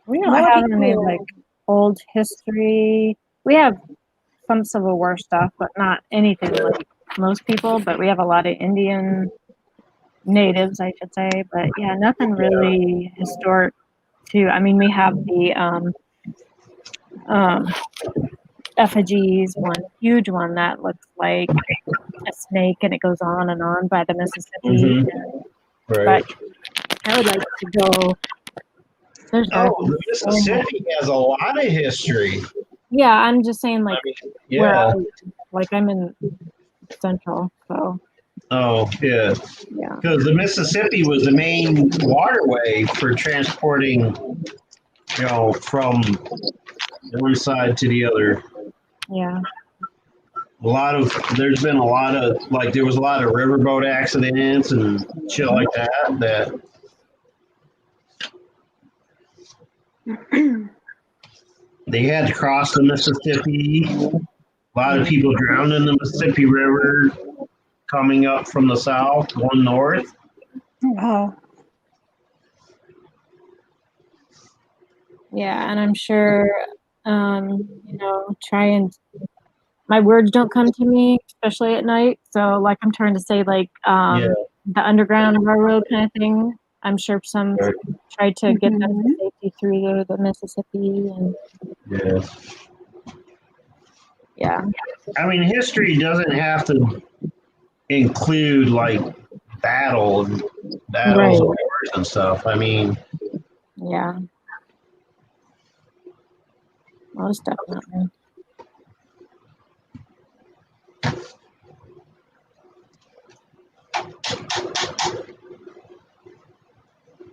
We don't have any like old history. We have some Civil War stuff, but not anything like most people. But we have a lot of Indian natives, I should say. But yeah, nothing really historic. I mean, we have the effigies, one huge one that looks like a snake, and it goes on by the Mississippi. Right. But I would like to go. There's Oh, the Mississippi has a lot of history. yeah, I'm just saying, like, where Yeah. I'm in Central, so Oh, yeah. yeah. Because the Mississippi was the main waterway for transporting, from one side to the other. Yeah. There's been a lot of, like, there was a lot of riverboat accidents and shit like that they had to cross the Mississippi. A lot of people drowned in the Mississippi River coming up from the south, going north. Wow. Yeah, and I'm sure, my words don't come to me, especially at night. So, like, I'm trying to say, like, the Underground Railroad kind of thing. I'm sure some tried to get them to safety through the Mississippi, and yeah. I mean, history doesn't have to include, like, battles and wars and stuff. I mean, yeah, most definitely.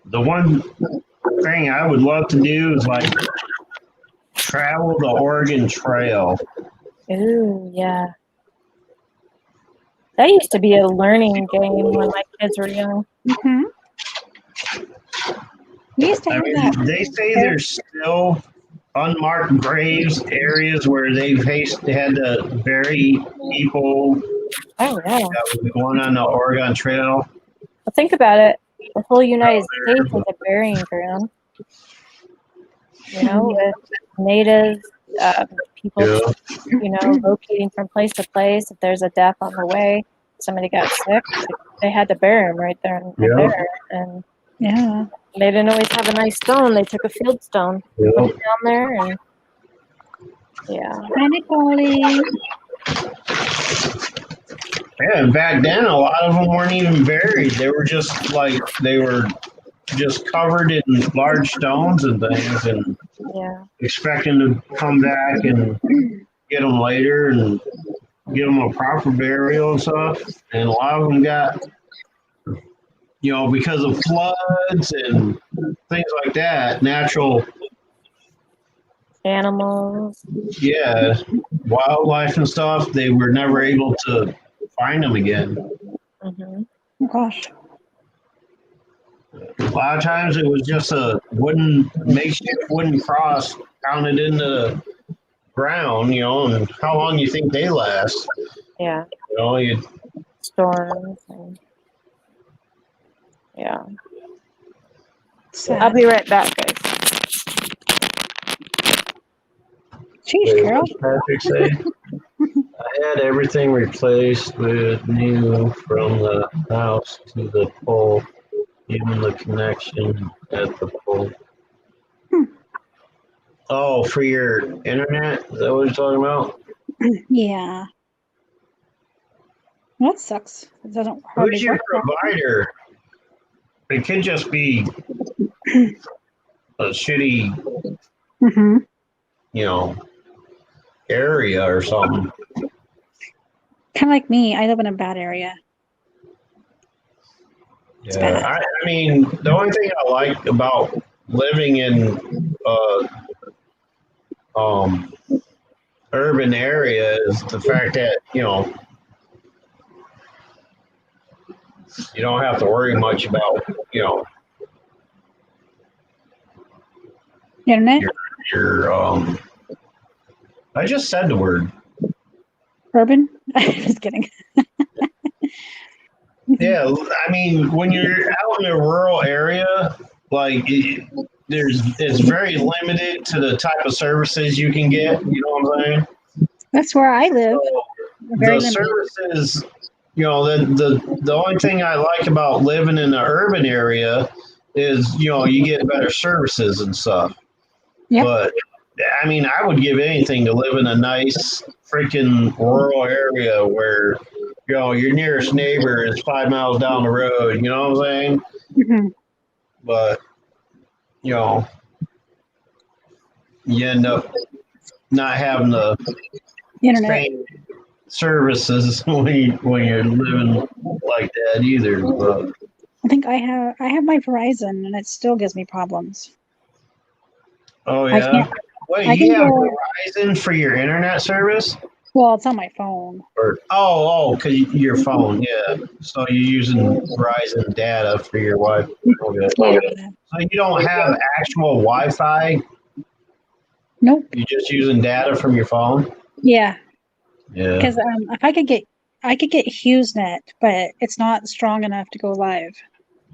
the one thing I would love to do is, like, travel the Oregon Trail. Ooh, yeah. That used to be a learning game when my kids were young. Mm-hmm. We used to I have mean, that. they say there's still unmarked graves, areas where they had to bury people Oh, yeah. that were going on the Oregon Trail. Well, think about it. The whole United States is a burying ground. With natives, people, locating from place to place. If there's a death on the way, somebody got sick, they had to bury them right there and there. And Yeah. they didn't always have a nice stone. They took a field stone, put it down there, and Hi, Nicole. Yeah, and back then a lot of them weren't even buried. They were just covered in large stones and things, and expecting to come back and get them later and give them a proper burial and stuff. And a lot of them got, because of floods and things like that, natural, animals. Wildlife and stuff, they were never able to find them again. Mm-hmm. Oh, gosh. A lot of times it was just a makeshift wooden cross pounded into the ground, and how long you think they last? Yeah. Storms. And, Sad. I'll be right back, guys. Jeez, Carol. Patrick say, I had everything replaced with new from the house to the pole, even the connection at the pole. Oh, for your internet? Is that what you're talking about? Yeah. That sucks. It doesn't hardly Who's your work. provider? It could just be a shitty, Mm-hmm. area or something. Kind of like me. I live in a bad area. Yeah, I mean, the only thing I like about living in urban area is the fact that you don't have to worry much about Internet? your I just said the word. Urban? Just kidding. Yeah, I mean, when you're out in a rural area, like it's very limited to the type of services you can get. You know what I'm saying? That's where I live. So, Very the limited. services, you know, the only thing I like about living in an urban area is, you know, you get better services and stuff. Yep. But I mean, I would give anything to live in a nice freaking rural area where, you know, your nearest neighbor is 5 miles down the road. You know what I'm saying? Mhm. But you know, you end up not having the Internet. same services when you're living like that either. But I think I have my Verizon and it still gives me problems. oh I yeah, can't. wait, I you can have go. Verizon for your internet service? Well, it's on my phone. Or because your phone, yeah. So you're using Verizon data for your Wi-Fi. Okay. Yeah. So you don't have actual Wi-Fi. Nope. You're just using data from your phone. Yeah. Yeah. Because if I could get HughesNet, but it's not strong enough to go live.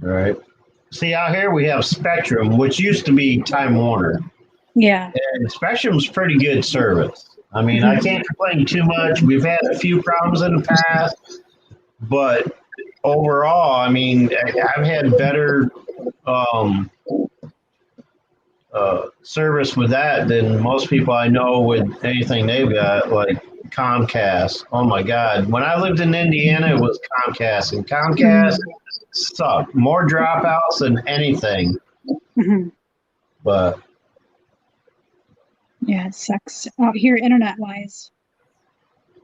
Right. See, out here we have Spectrum, which used to be Time Warner, Yeah. and Spectrum's pretty good service. I mean, I can't complain too much. We've had a few problems in the past, but overall, I mean, I've had better service with that than most people I know with anything they've got, like Comcast. Oh my God. When I lived in Indiana, it was Comcast, and Comcast sucked. More dropouts than anything. Mhm. But Yeah, it sucks out here internet wise.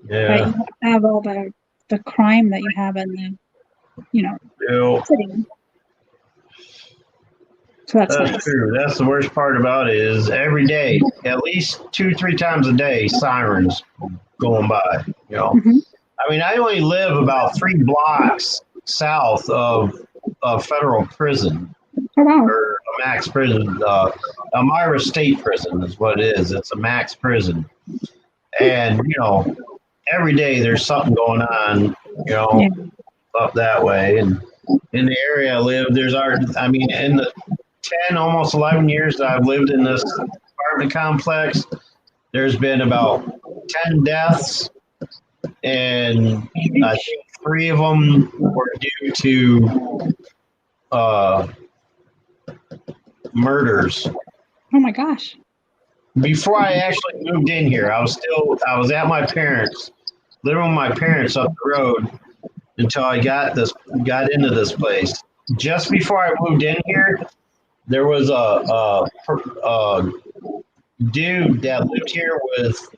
But yeah, you don't have all the crime that you have in the, city. So that's that's nice. true. That's the worst part about it is every day, at least 2-3 times a day, sirens going by. You know, Mhm. I mean, I only live about 3 blocks south of federal prison. Oh wow. Or a max prison. Elmira State Prison is what it is. It's a max prison, and you know, every day there's something going on. You know, Yeah. up that way, and in the area I live, I mean, in the 10, almost 11 years that I've lived in this apartment complex, there's been about 10 deaths, and I think 3 of them were due to murders. Oh my gosh. Before I actually moved in here, I was at my parents, living with my parents up the road until I got into this place. Just before I moved in here, there was a dude that lived here with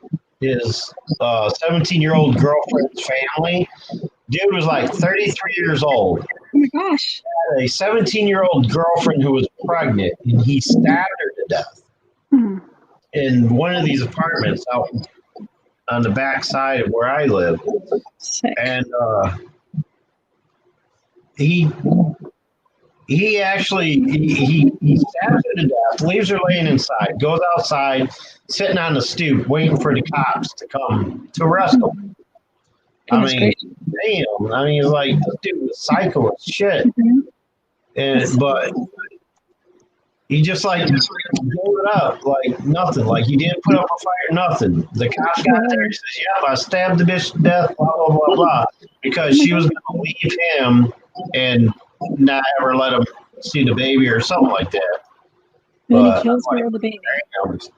his 17-year-old girlfriend's family. Dude was like 33 years old. Oh my gosh. A 17-year-old girlfriend who was pregnant, and he stabbed her to death Hmm. in one of these apartments out on the back side of where I live. Sick. And he actually he stabs her to death, leaves her laying inside, goes outside, sitting on the stoop, waiting for the cops to come to arrest him. Goodness I mean, gracious. damn. I mean, it's like this dude was psycho as shit. Mhm. But he just like gave it up like nothing. Like he didn't put up a fight or nothing. The cops got there. He says, "Yeah, I stabbed the bitch to death." Blah blah blah blah. Because she was going to leave him and not ever let him see the baby or something like that. And then But he kills her or the baby. there's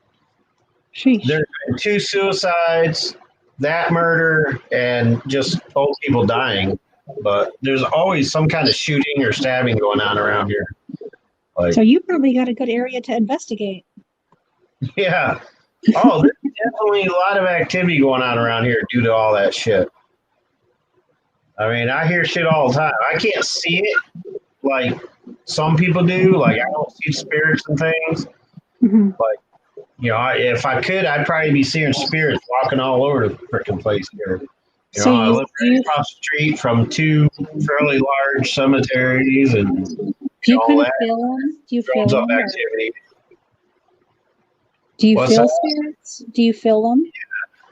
Sheesh. been 2 suicides, that murder, and just old people dying. But there's always some kind of shooting or stabbing going on around here. Like, So you probably got a good area to investigate. yeah. Oh, there's definitely a lot of activity going on around here due to all that shit. I mean, I hear shit all the time. I can't see it like some people do. Like, I don't see spirits and things. Mhm. You know, if I could, I'd probably be seeing spirits walking all over the freaking place here. You So know, I you- live right across the street from 2 fairly large cemeteries, and Do you all kind of that feel them? Do you feel drums them? up activity. Do you What's feel that? spirits? Do you feel them?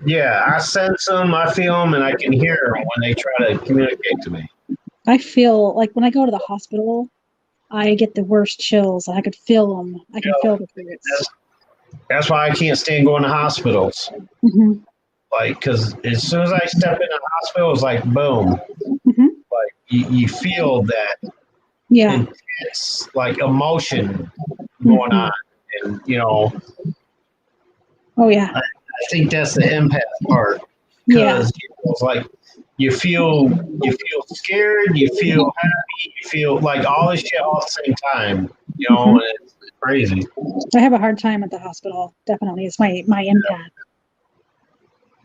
Yeah, I sense them, I feel them, and I can hear them when they try to communicate to me. I feel like when I go to the hospital, I get the worst chills. I could feel them. I can Yeah. feel the spirits. That's why I can't stand going to hospitals. Mhm. like, because as soon as I step in the hospital, it's like boom, Mhm. like you feel that Yeah. intense like emotion going Mhm. on, and you know, Oh yeah. I think that's the empath part Yeah. because it's like you feel scared, you feel happy, you feel like all this shit all at the same time, you know, Mhm. and it's crazy. I have a hard time at the hospital. Definitely, it's my empath.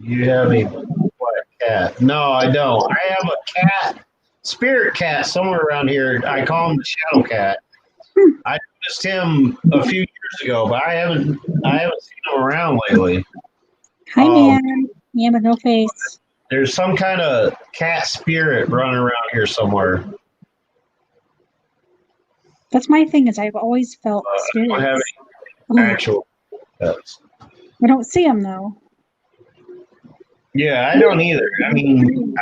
You have a what, cat? No, I don't. I have a cat, spirit cat somewhere around here. I call him the shadow cat. Hmm. I noticed him a few years ago, but I haven't seen him around lately. Hi, Um, man. Man with no face. There's some kind of cat spirit running around here somewhere. That's my thing. Is I've always felt I don't have spirits. any Oh, actual pets. I don't see them though. Yeah, I don't either. I mean,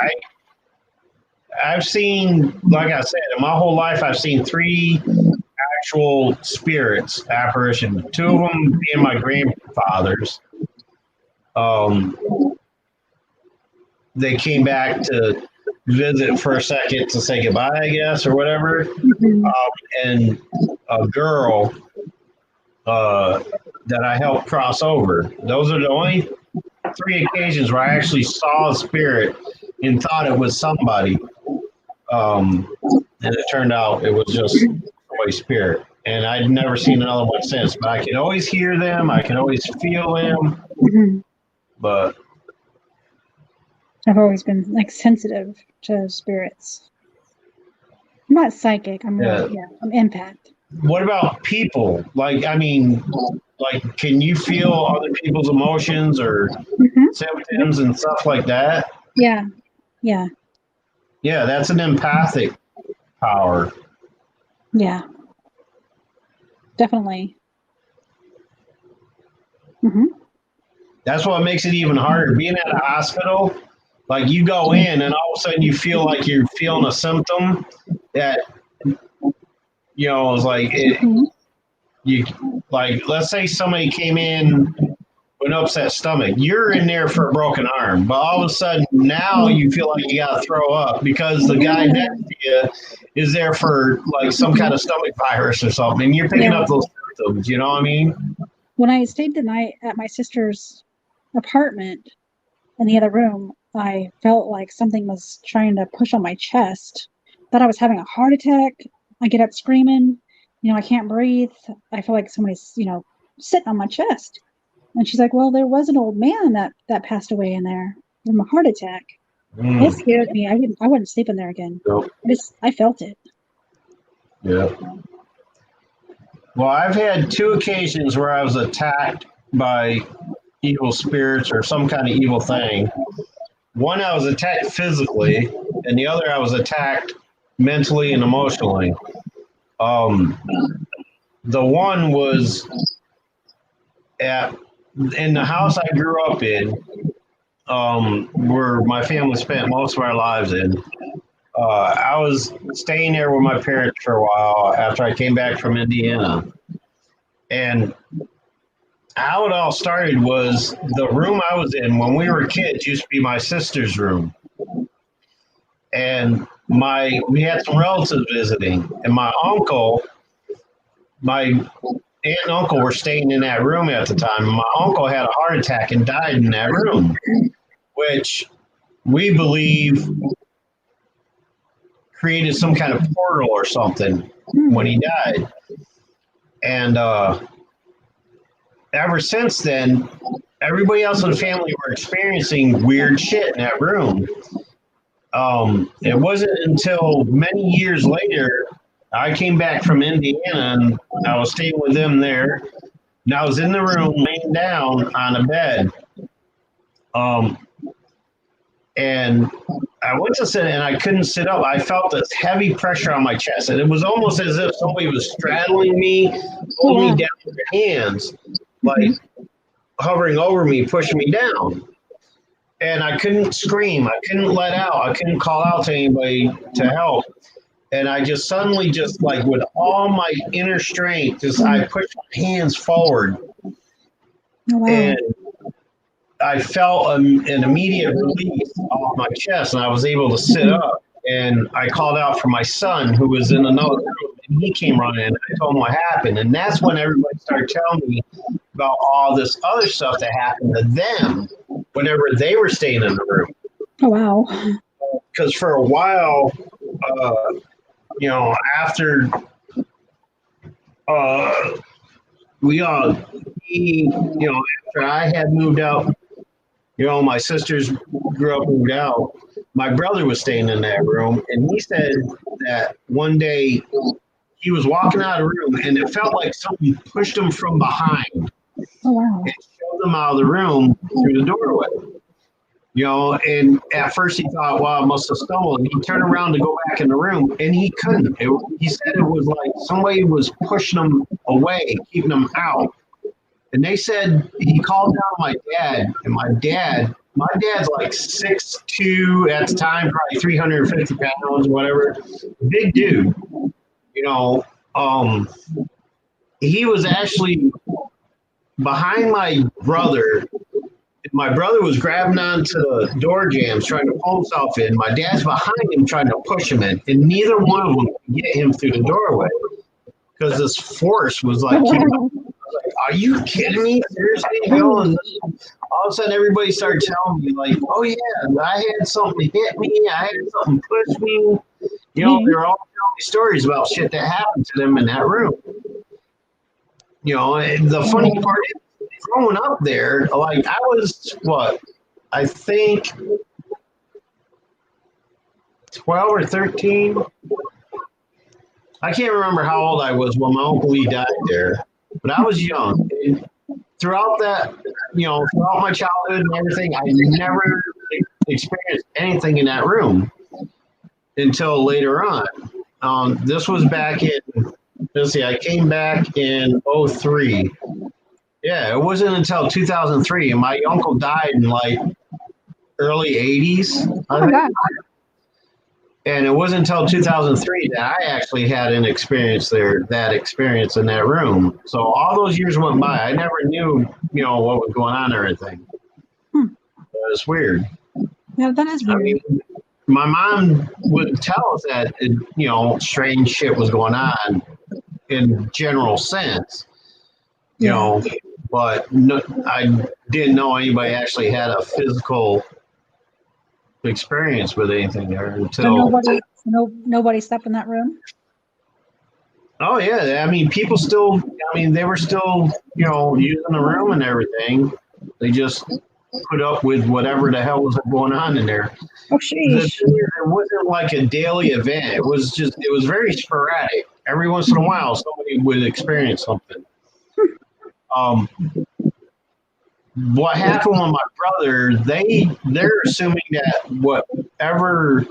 I've seen, like I said, in my whole life, I've seen 3 actual spirits, apparitions. 2 of them being my grandfathers. They came back to visit for a second to say goodbye, I guess, or whatever. Mhm. And a girl that I helped cross over. Those are the only 3 occasions where I actually saw a spirit and thought it was somebody. And it turned out it was just a spirit. And I'd never seen another one since. But I can always hear them. I can always feel them. Mhm. But I've always been like sensitive to spirits. I'm not psychic. I'm Yeah. I'm empath. what about people? Like, I mean, like, can you feel other people's emotions or Mhm. symptoms and stuff like that? Yeah. Yeah. Yeah, that's an empathic power. Yeah. Definitely. Hmm. That's what makes it even harder. Being at a hospital, like you go in and all of a sudden you feel like you're feeling a symptom that, you know, is like you like, let's say somebody came in with an upset stomach. You're in there for a broken arm, but all of a sudden now you feel like you got to throw up because the guy next to you is there for like some kind of stomach virus or something, and you're picking Yeah. up those symptoms. You know what I mean? When I stayed the night at my sister's apartment in the other room, I felt like something was trying to push on my chest. Thought I was having a heart attack. I get up screaming. I can't breathe. I feel like somebody's, sitting on my chest. And she's like, "Well, there was an old man that passed away in there from a heart attack." It scared me. I wouldn't sleep in there again. Nope. I felt it. Yeah. Well, I've had 2 occasions where I was attacked by evil spirits or some kind of evil thing. One, I was attacked physically, and the other, I was attacked mentally and emotionally. The one was in the house I grew up in, where my family spent most of our lives in. I was staying there with my parents for a while after I came back from Indiana. And how it all started was the room I was in when we were kids used to be my sister's room. And we had some relatives visiting, and my aunt and uncle were staying in that room at the time. And my uncle had a heart attack and died in that room, which we believe created some kind of portal or something when he died. And ever since then, everybody else in the family were experiencing weird shit in that room. It wasn't until many years later I came back from Indiana and I was staying with them there. And I was in the room laying down on a bed. And I went to sit and I couldn't sit up. I felt this heavy pressure on my chest. And it was almost as if somebody was straddling me, holding me down with their hands, like hovering over me, pushing me down. And I couldn't scream. I couldn't let out. I couldn't call out to anybody to help. And I just suddenly, just like with all my inner strength, I pushed my hands forward. Oh, wow. And I felt an immediate release off my chest, and I was able to sit up. And I called out for my son, who was in another room, and he came running. And I told him what happened, and that's when everybody started telling me about all this other stuff that happened to them whenever they were staying in the room. Oh, wow. Because for a while, after after I had moved out, my sisters grew up, moved out. My brother was staying in that room, and he said that one day he was walking out of the room, and it felt like something pushed him from behind Oh, wow. and shoved him out of the room through the doorway. And at first he thought, well, I must have stumbled. And he turned around to go back in the room, and he couldn't. He said it was like somebody was pushing him away, keeping him out. And they said he called down my dad, and my dad's like 6'2" at the time, probably 350 pounds, whatever. Big dude. He was actually behind my brother. My brother was grabbing onto the door jambs, trying to pull himself in. My dad's behind him, trying to push him in, and neither one of them could get him through the doorway because this force was like, are you kidding me? Seriously? And all of a sudden, everybody started telling me, like, oh, yeah, I had something hit me. I had something push me. They were all telling me stories about shit that happened to them in that room. And the funny part is, growing up there, like, I was, I think 12 or 13. I can't remember how old I was when my Uncle Lee died there, but I was young. And throughout that, throughout my childhood and everything, I never experienced anything in that room until later on. This was back in, I came back in 03. Yeah, it wasn't until 2003, and my uncle died in like early 80s. Oh, my God. And it wasn't until 2003 that I actually had an experience there, that experience in that room. So all those years went by. I never knew, what was going on or anything. It was weird. Yeah, that is weird. I mean, my mom would tell us that, strange shit was going on in general sense, but no, I didn't know anybody actually had a physical experience with anything there until Nobody slept in that room. Oh yeah, I mean, people still. I mean, they were still, using the room and everything. They just put up with whatever the hell was going on in there. Oh, sheesh. It wasn't like a daily event. It was very sporadic. Every once in a while, somebody would experience something. What happened with my brother? They're assuming that whatever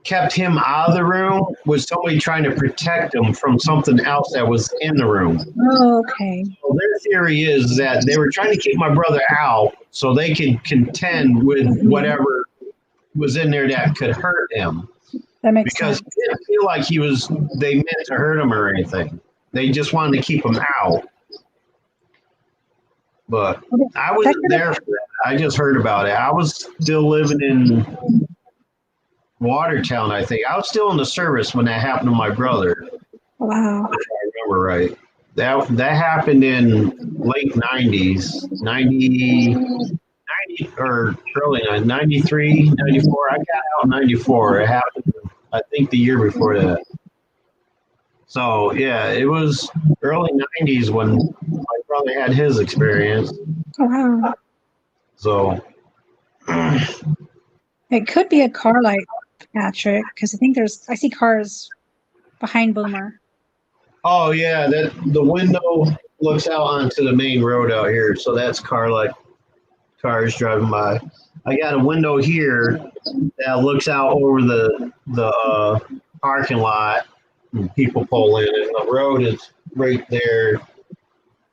kept him out of the room was somebody trying to protect him from something else that was in the room. Oh, okay. So their theory is that they were trying to keep my brother out so they could contend with whatever was in there that could hurt him. That makes Because sense. it didn't feel like they meant to hurt him or anything. They just wanted to keep him out. But I wasn't there for that. I just heard about it. I was still living in Watertown, I think. I was still in the service when that happened to my brother. Wow. If I remember right. That happened in late 90s, 90 or early 93, 94. I got out in 94. It happened, I think, the year before that. So, yeah, it was early 90s when my brother had his experience. Oh, wow. So, It could be a car light, Patrick, because I see cars behind Boomer. oh, yeah, the window looks out onto the main road out here. So that's cars driving by. I got a window here that looks out over the parking lot. And people pull in, and the road is right there.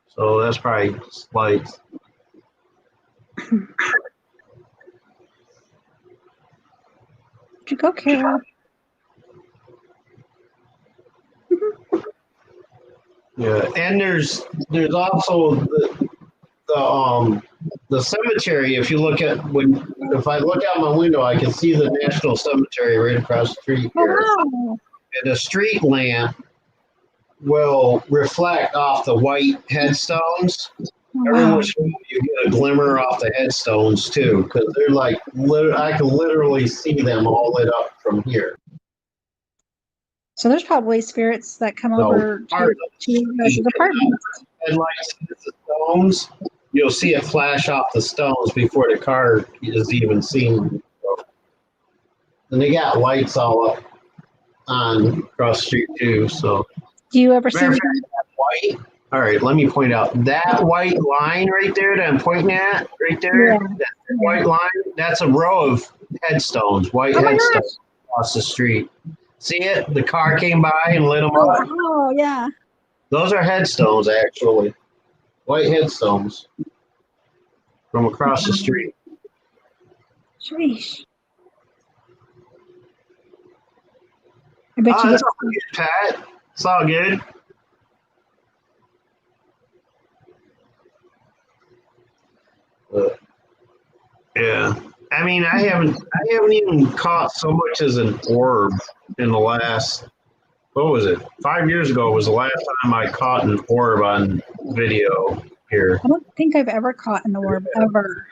So that's probably lights. Did you go, Carol? Yeah, and there's also the the cemetery, if you look at if I look out my window, I can see the National Cemetery right across the street here. Oh, wow. And a street lamp will reflect off the white headstones. Oh, Every wow. once in a while you get a glimmer off the headstones too, because they're like, I can literally see them all lit up from here. So there's probably spirits that come So, over to you guys' apartments. Headlights hit the stones, you'll see it flash off the stones before the car is even seen. And they got lights all up on across the street too. So, Do you ever see matter of fact, that white. All right, let me point out that white line right there that I'm pointing at, right there. Yeah. That white line. That's a row of headstones, white Oh my headstones across the street. See it? The car came by and lit them up. Oh, yeah. Those are headstones, actually. White headstones from across the street. Sheesh. I bet Oh, you that's get all good, Pat. It's all good. Yeah. I mean, I haven't even caught so much as an orb in the last, what was it? 5 years ago was the last time I caught an orb on video here. I don't think I've ever caught an orb ever.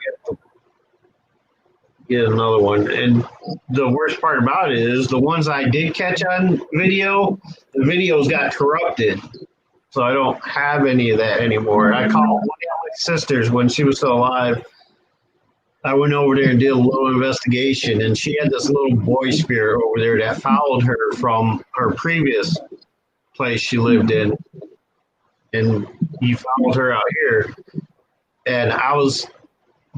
Get another one. And the worst part about it is the ones I did catch on video, the videos got corrupted. So I don't have any of that anymore. I called one of my sisters when she was still alive. I went over there and did a little investigation, and she had this little boy spirit over there that followed her from her previous place she lived in. And he followed her out here. And I was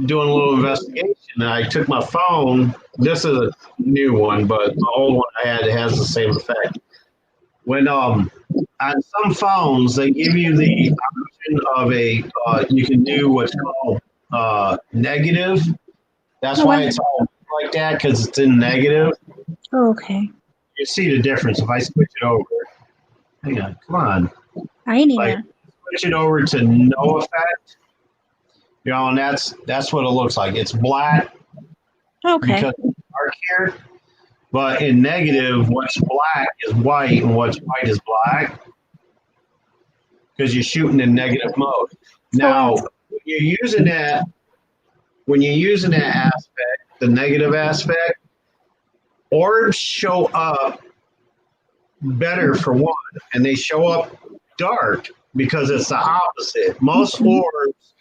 doing a little investigation, and I took my phone. This is a new one, but the old one I had has the same effect. When on some phones they give you the option of you can do what's called negative. That's Oh, why wow. it's all like that, because it's in negative. Oh, okay. You see the difference if I switch it over. Hang on, come on. I need Like, to. switch it over to no effect. You know, and that's what it looks like. It's black Okay. because it's dark here. But in negative, what's black is white, and what's white is black. Because you're shooting in negative mode. Now, when you're using that aspect, the negative aspect, orbs show up better for one, and they show up dark because it's the opposite. Most orbs,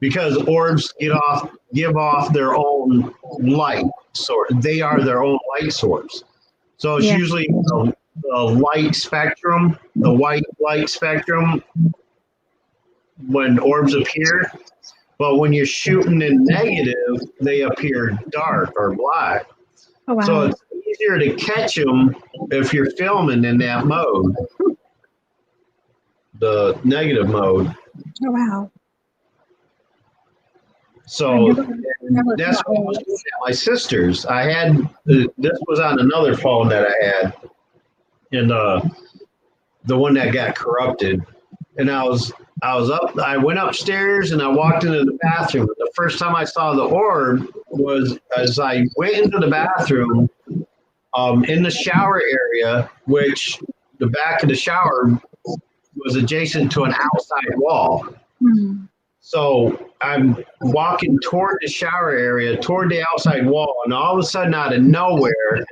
because orbs give off their own light source. They are their own light source. So it's Yeah. usually the light spectrum, the white light spectrum when orbs appear. But when you're shooting in negative, they appear dark or black. Oh, wow. So it's easier to catch them if you're filming in that mode, the negative mode. Oh, wow. So Never that's caught what I one. was doing at my sister's. I had this was on another phone that I had, and the one that got corrupted. And I was up. I went upstairs and I walked into the bathroom. The first time I saw the orb was as I went into the bathroom, in the shower area, which the back of the shower was adjacent to an outside wall. Hmm. So I'm walking toward the shower area, toward the outside wall, and all of a sudden, out of nowhere,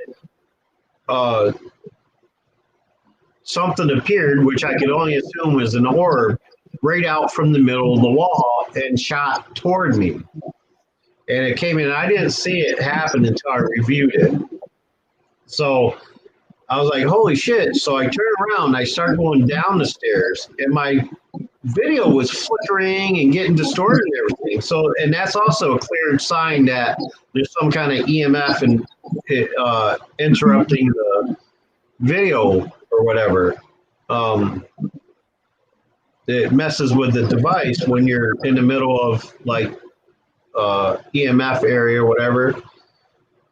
something appeared, which I could only assume was an orb, right out from the middle of the wall and shot toward me. And it came in. I didn't see it happen until I reviewed it. So I was like, holy shit. So I turned around, I started going down the stairs, and my video was flickering and getting distorted and everything. So, and that's also a clear sign that there's some kind of EMF and interrupting the video or whatever. It messes with the device when you're in the middle of like EMF area or whatever.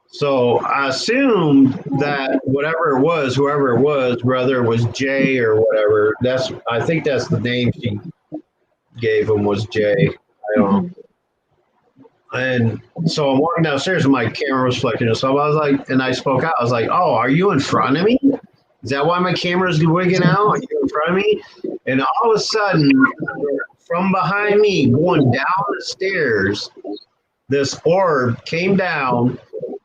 So I assumed that whatever it was, whoever it was, whether it was Jay or whatever, I think that's the name she gave him was Jay. I don't know. And so I'm walking downstairs and my camera was flicking. So I was like, and I spoke out. I was like, "Oh, are you in front of me? Is that why my camera's wigging out? Are you in front of me?" And all of a sudden, from behind me, going down the stairs, this orb came down,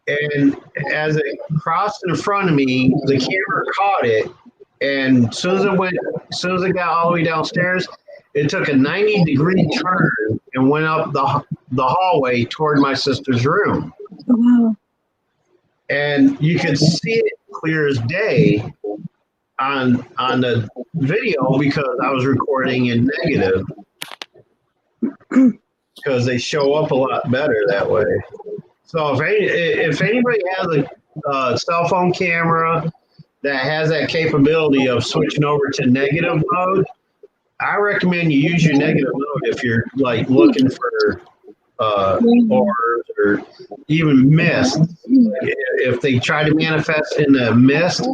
and as it crossed in front of me, the camera caught it. And as soon as it got all the way downstairs, it took a 90-degree turn and went up the hallway toward my sister's room. Oh, wow. And you could see it clear as day on the video because I was recording in negative because they show up a lot better that way. So if anybody has a cell phone camera that has that capability of switching over to negative mode, I recommend you use your negative mode if you're like looking for orbs or even mist. If they try to manifest in the mist,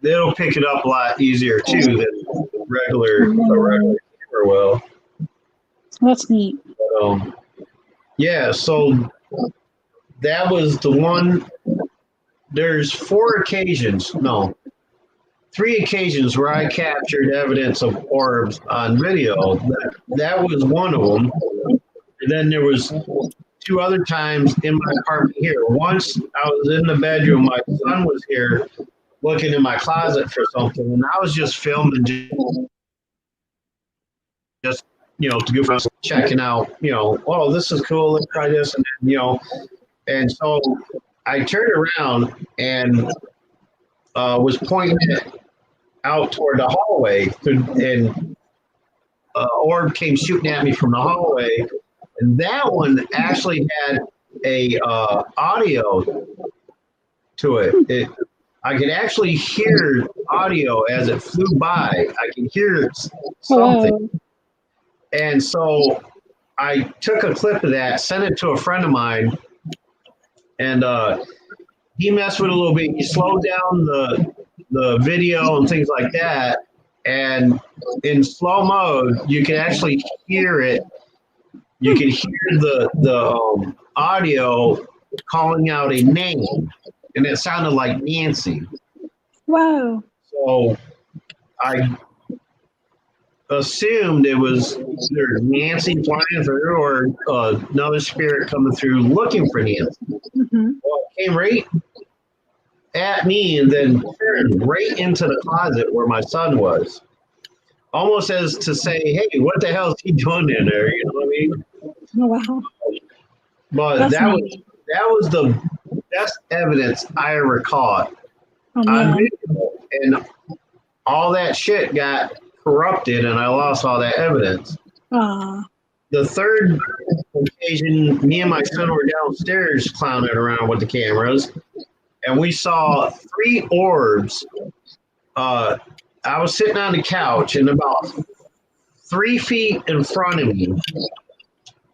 they'll pick it up a lot easier too than a regular camera will. That's neat. Yeah, so that was the one. There's 3 occasions where I captured evidence of orbs on video. That was one of them. And then there was 2 other times in my apartment here. Once I was in the bedroom, my son was here looking in my closet for something, and I was just filming, just to goof around, checking out, oh, this is cool, let's try this, and then, and so I turned around and was pointing it out toward the hallway, and orb came shooting at me from the hallway, and that one actually had a audio to it. I could actually hear audio as it flew by. I could hear something. Hello. And so I took a clip of that, sent it to a friend of mine, and he messed with it a little bit. He slowed down the video and things like that. And in slow mode, you can actually hear it. You can hear the audio calling out a name, and it sounded like Nancy. Wow. So I assumed it was either Nancy flying through or another spirit coming through looking for Nancy. Mm-hmm. Well, it came right at me and then turned right into the closet where my son was. Almost as to say, hey, what the hell is he doing in there? You know what I mean? Oh, wow. But That's that neat. was the best evidence I ever caught Oh, on man. video. And all that shit got corrupted and I lost all that evidence. Aw. The third occasion, me and my son were downstairs clowning around with the cameras, and we saw 3 orbs. I was sitting on the couch, and about 3 feet in front of me,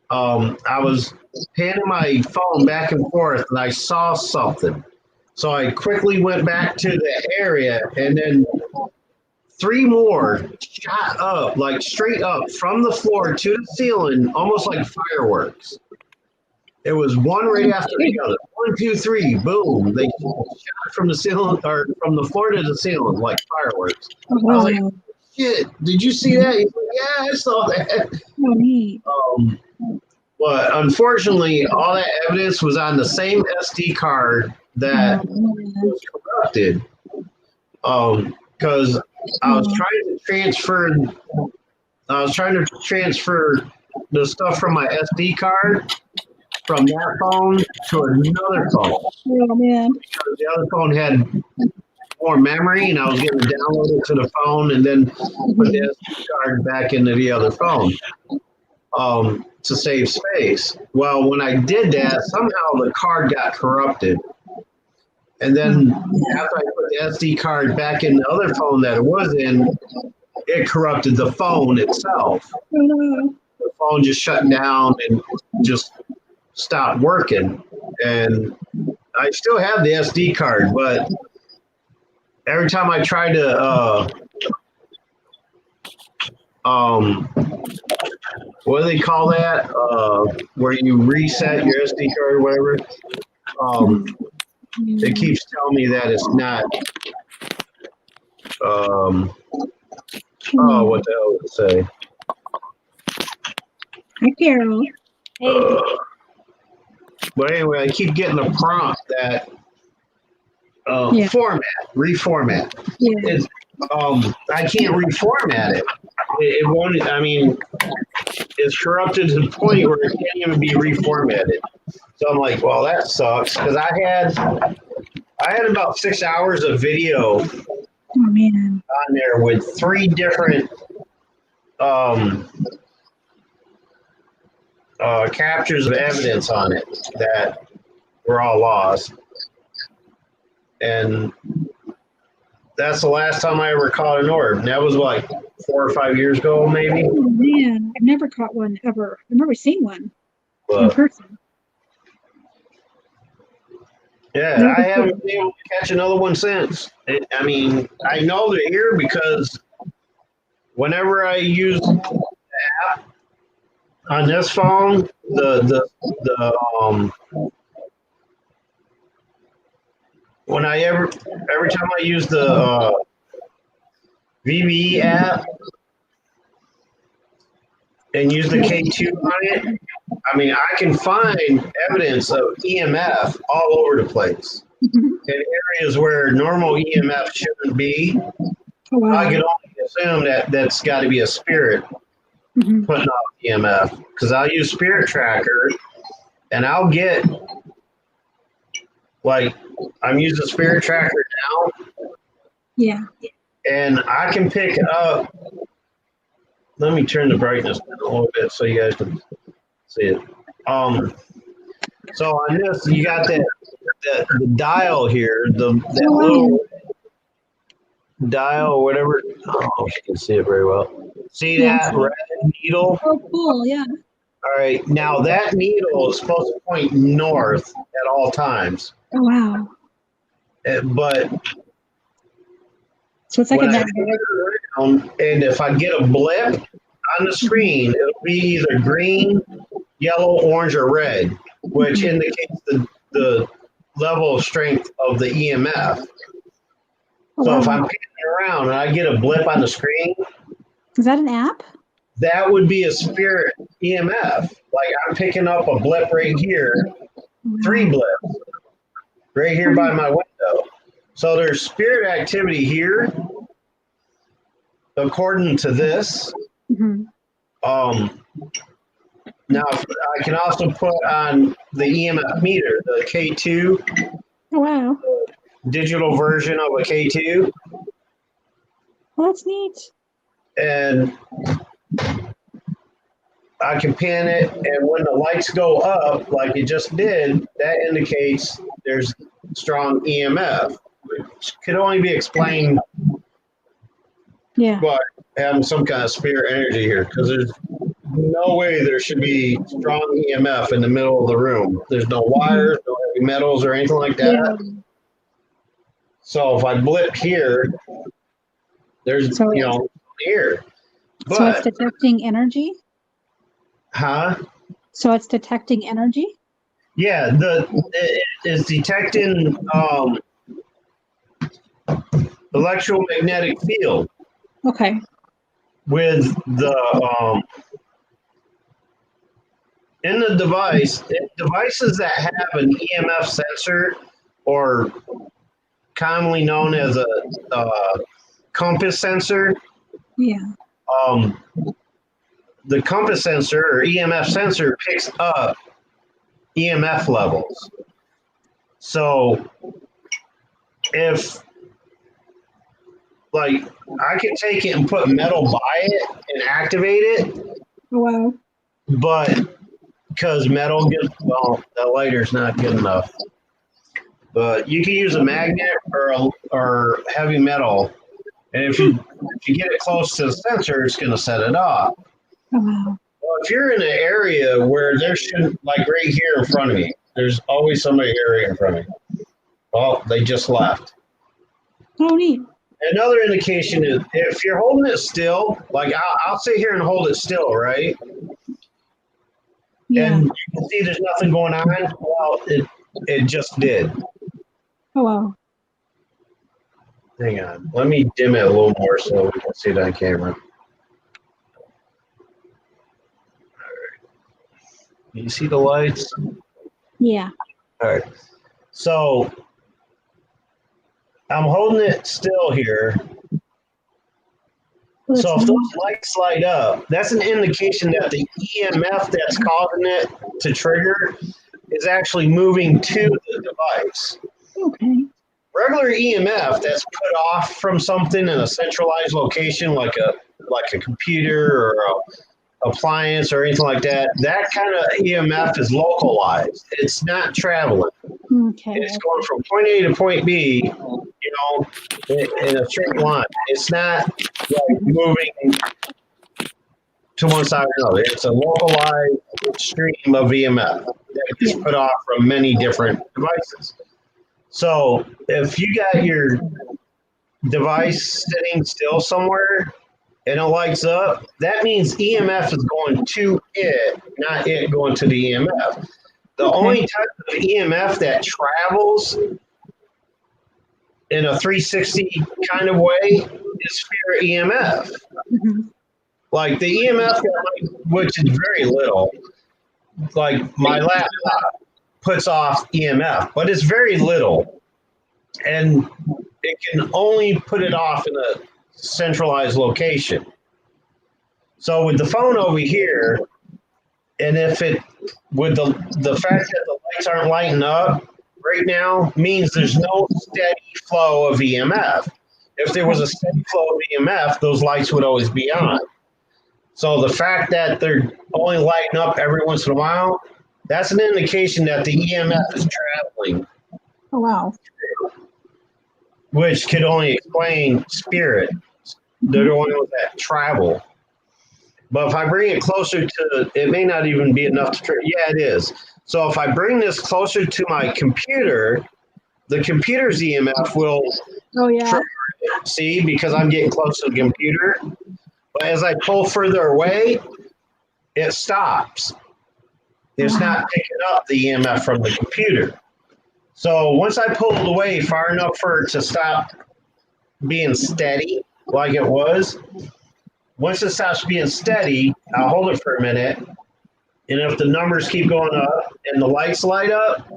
I was panning my phone back and forth, and I saw something. So I quickly went back to the area, and then 3 more shot up, like straight up from the floor to the ceiling, almost like fireworks. It was one right after the other. 1, 2, 3, boom. They shot from the ceiling or from the floor to the ceiling like fireworks. Oh, I was wow. like, shit, did you see that? He's like, yeah, I saw that. Oh, neat. But unfortunately, all that evidence was on the same SD card that was corrupted. Because I was trying to transfer the stuff from my SD card from that phone to another phone. Oh, man. Because the other phone had more memory, and I was going to download it to the phone and then put the SD card back into the other phone to save space. Well, when I did that, somehow the card got corrupted. And then after I put the SD card back in the other phone that it was in, it corrupted the phone itself. Oh, no. The phone just shut down and just stopped working. And I still have the SD card, but every time I try to what do they call that? Where you reset your SD card or whatever. It keeps telling me that it's not. Oh, what the hell does it say? Hi, Carol. Hey, But anyway, I keep getting the prompt that Yeah. reformat. Yeah. It's, I can't reformat it. It won't. I mean, it's corrupted to the point where it can't even be reformatted. So I'm like, well, that sucks because I had about 6 hours of video Oh man. on there with 3 different captures of evidence on it that were all lost. And that's the last time I ever caught an orb. And that was like 4 or 5 years ago, maybe. Oh man, I've never caught one ever. I've never seen one in But person. yeah, I haven't been able to catch another one since. I mean, I know they're here because whenever I use the app on this phone, every time I use the VBE app and use the K2 on it, I mean, I can find evidence of EMF all over the place. Mhm. In areas where normal EMF shouldn't be, Oh, wow. I can only assume that that's got to be a spirit Mhm. putting off EMF. Because I'll use Spirit Tracker, and I'll get, like, I'm using Spirit Tracker now, Yeah. and I can pick up. Let me turn the brightness down a little bit so you guys can see it. So on this, you got the dial here, that Oh, wow. little dial or whatever. Oh, you can see it very well. See Yeah. that red needle? Oh, cool. Yeah. All right. Now that needle is supposed to point north at all times, Oh, wow. but So it's like a when I net. turn it around, and if I get a blip on the screen, it'll be either green, yellow, orange, or red, which indicates the level of strength of the EMF. Oh, So if wow. I'm picking around and I get a blip on the screen, Is that an app? that would be a spirit EMF. Like I'm picking up a blip right here, 3 blips right here by my window. So there's spirit activity here, according to this. Mhm. Now I can also put on the EMF meter, the K2 Oh, wow. digital version of a K2, Well, that's neat. and I can pin it, and when the lights go up, like it just did, that indicates there's strong EMF, which could only be explained Yeah. by having some kind of spirit energy here, because there's no way there should be strong EMF in the middle of the room. There's no wires, no heavy metals, or anything like that. Yeah. So if I blip here, there's, So- here. So it's But, detecting energy? huh? So it's detecting energy? Yeah, it's detecting electromagnetic field Okay. with the in the devices that have an EMF sensor, or commonly known as a compass sensor. Yeah. The compass sensor or EMF sensor picks up EMF levels. So if, like, I can take it and put metal by it and activate it, Oh, wow. but because metal gets, well, the lighter's not good enough. But you can use a magnet or heavy metal, and if you get it close to the sensor, it's going to set it off. Oh, wow. Well, if you're in an area where there shouldn't, like right here in front of me, there's always somebody here in front of me. Well, they just left. Oh, neat. Another indication is if you're holding it still, like I'll sit here and hold it still, right? Yeah. And you can see there's nothing going on. Well, it just did. Oh wow. Hang on. Let me dim it a little more so we can see it on camera. You see the lights? Yeah. All right. So I'm holding it still here. Well, So it's if not- those lights light up, that's an indication that the EMF that's causing it to trigger is actually moving to the device. okay. Regular EMF that's put off from something in a centralized location, like a computer or a appliance or anything like that, that kind of EMF is localized. It's not traveling. Okay. It's going from point A to point B, in a straight line. It's not like moving to one side or another. It's a localized stream of EMF that is put off from many different devices. So if you got your device sitting still somewhere and it lights up, that means EMF is going to it, not it going to the EMF. The only type of EMF that travels in a 360 kind of way is spirit EMF. Mhm. Like the EMF, which is very little, like my laptop puts off EMF, but it's very little. And it can only put it off in a centralized location. So with the phone over here, and if it, with the fact that the lights aren't lighting up right now, means there's no steady flow of EMF. If there was a steady flow of EMF, those lights would always be on. So the fact that they're only lighting up every once in a while, that's an indication that the EMF is traveling, Oh wow. which could only explain spirit. They're the ones that travel. But if I bring it closer to, it may not even be enough to trigger. Yeah, it is. So if I bring this closer to my computer, the computer's EMF will Oh yeah. see, because I'm getting close to the computer. But as I pull further away, it stops. It's not picking up the EMF from the computer. So once I pulled away far enough for it to stop being steady like it was, once it stops being steady, I'll hold it for a minute. And if the numbers keep going up and the lights light up,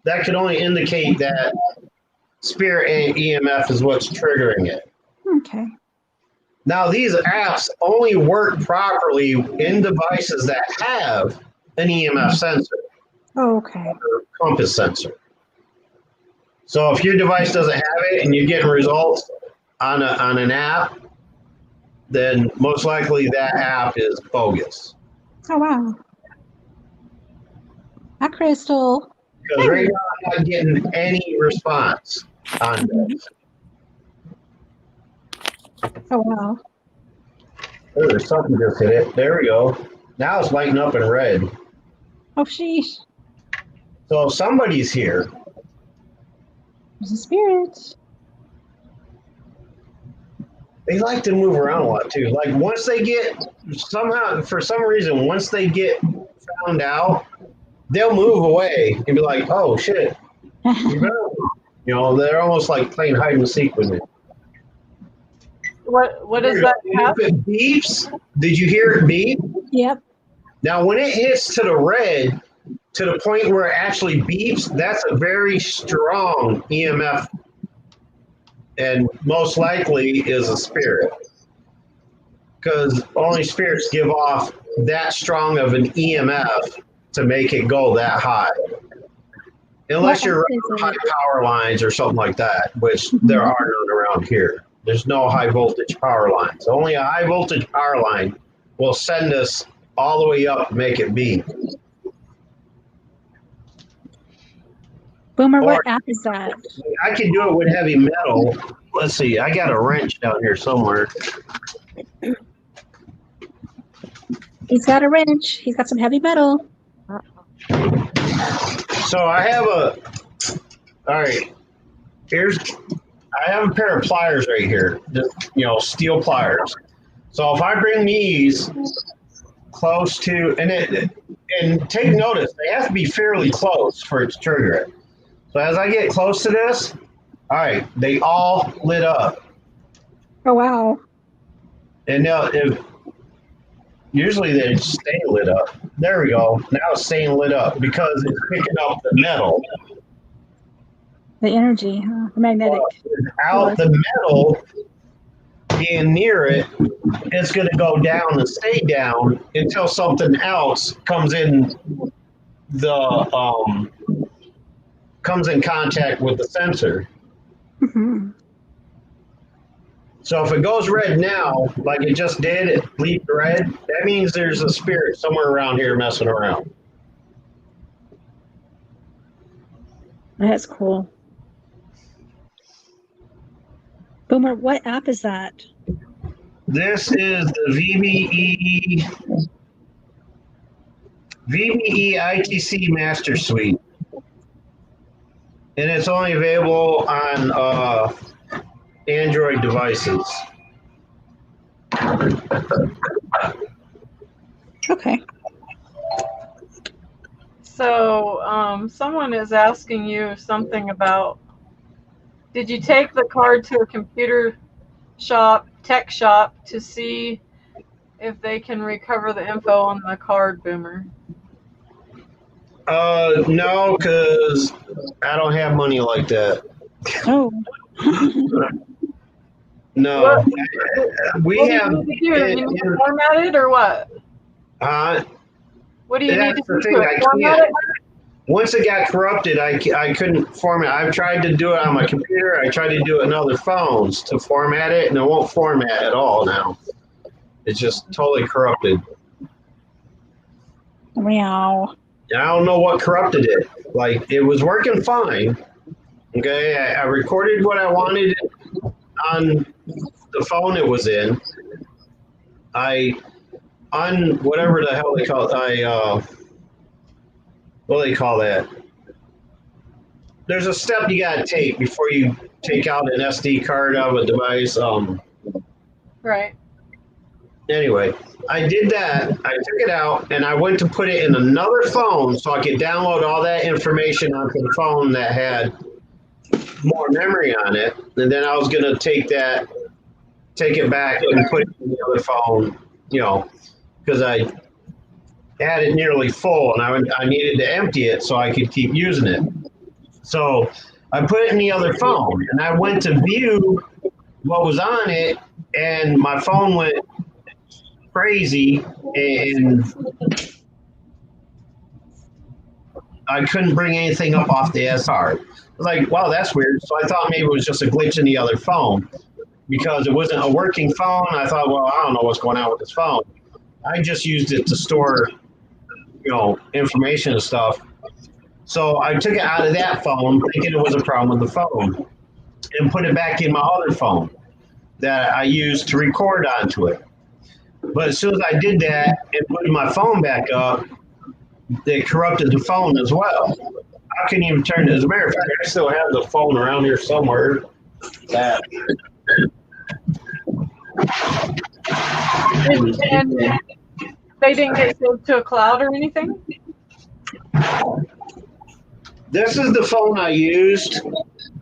that could only indicate that spirit EMF is what's triggering it. Okay. Now, these apps only work properly in devices that have an EMF sensor Oh, okay. or compass sensor. So if your device doesn't have it and you're getting results on an app, then most likely that app is bogus. Oh wow. Hi, Crystal. Because right now I'm not getting any response on this. Oh wow. Oh, there's something just hit it. There we go. Now it's lighting up in red. Oh sheesh. So somebody's here. There's a spirit. They like to move around a lot too. Like once they get somehow, for some reason, once they get found out, they'll move away and be like, "Oh shit!" They're almost like playing hide and seek with me. What is that? If it beeps, did you hear it beep? Yep. Now, when it hits to the red, to the point where it actually beeps, that's a very strong EMF, and most likely is a spirit, because only spirits give off that strong of an EMF to make it go that high. Unless you're running high power lines or something like that, which there are none around here. There's no high voltage power lines. Only a high voltage power line will send us all the way up and make it beep. Boomer, what Or- app is that? I can do it with heavy metal. Let's see. I got a wrench down here somewhere. He's got a wrench. He's got some heavy metal. So I have all right, I have a pair of pliers right here, just, steel pliers. So if I bring these close to, and take notice, they have to be fairly close for it to trigger it. So as I get close to this, all right, they all lit up. Oh, wow. And now, usually they stay lit up. There we go. Now it's staying lit up because it's picking up the metal. The energy, huh? The magnetic. Without the metal being near it, it's going to go down and stay down until something else comes in comes in contact with the sensor. Mhm. So if it goes red now, like it just did, it bleeped red, that means there's a spirit somewhere around here messing around. That's cool. Boomer, what app is that? This is the VBE ITC Master Suite. And it's only available on Android devices. Okay. So, someone is asking you something about, did you take the card to a computer shop, tech shop, to see if they can recover the info on the card, Boomer? No, because I don't have money like that. Oh. No. We What have. do you need to do? You need to format it or what? What do you need That's to the do thing, to I it? Format can't. it? Once it got corrupted, I couldn't format. I've tried to do it on my computer. I tried to do it on other phones to format it, and it won't format at all now. It's just totally corrupted. Meow. And I don't know what corrupted it. Like, it was working fine. Okay, I recorded what I wanted on the phone it was in. On whatever the hell they call it, what do they call that? There's a step you gotta take before you take out an SD card out of a device. Right. Anyway, I did that. I took it out and I went to put it in another phone so I could download all that information onto the phone that had more memory on it. And then I was gonna take it back and put it in the other phone, because I had it nearly full and I needed to empty it so I could keep using it. So I put it in the other phone and I went to view what was on it and my phone went crazy and I couldn't bring anything up off the SR. I was like, wow, that's weird. So I thought maybe it was just a glitch in the other phone because it wasn't a working phone. I thought, well, I don't know what's going on with this phone. I just used it to store information and stuff. So I took it out of that phone thinking it was a problem with the phone and put it back in my other phone that I used to record onto it. But as soon as I did that and put my phone back up, they corrupted the phone as well. I couldn't even turn it. As a matter of fact, I still have the phone around here somewhere. That. And they didn't get saved to a cloud or anything? This is the phone I used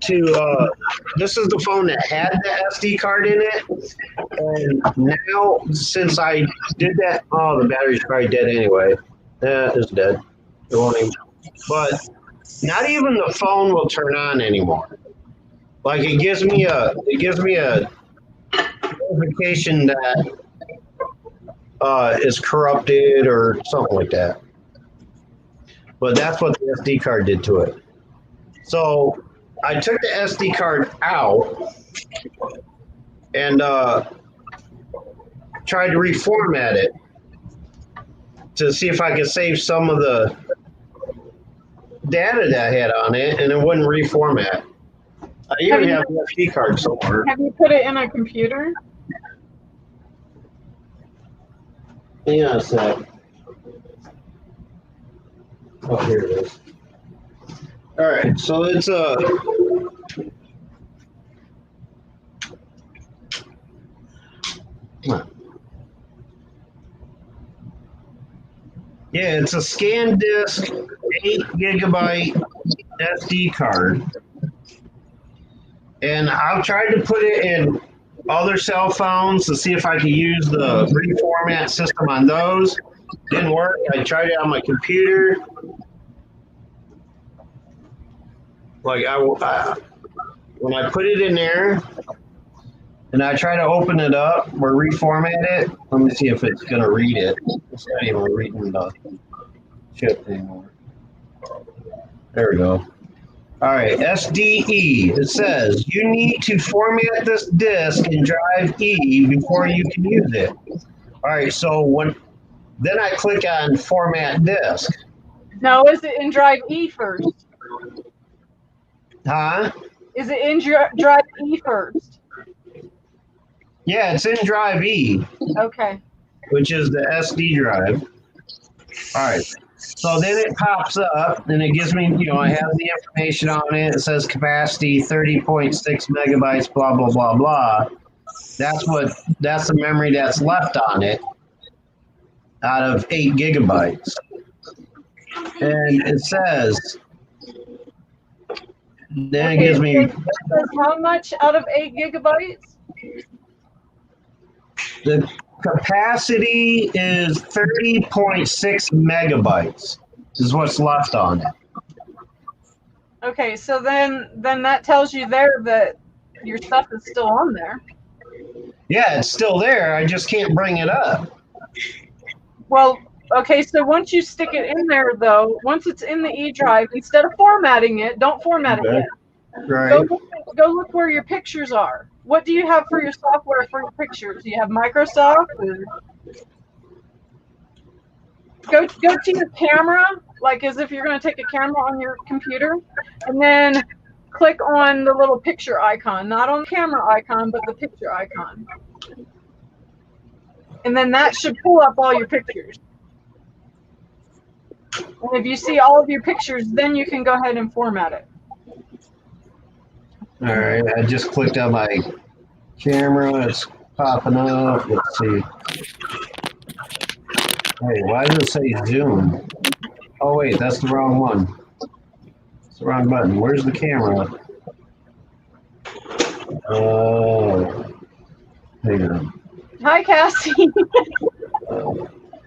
to, this is the phone that had the SD card in it. And now, since I did that, the battery's probably dead anyway. It's dead. It won't even, but not even the phone will turn on anymore. Like it gives me a notification that is corrupted or something like that. But that's what the SD card did to it. So I took the SD card out and tried to reformat it to see if I could save some of the data that I had on it, and it wouldn't reformat. I even have the SD card somewhere. Have you put it in a computer? Hang on a sec. Oh, here it is. All right, so it's come on. Yeah, it's a SanDisk 8 gigabyte SD card. And I've tried to put it in other cell phones to see if I could use the reformat system on those. Didn't work. I tried it on my computer. Like when I put it in there and I try to open it up or reformat it, let me see if it's gonna read it. It's not even reading the chip anymore. There we go. All right, SDE. It says you need to format this disk in Drive E before you can use it. All right, so then I click on Format Disk. No, is it in Drive E first? Huh? Is it in Drive E first? Yeah, it's in Drive E, Okay. which is the SD drive. All right. So then it pops up and it gives me, I have the information on it. It says capacity 30.6 megabytes, blah, blah, blah, blah. That's the memory that's left on it out of 8 gigabytes. And it says, then it gives me. It says how much out of 8 gigabytes? The capacity is 30.6 megabytes is what's left on it. Okay, so then that tells you there that your stuff is still on there. Yeah, it's still there. I just can't bring it up. Well, okay, so once you stick it in there, though, once it's in the E drive, instead of formatting it, don't format it yet. Right. Go look where your pictures are. What do you have for your software for your pictures? Do you have Microsoft? Or... Go to your camera, like as if you're going to take a camera on your computer, and then click on the little picture icon, not on the camera icon, but the picture icon. And then that should pull up all your pictures. And if you see all of your pictures, then you can go ahead and format it. All right. I just clicked on my camera. It's popping up. Let's see. Hey, why does it say Zoom? Oh, wait, that's the wrong one. It's the wrong button. Where's the camera? Oh, hang on. Hi, Cassie.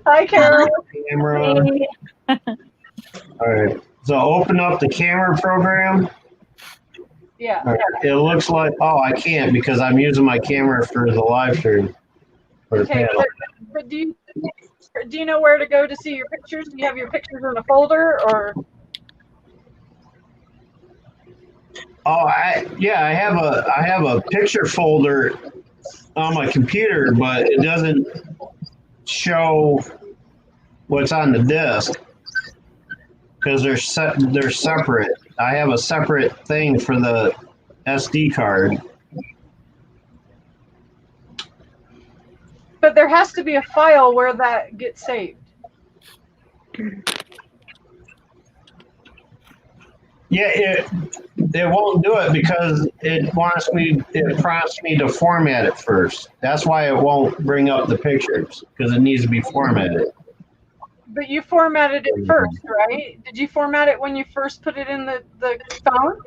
Hi, Carol. Camera. All right. So open up the camera program. Yeah. All right. It looks like, I can't because I'm using my camera for the live stream. For the Okay, panel. but do you know where to go to see your pictures? Do you have your pictures in a folder or? I have a picture folder on my computer, but it doesn't show what's on the disk because they're separate. I have a separate thing for the SD card. But there has to be a file where that gets saved. Yeah, it won't do it because it prompts me to format it first. That's why it won't bring up the pictures because it needs to be formatted. But you formatted it first, right? Did you format it when you first put it in the phone?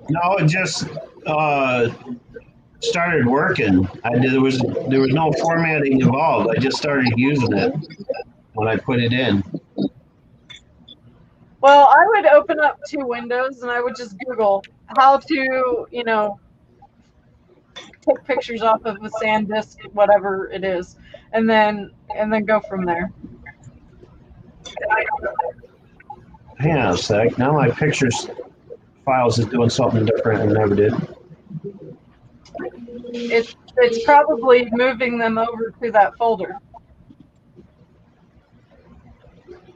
No, it just started working. There was no formatting involved. I just started using it when I put it in. Well, I would open up 2 windows and I would just Google how to, take pictures off of a SanDisk, whatever it is, and then go from there. Hang on a sec. Now my pictures files is doing something different and never did. It's probably moving them over to that folder.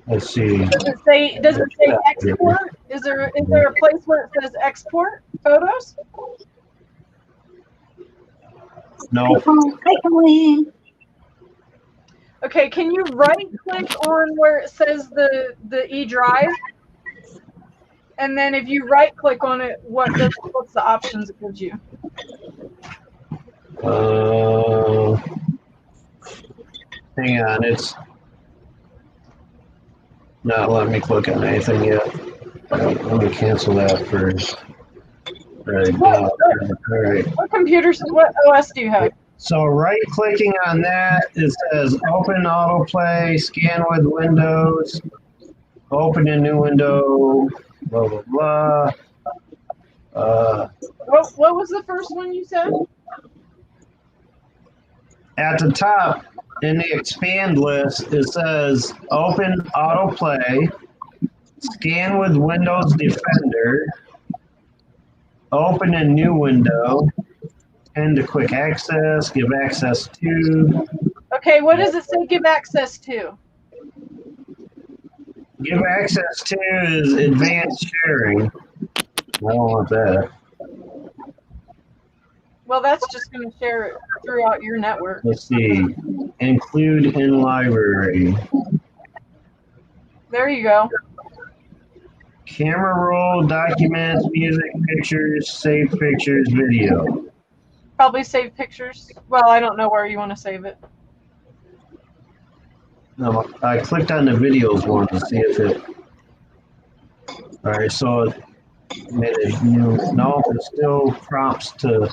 Let's see. Does it say export? Is there a place where it says export photos? No. Hi, Colleen. Okay, can you right click on where it says the E drive? And then if you right click on it, what's the options it gives you? Hang on. not letting me click on anything yet. Let me cancel that first. All right, now, all right. What computers, what OS do you have? So right clicking on that, it says open autoplay, scan with Windows, open a new window, blah, blah, blah. What was the first one you said? At the top in the expand list, it says open autoplay, scan with Windows Defender, open a new window, end to quick access, give access to. Okay, what does it say give access to? Give access to is advanced sharing. I don't want that. Well, that's just going to share it throughout your network. Let's see. Include in library. There you go. Camera roll, documents, music, pictures, save pictures, video. Probably save pictures. Well, I don't know where you want to save it. No, I clicked on the videos one to see if it. All right, so it made a new. No, it still prompts to.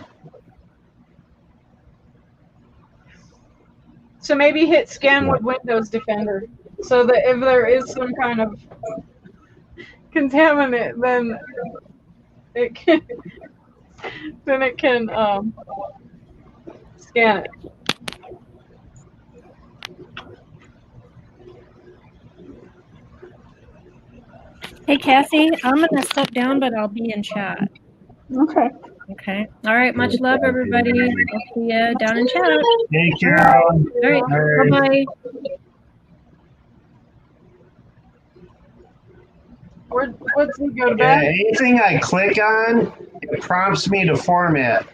So maybe hit scan with Windows Defender so that if there is some kind of contaminant, then it can scan it. Hey, Cassie, I'm going to step down, but I'll be in chat. Okay. Okay. All right. Much love, everybody. I'll see you down in chat. Thank you. All All right. Bye-bye. What's he go to Yeah, bed? anything I click on, it prompts me to format.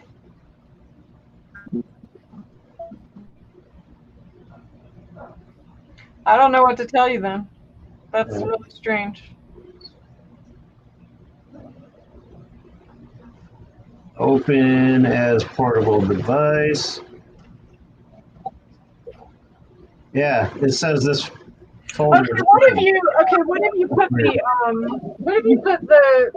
I don't know what to tell you then. That's really strange. Open as portable device. Yeah, it says this folder. Okay, what if you put the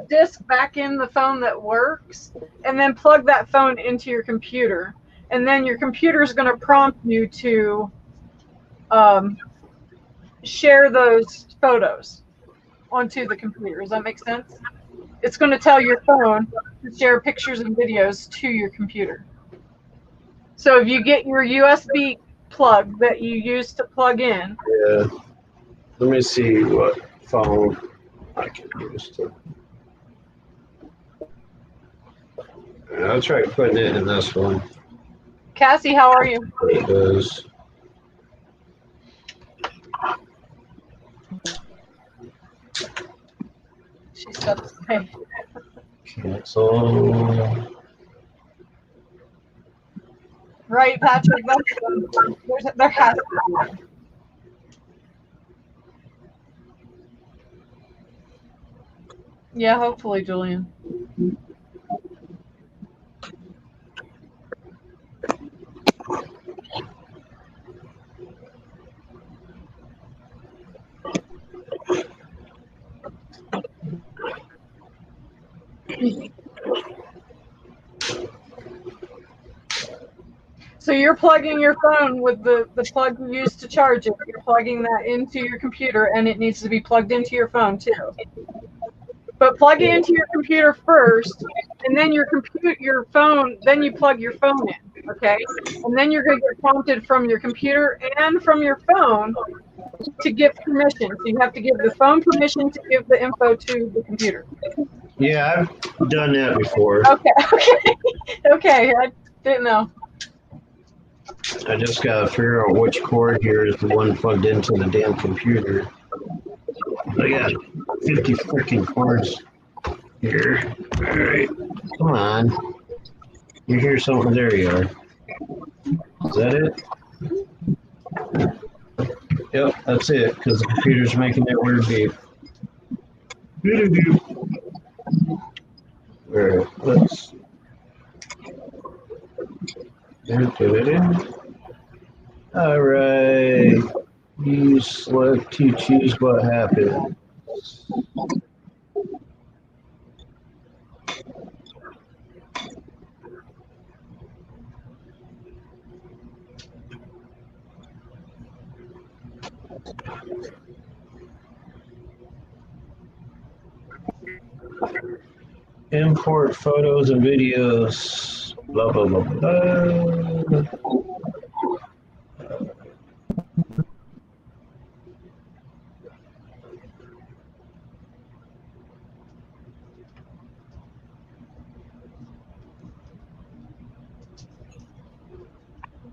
disk back in the phone that works and then plug that phone into your computer, and then your computer is going to prompt you to share those photos onto the computer. Does that make sense? It's going to tell your phone to share pictures and videos to your computer. So if you get your USB plug that you use to plug in. Yeah. Let me see what phone I can use to. I'll try putting it in this one. Cassie, how are you? It is. She said, hey. Cancel. Right, Patrick? There has to be. Yeah, hopefully, Julian. So you're plugging your phone with the plug you use to charge it. You're plugging that into your computer, and it needs to be plugged into your phone too. But plug it into your computer first, and then your phone. Then you plug your phone in, okay? And then you're going to get prompted from your computer and from your phone to give permission. So you have to give the phone permission to give the info to the computer. Yeah, I've done that before. Okay. I didn't know. I just gotta figure out which cord here is the one plugged into the damn computer. I got 50 freaking cords here. All right, come on. You hear something? There you are. Is that it? Yep, that's it. Because the computer's making that weird beep. All right, let's. All right. You select to choose what happened. Import photos and videos. Blah blah blah blah.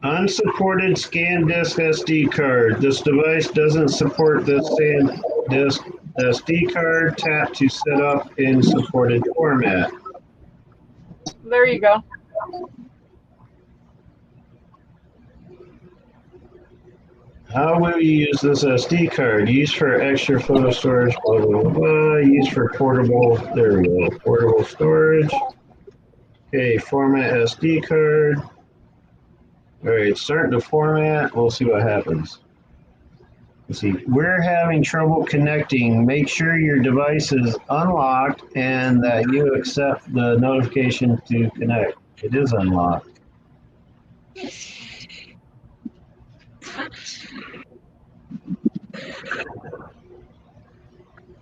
Unsupported ScanDisk SD card. This device doesn't support the ScanDisk SD card. Tap to set up in supported format. There you go. How will you use this SD card? Use for extra photo storage, blah, blah, blah, blah. Use for portable, there we go, portable storage. Okay, format SD card. All right, starting to format. We'll see what happens. Let's see. We're having trouble connecting. Make sure your device is unlocked and that you accept the notification to connect. It is unlocked.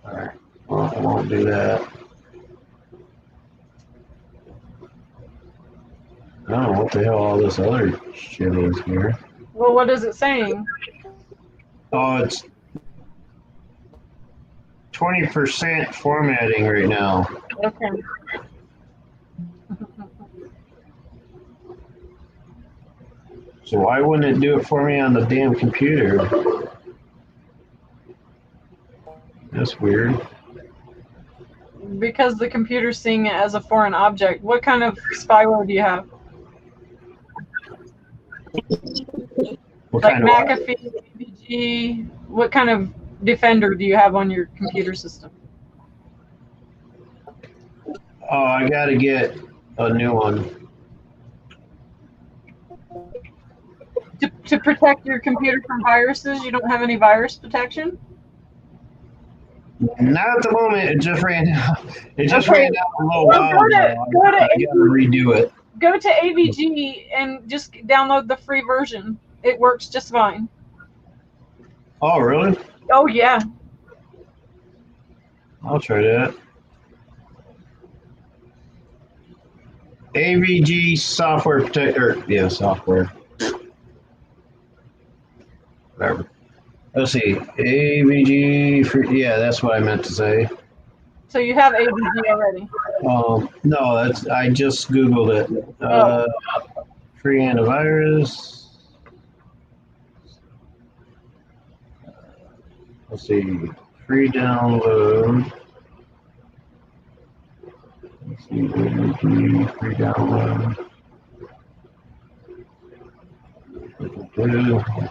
All right. Well, I won't do that. I don't know what the hell all this other shit is here. Well, what is it saying? Oh, it's 20% formatting right now. Okay. So why wouldn't it do it for me on the damn computer? That's weird. Because the computer's seeing it as a foreign object. What kind of spyware do you have? What Like kind of McAfee, AVG? What kind of Defender do you have on your computer system? Oh, I gotta get a new one. To protect your computer from viruses, you don't have any virus protection? Not at the moment. It just ran out. It just Okay. ran out a little Well, while go to- ago. go to I gotta redo it. Go to AVG and just download the free version. It works just fine. Oh, really? Oh, yeah. I'll try that. AVG software protector. Yeah, software. Whatever. Let's see. AVG. Yeah, that's what I meant to say. So you have AVG already. No, that's I just Googled it. Free antivirus. Let's see. Free download. Let's see. AVG, free download.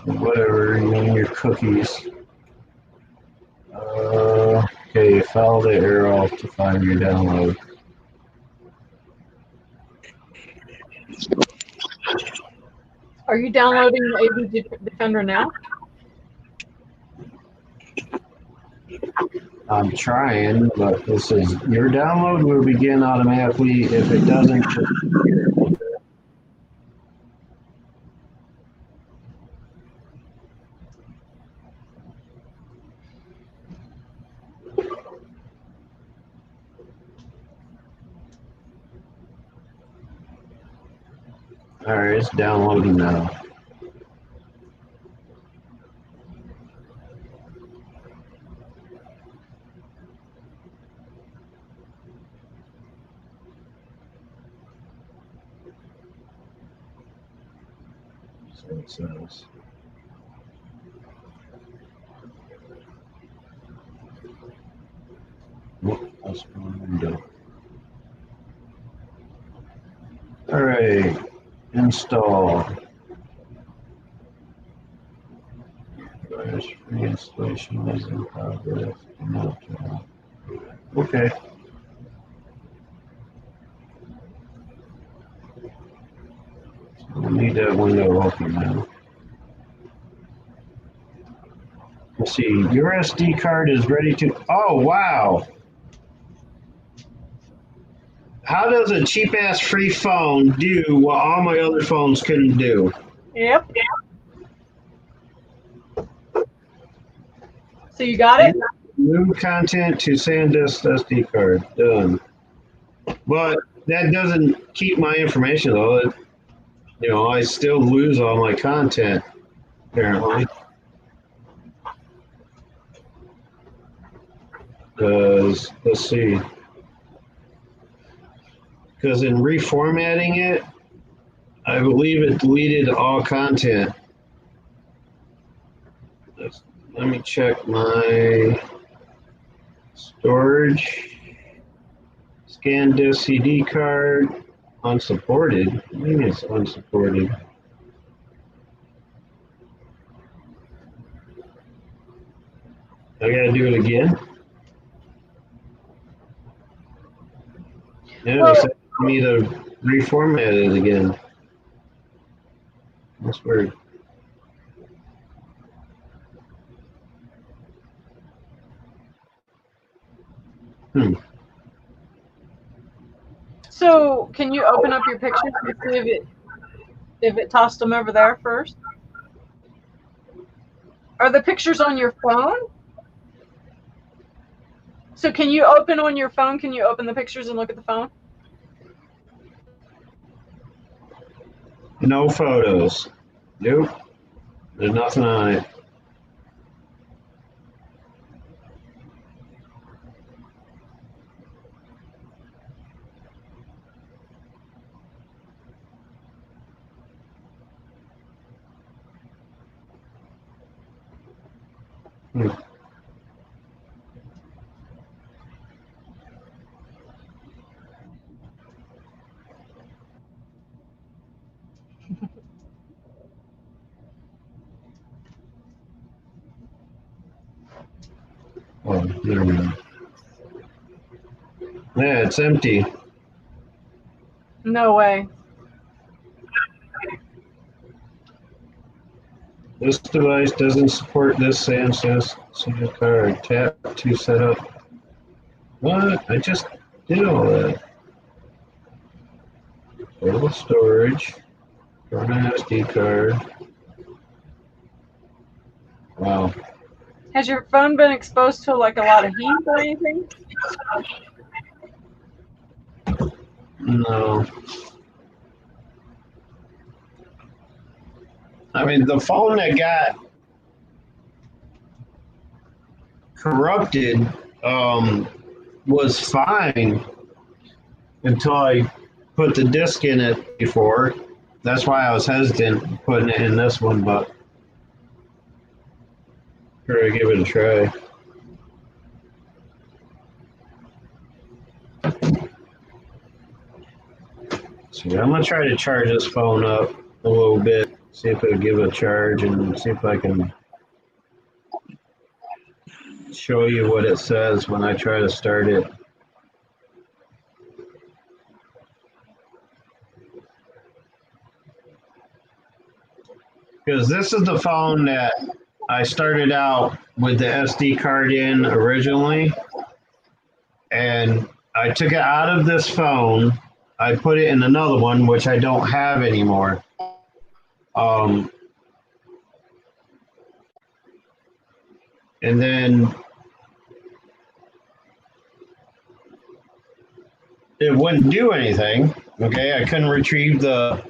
Whatever, you mean your cookies. Okay, follow the arrow to find your download. Are you downloading the AVG Defender now? I'm trying, but it says your download will begin automatically. If it doesn't, all right, it's downloading now. So it says. Whoop, that's one window. All right, install. Free installation is in progress. Okay. We need that window open now. Let's see. Your SD card is ready to. Oh, wow. How does a cheap ass free phone do what all my other phones couldn't do? Yep. So you got it? Move content to SanDisk SD card. Done. But that doesn't keep my information though. I still lose all my content apparently. Because let's see. Because in reformatting it, I believe it deleted all content. Let me check my storage. SanDisk CD card. Unsupported. Maybe it's unsupported. I gotta do it again. Yeah, Well- it's asking me to reformat it again. That's weird. So can you open up your pictures and see if it tossed them over there first? Are the pictures on your phone? So can you open on your phone? Can you open the pictures and look at the phone? No photos. Nope. There's nothing on it. Oh, never mind. Yeah, it's empty. No way. This device doesn't support this SanDisk CD card. Tap to set up. What? I just did all that. Total storage. Run an SD card. Wow. Has your phone been exposed to like a lot of heat or anything? No. I mean, the phone that got corrupted was fine until I put the disc in it before. That's why I was hesitant putting it in this one, but sure, give it a try. So I'm gonna try to charge this phone up a little bit, see if it'll give a charge, and see if I can show you what it says when I try to start it. Because this is the phone that I started out with the SD card in originally, and I took it out of this phone. I put it in another one, which I don't have anymore. And then it wouldn't do anything. Okay, I couldn't retrieve the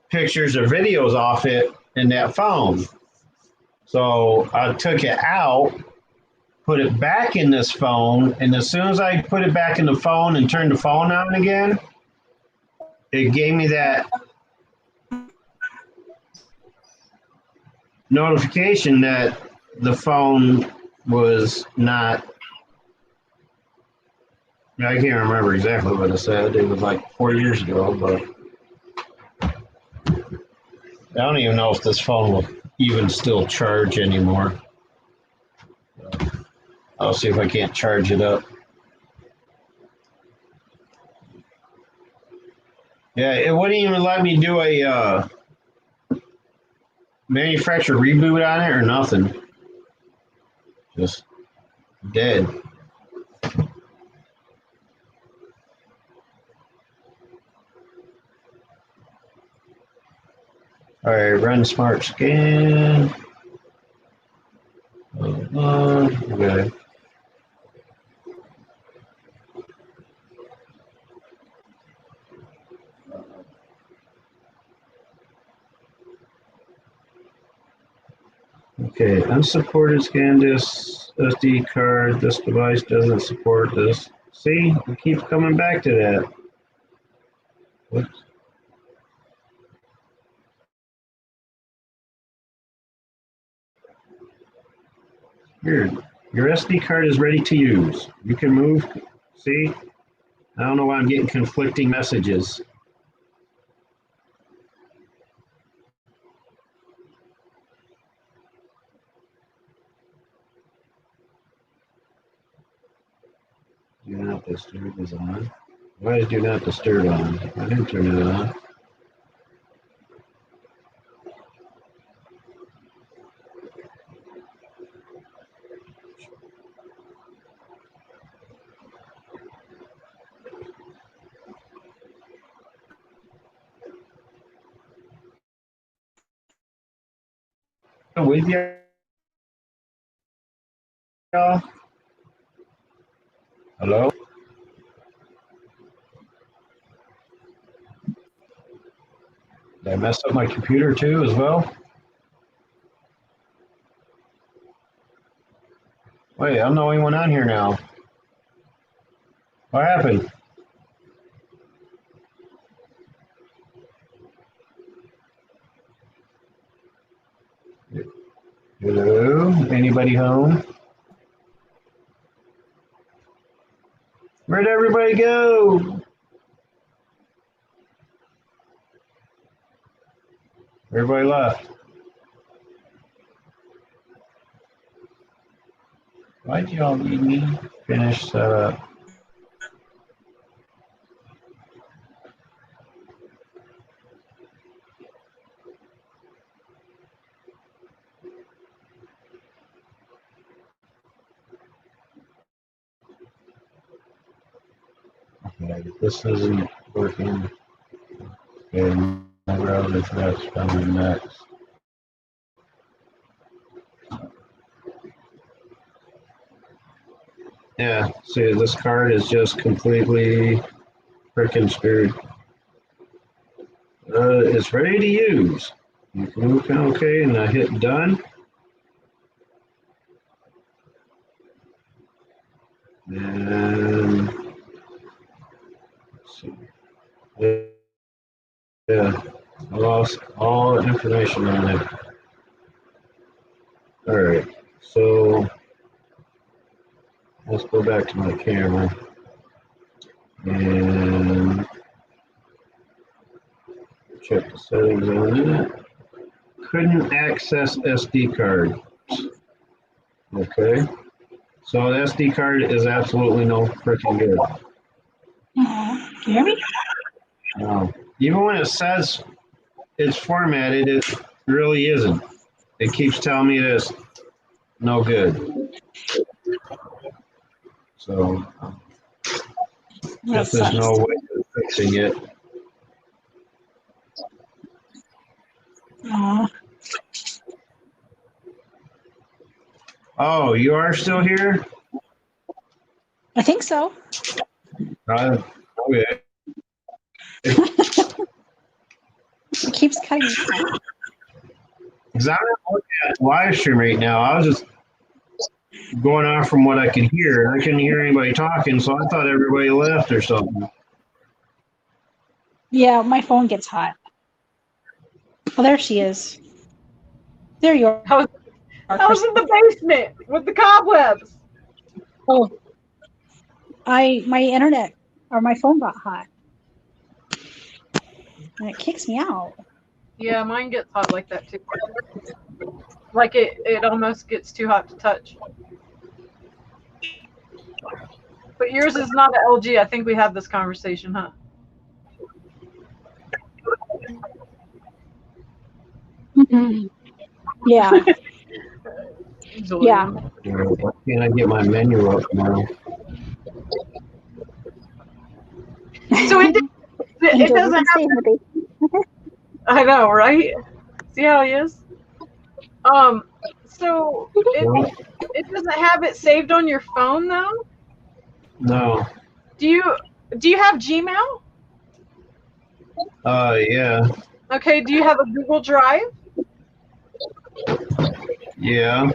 pictures or videos off it in that phone. So I took it out, put it back in this phone, and as soon as I put it back in the phone and turned the phone on again, it gave me that notification that the phone was not. I can't remember exactly what it said. It was like 4 years ago, but I don't even know if this phone will even still charge anymore. I'll see if I can't charge it up. Yeah, it wouldn't even let me do a manufacturer reboot on it or nothing. Just dead. All right, run smart scan. Okay. Okay, unsupported scan disk SD card. This device doesn't support this. See, it keeps coming back to that. Whoops. Here, your SD card is ready to use. You can move. See, I don't know why I'm getting conflicting messages. Do not disturb is on. Why is do not disturb on? I didn't turn it on. With you, y'all? Hello? Did I mess up my computer too as well? Wait, I'm the only one on here now. What happened? Hello? Anybody home? Where'd everybody go? Everybody left. Why'd y'all need me? Finish setup. Okay, this isn't working. Okay, my browser's next, coming next. Yeah, see, this card is just completely freaking screwed. It's ready to use. You can move OK and I hit done. And let's see. Yeah, I lost all information on it. All right, so let's go back to my camera and check the settings on it. Couldn't access SD card. Okay, so the SD card is absolutely no freaking good. Can you hear me? No. Even when it says it's formatted, it really isn't. It keeps telling me this no good. So guess there's no way of fixing it. Aw. Oh, you are still here? I think so. Okay. It keeps cutting out. Because I'm not looking at the live stream right now. I was just going off from what I could hear. I couldn't hear anybody talking, so I thought everybody left or something. Yeah, my phone gets hot. Oh, there she is. There you are. I was in the basement with the cobwebs. Oh, my internet or my phone got hot, and it kicks me out. Yeah, mine gets hot like that too. Like it almost gets too hot to touch. But yours is not an LG. I think we had this conversation, huh? Yeah. Yeah. Why can't I get my menu up now? So it Angel, you doesn't can have. stay in the basement. I know, right? See how he is. So it doesn't have it saved on your phone though. No. Do you have Gmail? Yeah. Okay. Do you have a Google Drive? Yeah.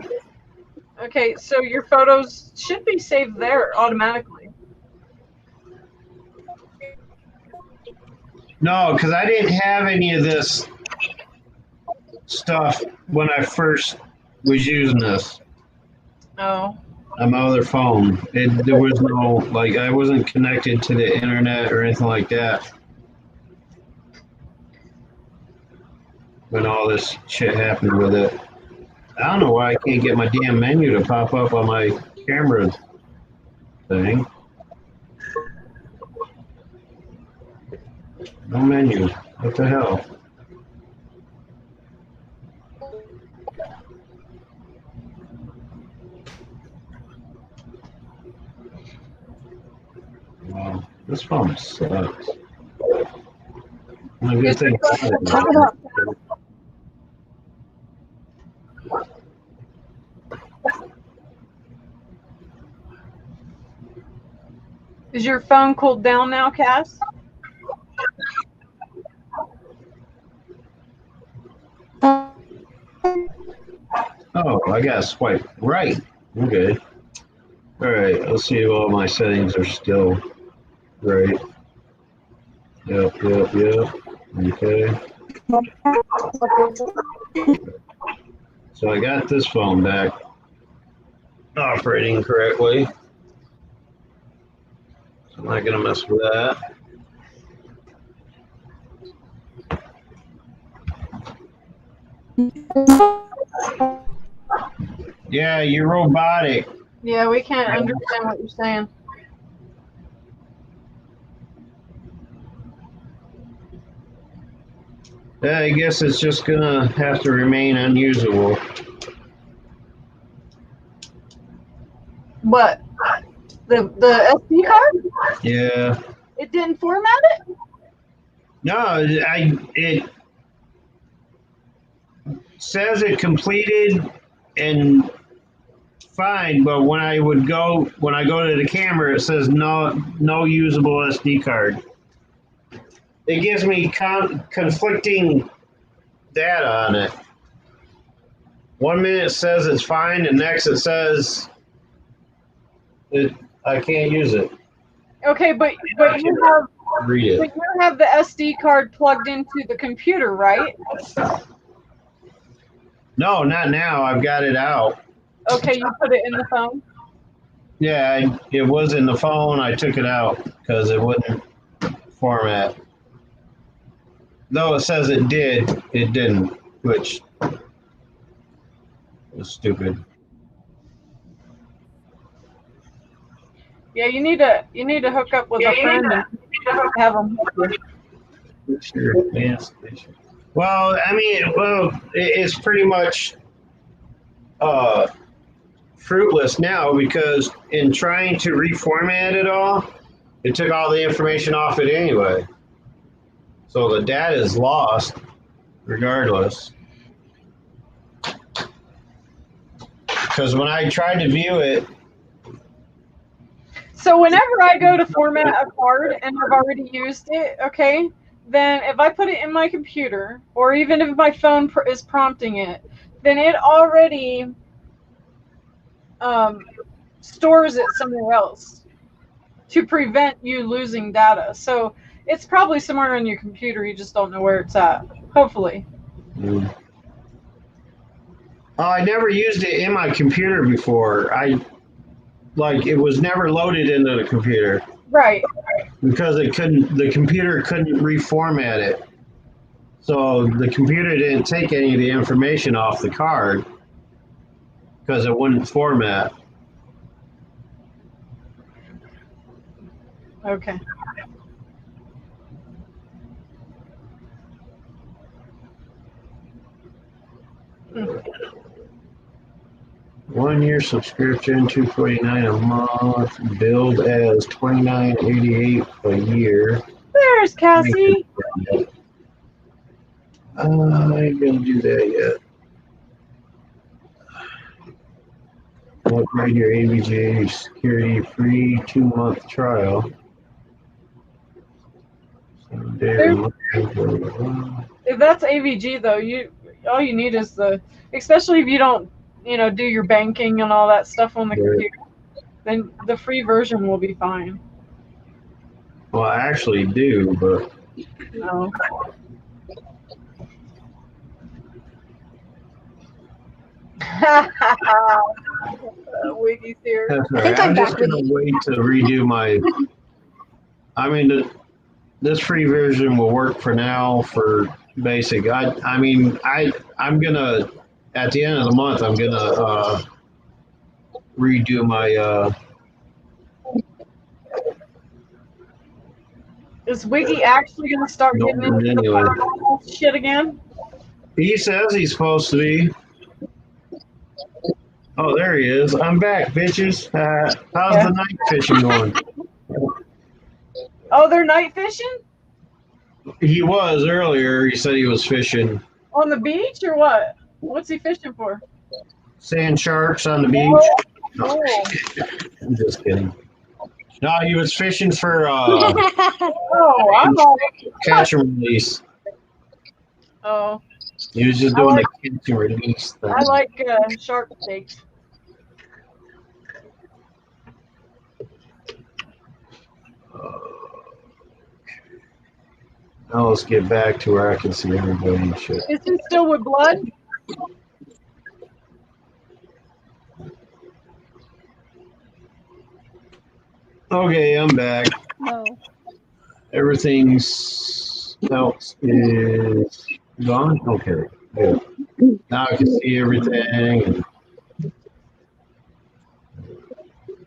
Okay, so your photos should be saved there automatically. No, because I didn't have any of this stuff when I first was using this Oh. on my other phone. There was no, like, I wasn't connected to the internet or anything like that when all this shit happened with it. I don't know why I can't get my damn menu to pop up on my camera thing. No menu. What the hell? Wow, this phone sucks. I guess they Talk about Is your phone cooled down now, Cass? Oh, I gotta swipe right. Okay. All right. Let's see if all my settings are still right. Yep. Okay. So I got this phone back operating correctly. So I'm not gonna mess with that. Yeah, you're robotic. Yeah, we can't understand what you're saying. Yeah, I guess it's just gonna have to remain unusable. What? The SD card? Yeah. It didn't format it? No, it says it completed and fine, but when I go to the camera, it says no usable SD card. It gives me conflicting data on it. 1 minute it says it's fine, and next it says I can't use it. Okay, but Read it. you have the SD card plugged into the computer, right? No, not now. I've got it out. Okay, you put it in the phone. Yeah, it was in the phone. I took it out because it wouldn't format. Though it says it did, it didn't, which was stupid. Yeah, you need to hook up with a friend and have them. Sure. Yes. Well, I mean, it's pretty much fruitless now because in trying to reformat it all, it took all the information off it anyway. So the data is lost regardless. Because when I tried to view it, So whenever I go to format a card and I've already used it, okay, then if I put it in my computer, or even if my phone is prompting it, then it already stores it somewhere else to prevent you losing data. So it's probably somewhere on your computer. You just don't know where it's at. Hopefully. I never used it in my computer before. It was never loaded into the computer. Right. Because the computer couldn't reformat it. So the computer didn't take any of the information off the card because it wouldn't format. Okay. 1 year subscription, $249 a month, billed as $29.88 a year. There's Cassie. I ain't gonna do that yet. Upgrade your AVJ security free 2-month trial. If that's AVG though, all you need is especially if you don't, do your banking and all that stuff on the computer, then the free version will be fine. Well, I actually do, but No. Wiggy's here. that's all I think right. I'm I'm just back with gonna wait to redo my. I mean, this free version will work for now for basic. I'm gonna at the end of the month. I'm gonna redo my. Is Wiggy actually going to start getting into the Anyway. paranormal shit again? He says he's supposed to be. Oh, there he is. I'm back, bitches. How's Yeah. the night fishing going? Oh, they're night fishing? He was earlier. He said he was fishing On the beach or what? What's he fishing for? sand sharks on the beach. Oh, I'm just kidding. No, he was fishing for oh, I'm like, catch and release. oh, He was just doing the catch and release thing. I like shark steaks. Now let's get back to where I can see everybody and shit. Is he still with blood? Okay, I'm back. No. Everything's else is gone. Okay, good. Now I can see everything.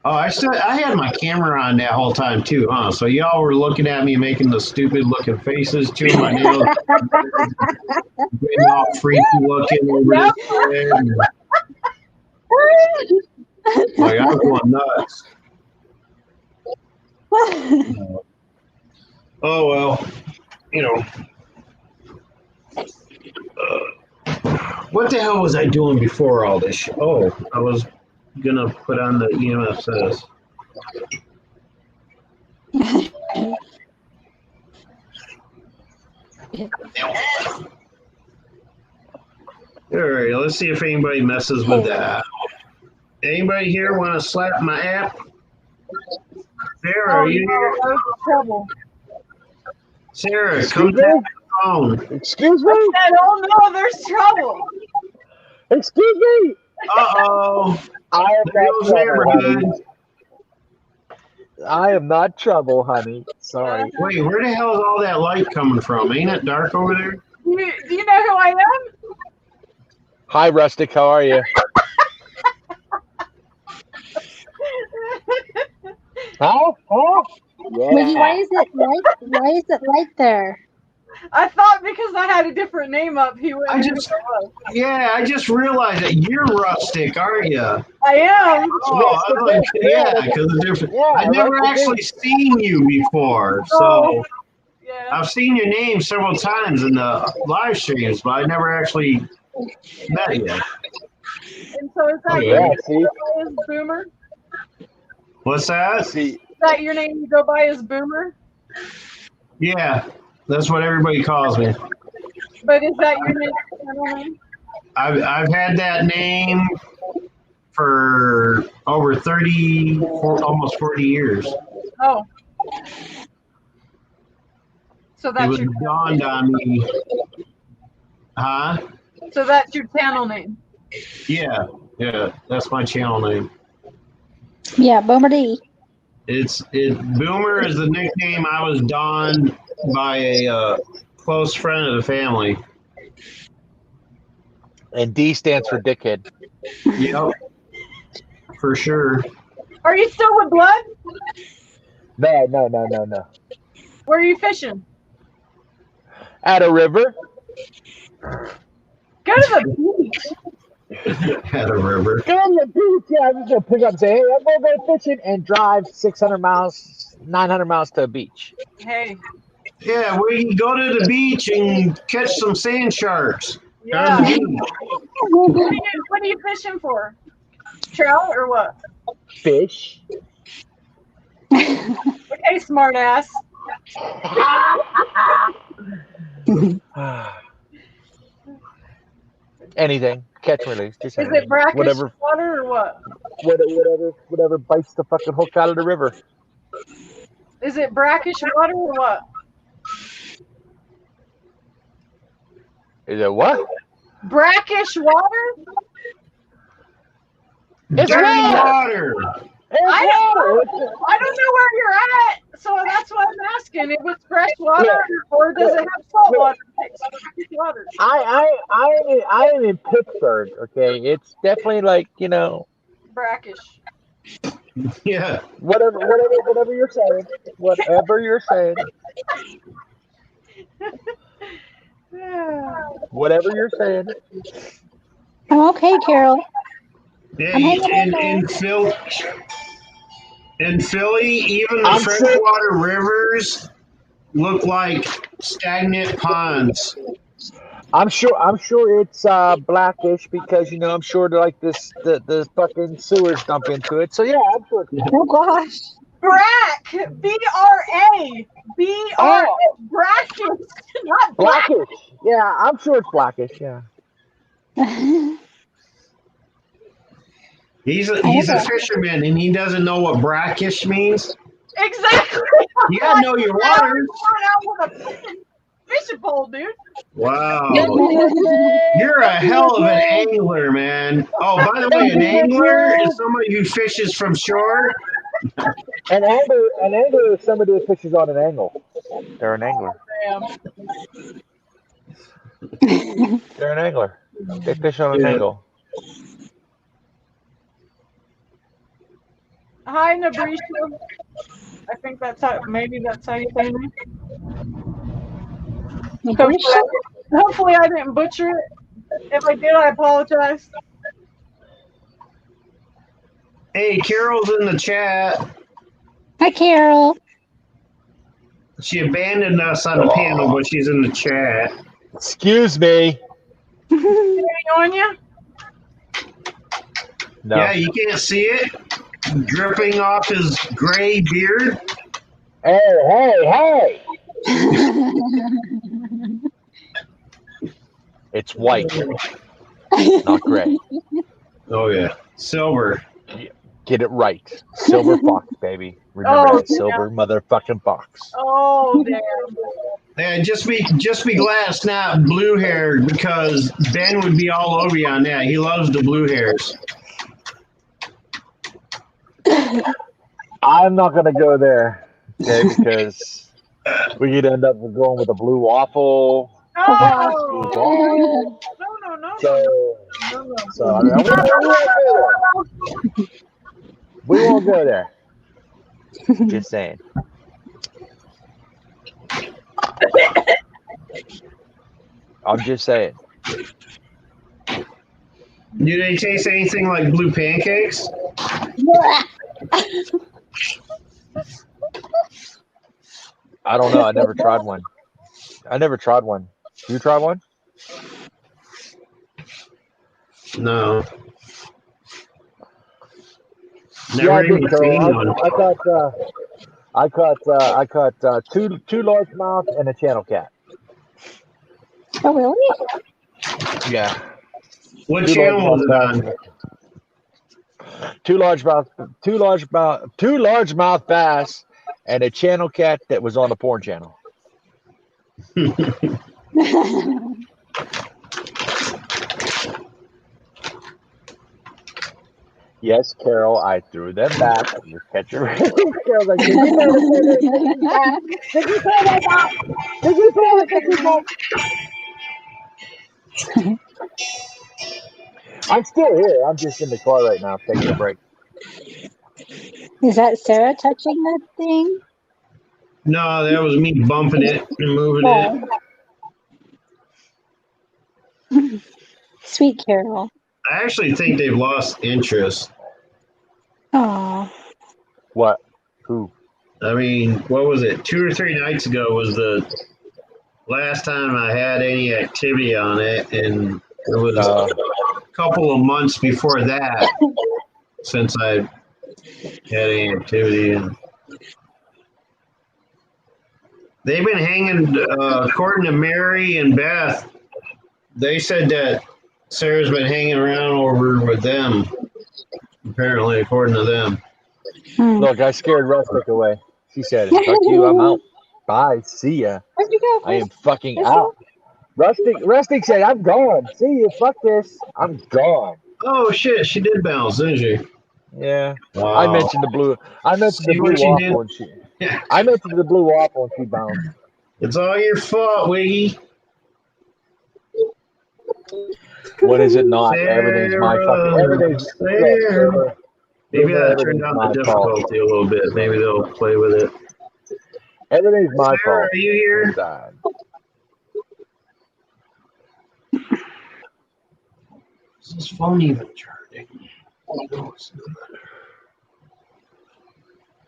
Oh, I had my camera on that whole time too, huh? So y'all were looking at me making the stupid looking faces, chewing my nails, getting all freaky looking over there. Like I'm going nuts. Oh well, what the hell was I doing before all this shit? Oh, I was gonna put on the EMSS. All right, let's see if anybody messes with that. Anybody here want to slap my app? Sarah, Oh, are you here? no, there's trouble. Sarah, come Excuse me? tap the phone. Excuse me? I said, oh no, there's trouble. Excuse me? Uh-oh. I am There not goes trouble, honey. neighborhood. I am not trouble, honey. Sorry. Wait, where the hell is all that light coming from? Ain't it dark over there? Do you know who I am? Hi, Rustic. How are you? Huh? Wiggy, Yeah. why is it light? Why is it light there? I thought because I had a different name up, he would. I just realized that you're Rustic, aren't you? I am. Oh, I was like, yeah, because it's different. Yeah, I've never Rustic actually seen you before, so Oh, yeah. I've seen your name several times in the live streams, but I never actually met you. And so is that Yeah, your see? name you go by as Boomer? What's that? See, Is that your name you go by as Boomer? Yeah, that's what everybody calls me. But is that your name? I've had that name for over 30, almost 40 years. Oh. So It that's was your dawned on me. Huh? so that's your channel name. Yeah, that's my channel name. Yeah, Boomer D. Boomer is the nickname I was donned by a close friend of the family. and D stands for dickhead. Yep, for sure. Are you still with blood? No. Where are you fishing? At a river. Go to the beach. At a river. Go to the beach. Yeah, I'm just gonna pick up and say, hey, I'm gonna go fishing and drive 600 miles, 900 miles to a beach. Hey, Yeah, we can go to the beach and catch some sand sharks. yeah. On the beach. What are you fishing for? Trout or what? Fish. Okay, smart ass. Anything. Catch and release. Just Is anything. it brackish Whatever, water or what? whatever bites the fucking hook out of the river. Is it brackish water or what? Is it what? Brackish water? It's Dirty water. water. I don't know where you're at, so that's what I'm asking. If it's fresh water or does it have salt water? Brackish water. I am in Pittsburgh. Okay, it's definitely like Brackish. Yeah. whatever you're saying. Whatever you're saying. Whatever you're saying. I'm okay, Carol. Yeah, I'm hanging in in Philly, even the I'm freshwater rivers look like stagnant ponds. I'm sure it's blackish because I'm sure like the fucking sewers dump into it. So yeah, I'm sure. Oh gosh. Brack. B-R-A. B-R-A. Brackish. Not black. Blackish. Yeah, I'm sure it's blackish. Yeah. He's a fisherman and he doesn't know what brackish means. Exactly. You gotta know your waters. Out with a fucking fishing pole, dude. Wow. You're a hell of an angler, man. Oh, by the way, an angler is somebody who fishes from shore. An angler is somebody who fishes on an angle. They're an angler. They're an angler. They fish on an angle. Hi, Nabrisha. I think that's how you say it. Hopefully I didn't butcher it. If I did, I apologize. Hey, Carol's in the chat. Hi, Carol. She abandoned us on the panel, but she's in the chat. Excuse me. On you? No. Yeah, you can't see it dripping off his gray beard. Hey. It's white, not gray. Oh yeah, silver. Get it right. Silver fox, baby. Remember that silver motherfucking fox. Oh damn. Yeah, just be glad it's not blue hair because Ben would be all over you on that. He loves the blue hairs. I'm not gonna go there, okay? Because we could end up going with a blue waffle. Oh. No. So I mean, we won't go there. Just saying. I'm just saying. Do they taste anything like blue pancakes? I don't know. I never tried one. You tried one? No. Yeah, Never I even did. seen one. I caught two largemouth and a channel cat. Oh, really? Yeah. What channel was it on? Two largemouth bass and a channel cat that was on the porn channel. Yes, Carol, I threw them back. You catch your Carol's like, did you throw it back? I'm still here. I'm just in the car right now, taking a break. Is that Sarah touching that thing? No, that was me bumping it and moving it. Sweet Carol. I actually think they've lost interest. Oh, What? Who? I mean, what was it? 2 or 3 nights ago was the last time I had any activity on it, and it was a couple of months before that since I had any activity. And they've been hanging, according to Mary and Beth, they said that Sarah's been hanging around over with them, apparently, according to them. Look, I scared Rustic away. She said, "Fuck you, I'm out. Bye, see ya. where'd you go? I am fucking out." Rustic said, "I'm gone. See you. Fuck this. I'm gone." Oh, shit, she did bounce, didn't she? Yeah. Wow. I mentioned the blue. I mentioned See the what blue you did? waffle, and she. I mentioned the blue waffle, and she bounced. It's all your fault, Wiggy. What is it not? Everything's my fucking. Everything's. Sarah. Maybe I turned Everything's down my the fault. difficulty a little bit. Maybe they'll play with it. Everything's my Sarah, fault. are you here? Inside. Is this phone even charging?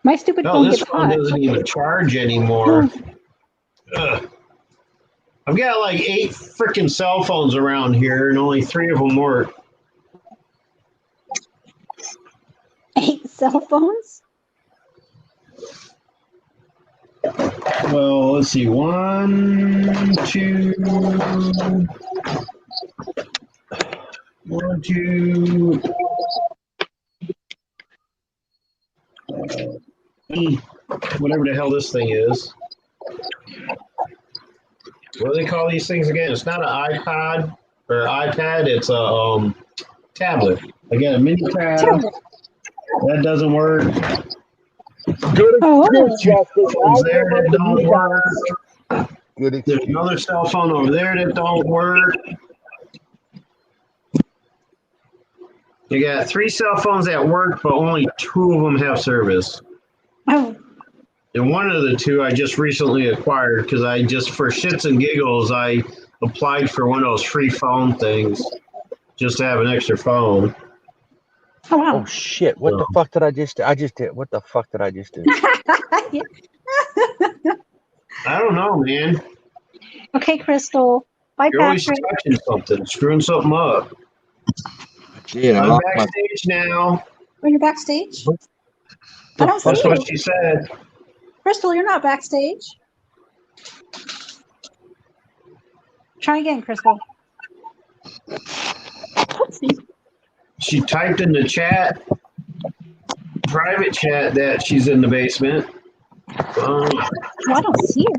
My stupid No, phone this gets phone hot. doesn't even charge anymore. Ugh. I've got like 8 freaking cell phones around here, and only 3 of them work. 8 cell phones? Well, let's see. 1, 2. 1, 2. Whatever the hell this thing is. What do they call these things again? It's not an iPod or iPad. It's a tablet. I got a mini tab. That doesn't work. Good Oh. Phones there that don't work. Good There's excuse. another cell phone over there that don't work. You got 3 cell phones that work, but only 2 of them have service. Oh, And one of the 2 I just recently acquired because I just, for shits and giggles, I applied for one of those free phone things just to have an extra phone. oh wow. Oh shit! What the fuck did I just do? What the fuck did I just do? I don't know, man. Okay, Crystal. Bye, You're always Patrick. touching something, screwing something up. Shit, I I'm lost my. backstage now. Are you backstage? I don't see That's you. what she said. Crystal, you're not backstage. Try again, Crystal. Oopsie. She typed in the chat, private chat, that she's in the basement. Well, I don't see her.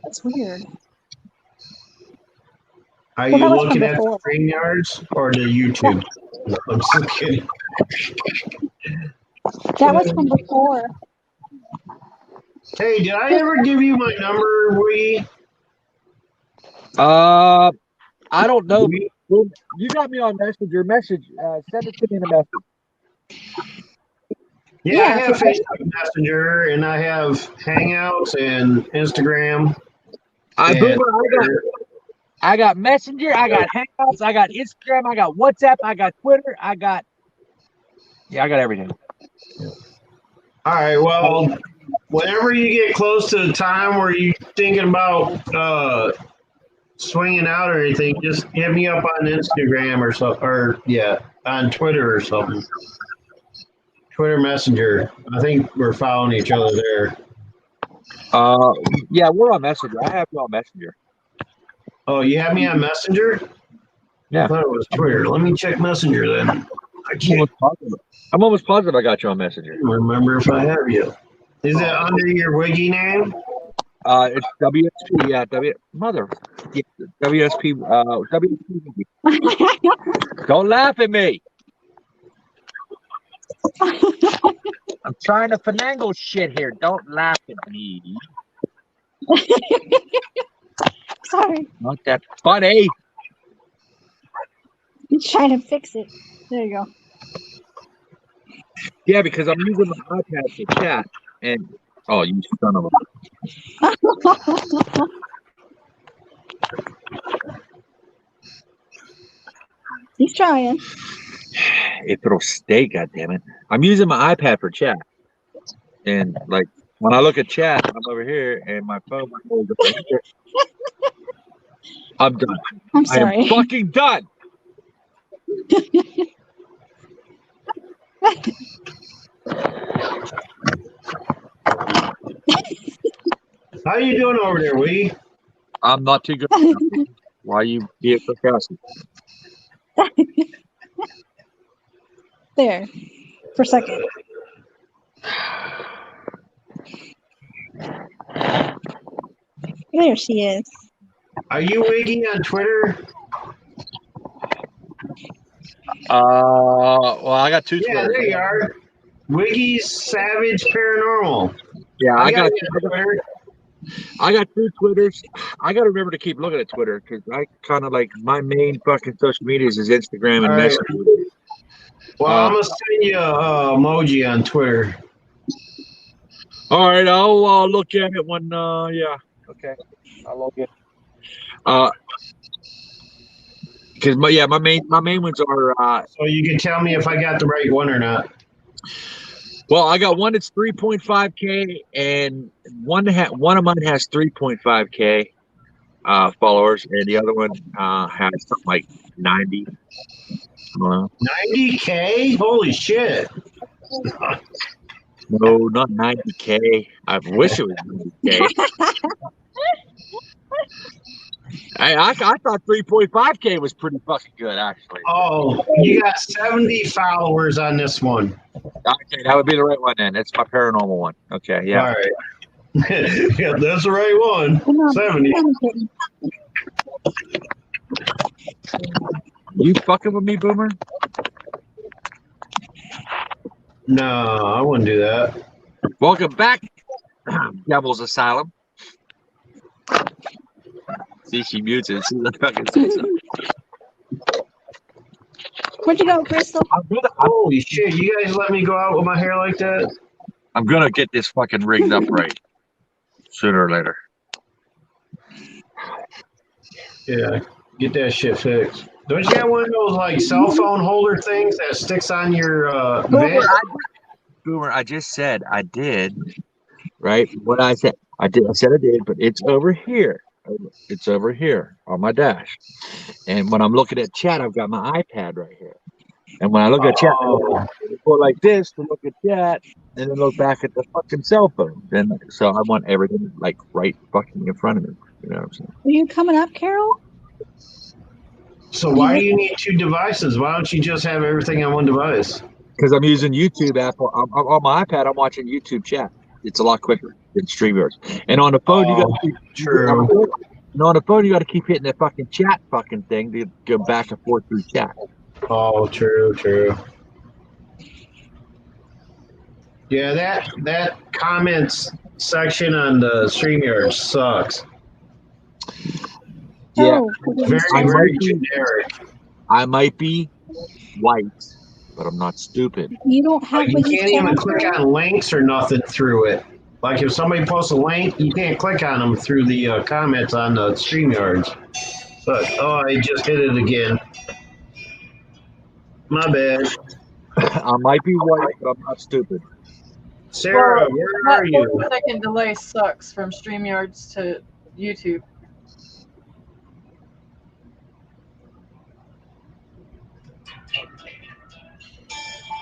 That's weird. Are Well, you that was looking from at the before. StreamYards or the YouTube? No, I'm just kidding. That was from before. Hey, did I ever give you my number, Wee? I don't know. You got me on Messenger. Send it to me in a message. Yeah, I Yeah, have so- Facebook Messenger and I have Hangouts and Instagram. I and got Messenger. I got Hangouts. I got Instagram. I got WhatsApp. I got Twitter. I got everything. All right, well, whenever you get close to the time where you're thinking about swinging out or anything, just hit me up on Instagram or so, or yeah, on Twitter or something. Twitter Messenger. I think we're following each other there. Yeah, we're on Messenger. I have you on Messenger. Oh, you have me on Messenger? Yeah. I thought it was Twitter. Let me check Messenger then. I can't I'm almost positive I got you on Messenger. remember if I have you. Is it under your Wiggy name? It's WSP. Yeah, WSP. WSP. Don't laugh at me. I'm trying to finagle shit here. Don't laugh at me. Sorry. Not that funny. I'm trying to fix it. There you go. Yeah, because I'm using my iPad to chat. And oh, you son of a. He's trying. It'll stay, goddammit. I'm using my iPad for chat. And like when I look at chat, I'm over here and my phone is over here. I'm done. I'm I sorry. am fucking done. How you doing over there, Wee? I'm not too good. Why you being sarcastic? There. For a second. There she is. Are you Wiggy on Twitter? Well, I got two Yeah, Twitters. there you are. Wiggy's Savage Paranormal. Yeah, I got you on Twitter. I got two Twitters. I got to remember to keep looking at Twitter because I kind of like my main fucking social medias is Instagram and All right. Messenger. Well, I'm gonna send you a emoji on Twitter. All right, I'll look at it when. Yeah, okay, I'll look at. Because my main ones are. So you can tell me if I got the right one or not. Well, I got one that's 3.5K, and one of mine has 3.5K followers, and the other one has something like 90. I don't know. 90K? Holy shit! No, not 90K. I wish it was 90K. I thought 3.5K was pretty fucking good, actually. Oh, you got 70 followers on this one. Okay, that would be the right one then. That's my paranormal one. Okay, yeah. All right. Yeah, that's the right one. Come on, 70. come on, kitten. You fucking with me, Boomer? No, I wouldn't do that. Welcome back, Devil's Asylum. See, she mutes it. See the fucking say something. Where'd you go, Crystal? Holy shit, you guys let me go out with my hair like that? I'm gonna get this fucking rigged up right sooner or later. Yeah, get that shit fixed. Don't you got one of those like cell phone holder things that sticks on your van? Boomer, I just said I did. Right? What I said, I did. I said I did, but it's over here. It's over here on my dash. And when I'm looking at chat, I've got my iPad right here. And when I look at chat, I go like this to look at chat, and then look back at the fucking cell phone. And so I want everything like right fucking in front of me. You know what I'm saying? Are you coming up, Carol? So why do you need two devices? Why don't you just have everything on one device? Because I'm using YouTube app on my iPad. I'm watching YouTube chat. It's a lot quicker than StreamYards. And on the phone, you got to keep true. And on the phone, you got to keep hitting that fucking chat fucking thing to go back and forth through chat. Oh, true. Yeah, that comments section on the StreamYard sucks. Yeah, very generic. I might be white, but I'm not stupid. You don't have. Like you can't even click on links or nothing through it. Like if somebody posts a link, you can't click on them through the comments on the StreamYards. But I just hit it again. My bad. I might be white, but I'm not stupid. Sarah, where are you? 4-second delay sucks from StreamYards to YouTube.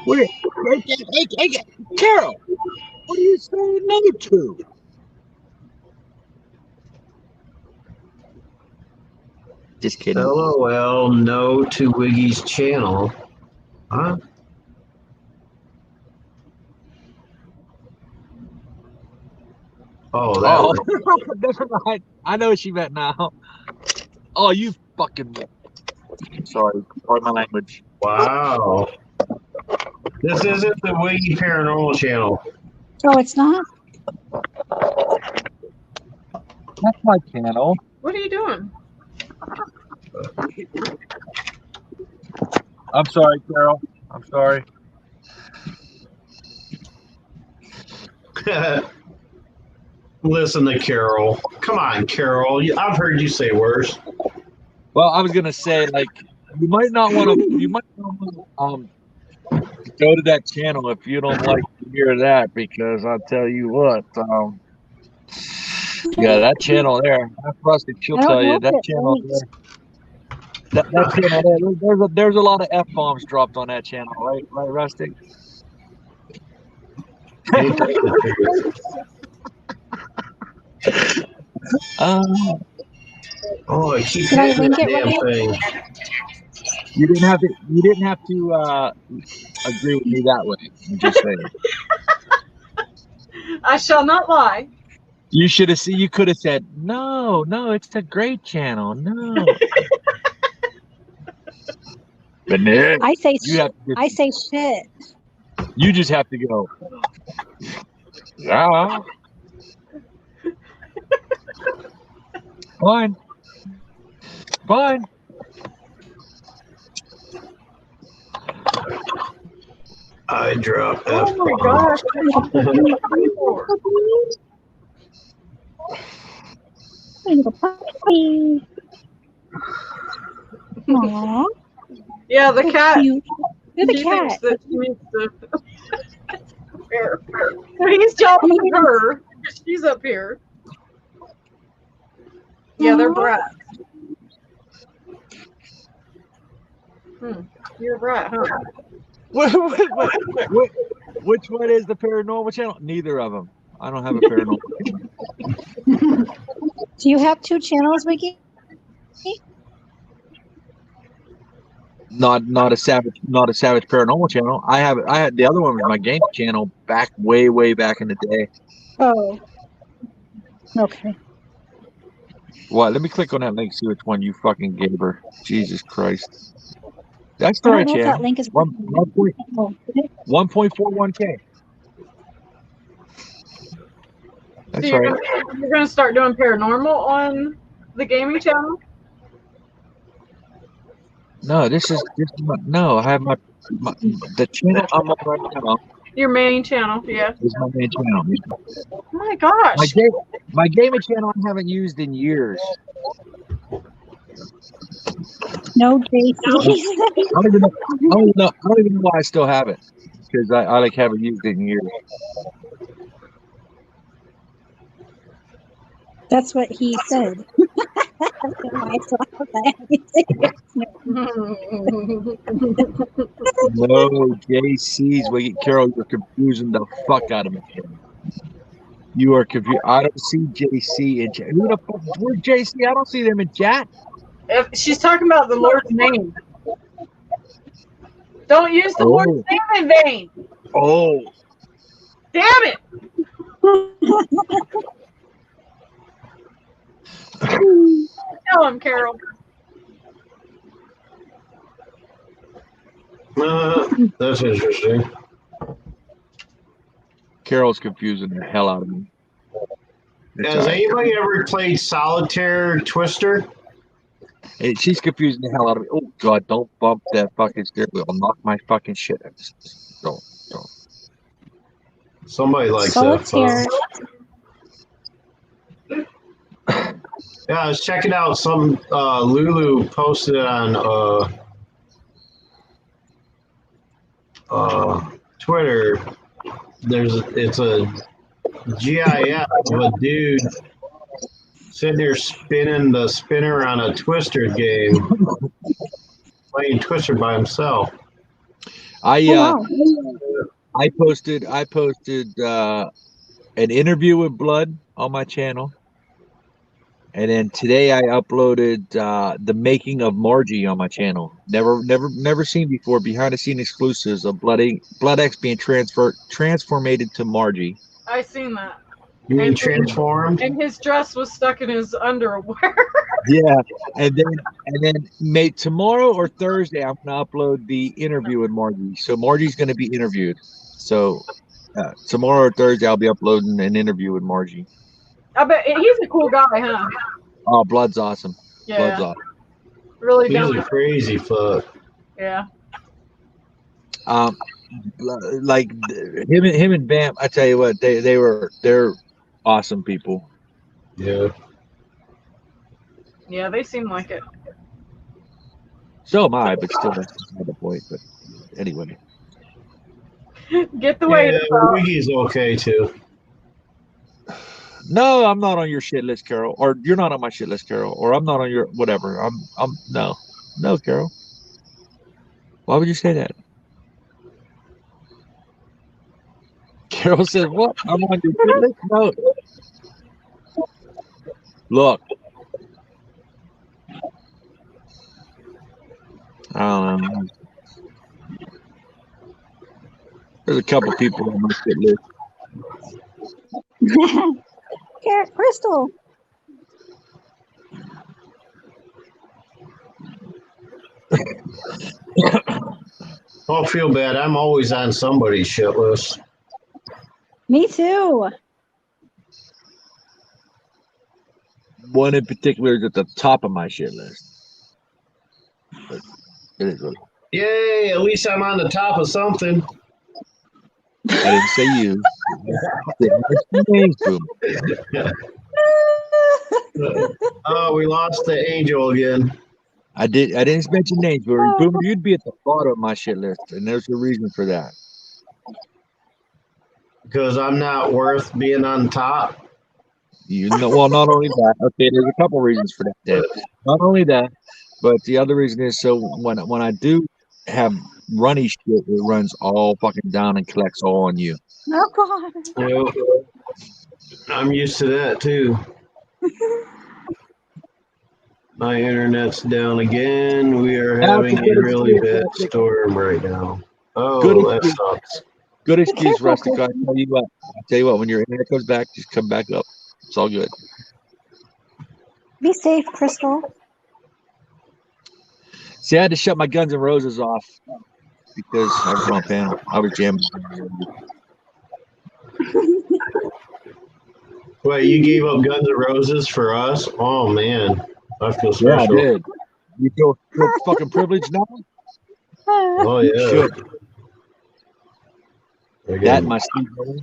Wait, Carol, what are you saying no to? Just kidding. LOL, no to Wiggy's channel. Huh? Oh, that Never mind. I know what she meant now. Oh, you fucking. Sorry, pardon my language. Wow. This isn't the Wiggy Paranormal channel. Oh, it's not? That's my channel. What are you doing? I'm sorry, Carol. I'm sorry. Listen to Carol. Come on, Carol. I've heard you say worse. Well, I was gonna say like You might not want to. You might not want to go to that channel if you don't like to hear that, because I'll tell you what. Yeah, that channel there. That's Rustic. She'll I don't tell know you if that it channel links. there. That channel there. There's a lot of F-bombs dropped on that channel, right? Right, Rustic. Oh, I keep Can I hitting link that it, damn Ray? thing. You didn't have to. You didn't have to agree with me that way. I'm just saying. I shall not lie. You should have seen. You could have said, "No, it's a great channel." No. But no, I say you have to. I say shit. You just have to go. Yeah. Fine. Fine. I drop Oh F. my gosh. Little puppy. Aww, Yeah, the cat. cute. You're the She thinks cat. that she needs to. So he's jumping her. She's up here. Yeah, they're Aw. brats. You're a brat, huh? Which one is the paranormal channel? Neither of them. I don't have a paranormal channel. Do you have two channels, Wiki? Not a savage paranormal channel. I had the other one was my game channel back way back in the day. Oh. Okay. What? Let me click on that link, see which one you fucking gave her. Jesus Christ. That's the I right don't know if that channel. link is. 1.41K. That's So right. you're gonna start doing paranormal on the gaming channel? No, this is no. I have the channel I'm on right now Your main channel, yeah. is my main channel. Oh my gosh. My gaming channel I haven't used in years. No, JC. I don't even know why I still have it, because I like haven't used it in years. That's what he said. I still have that. No, JC's. Wait, Carol, you're confusing the fuck out of me. You are confused. I don't see JC in chat. Who the fuck? Where's JC? I don't see them in chat. If she's talking about the Lord's name. Don't use the Lord's name in vain. Oh. Damn it. Tell him, Carol. That's interesting. Carol's confusing the hell out of me. Has anybody ever played Solitaire Twister? Hey, she's confusing the hell out of me. Oh God! Don't bump that fucking steering wheel. I'll knock my fucking shit out. Don't. Somebody likes Solitaire. that. Yeah, I was checking out some Lulu posted on Twitter. It's a GIF of a dude sitting there spinning the spinner on a Twister game, playing Twister by himself. I posted an interview with Blood on my channel, and then today I uploaded the making of Margie on my channel. Never seen before. Behind the scene exclusives of Blood X being transformed to Margie. I seen that. You mean transformed? And his dress was stuck in his underwear. Yeah, and then tomorrow or Thursday I'm gonna upload the interview with Margie. So Margie's gonna be interviewed. So tomorrow or Thursday I'll be uploading an interview with Margie. I bet he's a cool guy, huh? Oh, Blood's awesome. Yeah. Blood's awesome. Really He's down. a crazy fuck. Yeah. Like him and Bam, I tell you what, they're awesome people. Yeah. Yeah, they seem like it. So am I, but still, that's not the point. But anyway, Get the Yeah, weight out. Wiggy's okay too. no, I'm not on your shit list, Carol, or you're not on my shit list, Carol, or I'm not on your whatever. I'm no, Carol. Why would you say that? Carol says, "What? I'm on your shit list." No. Look, I don't know. There's a couple people on my shit list. Carrot Crystal. Don't feel bad. I'm always on somebody's shit list. Me too. One in particular is at the top of my shit list. But it is what Yay! At least I'm on the top of something. I didn't say you. Names, boom. Oh, we lost the angel again. I didn't mention names, but boom, you'd be at the bottom of my shit list, and there's a reason for that. Because I'm not worth being on top. You know, well, not only that. Okay, there's a couple reasons for that, Dave. Not only that, but the other reason is so when I do have runny shit, it runs all fucking down and collects all on you. Oh God. Yep. I'm used to that too. My internet's down again. We are having a really bad storm right now. Oh, that sucks. Good excuse, careful, Rustic. I tell you what, when your internet comes back, just come back up. It's all good. Be safe, Crystal. See, I had to shut my Guns N' Roses off because I was on panel. I was jamming. Wait, you gave up Guns N' Roses for us? Oh man, I feel Yeah, I special. did. You feel fucking privileged now? Oh yeah. Should. That Again, my Steve Miller.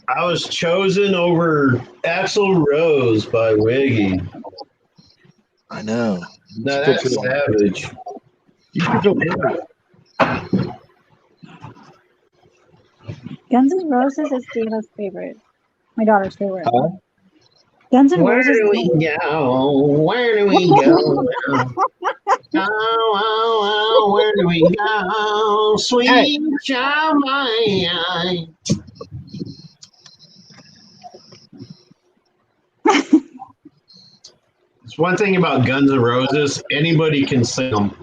I was chosen over Axl Rose by Wiggy. I know. Now that's savage. You should feel privileged. Guns N' Roses is Dana's favorite. My daughter's favorite. Huh? Guns N' Where Roses. do we go? Where do we go? Oh, where do we go? Sweet child mine. It's one thing about Guns N' Roses, anybody can sing them.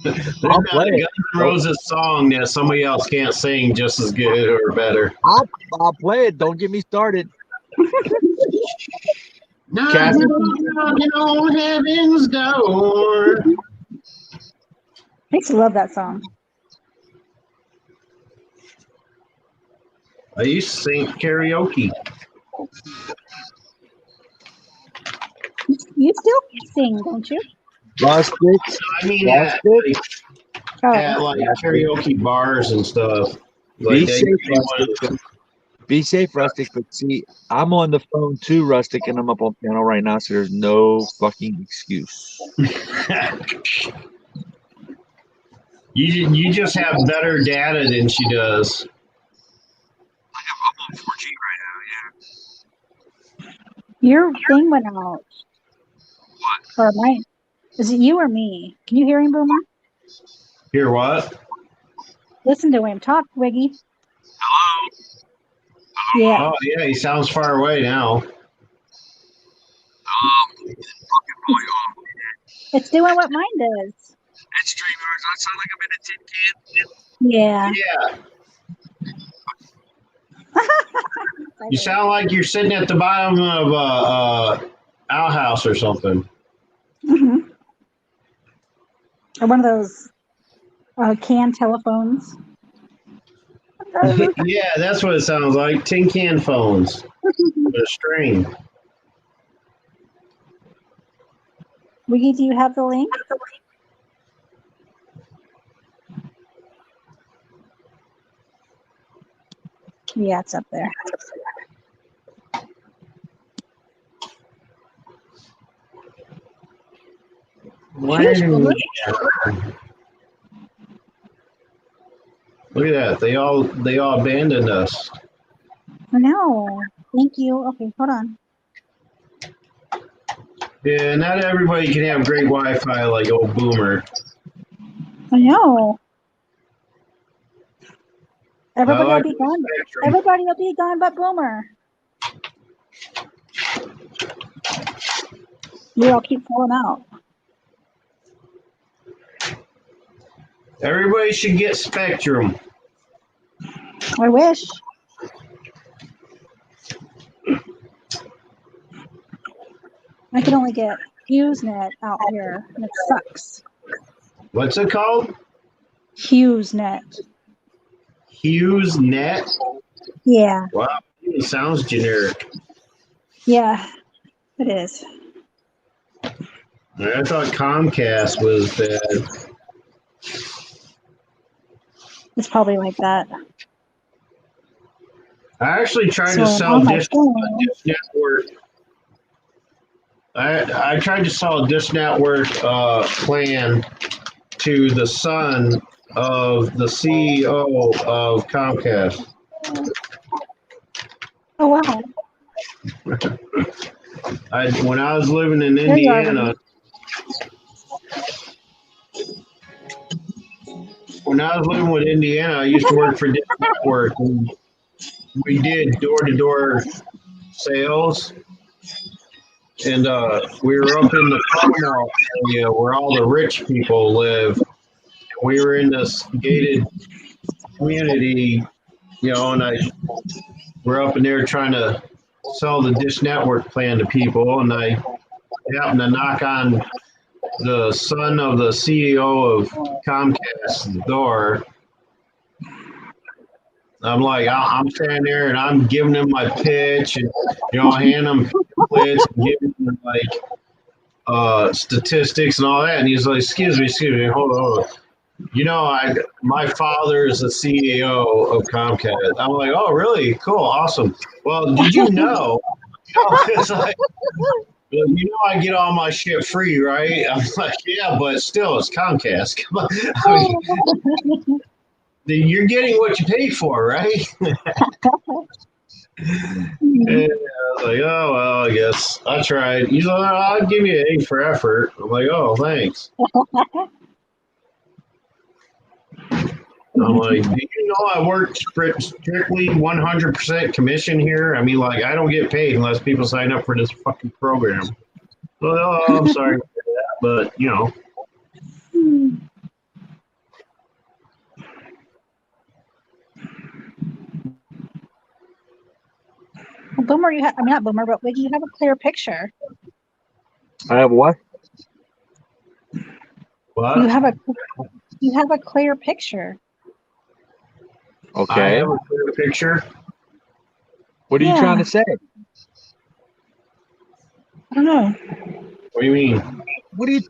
There's I'll not play a it. Guns N' Roses song that somebody else can't sing just as good or better. I'll play it. Don't get me started. Knocking on heaven's door. I used to love that song. I used to sing karaoke. You still sing, don't you? Rustic. I mean, Rustic. at like karaoke bars and stuff. Like Be they- safe, Rustic. Be safe, Rustic. But see, I'm on the phone too, Rustic, and I'm up on panel right now, so there's no fucking excuse. you just have better data than she does. I'm on 4G right now. Your thing went out. What? Or mine. Is it you or me? Can you hear him, Boomer? Hear what? Listen to him. Talk, Wiggy. Hello. Yeah. Oh yeah, he sounds far away now. Fucking volume. It's doing what mine does. It's StreamYards. I sound like I'm in a tin can. Yeah. Yeah, you sound like you're sitting at the bottom of a outhouse or something. Mhm. Or one of those can telephones. Yeah, that's what it sounds like. Tin can phones with a string. Wiggy, do you have the link? Yeah, it's up there. Huge boomer. Look at that. They all abandoned us. I know. Thank you. Okay, hold on. Yeah, not everybody can have great Wi-Fi like old Boomer. I know. Everybody I like will be gone. Spectrum. Everybody will be gone but Boomer. We all keep falling out. Everybody should get Spectrum. I wish. I can only get HughesNet out here, and it sucks. What's it called? HughesNet. HughesNet? Yeah, Wow, it sounds generic. yeah, it is. I thought Comcast was bad. It's probably like that. I actually tried So to sell on my Dish phone, Network. I tried to sell a Dish Network plan to the son of the CEO of Comcast. oh wow, When I was living in there you are. Indiana, when I was living with Indiana, I used to work for Dish Network. And we did door-to-door sales, and we were up in the Carmel area where all the rich people live. We were in this gated community, and we're up in there trying to sell the Dish Network plan to people, and I happened to knock on the son of the CEO of Comcast's door. I'm like, I'm standing there and I'm giving him my pitch and, handing him pamphlets and giving him statistics and all that. And he's like, excuse me, hold on. My father is the CEO of Comcast. I'm like, oh, really? Cool, awesome. Well, did you know? It's like, well, I get all my shit free, right? I'm like, yeah, but still, it's Comcast. Come on. I mean, you're getting what you pay for, right? And I was like, oh, well, I guess I tried. He's like, I'll give you an A for effort. I'm like, oh, thanks. I'm like, do you know I work strictly 100% commission here? I mean, like, I don't get paid unless people sign up for this fucking program. Well, oh, I'm sorry for that, but, Well, Boomer, not Boomer, but Wiggy, you have a clear picture. I have what? What? You have a clear picture. I Okay. have a clear picture. What are you Yeah. trying to say? I don't know. What do you mean? What are you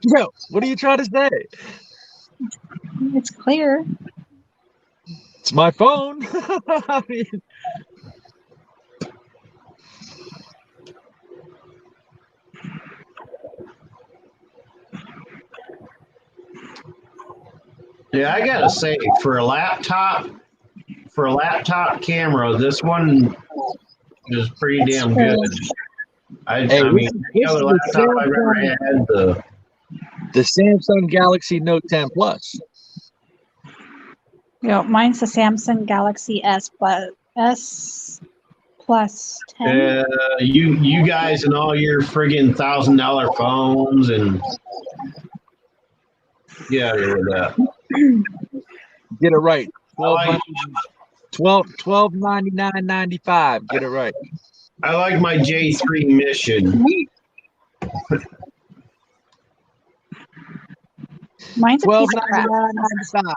trying to say? It's clear. It's my phone. I mean, Yeah, I gotta say, for a laptop camera, this one is pretty damn good. I mean, the other laptop I've ever had, the Samsung Galaxy Note 10 Plus. Mine's the Samsung Galaxy S Plus 10. you guys and all your friggin' $1,000 phones and get out of here with that. Get it right. I like, $12.99.95. Get it right. I like my J3 Mission. Mine's a piece of crap. $12.99.95.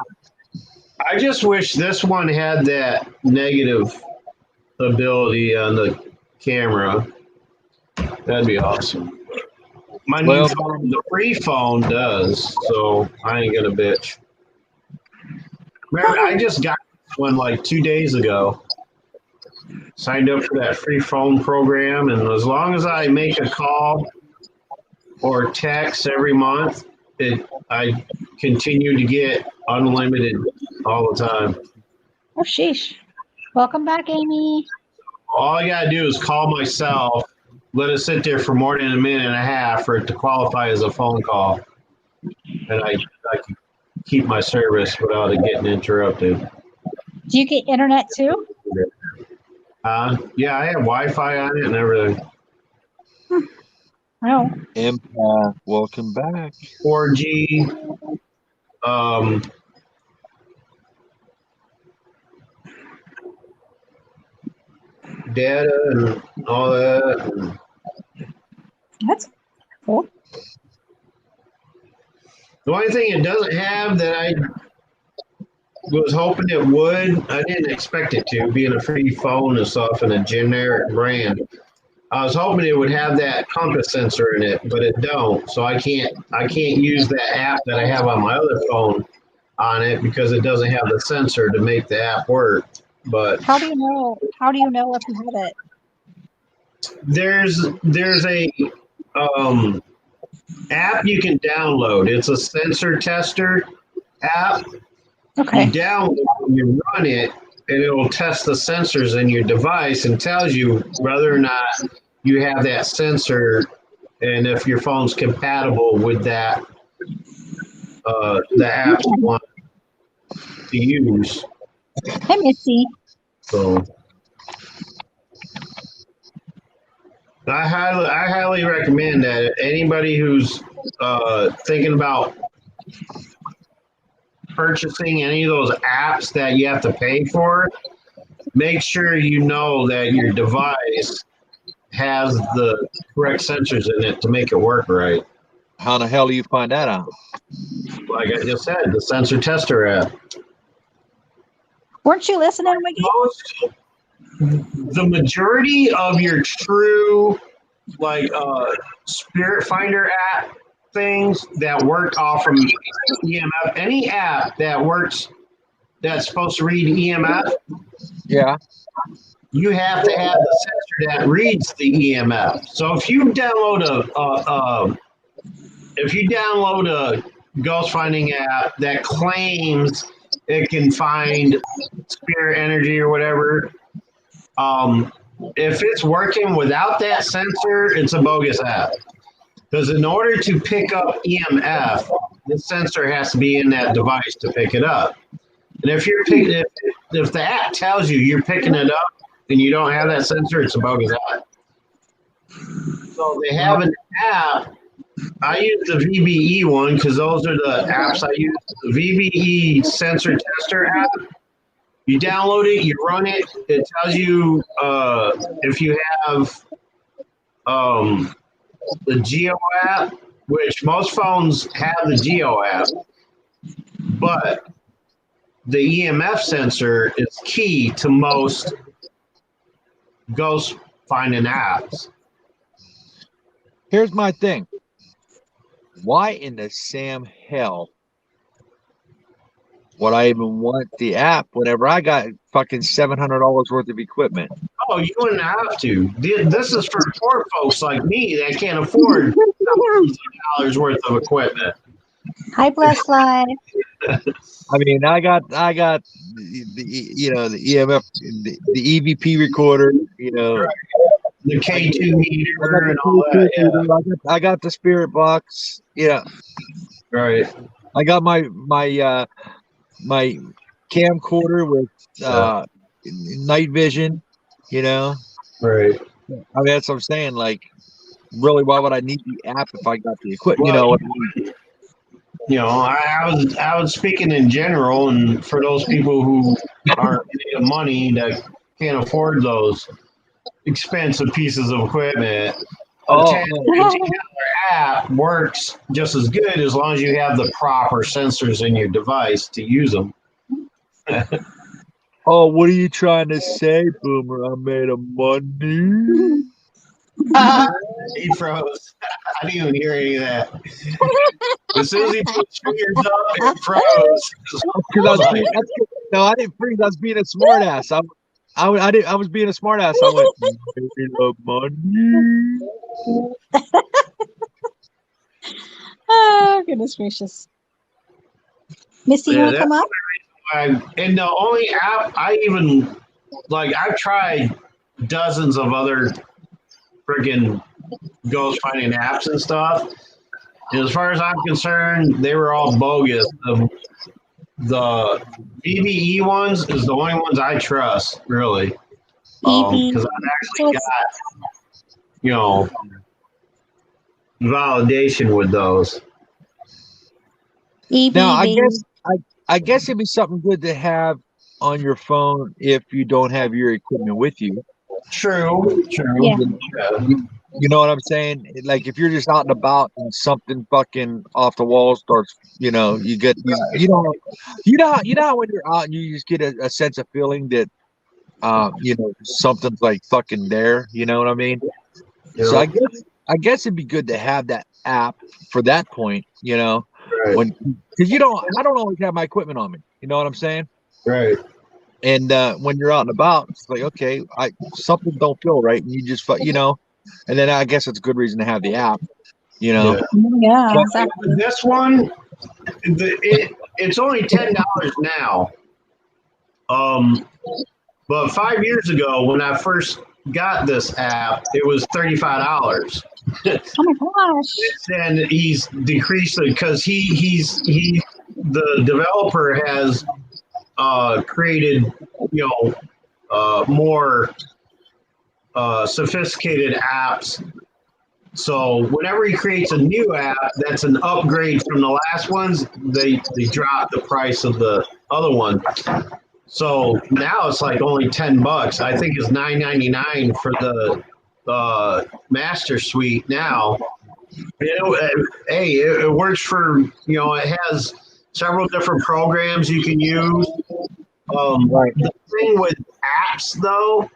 I just wish this one had that negative ability on the camera. That'd be awesome. My new phone, the free phone does, so I ain't gonna bitch. Remember, I just got one like 2 days ago. Signed up for that free phone program, and as long as I make a call or text every month, I continue to get unlimited all the time. Oh, sheesh. Welcome back, Amy. All I gotta do is call myself, let it sit there for more than a minute and a half for it to qualify as a phone call, and I can keep my service without it getting interrupted. Do you get internet too? Yeah, I have Wi-Fi on it and everything. No. Welcome back. 4G. Data and all that. That's cool. The only thing it doesn't have that I was hoping it would, I didn't expect it to, being a free phone and stuff and a generic brand. I was hoping it would have that compass sensor in it, but it don't. So I can't use that app that I have on my other phone on it because it doesn't have the sensor to make the app work. But How do you know? How do you know if you have it? there's a app you can download. It's a sensor tester app. Okay. You download it, you run it, and it will test the sensors in your device and tells you whether or not you have that sensor and if your phone's compatible with that the app you want to use. Hi, Missy. So I highly recommend that anybody who's thinking about purchasing any of those apps that you have to pay for, make sure you know that your device has the correct sensors in it to make it work right. How the hell do you find that out? Like I just said, the sensor tester app. Weren't you listening, Wiggy? The majority of your true Spirit Finder app things that work off from EMF, any app that works that's supposed to read EMF, Yeah. you have to have the sensor that reads the EMF. So if you download a ghost finding app that claims it can find spirit energy or whatever, if it's working without that sensor, it's a bogus app. Because in order to pick up EMF, the sensor has to be in that device to pick it up. And if the app tells you you're picking it up and you don't have that sensor, it's a bogus app. So they have an app. I use the VBE one because those are the apps I use. The VBE sensor tester app. You download it, you run it. It tells you if you have the Geo app, which most phones have the Geo app, but the EMF sensor is key to most ghost finding apps. Here's my thing. Why in the Sam hell would I even want the app whenever I got fucking $700 worth of equipment? Oh, you wouldn't have to. This is for poor folks like me that can't afford thousands of dollars worth of equipment. Hi, Bless Fly. I mean, I got the EMF, the EVP recorder, The K2 meter and all that. Yeah. I got the Spirit Box. Yeah. Right. I got my camcorder with night vision. Right. I mean, that's what I'm saying. Like, really, why would I need the app if I got the equipment? Well, I was speaking in general, and for those people who aren't getting money that can't afford those expensive pieces of equipment, a $10 app works just as good as long as you have the proper sensors in your device to use them. Oh, what are you trying to say, Boomer? I made a money. He froze. I didn't even hear any of that. As soon as he put his fingers up, it froze. I didn't freeze. I was being a smartass. I was being a smartass. I went, made a money. Oh, goodness gracious. Missy, you Yeah, want to come up? and the only app I even like, I've tried dozens of other friggin' ghost finding apps and stuff. And as far as I'm concerned, they were all bogus. The BBE ones is the only ones I trust, really, because I've So actually it's got, you know, validation with those. Now, EBV. I guess it'd be something good to have on your phone if you don't have your equipment with you. True. Yeah. You know what I'm saying? Like if you're just out and about and something fucking off the wall starts, you know, you know when you're out and you just get a sense of feeling that you know, something's like fucking there, you know what I mean? So I guess it'd be good to have that app for that point, you know, Right. because I don't always have my equipment on me. You know what I'm saying? Right. And when you're out and about, it's like, okay, something don't feel right, and you just, you know, and then I guess it's a good reason to have the app, you know. Yeah, But exactly. this one, it's only $10 now. But 5 years ago, when I first got this app, it was $35. Oh my gosh. And he's decreased it because the developer has created, you know, more sophisticated apps. So whenever he creates a new app that's an upgrade from the last ones, they drop the price of the other one. So now it's like only $10. I think it's $9.99 for the master suite now. It works for, you know, it has several different programs you can use. Right. The thing with apps though,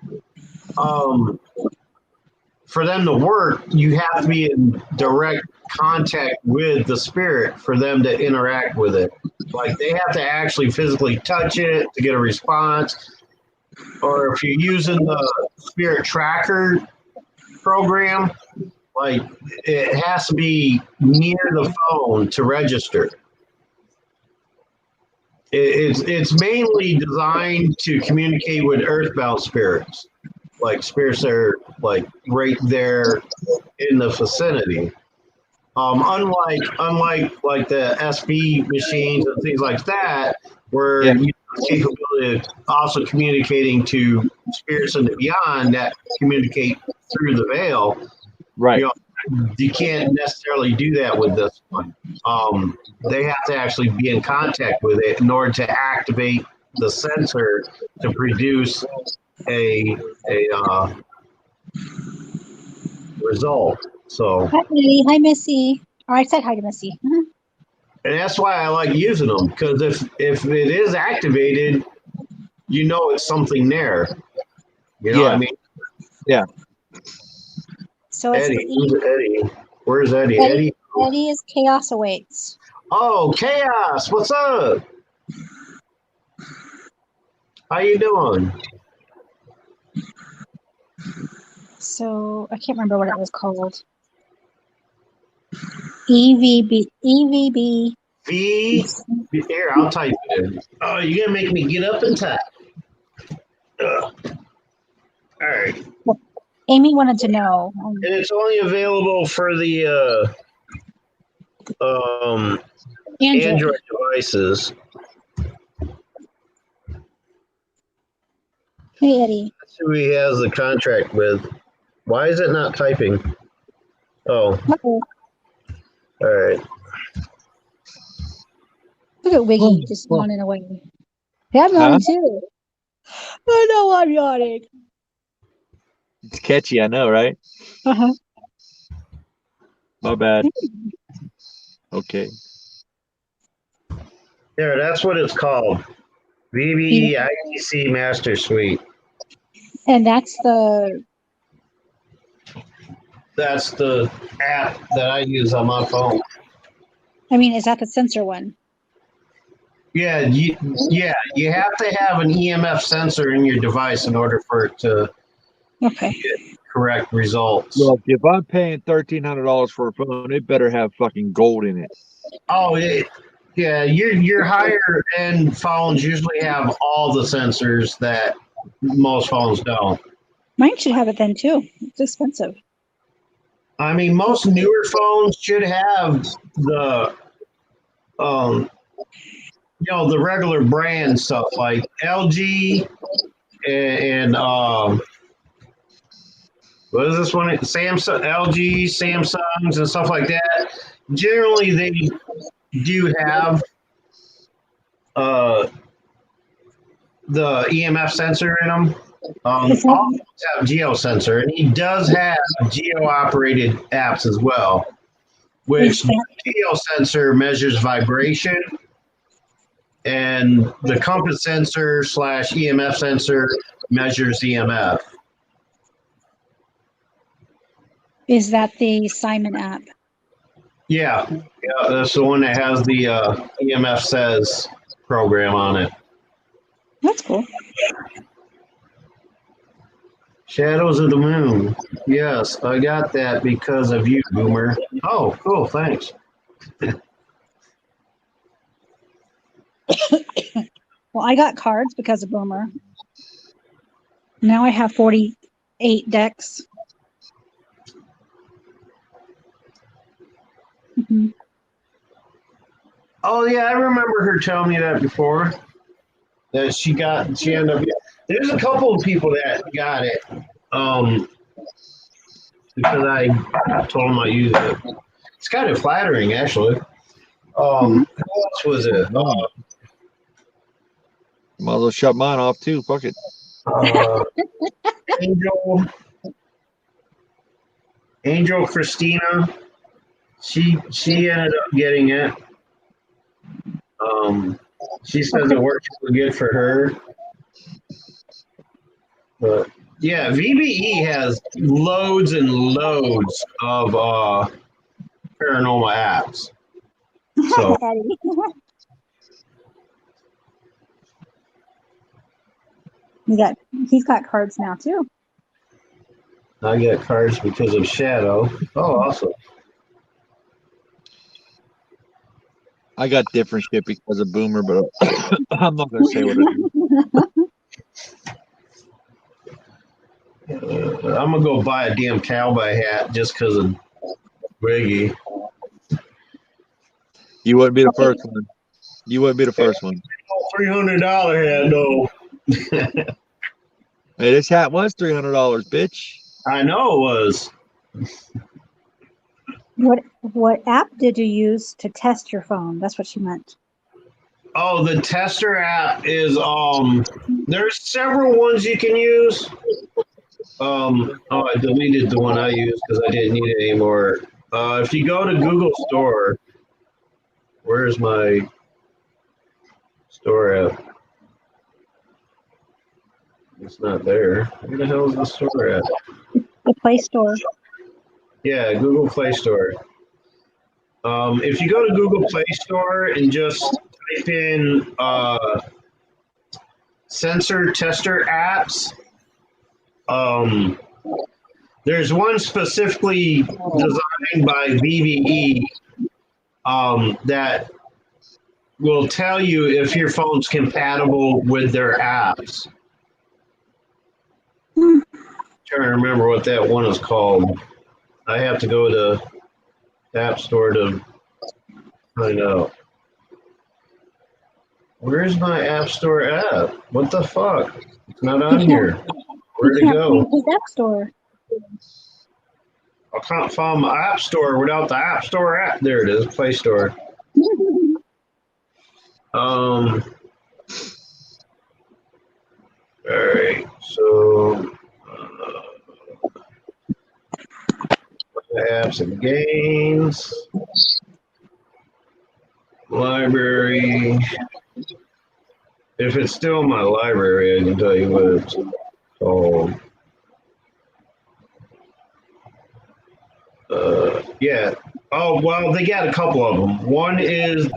for them to work, you have to be in direct contact with the spirit for them to interact with it. Like they have to actually physically touch it to get a response. Or if you're using the spirit tracker program, like it has to be near the phone to register. It's mainly designed to communicate with earthbound spirits, like spirits that are like right there in the vicinity. Unlike like the SB machines and things like that, where you have the capability of also communicating to spirits in the beyond that communicate through the veil. Right. You know, you can't necessarily do that with this one. They have to actually be in contact with it in order to activate the sensor to produce a result. So, Hi, Lily. Hi, Missy. Oh, I said hi to Missy. and that's why I like using them, because if it is activated, you know it's something there. You know what I mean? Yeah. So it's Eddie, who's Eddie? Where's Eddie? Eddie is Chaos Awaits. Oh, Chaos! What's up? How you doing? So I can't remember what it was called. EVB. Here, I'll type it in. Oh, you're gonna make me get up and type. All right. Amy wanted to know. And it's only available for the Android devices. Hey, Eddie. That's who he has the contract with. Why is it not typing? Oh. Uh-oh. All right. Look at Wiggy just yawning away. Yeah, I'm yawning too. I know I'm yawning. It's catchy, I know, right? Uh-huh. My bad. Okay. There, that's what it's called. VBITC Master Suite. And that's the app that I use on my phone. I mean, is that the sensor one? Yeah, you have to have an EMF sensor in your device in order for it to Okay. get correct results. Look, if I'm paying $1,300 for a phone, it better have fucking gold in it. Oh, yeah, your higher end phones usually have all the sensors that most phones don't. Mine should have it then too. It's expensive. I mean, most newer phones should have the, the regular brand stuff like LG and what is this one? Samsung, LG, Samsungs, and stuff like that. Generally, they do have the EMF sensor in them. All phones have geo sensor, and he does have geo operated apps as well, which geo sensor measures vibration, and the compass sensor / EMF sensor measures EMF. Is that the Simon app? Yeah, that's the one that has the EMF says program on it. That's cool. Shadows of the Moon. Yes, I got that because of you, Boomer. Oh, cool. Thanks. Well, I got cards because of Boomer. Now I have 48 decks. Mm-hmm. Oh yeah, I remember her telling me that before. That she ended up. There's a couple of people that got it. Because I told them I used it. It's kind of flattering, actually. Who else was it? Might as well shut mine off too. Fuck it. Angel Christina. She ended up getting it. She says it works really good for her. But yeah, VBE has loads and loads of paranormal apps. So he's got cards now too. I get cards because of Shadow. Oh, awesome. I got different shit because of Boomer, but I'm not gonna say what it is. I'm gonna go buy a damn cowboy hat just because of Wiggy. You wouldn't be the first one. You wouldn't be the first one. $300 hat, no. Hey, this hat was $300, bitch. I know it was. What app did you use to test your phone? That's what she meant. Oh, the tester app is there's several ones you can use. I deleted the one I used because I didn't need it anymore. If you go to Google Store, where's my store app? It's not there. Where the hell is the store at? The Play Store. Yeah, Google Play Store. If you go to Google Play Store and just type in sensor tester apps, there's one specifically designed by VBE that will tell you if your phone's compatible with their apps. Trying to remember what that one is called. I have to go to the App Store to find out. Where's my App Store app? What the fuck? It's not on here. Where'd it go? His App Store. I can't find my App Store without the App Store app. There it is, Play Store. All right, so apps and games, library. If it's still in my library, I can tell you what it's called. Yeah. Oh, well, they got a couple of them. One is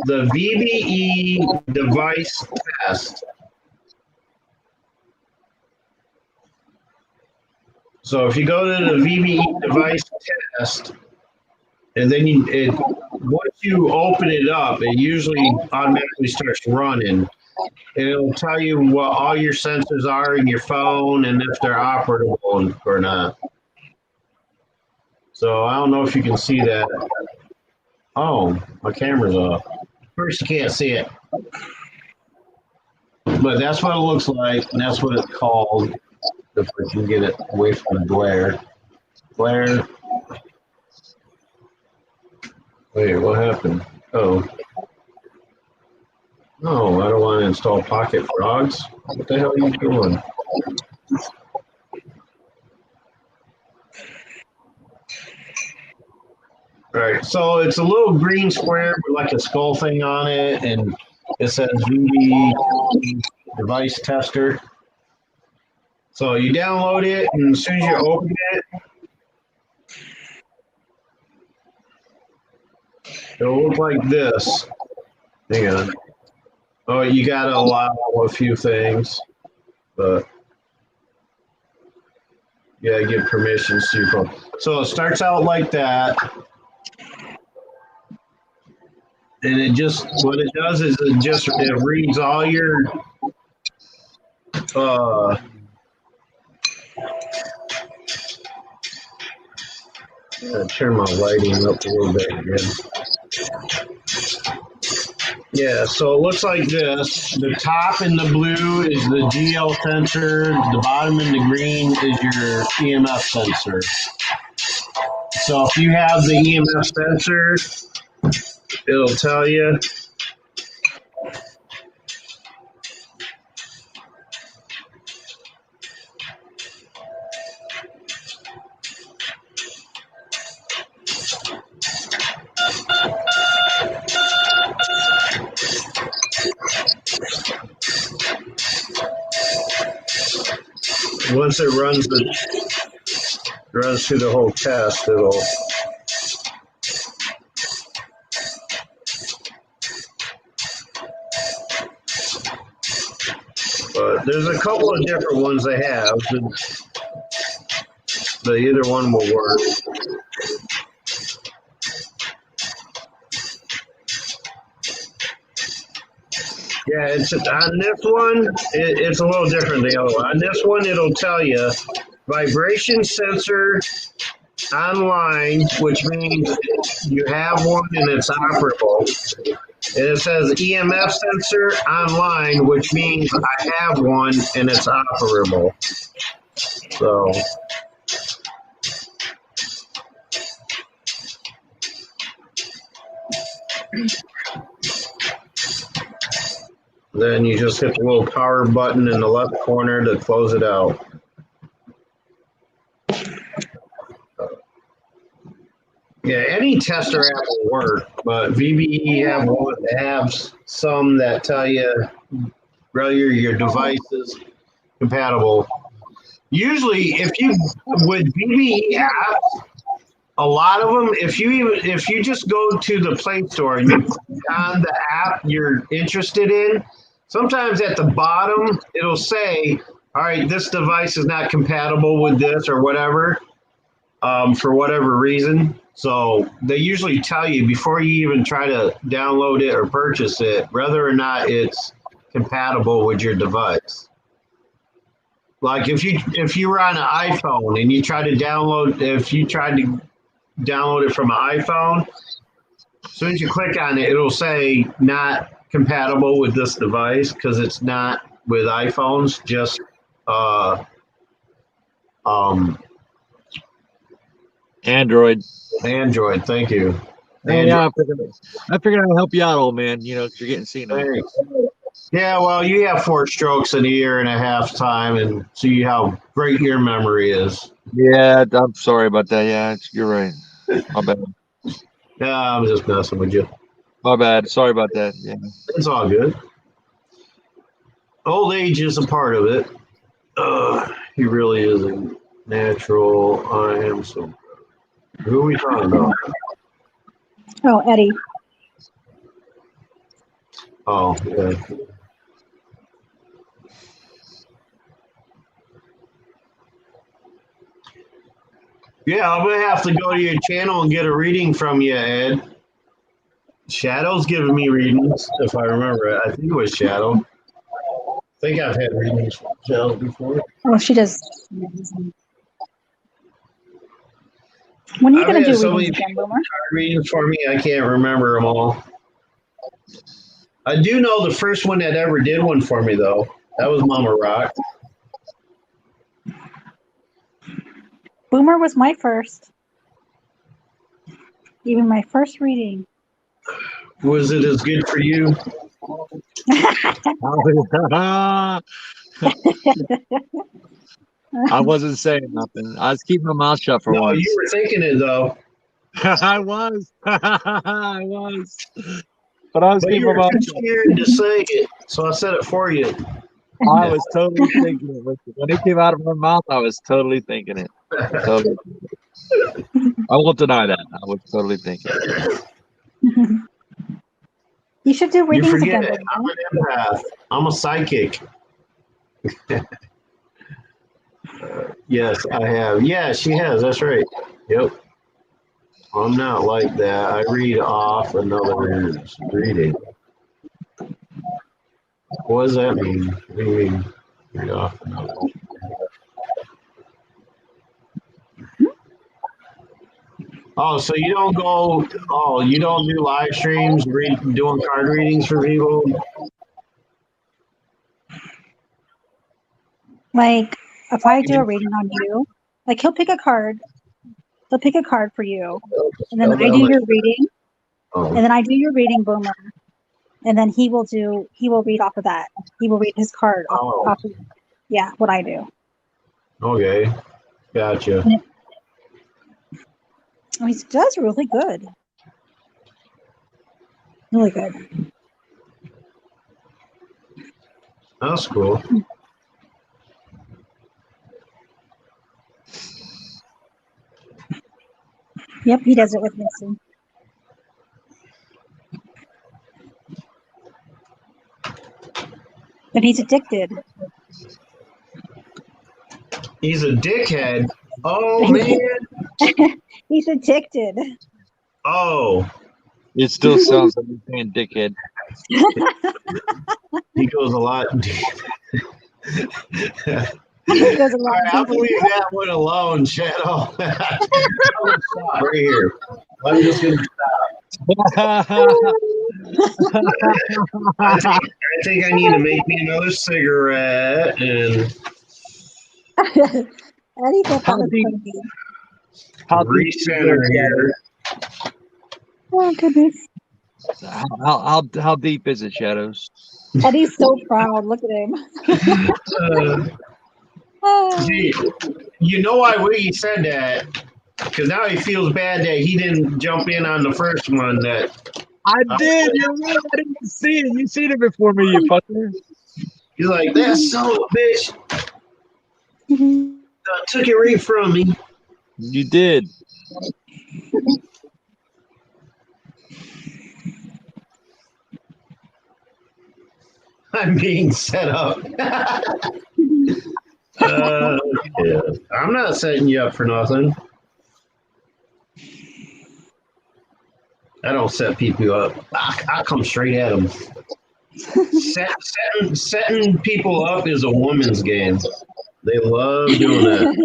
the VBE device test. So if you go to the VBE device test, and then once you open it up, it usually automatically starts running. And it'll tell you what all your sensors are in your phone and if they're operable or not. So I don't know if you can see that. Oh, my camera's off. First, you can't see it. But that's what it looks like, and that's what it's called. If we can get it away from the glare. Glare. Wait, what happened? Oh. No, I don't want to install Pocket Frogs. What the hell are you doing? All right, so it's a little green square with like a skull thing on it, and it says VB device tester. So you download it, and as soon as you open it, it'll look like this. Hang on. Oh, you gotta allow a few things, but you gotta give permissions to your phone. So it starts out like that. And it just, what it does is it reads all your, turn my lighting up a little bit again. Yeah, so it looks like this. The top in the blue is the GL sensor. The bottom in the green is your EMF sensor. So if you have the EMF sensor, it'll tell you. Once it runs through the whole test, it'll. But there's a couple of different ones they have. But either one will work. Yeah, it's on this one. It's a little different than the other one. On this one, it'll tell you vibration sensor online, which means you have one and it's operable. And it says EMF sensor online, which means I have one and it's operable. So. Then you just hit the little power button in the left corner to close it out. Yeah, any tester app will work, but VBE have some that tell you whether your device is compatible. Usually, with VBE apps, a lot of them, if you just go to the Play Store and you click on the app you're interested in, sometimes at the bottom it'll say, all right, this device is not compatible with this or whatever, for whatever reason. So they usually tell you before you even try to download it or purchase it, whether or not it's compatible with your device. Like if you were on an iPhone and you try to download, if you tried to download it from an iPhone, as soon as you click on it, it'll say not compatible with this device because it's not with iPhones, just Android. Android. Thank you. Yeah, I figured I'd help you out, old man. You know, 'cause you're getting senile. Thanks. Yeah, well, you have 4 strokes in a year and a half time, and see how great your memory is. Yeah, I'm sorry about that. Yeah, you're right. My bad. Yeah, I was just messing with you. My bad. Sorry about that. Yeah. It's all good. Old age is a part of it. He really is a natural. I am so. Who are we talking about? Oh, Eddie. Oh, yeah. Yeah, I'm gonna have to go to your channel and get a reading from you, Ed. Shadow's giving me readings, if I remember it. I think it was Shadow. I think I've had readings from Shadow before. Oh, she does. When are you I've going to had do so readings many again, Boomer? readings for me, I can't remember them all. I do know the first one that ever did one for me, though. That was Mama Rock. Boomer was my first. Even my first reading. Was it as good for you? I wasn't saying nothing. I was keeping my mouth shut for No, once. you were thinking it, though. I was. I was. But I was But keeping you my were mouth too shut. scared to say it, so I said it for you. I was totally thinking it. When it came out of my mouth, I was totally thinking it. Totally. I won't deny that. I was totally thinking it. You should do You readings forget again, it. I'm Boomer. an empath. I'm a psychic. Yes, I have. Yeah, she has. That's right. Yep. I'm not like that. I read off another's reading. What does that mean? What do you mean? Read off another. Oh, so you don't go? Oh, you don't do live streams, doing card readings for people? Like, if I do a reading on you, like he'll pick a card. He'll pick a card for you. And then I do your reading. And then I do your reading, Boomer. And then he will read off of that. He will read his card off of, yeah, what I do. Okay, gotcha. Oh, he does really good. Really good. That's cool. Yep, he does it with Missy. And he's addicted. He's a dickhead. Oh man. He's addicted. Oh. It still sounds like you're saying dickhead. He goes a lot. He goes a lot. All right, I'll leave that one alone, Shadow. I'm gonna stop right here. I'm just gonna stop. I think I need to make me another cigarette and Eddie thought that was funny. recenter here. Oh goodness. How deep is it, Shadows? Eddie's so proud. Look at him. Gee, you know why he said that? Because now he feels bad that he didn't jump in on the first one. That I did. You're right. I didn't see it. You seen it before me, you fucker. he's like, that son of a bitch took it right from me. You did. I'm being set up. Yeah. I'm not setting you up for nothing. I don't set people up. I come straight at them. Setting people up is a woman's game. They love doing that.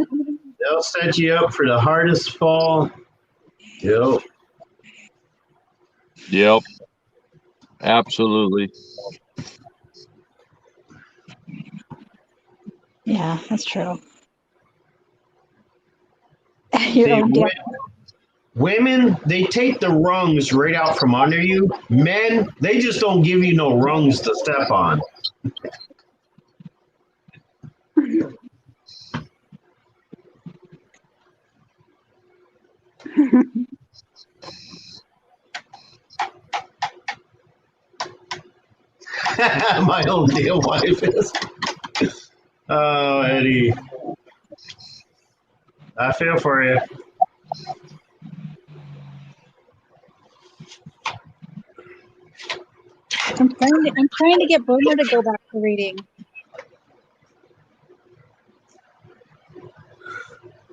They'll set you up for the hardest fall. Yep. Yep. Absolutely. Yeah, that's true. See, women, they take the rungs right out from under you. Men, they just don't give you no rungs to step on. My old dear wife is. Oh, Eddie. I feel for you. I'm trying to get Boomer to go back to reading.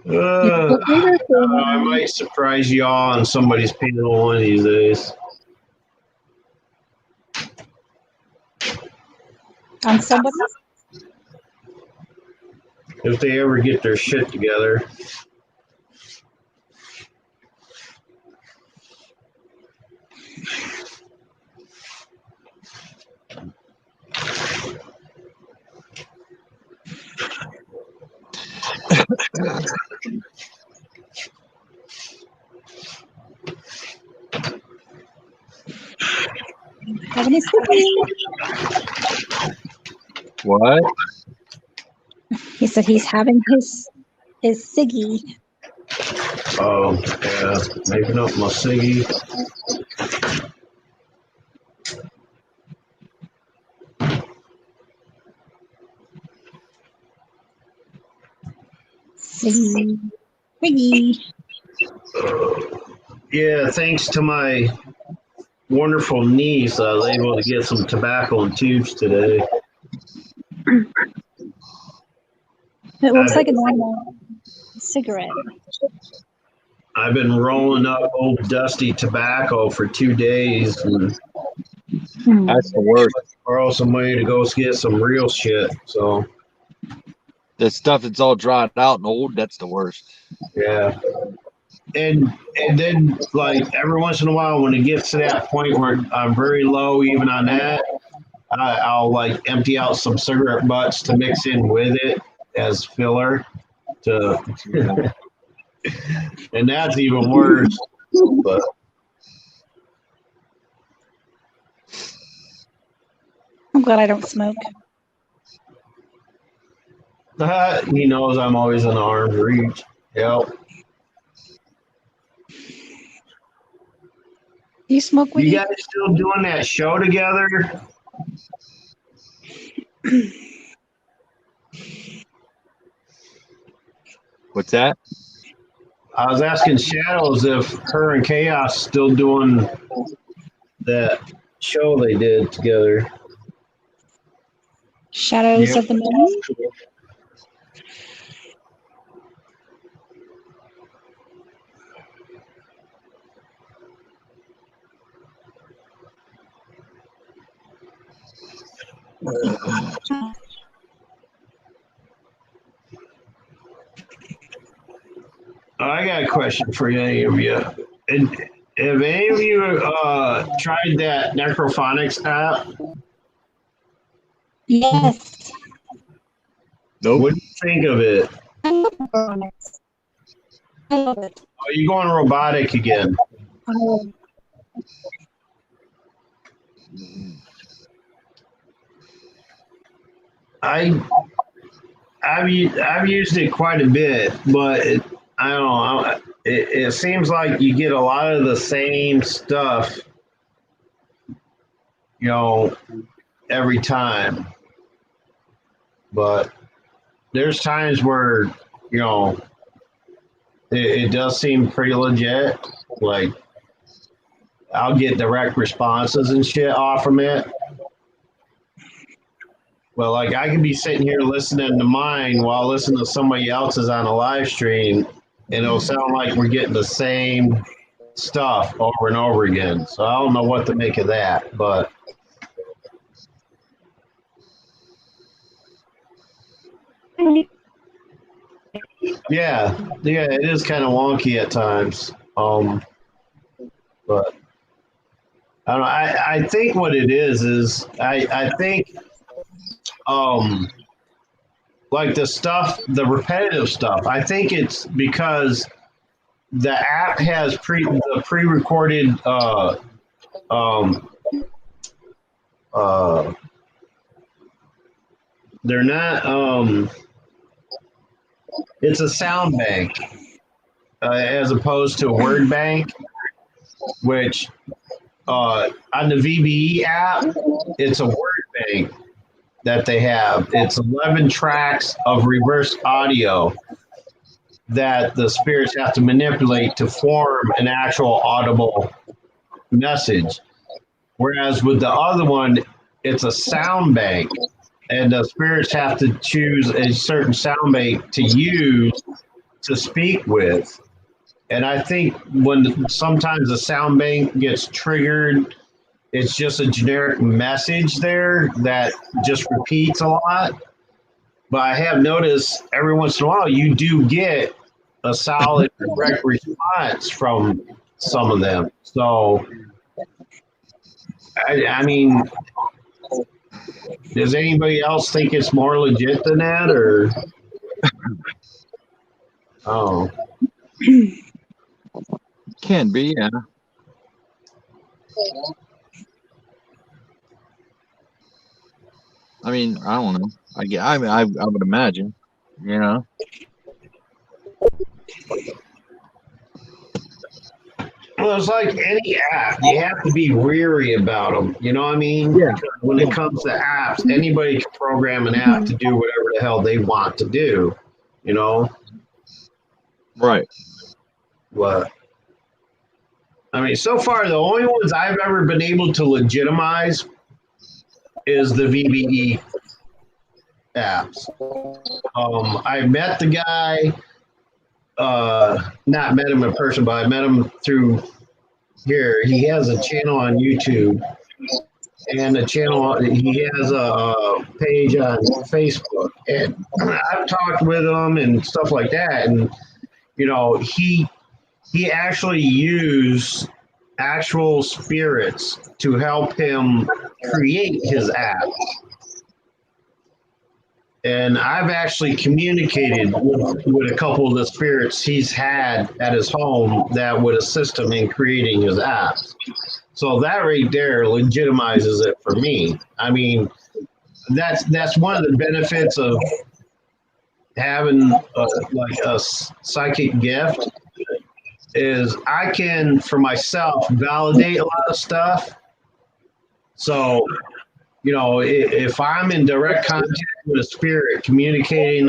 I might surprise y'all on somebody's panel one of these days. On somebody? If they ever get their shit together. Having a ciggy. What? He said he's having his ciggy. Oh, yeah. Making up my ciggy. Ciggy. Wiggy. Yeah, thanks to my wonderful niece, I was able to get some tobacco and tubes today. It looks like a normal cigarette. I've been rolling up old dusty tobacco for 2 days and That's the worst. borrow some money to go get some real shit. So, The stuff that's all dried out and old, that's the worst. yeah. And then, like, every once in a while, when it gets to that point where I'm very low even on that, I'll, like, empty out some cigarette butts to mix in with it as filler. And that's even worse. But I'm glad I don't smoke. he knows I'm always in arm's reach. Yep. Do you smoke with You guys still doing that show together? What's that? I was asking Shadows if her and Chaos still doing that show they did together. Shadows Yep. of the Moon? I got a question for any of you. And have any of you tried that Necrophonics app? Yes. Nope. What do you think of it? I love Necrophonics. I love it. Are you going robotic again? I love it. I've used it quite a bit, but I don't know. It seems like you get a lot of the same stuff, every time. But there's times where it does seem pretty legit. Like I'll get direct responses and shit off from it. Well, like I can be sitting here listening to mine while listening to somebody else's on a live stream, and it'll sound like we're getting the same stuff over and over again. So I don't know what to make of that, but yeah, it is kind of wonky at times. But I don't know. I think what it is I think like the repetitive stuff, I think it's because the app has pre-recorded they're not it's a sound bank as opposed to a word bank, which on the VBE app it's a word bank that they have. It's 11 tracks of reverse audio that the spirits have to manipulate to form an actual audible message. Whereas with the other one, it's a sound bank, and the spirits have to choose a certain sound bank to use to speak with. And I think when sometimes the sound bank gets triggered, it's just a generic message there that just repeats a lot. But I have noticed every once in a while you do get a solid, direct response from some of them. So, I mean, does anybody else think it's more legit than that, or? Oh, Can be, yeah. I mean, I don't know. I would imagine, you know. well, it's like any app. You have to be weary about them. You know what I mean? Yeah. When it comes to apps, anybody can program an app to do whatever the hell they want to do. You know Right. what? I mean, so far the only ones I've ever been able to legitimize is the VBE apps. I met the guy. Not met him in person, but I met him through here. He has a channel on YouTube and a channel. He has a page on Facebook, and I've talked with him and stuff like that. And you know, he actually used actual spirits to help him create his app. And I've actually communicated with a couple of the spirits he's had at his home that would assist him in creating his apps. So that right there legitimizes it for me. I mean, that's one of the benefits of having a psychic gift is I can, for myself, validate a lot of stuff. So, you know, if I'm in direct contact with a spirit, communicating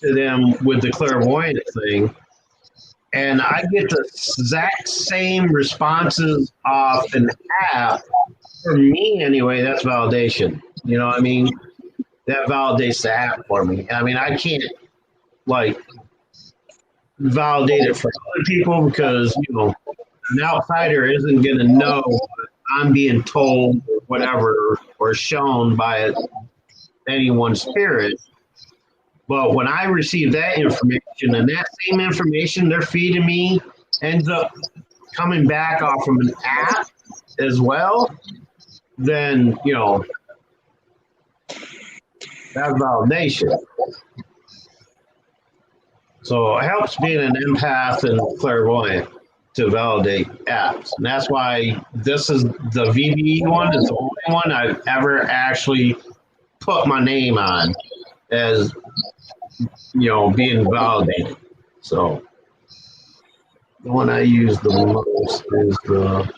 to them with the clairvoyant thing, and I get the exact same responses off an app, for me anyway, that's validation. You know what I mean? That validates the app for me. I mean, I can't like validate it for other people because, you know, an outsider isn't going to know what I'm being told or whatever or shown by anyone's spirit. But when I receive that information and that same information they're feeding me ends up coming back off from an app as well, then, you know, that's validation. So it helps being an empath and clairvoyant to validate apps. And that's why this is the VBE one is the only one I've ever actually put my name on as, you know, being validated. So the one I use the most is the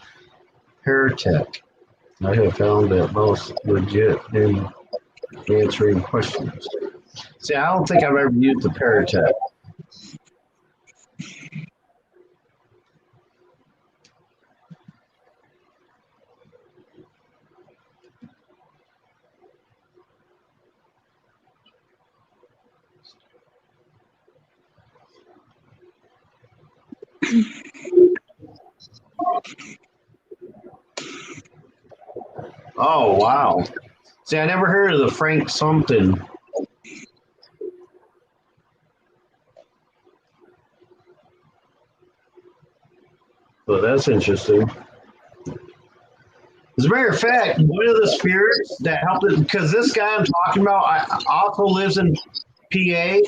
Paratech. I have found that most legit in answering questions. See, I don't think I've ever used the Paratech. Oh, wow. See, I never heard of the Frank something. So that's interesting. As a matter of fact, one of the spirits that helped it, because this guy I'm talking about also lives in PA,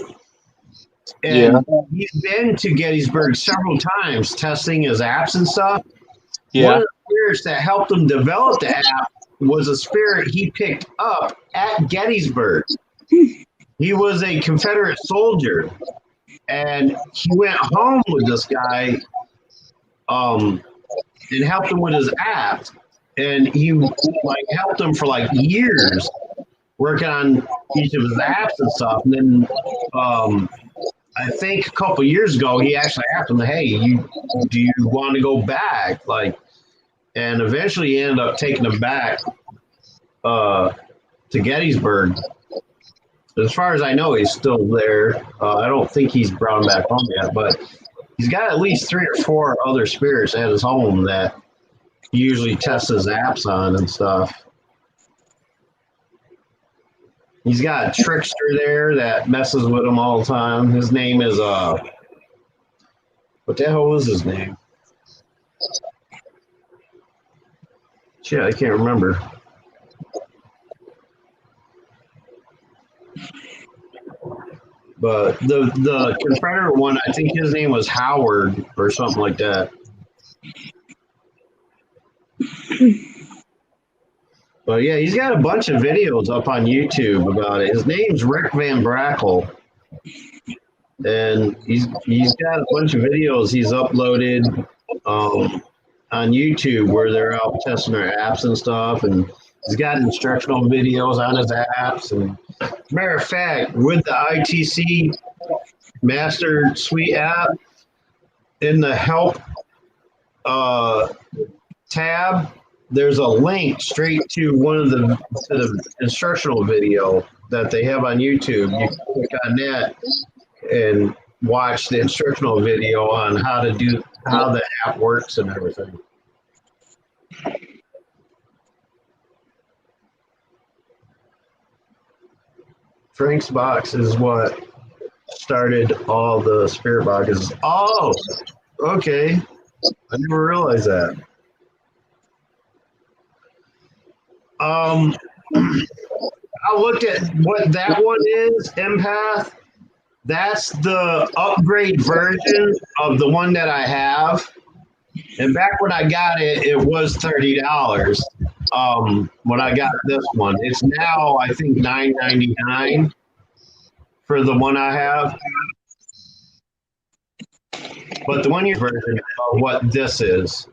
and he's been to Gettysburg several times testing his apps and stuff. One of the spirits that helped him develop the app was a spirit he picked up at Gettysburg. He was a Confederate soldier, and he went home with this guy and helped him with his app. And he like helped him for like years working on each of his apps and stuff. And then I think a couple years ago, he actually asked him, "Hey, do you want to go back?" Like, and eventually he ended up taking him back to Gettysburg. As far as I know, he's still there. I don't think he's brought him back home yet, but he's got at least 3 or 4 other spirits at his home that he usually tests his apps on and stuff. He's got a trickster there that messes with him all the time. His name is what the hell was his name? Shit, I can't remember. But the Confederate one, I think his name was Howard or something like that. But yeah, he's got a bunch of videos up on YouTube about it. His name's Rick Van Brackle. And he's got a bunch of videos he's uploaded on YouTube where they're out testing their apps and stuff. And he's got instructional videos on his apps. And matter of fact, with the ITC Master Suite app, in the help tab, there's a link straight to one of the instructional video that they have on YouTube. You can click on that and watch the instructional video on how the app works and everything. Frank's box is what started all the spirit boxes. Oh, okay. I never realized that. I looked at what that one is, Empath. That's the upgrade version of the one that I have. And back when I got it, it was $30. When I got this one, it's now I think $9.99 for the one I have. But the 1 year version of what this is,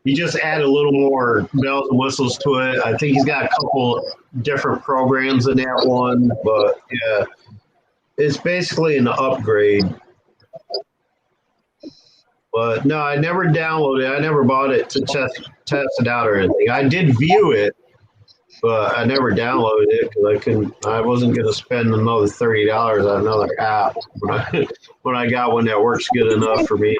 he just added a little more bells and whistles to it. I think he's got a couple different programs in that one, but yeah, it's basically an upgrade. But no, I never downloaded it. I never bought it to test it out or anything. I did view it, but I never downloaded it because I wasn't going to spend another $30 on another app when I got one that works good enough for me.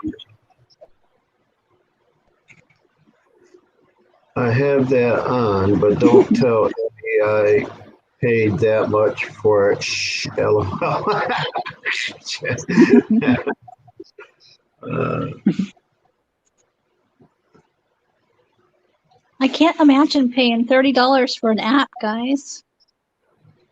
I have that on, but don't tell me I paid that much for it. Shh, LOL. I can't imagine paying $30 for an app, guys.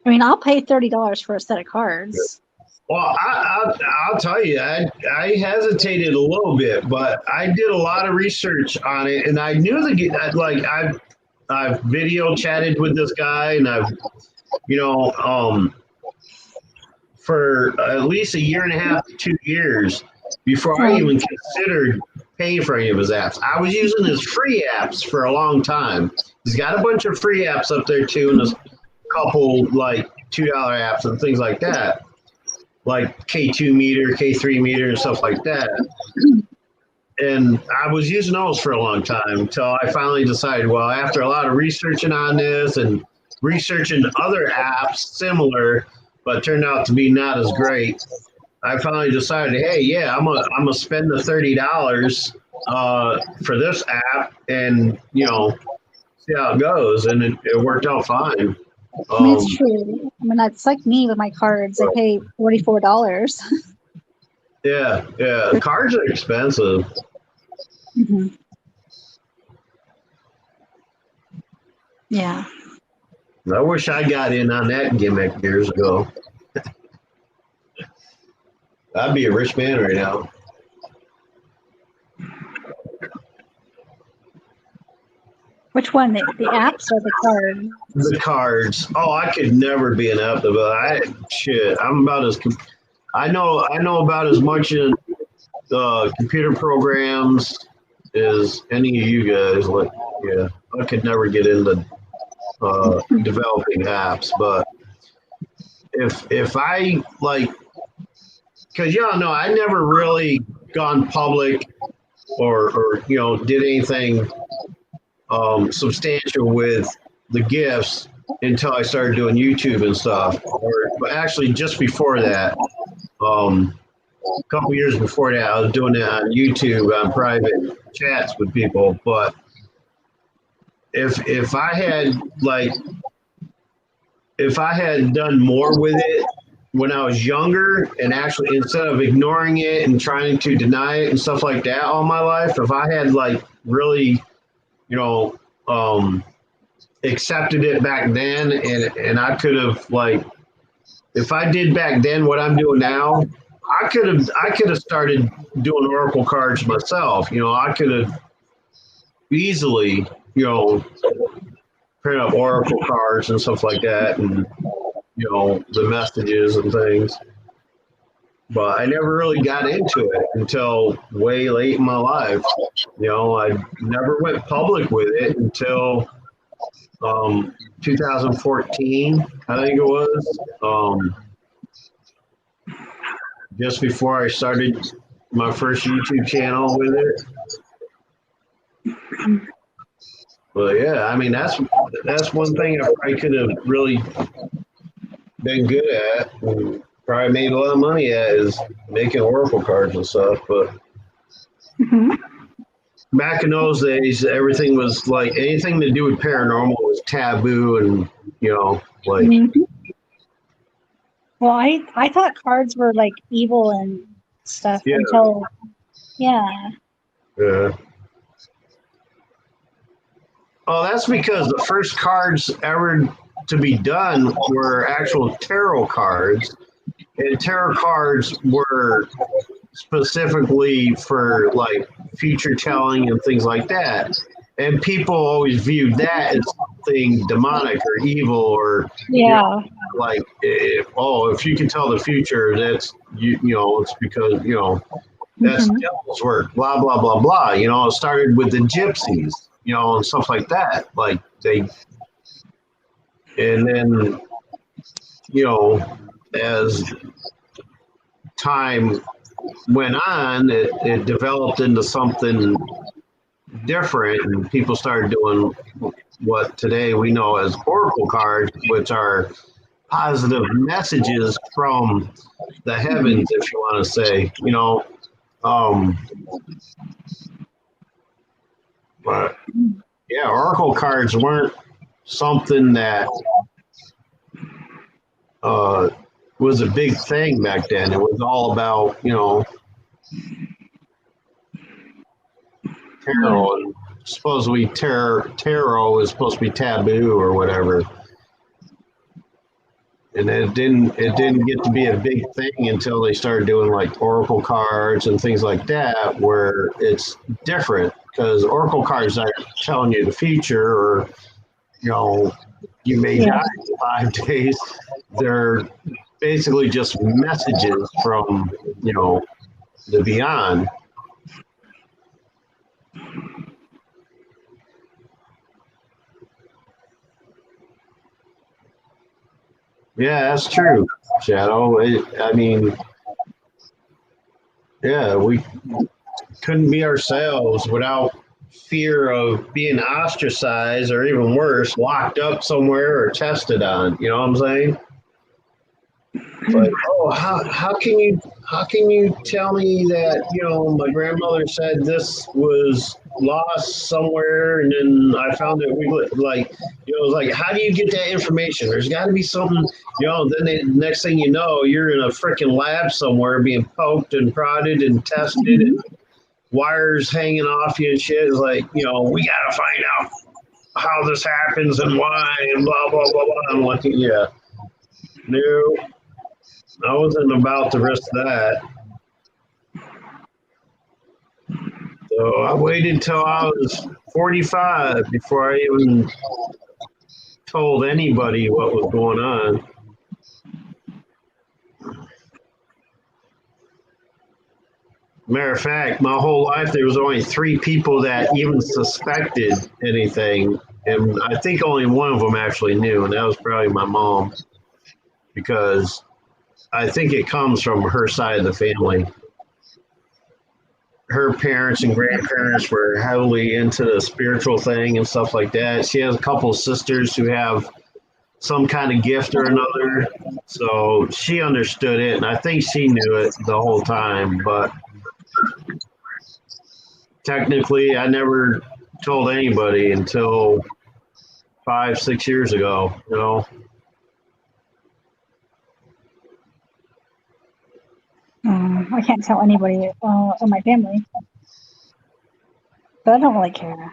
I mean, I'll pay $30 for a set of cards. Well, I'll tell you, I hesitated a little bit, but I did a lot of research on it, and I knew I've video chatted with this guy, and I've, for at least a year and a half to 2 years before I even considered paying for any of his apps. I was using his free apps for a long time. He's got a bunch of free apps up there too, and a couple like $2 apps and things like that, like K2 meter, K3 meter, and stuff like that. And I was using those for a long time until I finally decided, well, after a lot of researching on this and researching other apps similar, but turned out to be not as great, I finally decided, hey, yeah, I'm gonna spend the $30 for this app and see how it goes, and it worked out fine. I mean, it's true. I mean, that's like me with my cards. I pay $44. Yeah. Cards are expensive. Mm-hmm. Yeah. I wish I got in on that gimmick years ago. I'd be a rich man right now. Which one? The apps or the cards? The cards. Oh, I could never be an app developer. I'm about as I know about as much in computer programs as any of you guys. Like, yeah, I could never get into developing apps. But if I like, because y'all know I never really gone public or did anything substantial with the gifts until I started doing YouTube and stuff. But actually, just before that, a couple years before that, I was doing it on YouTube on private chats with people. But if I had done more with it when I was younger, and actually instead of ignoring it and trying to deny it and stuff like that all my life, if I had really, accepted it back then, and I could have if I did back then what I'm doing now, I could have started doing Oracle cards myself. I could have easily, print up Oracle cards and stuff like that, and the messages and things. But I never really got into it until way late in my life. I never went public with it until 2014, I think it was. Just before I started my first YouTube channel with it. But yeah, I mean that's one thing I probably could have really been good at and probably made a lot of money at is making Oracle cards and stuff. But back in those days, everything was anything to do with paranormal was taboo, and Well, I thought cards were evil and stuff until, yeah. Oh, that's because the first cards ever to be done were actual tarot cards, and tarot cards were specifically for future telling and things like that. And people always viewed that as something demonic or evil, or if you can tell the future, that's it's because that's devil's work. Blah blah blah blah. It started with the gypsies, and stuff like that. And then as time went on, it developed into something different, and people started doing what today we know as Oracle cards, which are positive messages from the heavens, if you want to say, but yeah, Oracle cards weren't something that was a big thing back then. It was all about tarot, and supposedly tarot is supposed to be taboo or whatever, and it didn't get to be a big thing until they started doing Oracle cards and things like that, where it's different, because Oracle cards are telling you the future, or you may die in 5 days. They're basically just messages from the beyond. Yeah, that's true, Shadow. We couldn't be ourselves without fear of being ostracized, or even worse, locked up somewhere or tested on. You know what I'm saying? How can you tell me that my grandmother said this was lost somewhere, and then I found it? How do you get that information? There's got to be something, then next thing you know, you're in a freaking lab somewhere being poked and prodded and tested, and wires hanging off you and shit. It's we got to find out how this happens and why, and blah blah blah blah. I'm no, I wasn't about the rest of that. So I waited till I was 45 before I even told anybody what was going on. Matter of fact, my whole life there was only 3 people that even suspected anything, and I think only one of them actually knew, and that was probably my mom, because I think it comes from her side of the family. Her parents and grandparents were heavily into the spiritual thing and stuff like that. She has a couple of sisters who have some kind of gift or another. So she understood it, and I think she knew it the whole time. But technically, I never told anybody until 5-6 years ago. You know. I can't tell anybody in my family, but I don't really care.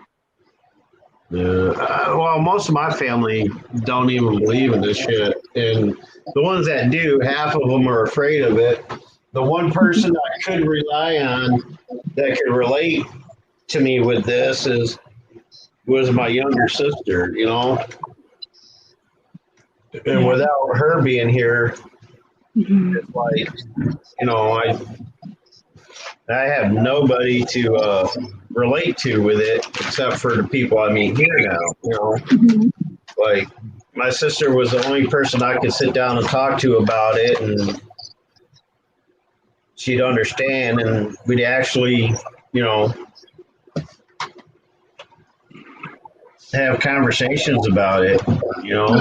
Yeah. Well, most of my family don't even believe in this shit, and the ones that do, half of them are afraid of it. The one person I could rely on that could relate to me with this was my younger sister, you know. And without her being here, it's like, you know, I have nobody to relate to with it except for the people I meet here now, you know. Like, my sister was the only person I could sit down and talk to about it, and she'd understand, and we'd actually, you know, have conversations about it, you know.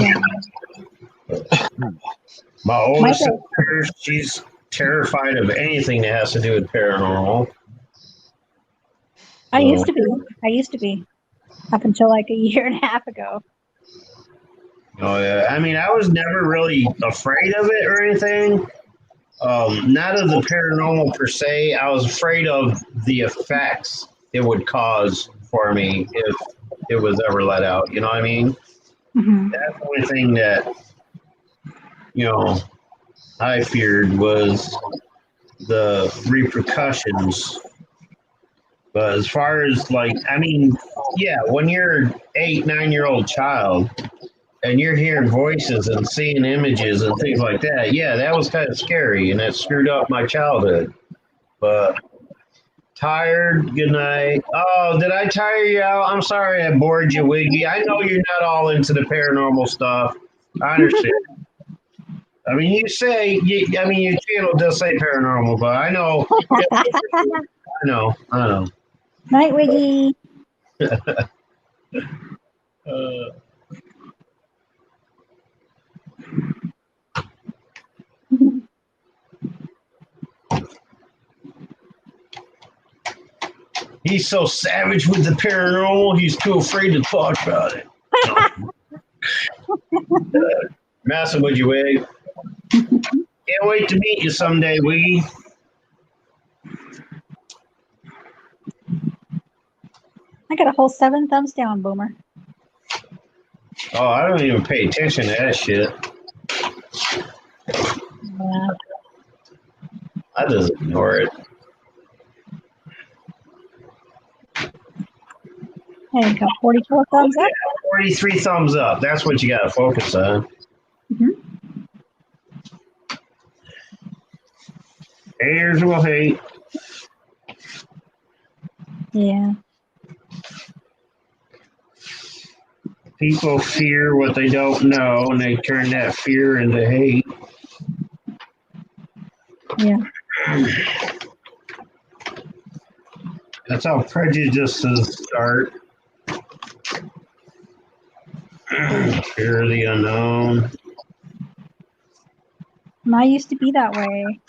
My oldest sister, she's terrified of anything that has to do with paranormal. I used to be up until like a year and a half ago. Oh yeah, I mean, I was never really afraid of it or anything. Not of the paranormal per se. I was afraid of the effects it would cause for me if it was ever let out. You know what I mean? That's the only thing that, you know, I feared was the repercussions. But as far as like, I mean, yeah, when you're 8-9-year-old child and you're hearing voices and seeing images and things like that, yeah, that was kind of scary, and that screwed up my childhood. But tired, good night. Oh, did I tire you out? I'm sorry I bored you, Wiggy. I know you're not all into the paranormal stuff. I understand. I mean, your channel does say paranormal, but I know. I know. Night, Wiggy. He's so savage with the paranormal, he's too afraid to talk about it. Massa, would you wait? Can't wait to meet you someday, Wiggy. I got a whole 7 thumbs down, Boomer. Oh, I don't even pay attention to that shit. Yeah. I just ignore it. There you go. 44 thumbs up. 43 thumbs up. That's what you got to focus on. Haters will hate. Yeah. People fear what they don't know, and they turn that fear into hate. Yeah. That's how prejudices start. Fear of the unknown. And I used to be that way.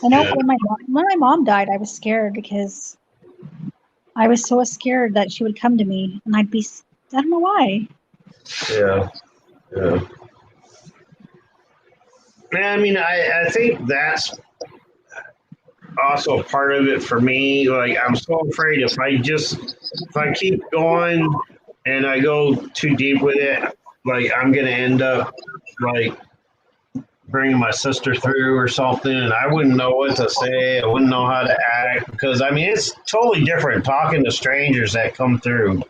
I know when my mom died, I was scared because I was so scared that she would come to me, and I don't know why. Yeah. I mean, I think that's also part of it for me. Like, I'm so afraid if I keep going and I go too deep with it, like, I'm going to end up, like, bringing my sister through or something, and I wouldn't know what to say. I wouldn't know how to act because, I mean, it's totally different talking to strangers that come through.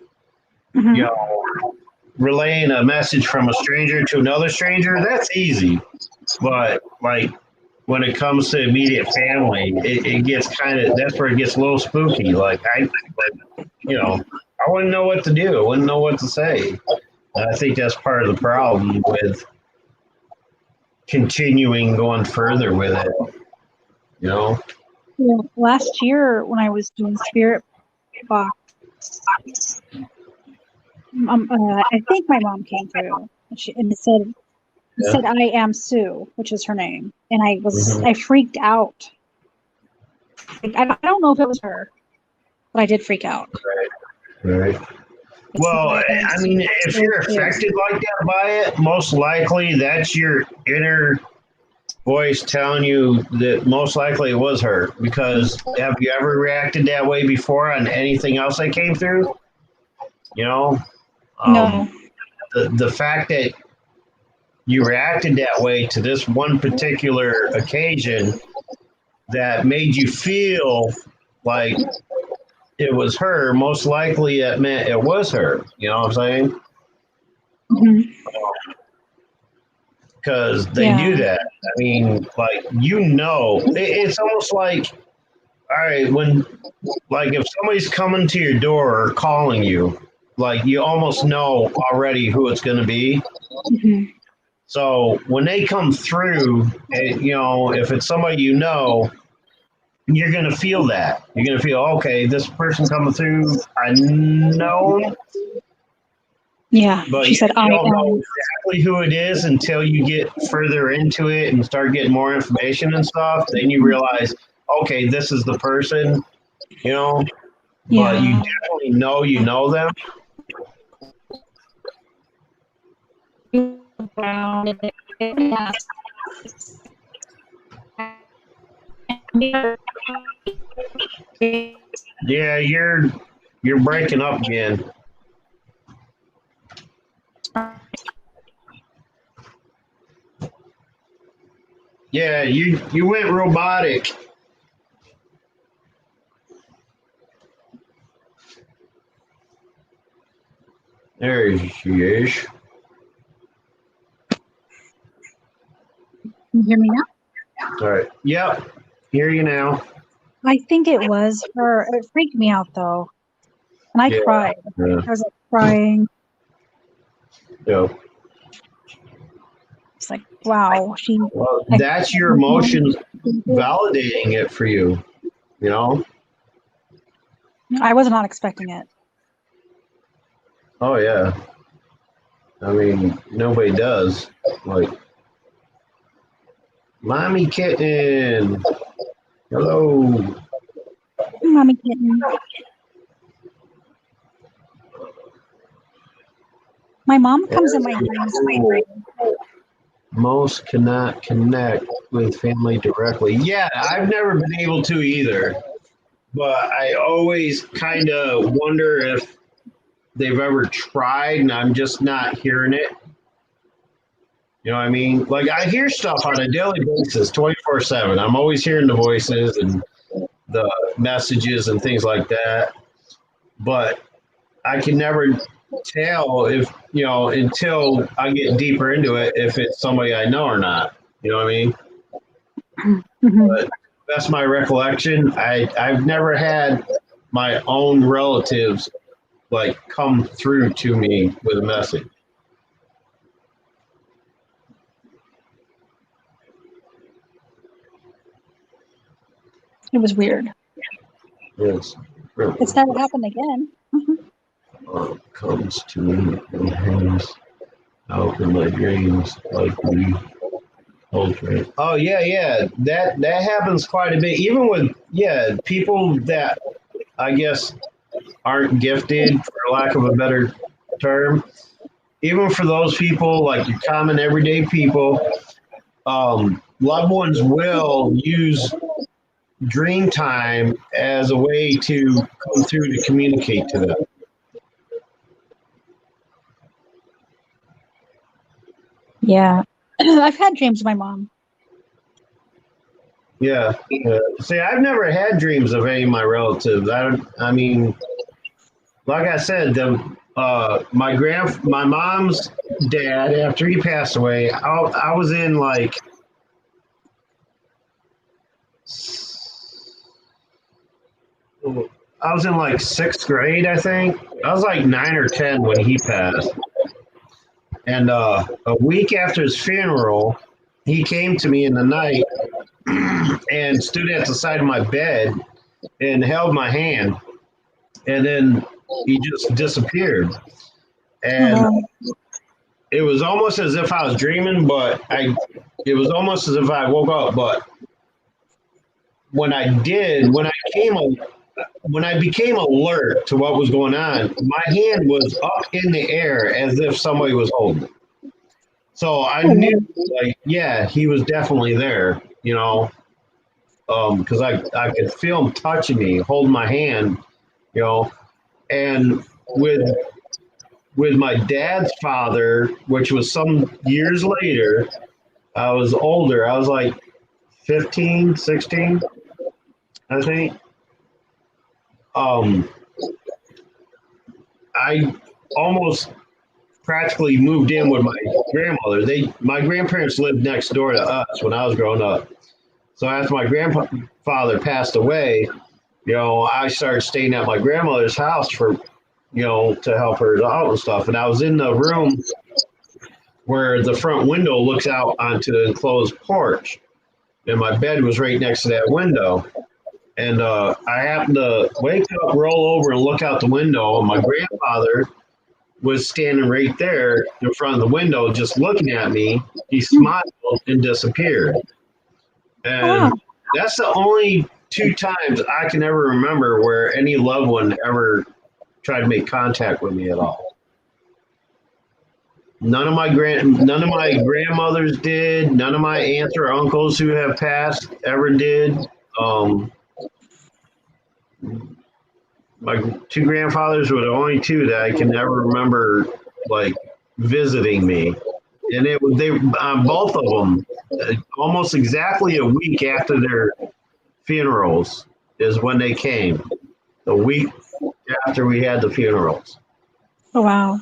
You know, relaying a message from a stranger to another stranger, that's easy. But, like, when it comes to immediate family, it gets that's where it gets a little spooky. Like, I wouldn't know what to do. I wouldn't know what to say. And I think that's part of the problem with continuing going further with it, you know? Yeah, last year when I was doing Spirit Box, I think my mom came through and it said I am Sue, which is her name, and I freaked out. I don't know if it was her, but I did freak out. Right. Well, I mean, if you're affected like that by it, most likely that's your inner voice telling you that most likely it was her. Because have you ever reacted that way before on anything else that came through? You know, No. The fact that you reacted that way to this one particular occasion that made you feel like it was her, most likely it meant it was her. You know what I'm saying? Because they do that. I mean, like, it's almost like, all right, when, like, if somebody's coming to your door or calling you, like, you almost know already who it's going to be. So when they come through, if it's somebody you know, you're going to feel that. You're going to feel, okay, this person coming through, I know. Yeah, But she said, you don't know exactly who it is until you get further into it and start getting more information and stuff. Then you realize, okay, this is the person, you know. Yeah. But you definitely know you know them. Yeah, you're breaking up again. Yeah, you went robotic. There she is. Can you hear me now? All right. Yep. Hear you now. I think it was her. It freaked me out though, and I cried. Yeah. I was like crying. Yep. It's like, wow, Well, that's your emotions validating it for you, you know? I was not expecting it. Oh, yeah. I mean, nobody does. Like, Mommy Kitten. Hello. Mommy kitten. My mom comes in my dreams. Most cannot connect with family directly. Yeah, I've never been able to either. But I always kind of wonder if they've ever tried and I'm just not hearing it. You know what I mean? Like, I hear stuff on a daily basis, 24/7. I'm always hearing the voices and the messages and things like that. But I can never tell if, until I get deeper into it, if it's somebody I know or not. You know what I mean? But that's my recollection. I've never had my own relatives like come through to me with a message. It was weird. Yes. It's never happened again. Comes to me and hangs out in my dreams like we ultra. Oh yeah. That happens quite a bit. Even with people that I guess aren't gifted, for lack of a better term. Even for those people, like your common everyday people, loved ones will use dream time as a way to come through to communicate to them. Yeah. I've had dreams with my mom. Yeah. See, I've never had dreams of any of my relatives. I mean, like I said, my mom's dad, after he passed away, I was in like sixth grade, I think. I was like 9 or 10 when he passed. And a week after his funeral, he came to me in the night and stood at the side of my bed and held my hand, and then he just disappeared. And it was almost as if I was dreaming, but it was almost as if I woke up. But when I became alert to what was going on, my hand was up in the air as if somebody was holding it. So I knew, like, yeah, he was definitely there, you know, because I could feel him touching me, holding my hand, you know, and with my dad's father, which was some years later, I was older. I was like 15, 16, I think. I almost practically moved in with my grandmother. My grandparents lived next door to us when I was growing up. So after my grandfather passed away, you know, I started staying at my grandmother's house for, you know, to help her out and stuff. And I was in the room where the front window looks out onto the enclosed porch, and my bed was right next to that window. And I happened to wake up, roll over, and look out the window, and my grandfather was standing right there in front of the window, just looking at me. He smiled and disappeared. And that's the only 2 times I can ever remember where any loved one ever tried to make contact with me at all. None of my grandmothers did. None of my aunts or uncles who have passed ever did. My 2 grandfathers were the only 2 that I can ever remember, like, visiting me, and both of them almost exactly a week after their funerals is when they came. A week after we had the funerals. Oh, wow.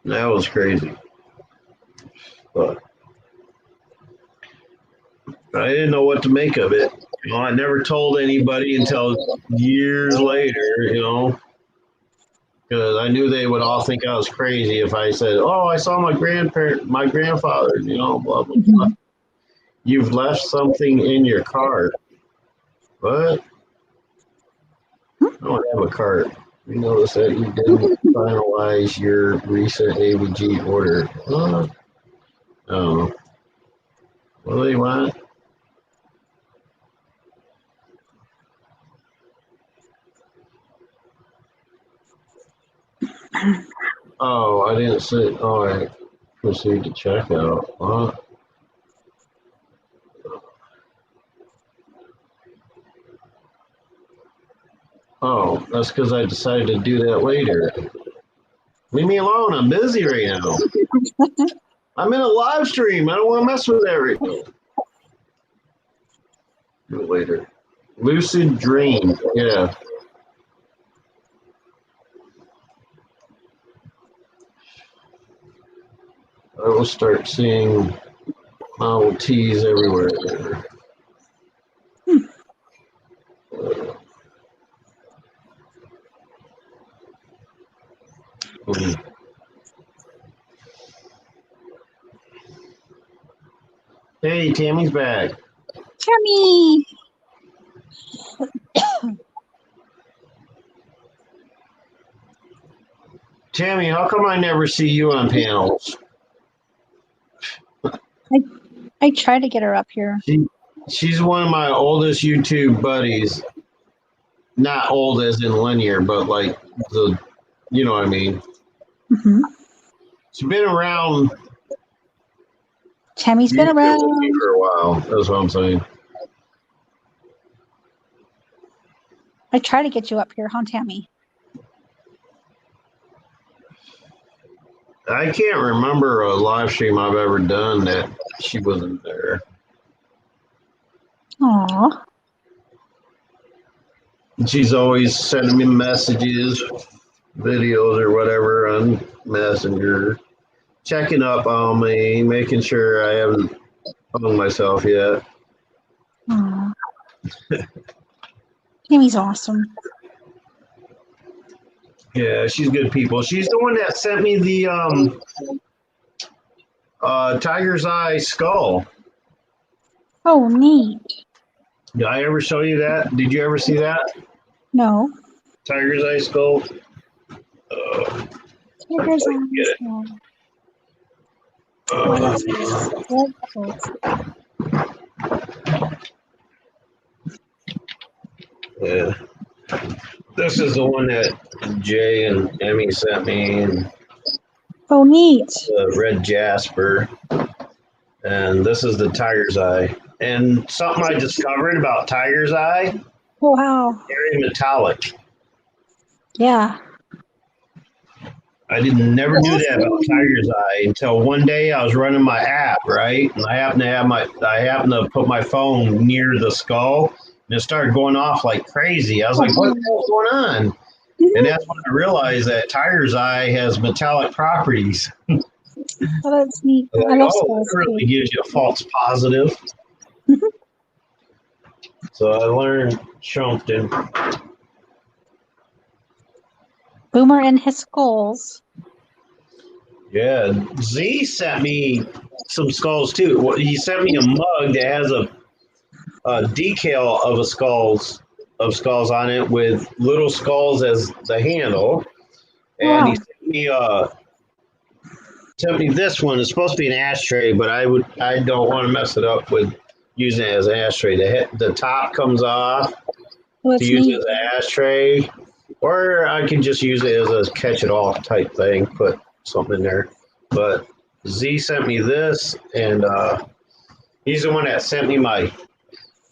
That was crazy. But I didn't know what to make of it. You know, I never told anybody until years later, you know, because I knew they would all think I was crazy if I said, "Oh, I saw my grandfather," you know, blah, blah, blah. You've left something in your cart. What? I don't have a cart. We noticed that you didn't finalize your recent ABG order. I don't know. What do they want? Oh, I didn't see. Oh, I proceed to checkout. What? Oh, that's because I decided to do that later. Leave me alone. I'm busy right now. I'm in a live stream. I don't want to mess with that right now. Do it later. Lucid Dream. Yeah. I will start seeing Model Ts everywhere. Hey, Tammy's back. Tammy! Tammy, how come I never see you on panels? I tried to get her up here. She's one of my oldest YouTube buddies. Not old as in linear, but like you know what I mean. Mm-hmm. She's been around. Tammy's been around for a while. That's what I'm saying. I try to get you up here, huh, Tammy? I can't remember a live stream I've ever done that she wasn't there. Aw. She's always sending me messages, videos, or whatever on Messenger, checking up on me, making sure I haven't hung myself yet. Aw. Tammy's awesome. Yeah, she's good people. She's the one that sent me the Tiger's eye skull. Oh, neat. Did I ever show you that? Did you ever see that? No. Tiger's eye skull? Tiger's I eyes. get it. Yeah. Oh, that's cool. Yeah. This is the one that Jay and Emmy sent me, and Oh, neat. the red jasper. And this is the tiger's eye. And something I discovered about tiger's eye, Oh, wow. very metallic. Yeah. I never knew that about tiger's eye until one day I was running my app, right? And I happened to put my phone near the skull, and it started going off like crazy. I was like, what the hell's going on? And that's when I realized that tiger's eye has metallic properties. Oh, that's neat. Like, I love oh, skulls it really too. gives you a false positive. So I learned something. Boomer and his skulls. Yeah, Z sent me some skulls too. Well, he sent me a mug that has a decal of skulls on it with little skulls as the handle, and he sent me this one. It's supposed to be an ashtray, but I don't want to mess it up with using it as an ashtray. The top comes off Oh, to that's use it neat. as an ashtray, or I can just use it as a catch-it-all type thing. Put something in there. But Z sent me this, and he's the one that sent me my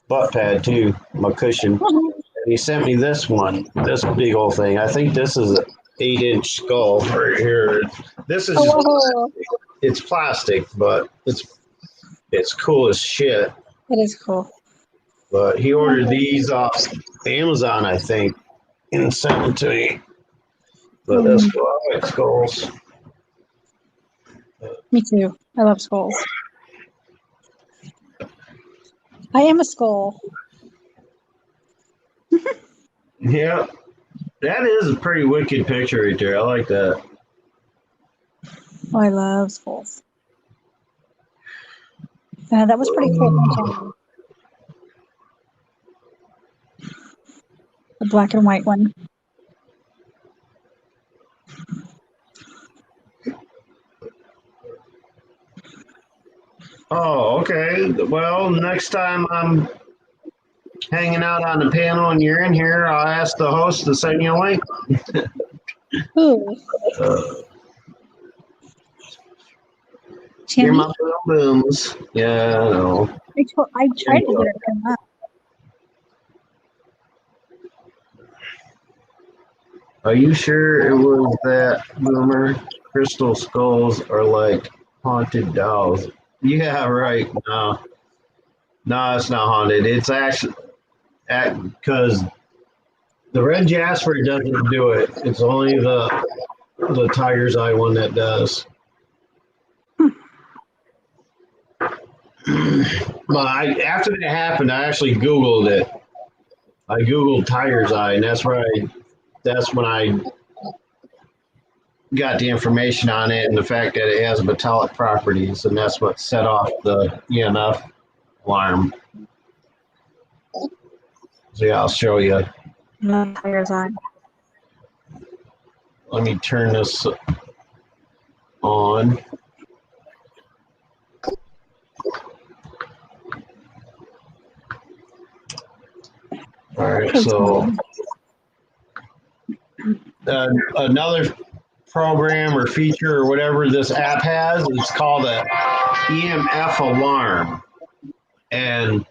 butt pad too, my cushion. And he sent me this one, this big old thing. I think this is an 8-inch skull right here. This is just plastic. It's plastic, but it's cool as shit. It is cool. But he ordered these off Amazon, I think, and sent them to me. But that's cool. I like skulls. Me too. I love skulls. I am a skull. Yeah, that is a pretty wicked picture right there. I like that. Oh, I love skulls. That was pretty cool. The black and white one. Oh, okay. Well, next time I'm hanging out on the panel and you're in here, I'll ask the host to send you a link. Ooh. Hear Timmy? my boom booms. Yeah, I know. I tried to get her to come up. Are you sure it was that, Boomer? Crystal skulls are like haunted dolls. Yeah, right. No, it's not haunted. It's actually because the red jasper doesn't do it. It's only the tiger's eye one that does. But after that happened, I actually Googled it. I Googled tiger's eye, and that's when I got the information on it and the fact that it has metallic properties, and that's what set off the EMF alarm. So yeah, I'll show you. Tiger's eye. Let me turn this on. All right, so another program or feature or whatever this app has, it's called a EMF alarm. And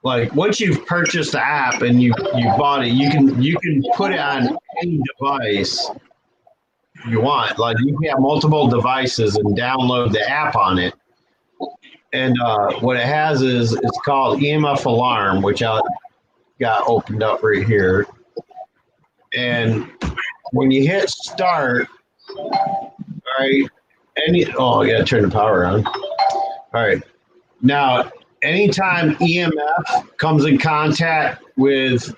like once you've purchased the app and you bought it, you can put it on any device you want. Like you can have multiple devices and download the app on it. And what it has is it's called EMF alarm, which I got opened up right here. And when you hit start, all right, I gotta turn the power on. All right, now anytime EMF comes in contact with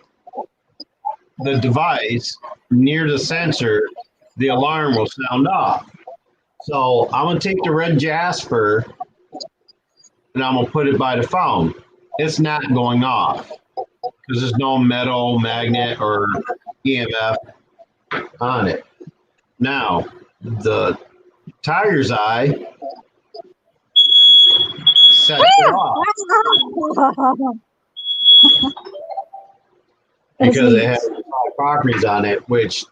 the device near the sensor, the alarm will sound off. So I'm gonna take the red Jasper and I'm gonna put it by the phone. It's not going off because there's no metal, magnet, or EMF on it. Now, the Tiger's Eye sets it off because it has properties on it, which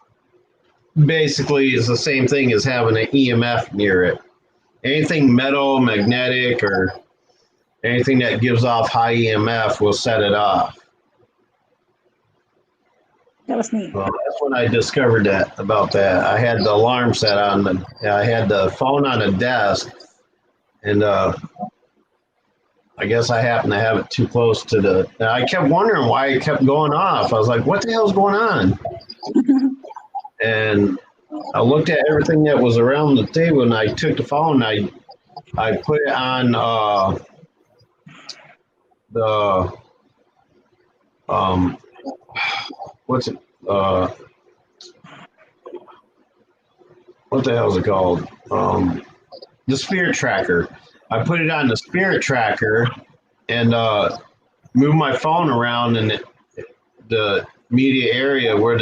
basically is the same thing as having an EMF near it. Anything metal, magnetic, or anything that gives off high EMF will set it off. That was neat. Well, that's when I discovered about that. I had the alarm set on I had the phone on a desk, and I guess I happened to have it too close to and I kept wondering why it kept going off. I was like, what the hell's going on? And I looked at everything that was around the table, and I took the phone, and I put it on what's it? What the hell is it called? The Spirit Tracker. I put it on the Spirit Tracker and moved my phone around in the media area where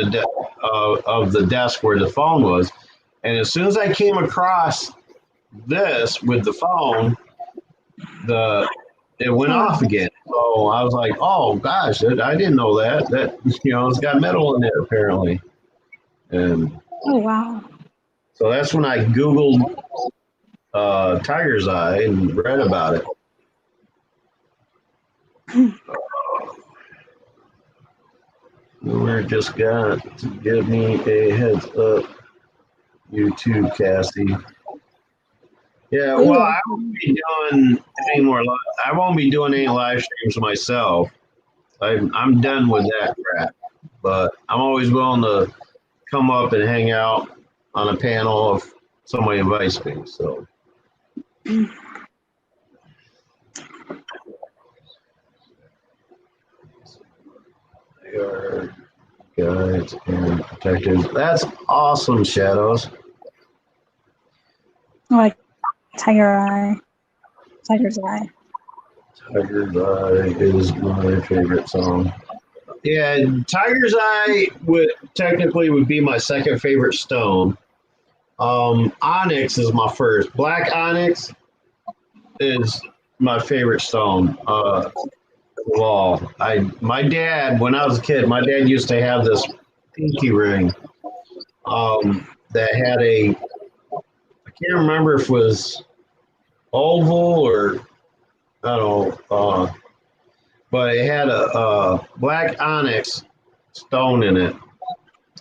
of the desk where the phone was. And as soon as I came across this with the phone, it went off again. So I was like, oh gosh, I didn't know that it's got metal in it apparently. And Oh, wow. so that's when I Googled Tiger's Eye and read about it. We're just got to give me a heads up. You too, Cassie. Yeah, well, I won't be doing any more. I won't be doing any live streams myself. I'm done with that crap. But I'm always willing to come up and hang out on a panel if somebody invites me. So. They are guides and protectors. That's awesome, Shadows. I like Tiger's Eye. Tiger's Eye is my favorite song. Yeah, Tiger's Eye would be my second favorite stone. Onyx is my first. Black onyx is my favorite stone of all. My dad, when I was a kid, my dad used to have this pinky ring that had I can't remember if it was oval or I don't know, but it had a black onyx stone in it,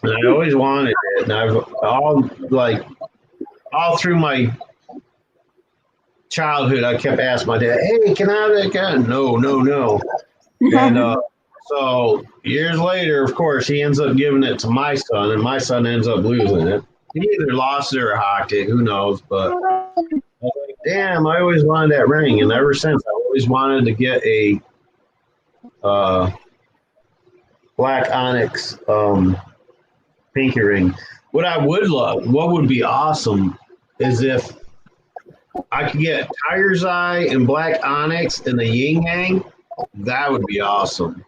and I always wanted it. And I've all through my childhood, I kept asking my dad, "Hey, can I have that gun?" No. And so years later, of course, he ends up giving it to my son, and my son ends up losing it. He either lost it or hawked it, who knows? But I was like, damn, I always wanted that ring, and ever since, I always wanted to get a black onyx pinky ring. What I would love, what would be awesome, is if I could get Tiger's Eye and black onyx and the yin yang. That would be awesome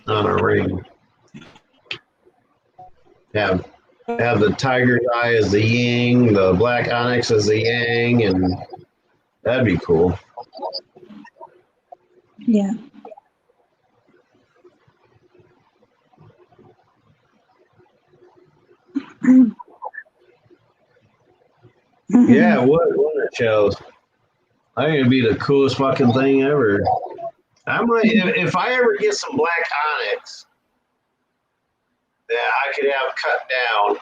on a ring. Have the Tiger's Eye as the yin, the black onyx as the yang, and that'd be cool. Yeah. Yeah, wouldn't it, Chels? I think it'd be the coolest fucking thing ever. I might, if I ever get some black onyx that I could have cut down,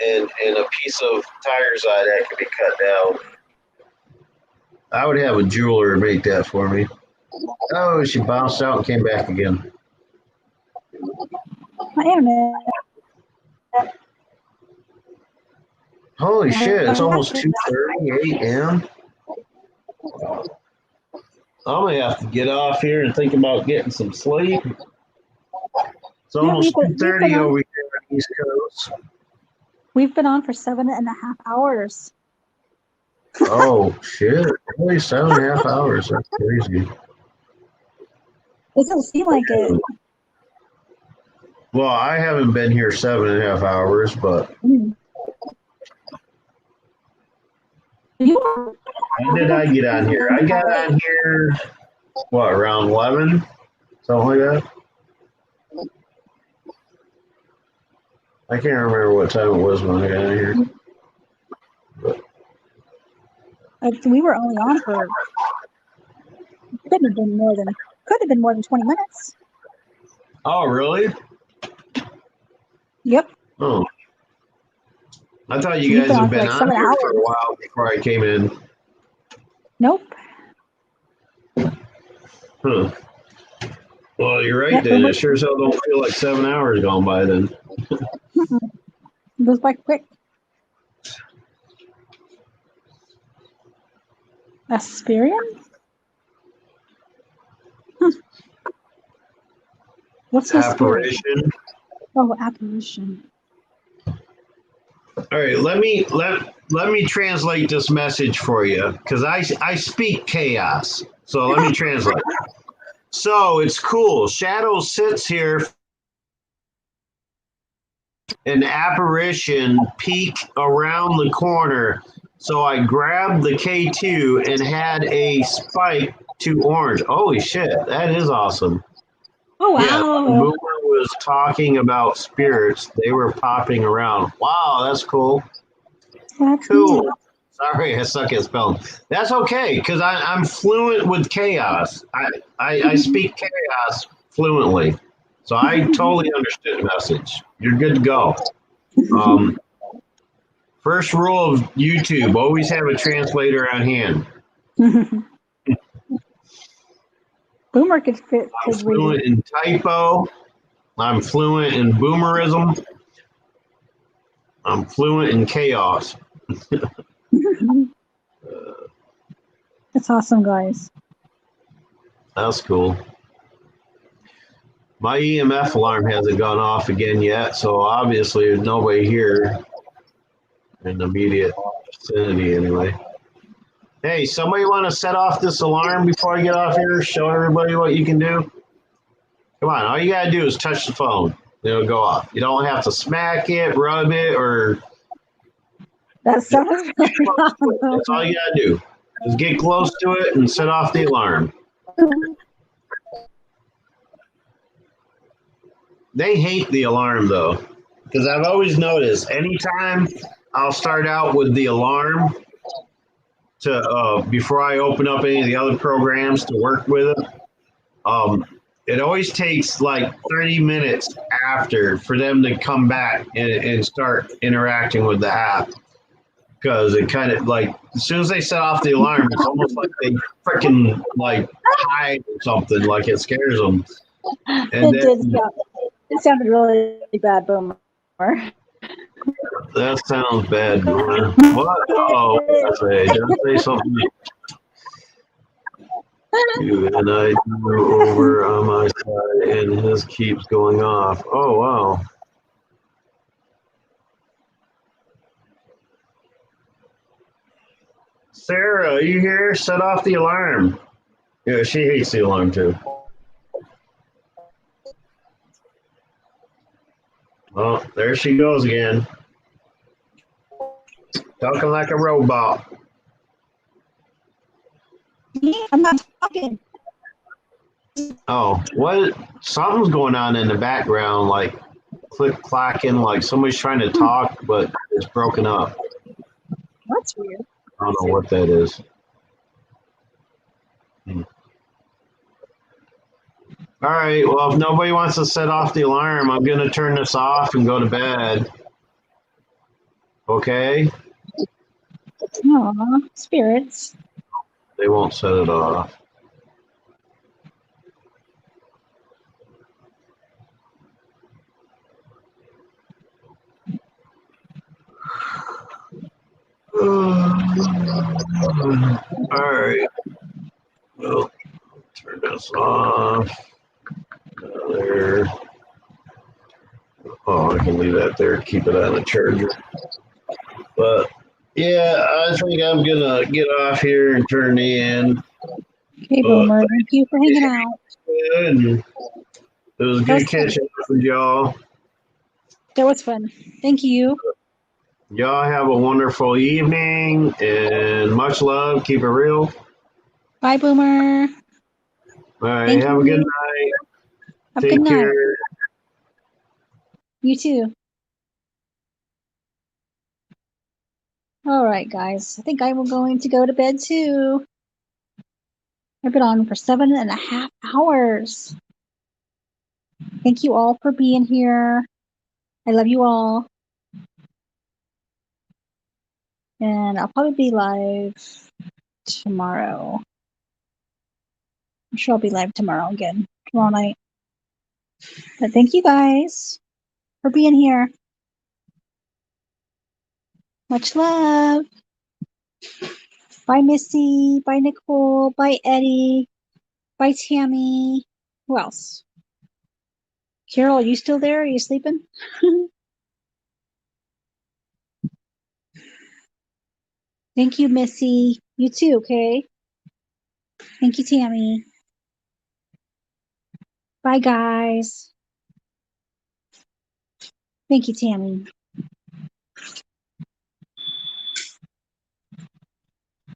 and a piece of Tiger's Eye that could be cut down, I would have a jeweler make that for me. Oh, she bounced out and came back again. My internet. Holy shit, it's almost 2:30 a.m. I'm going to have to get off here and think about getting some sleep. It's almost 2:30 over here in East Coast. We've been on for 7.5 hours. Oh shit! Only 7.5 hours. That's crazy. Doesn't seem like it. Well, I haven't been here 7.5 hours, but Mm. You are- when did I get on here? I got on here, what, around 11? Something like that? I can't remember what time it was when I got on here. we were only on for could have been more than 20 minutes. Oh, really? Yep. Oh. I thought you You've guys been had on for been like on 7 here for a hours. while before I came in. Nope. Huh. Well, you're right Yep, then. it It sure as hell don't feel like 7 hours gone by then. goes by quick. Aspirian? What's this? Apparition. Oh, apparition. All right, let me translate this message for you because I speak chaos. So let me translate. So it's cool. Shadow sits here. An apparition peek around the corner. So I grabbed the K2 and had a spike to orange. Holy shit, that is awesome. Oh, Yeah, wow. Boomer was talking about spirits. They were popping around. Wow, that's cool. That's Cool. neat. Sorry, I suck at spelling. That's okay, because I'm fluent with chaos. I speak chaos fluently. So I totally understood the message. You're good to go. First rule of YouTube, always have a translator on hand. Boomer could fit I'm his fluent in typo. I'm fluent in boomerism. I'm fluent in chaos. That's awesome, guys. That's cool. My EMF alarm hasn't gone off again yet, so obviously there's nobody here in the immediate vicinity anyway. Hey, somebody want to set off this alarm before I get off here? Show everybody what you can do? Come on, all you gotta do is touch the phone. It'll go off. You don't have to smack it, rub it, or That sounds very that's all you gotta do. Just get close to it and set off the alarm. They hate the alarm though, because I've always noticed anytime I'll start out with the alarm to before I open up any of the other programs to work with it, it always takes like 30 minutes after for them to come back and start interacting with the app. Because it kind of like as soon as they set off the alarm, it's almost like they freaking like hide or something, like it scares them. And it sounded really bad, Boomer. that sounds bad, Boomer. What? Oh, did I say something? You and I go over on my side, and his keeps going off. Oh wow. Sarah, are you here? Set off the alarm. Yeah, she hates the alarm too. Oh, there she goes again. Talking like a robot. I'm not talking. Oh, what? Something's going on in the background, like click clacking, like somebody's trying to talk, but it's broken up. That's weird. I don't know what that is. All right. Well, if nobody wants to set off the alarm, I'm going to turn this off and go to bed. Okay? Aw, spirits. They won't set it off. All right. Well, turn this off. There. Oh, I can leave that there. Keep it on the charger. But yeah, I think I'm gonna get off here and turn in. Okay, Boomer. Thank you for hanging out. And it was That good was fun. catching up with y'all. That was fun. Thank you. Y'all have a wonderful evening and much love. Keep it real. Bye, Boomer. All right. Thank Have a you. good night. Have a Take good night. care. You too. All right, guys. I think I am going to go to bed too. I've been on for 7.5 hours. Thank you all for being here. I love you all. And I'll probably be live tomorrow. I'm sure I'll be live tomorrow again, tomorrow night. But thank you guys for being here. Much love. Bye, Missy. Bye, Nicole. Bye, Eddie. Bye, Tammy. Who else? Carol, are you still there? Are you sleeping? Thank you, Missy. You too, okay? Thank you, Tammy. Bye, guys. Thank you, Tammy.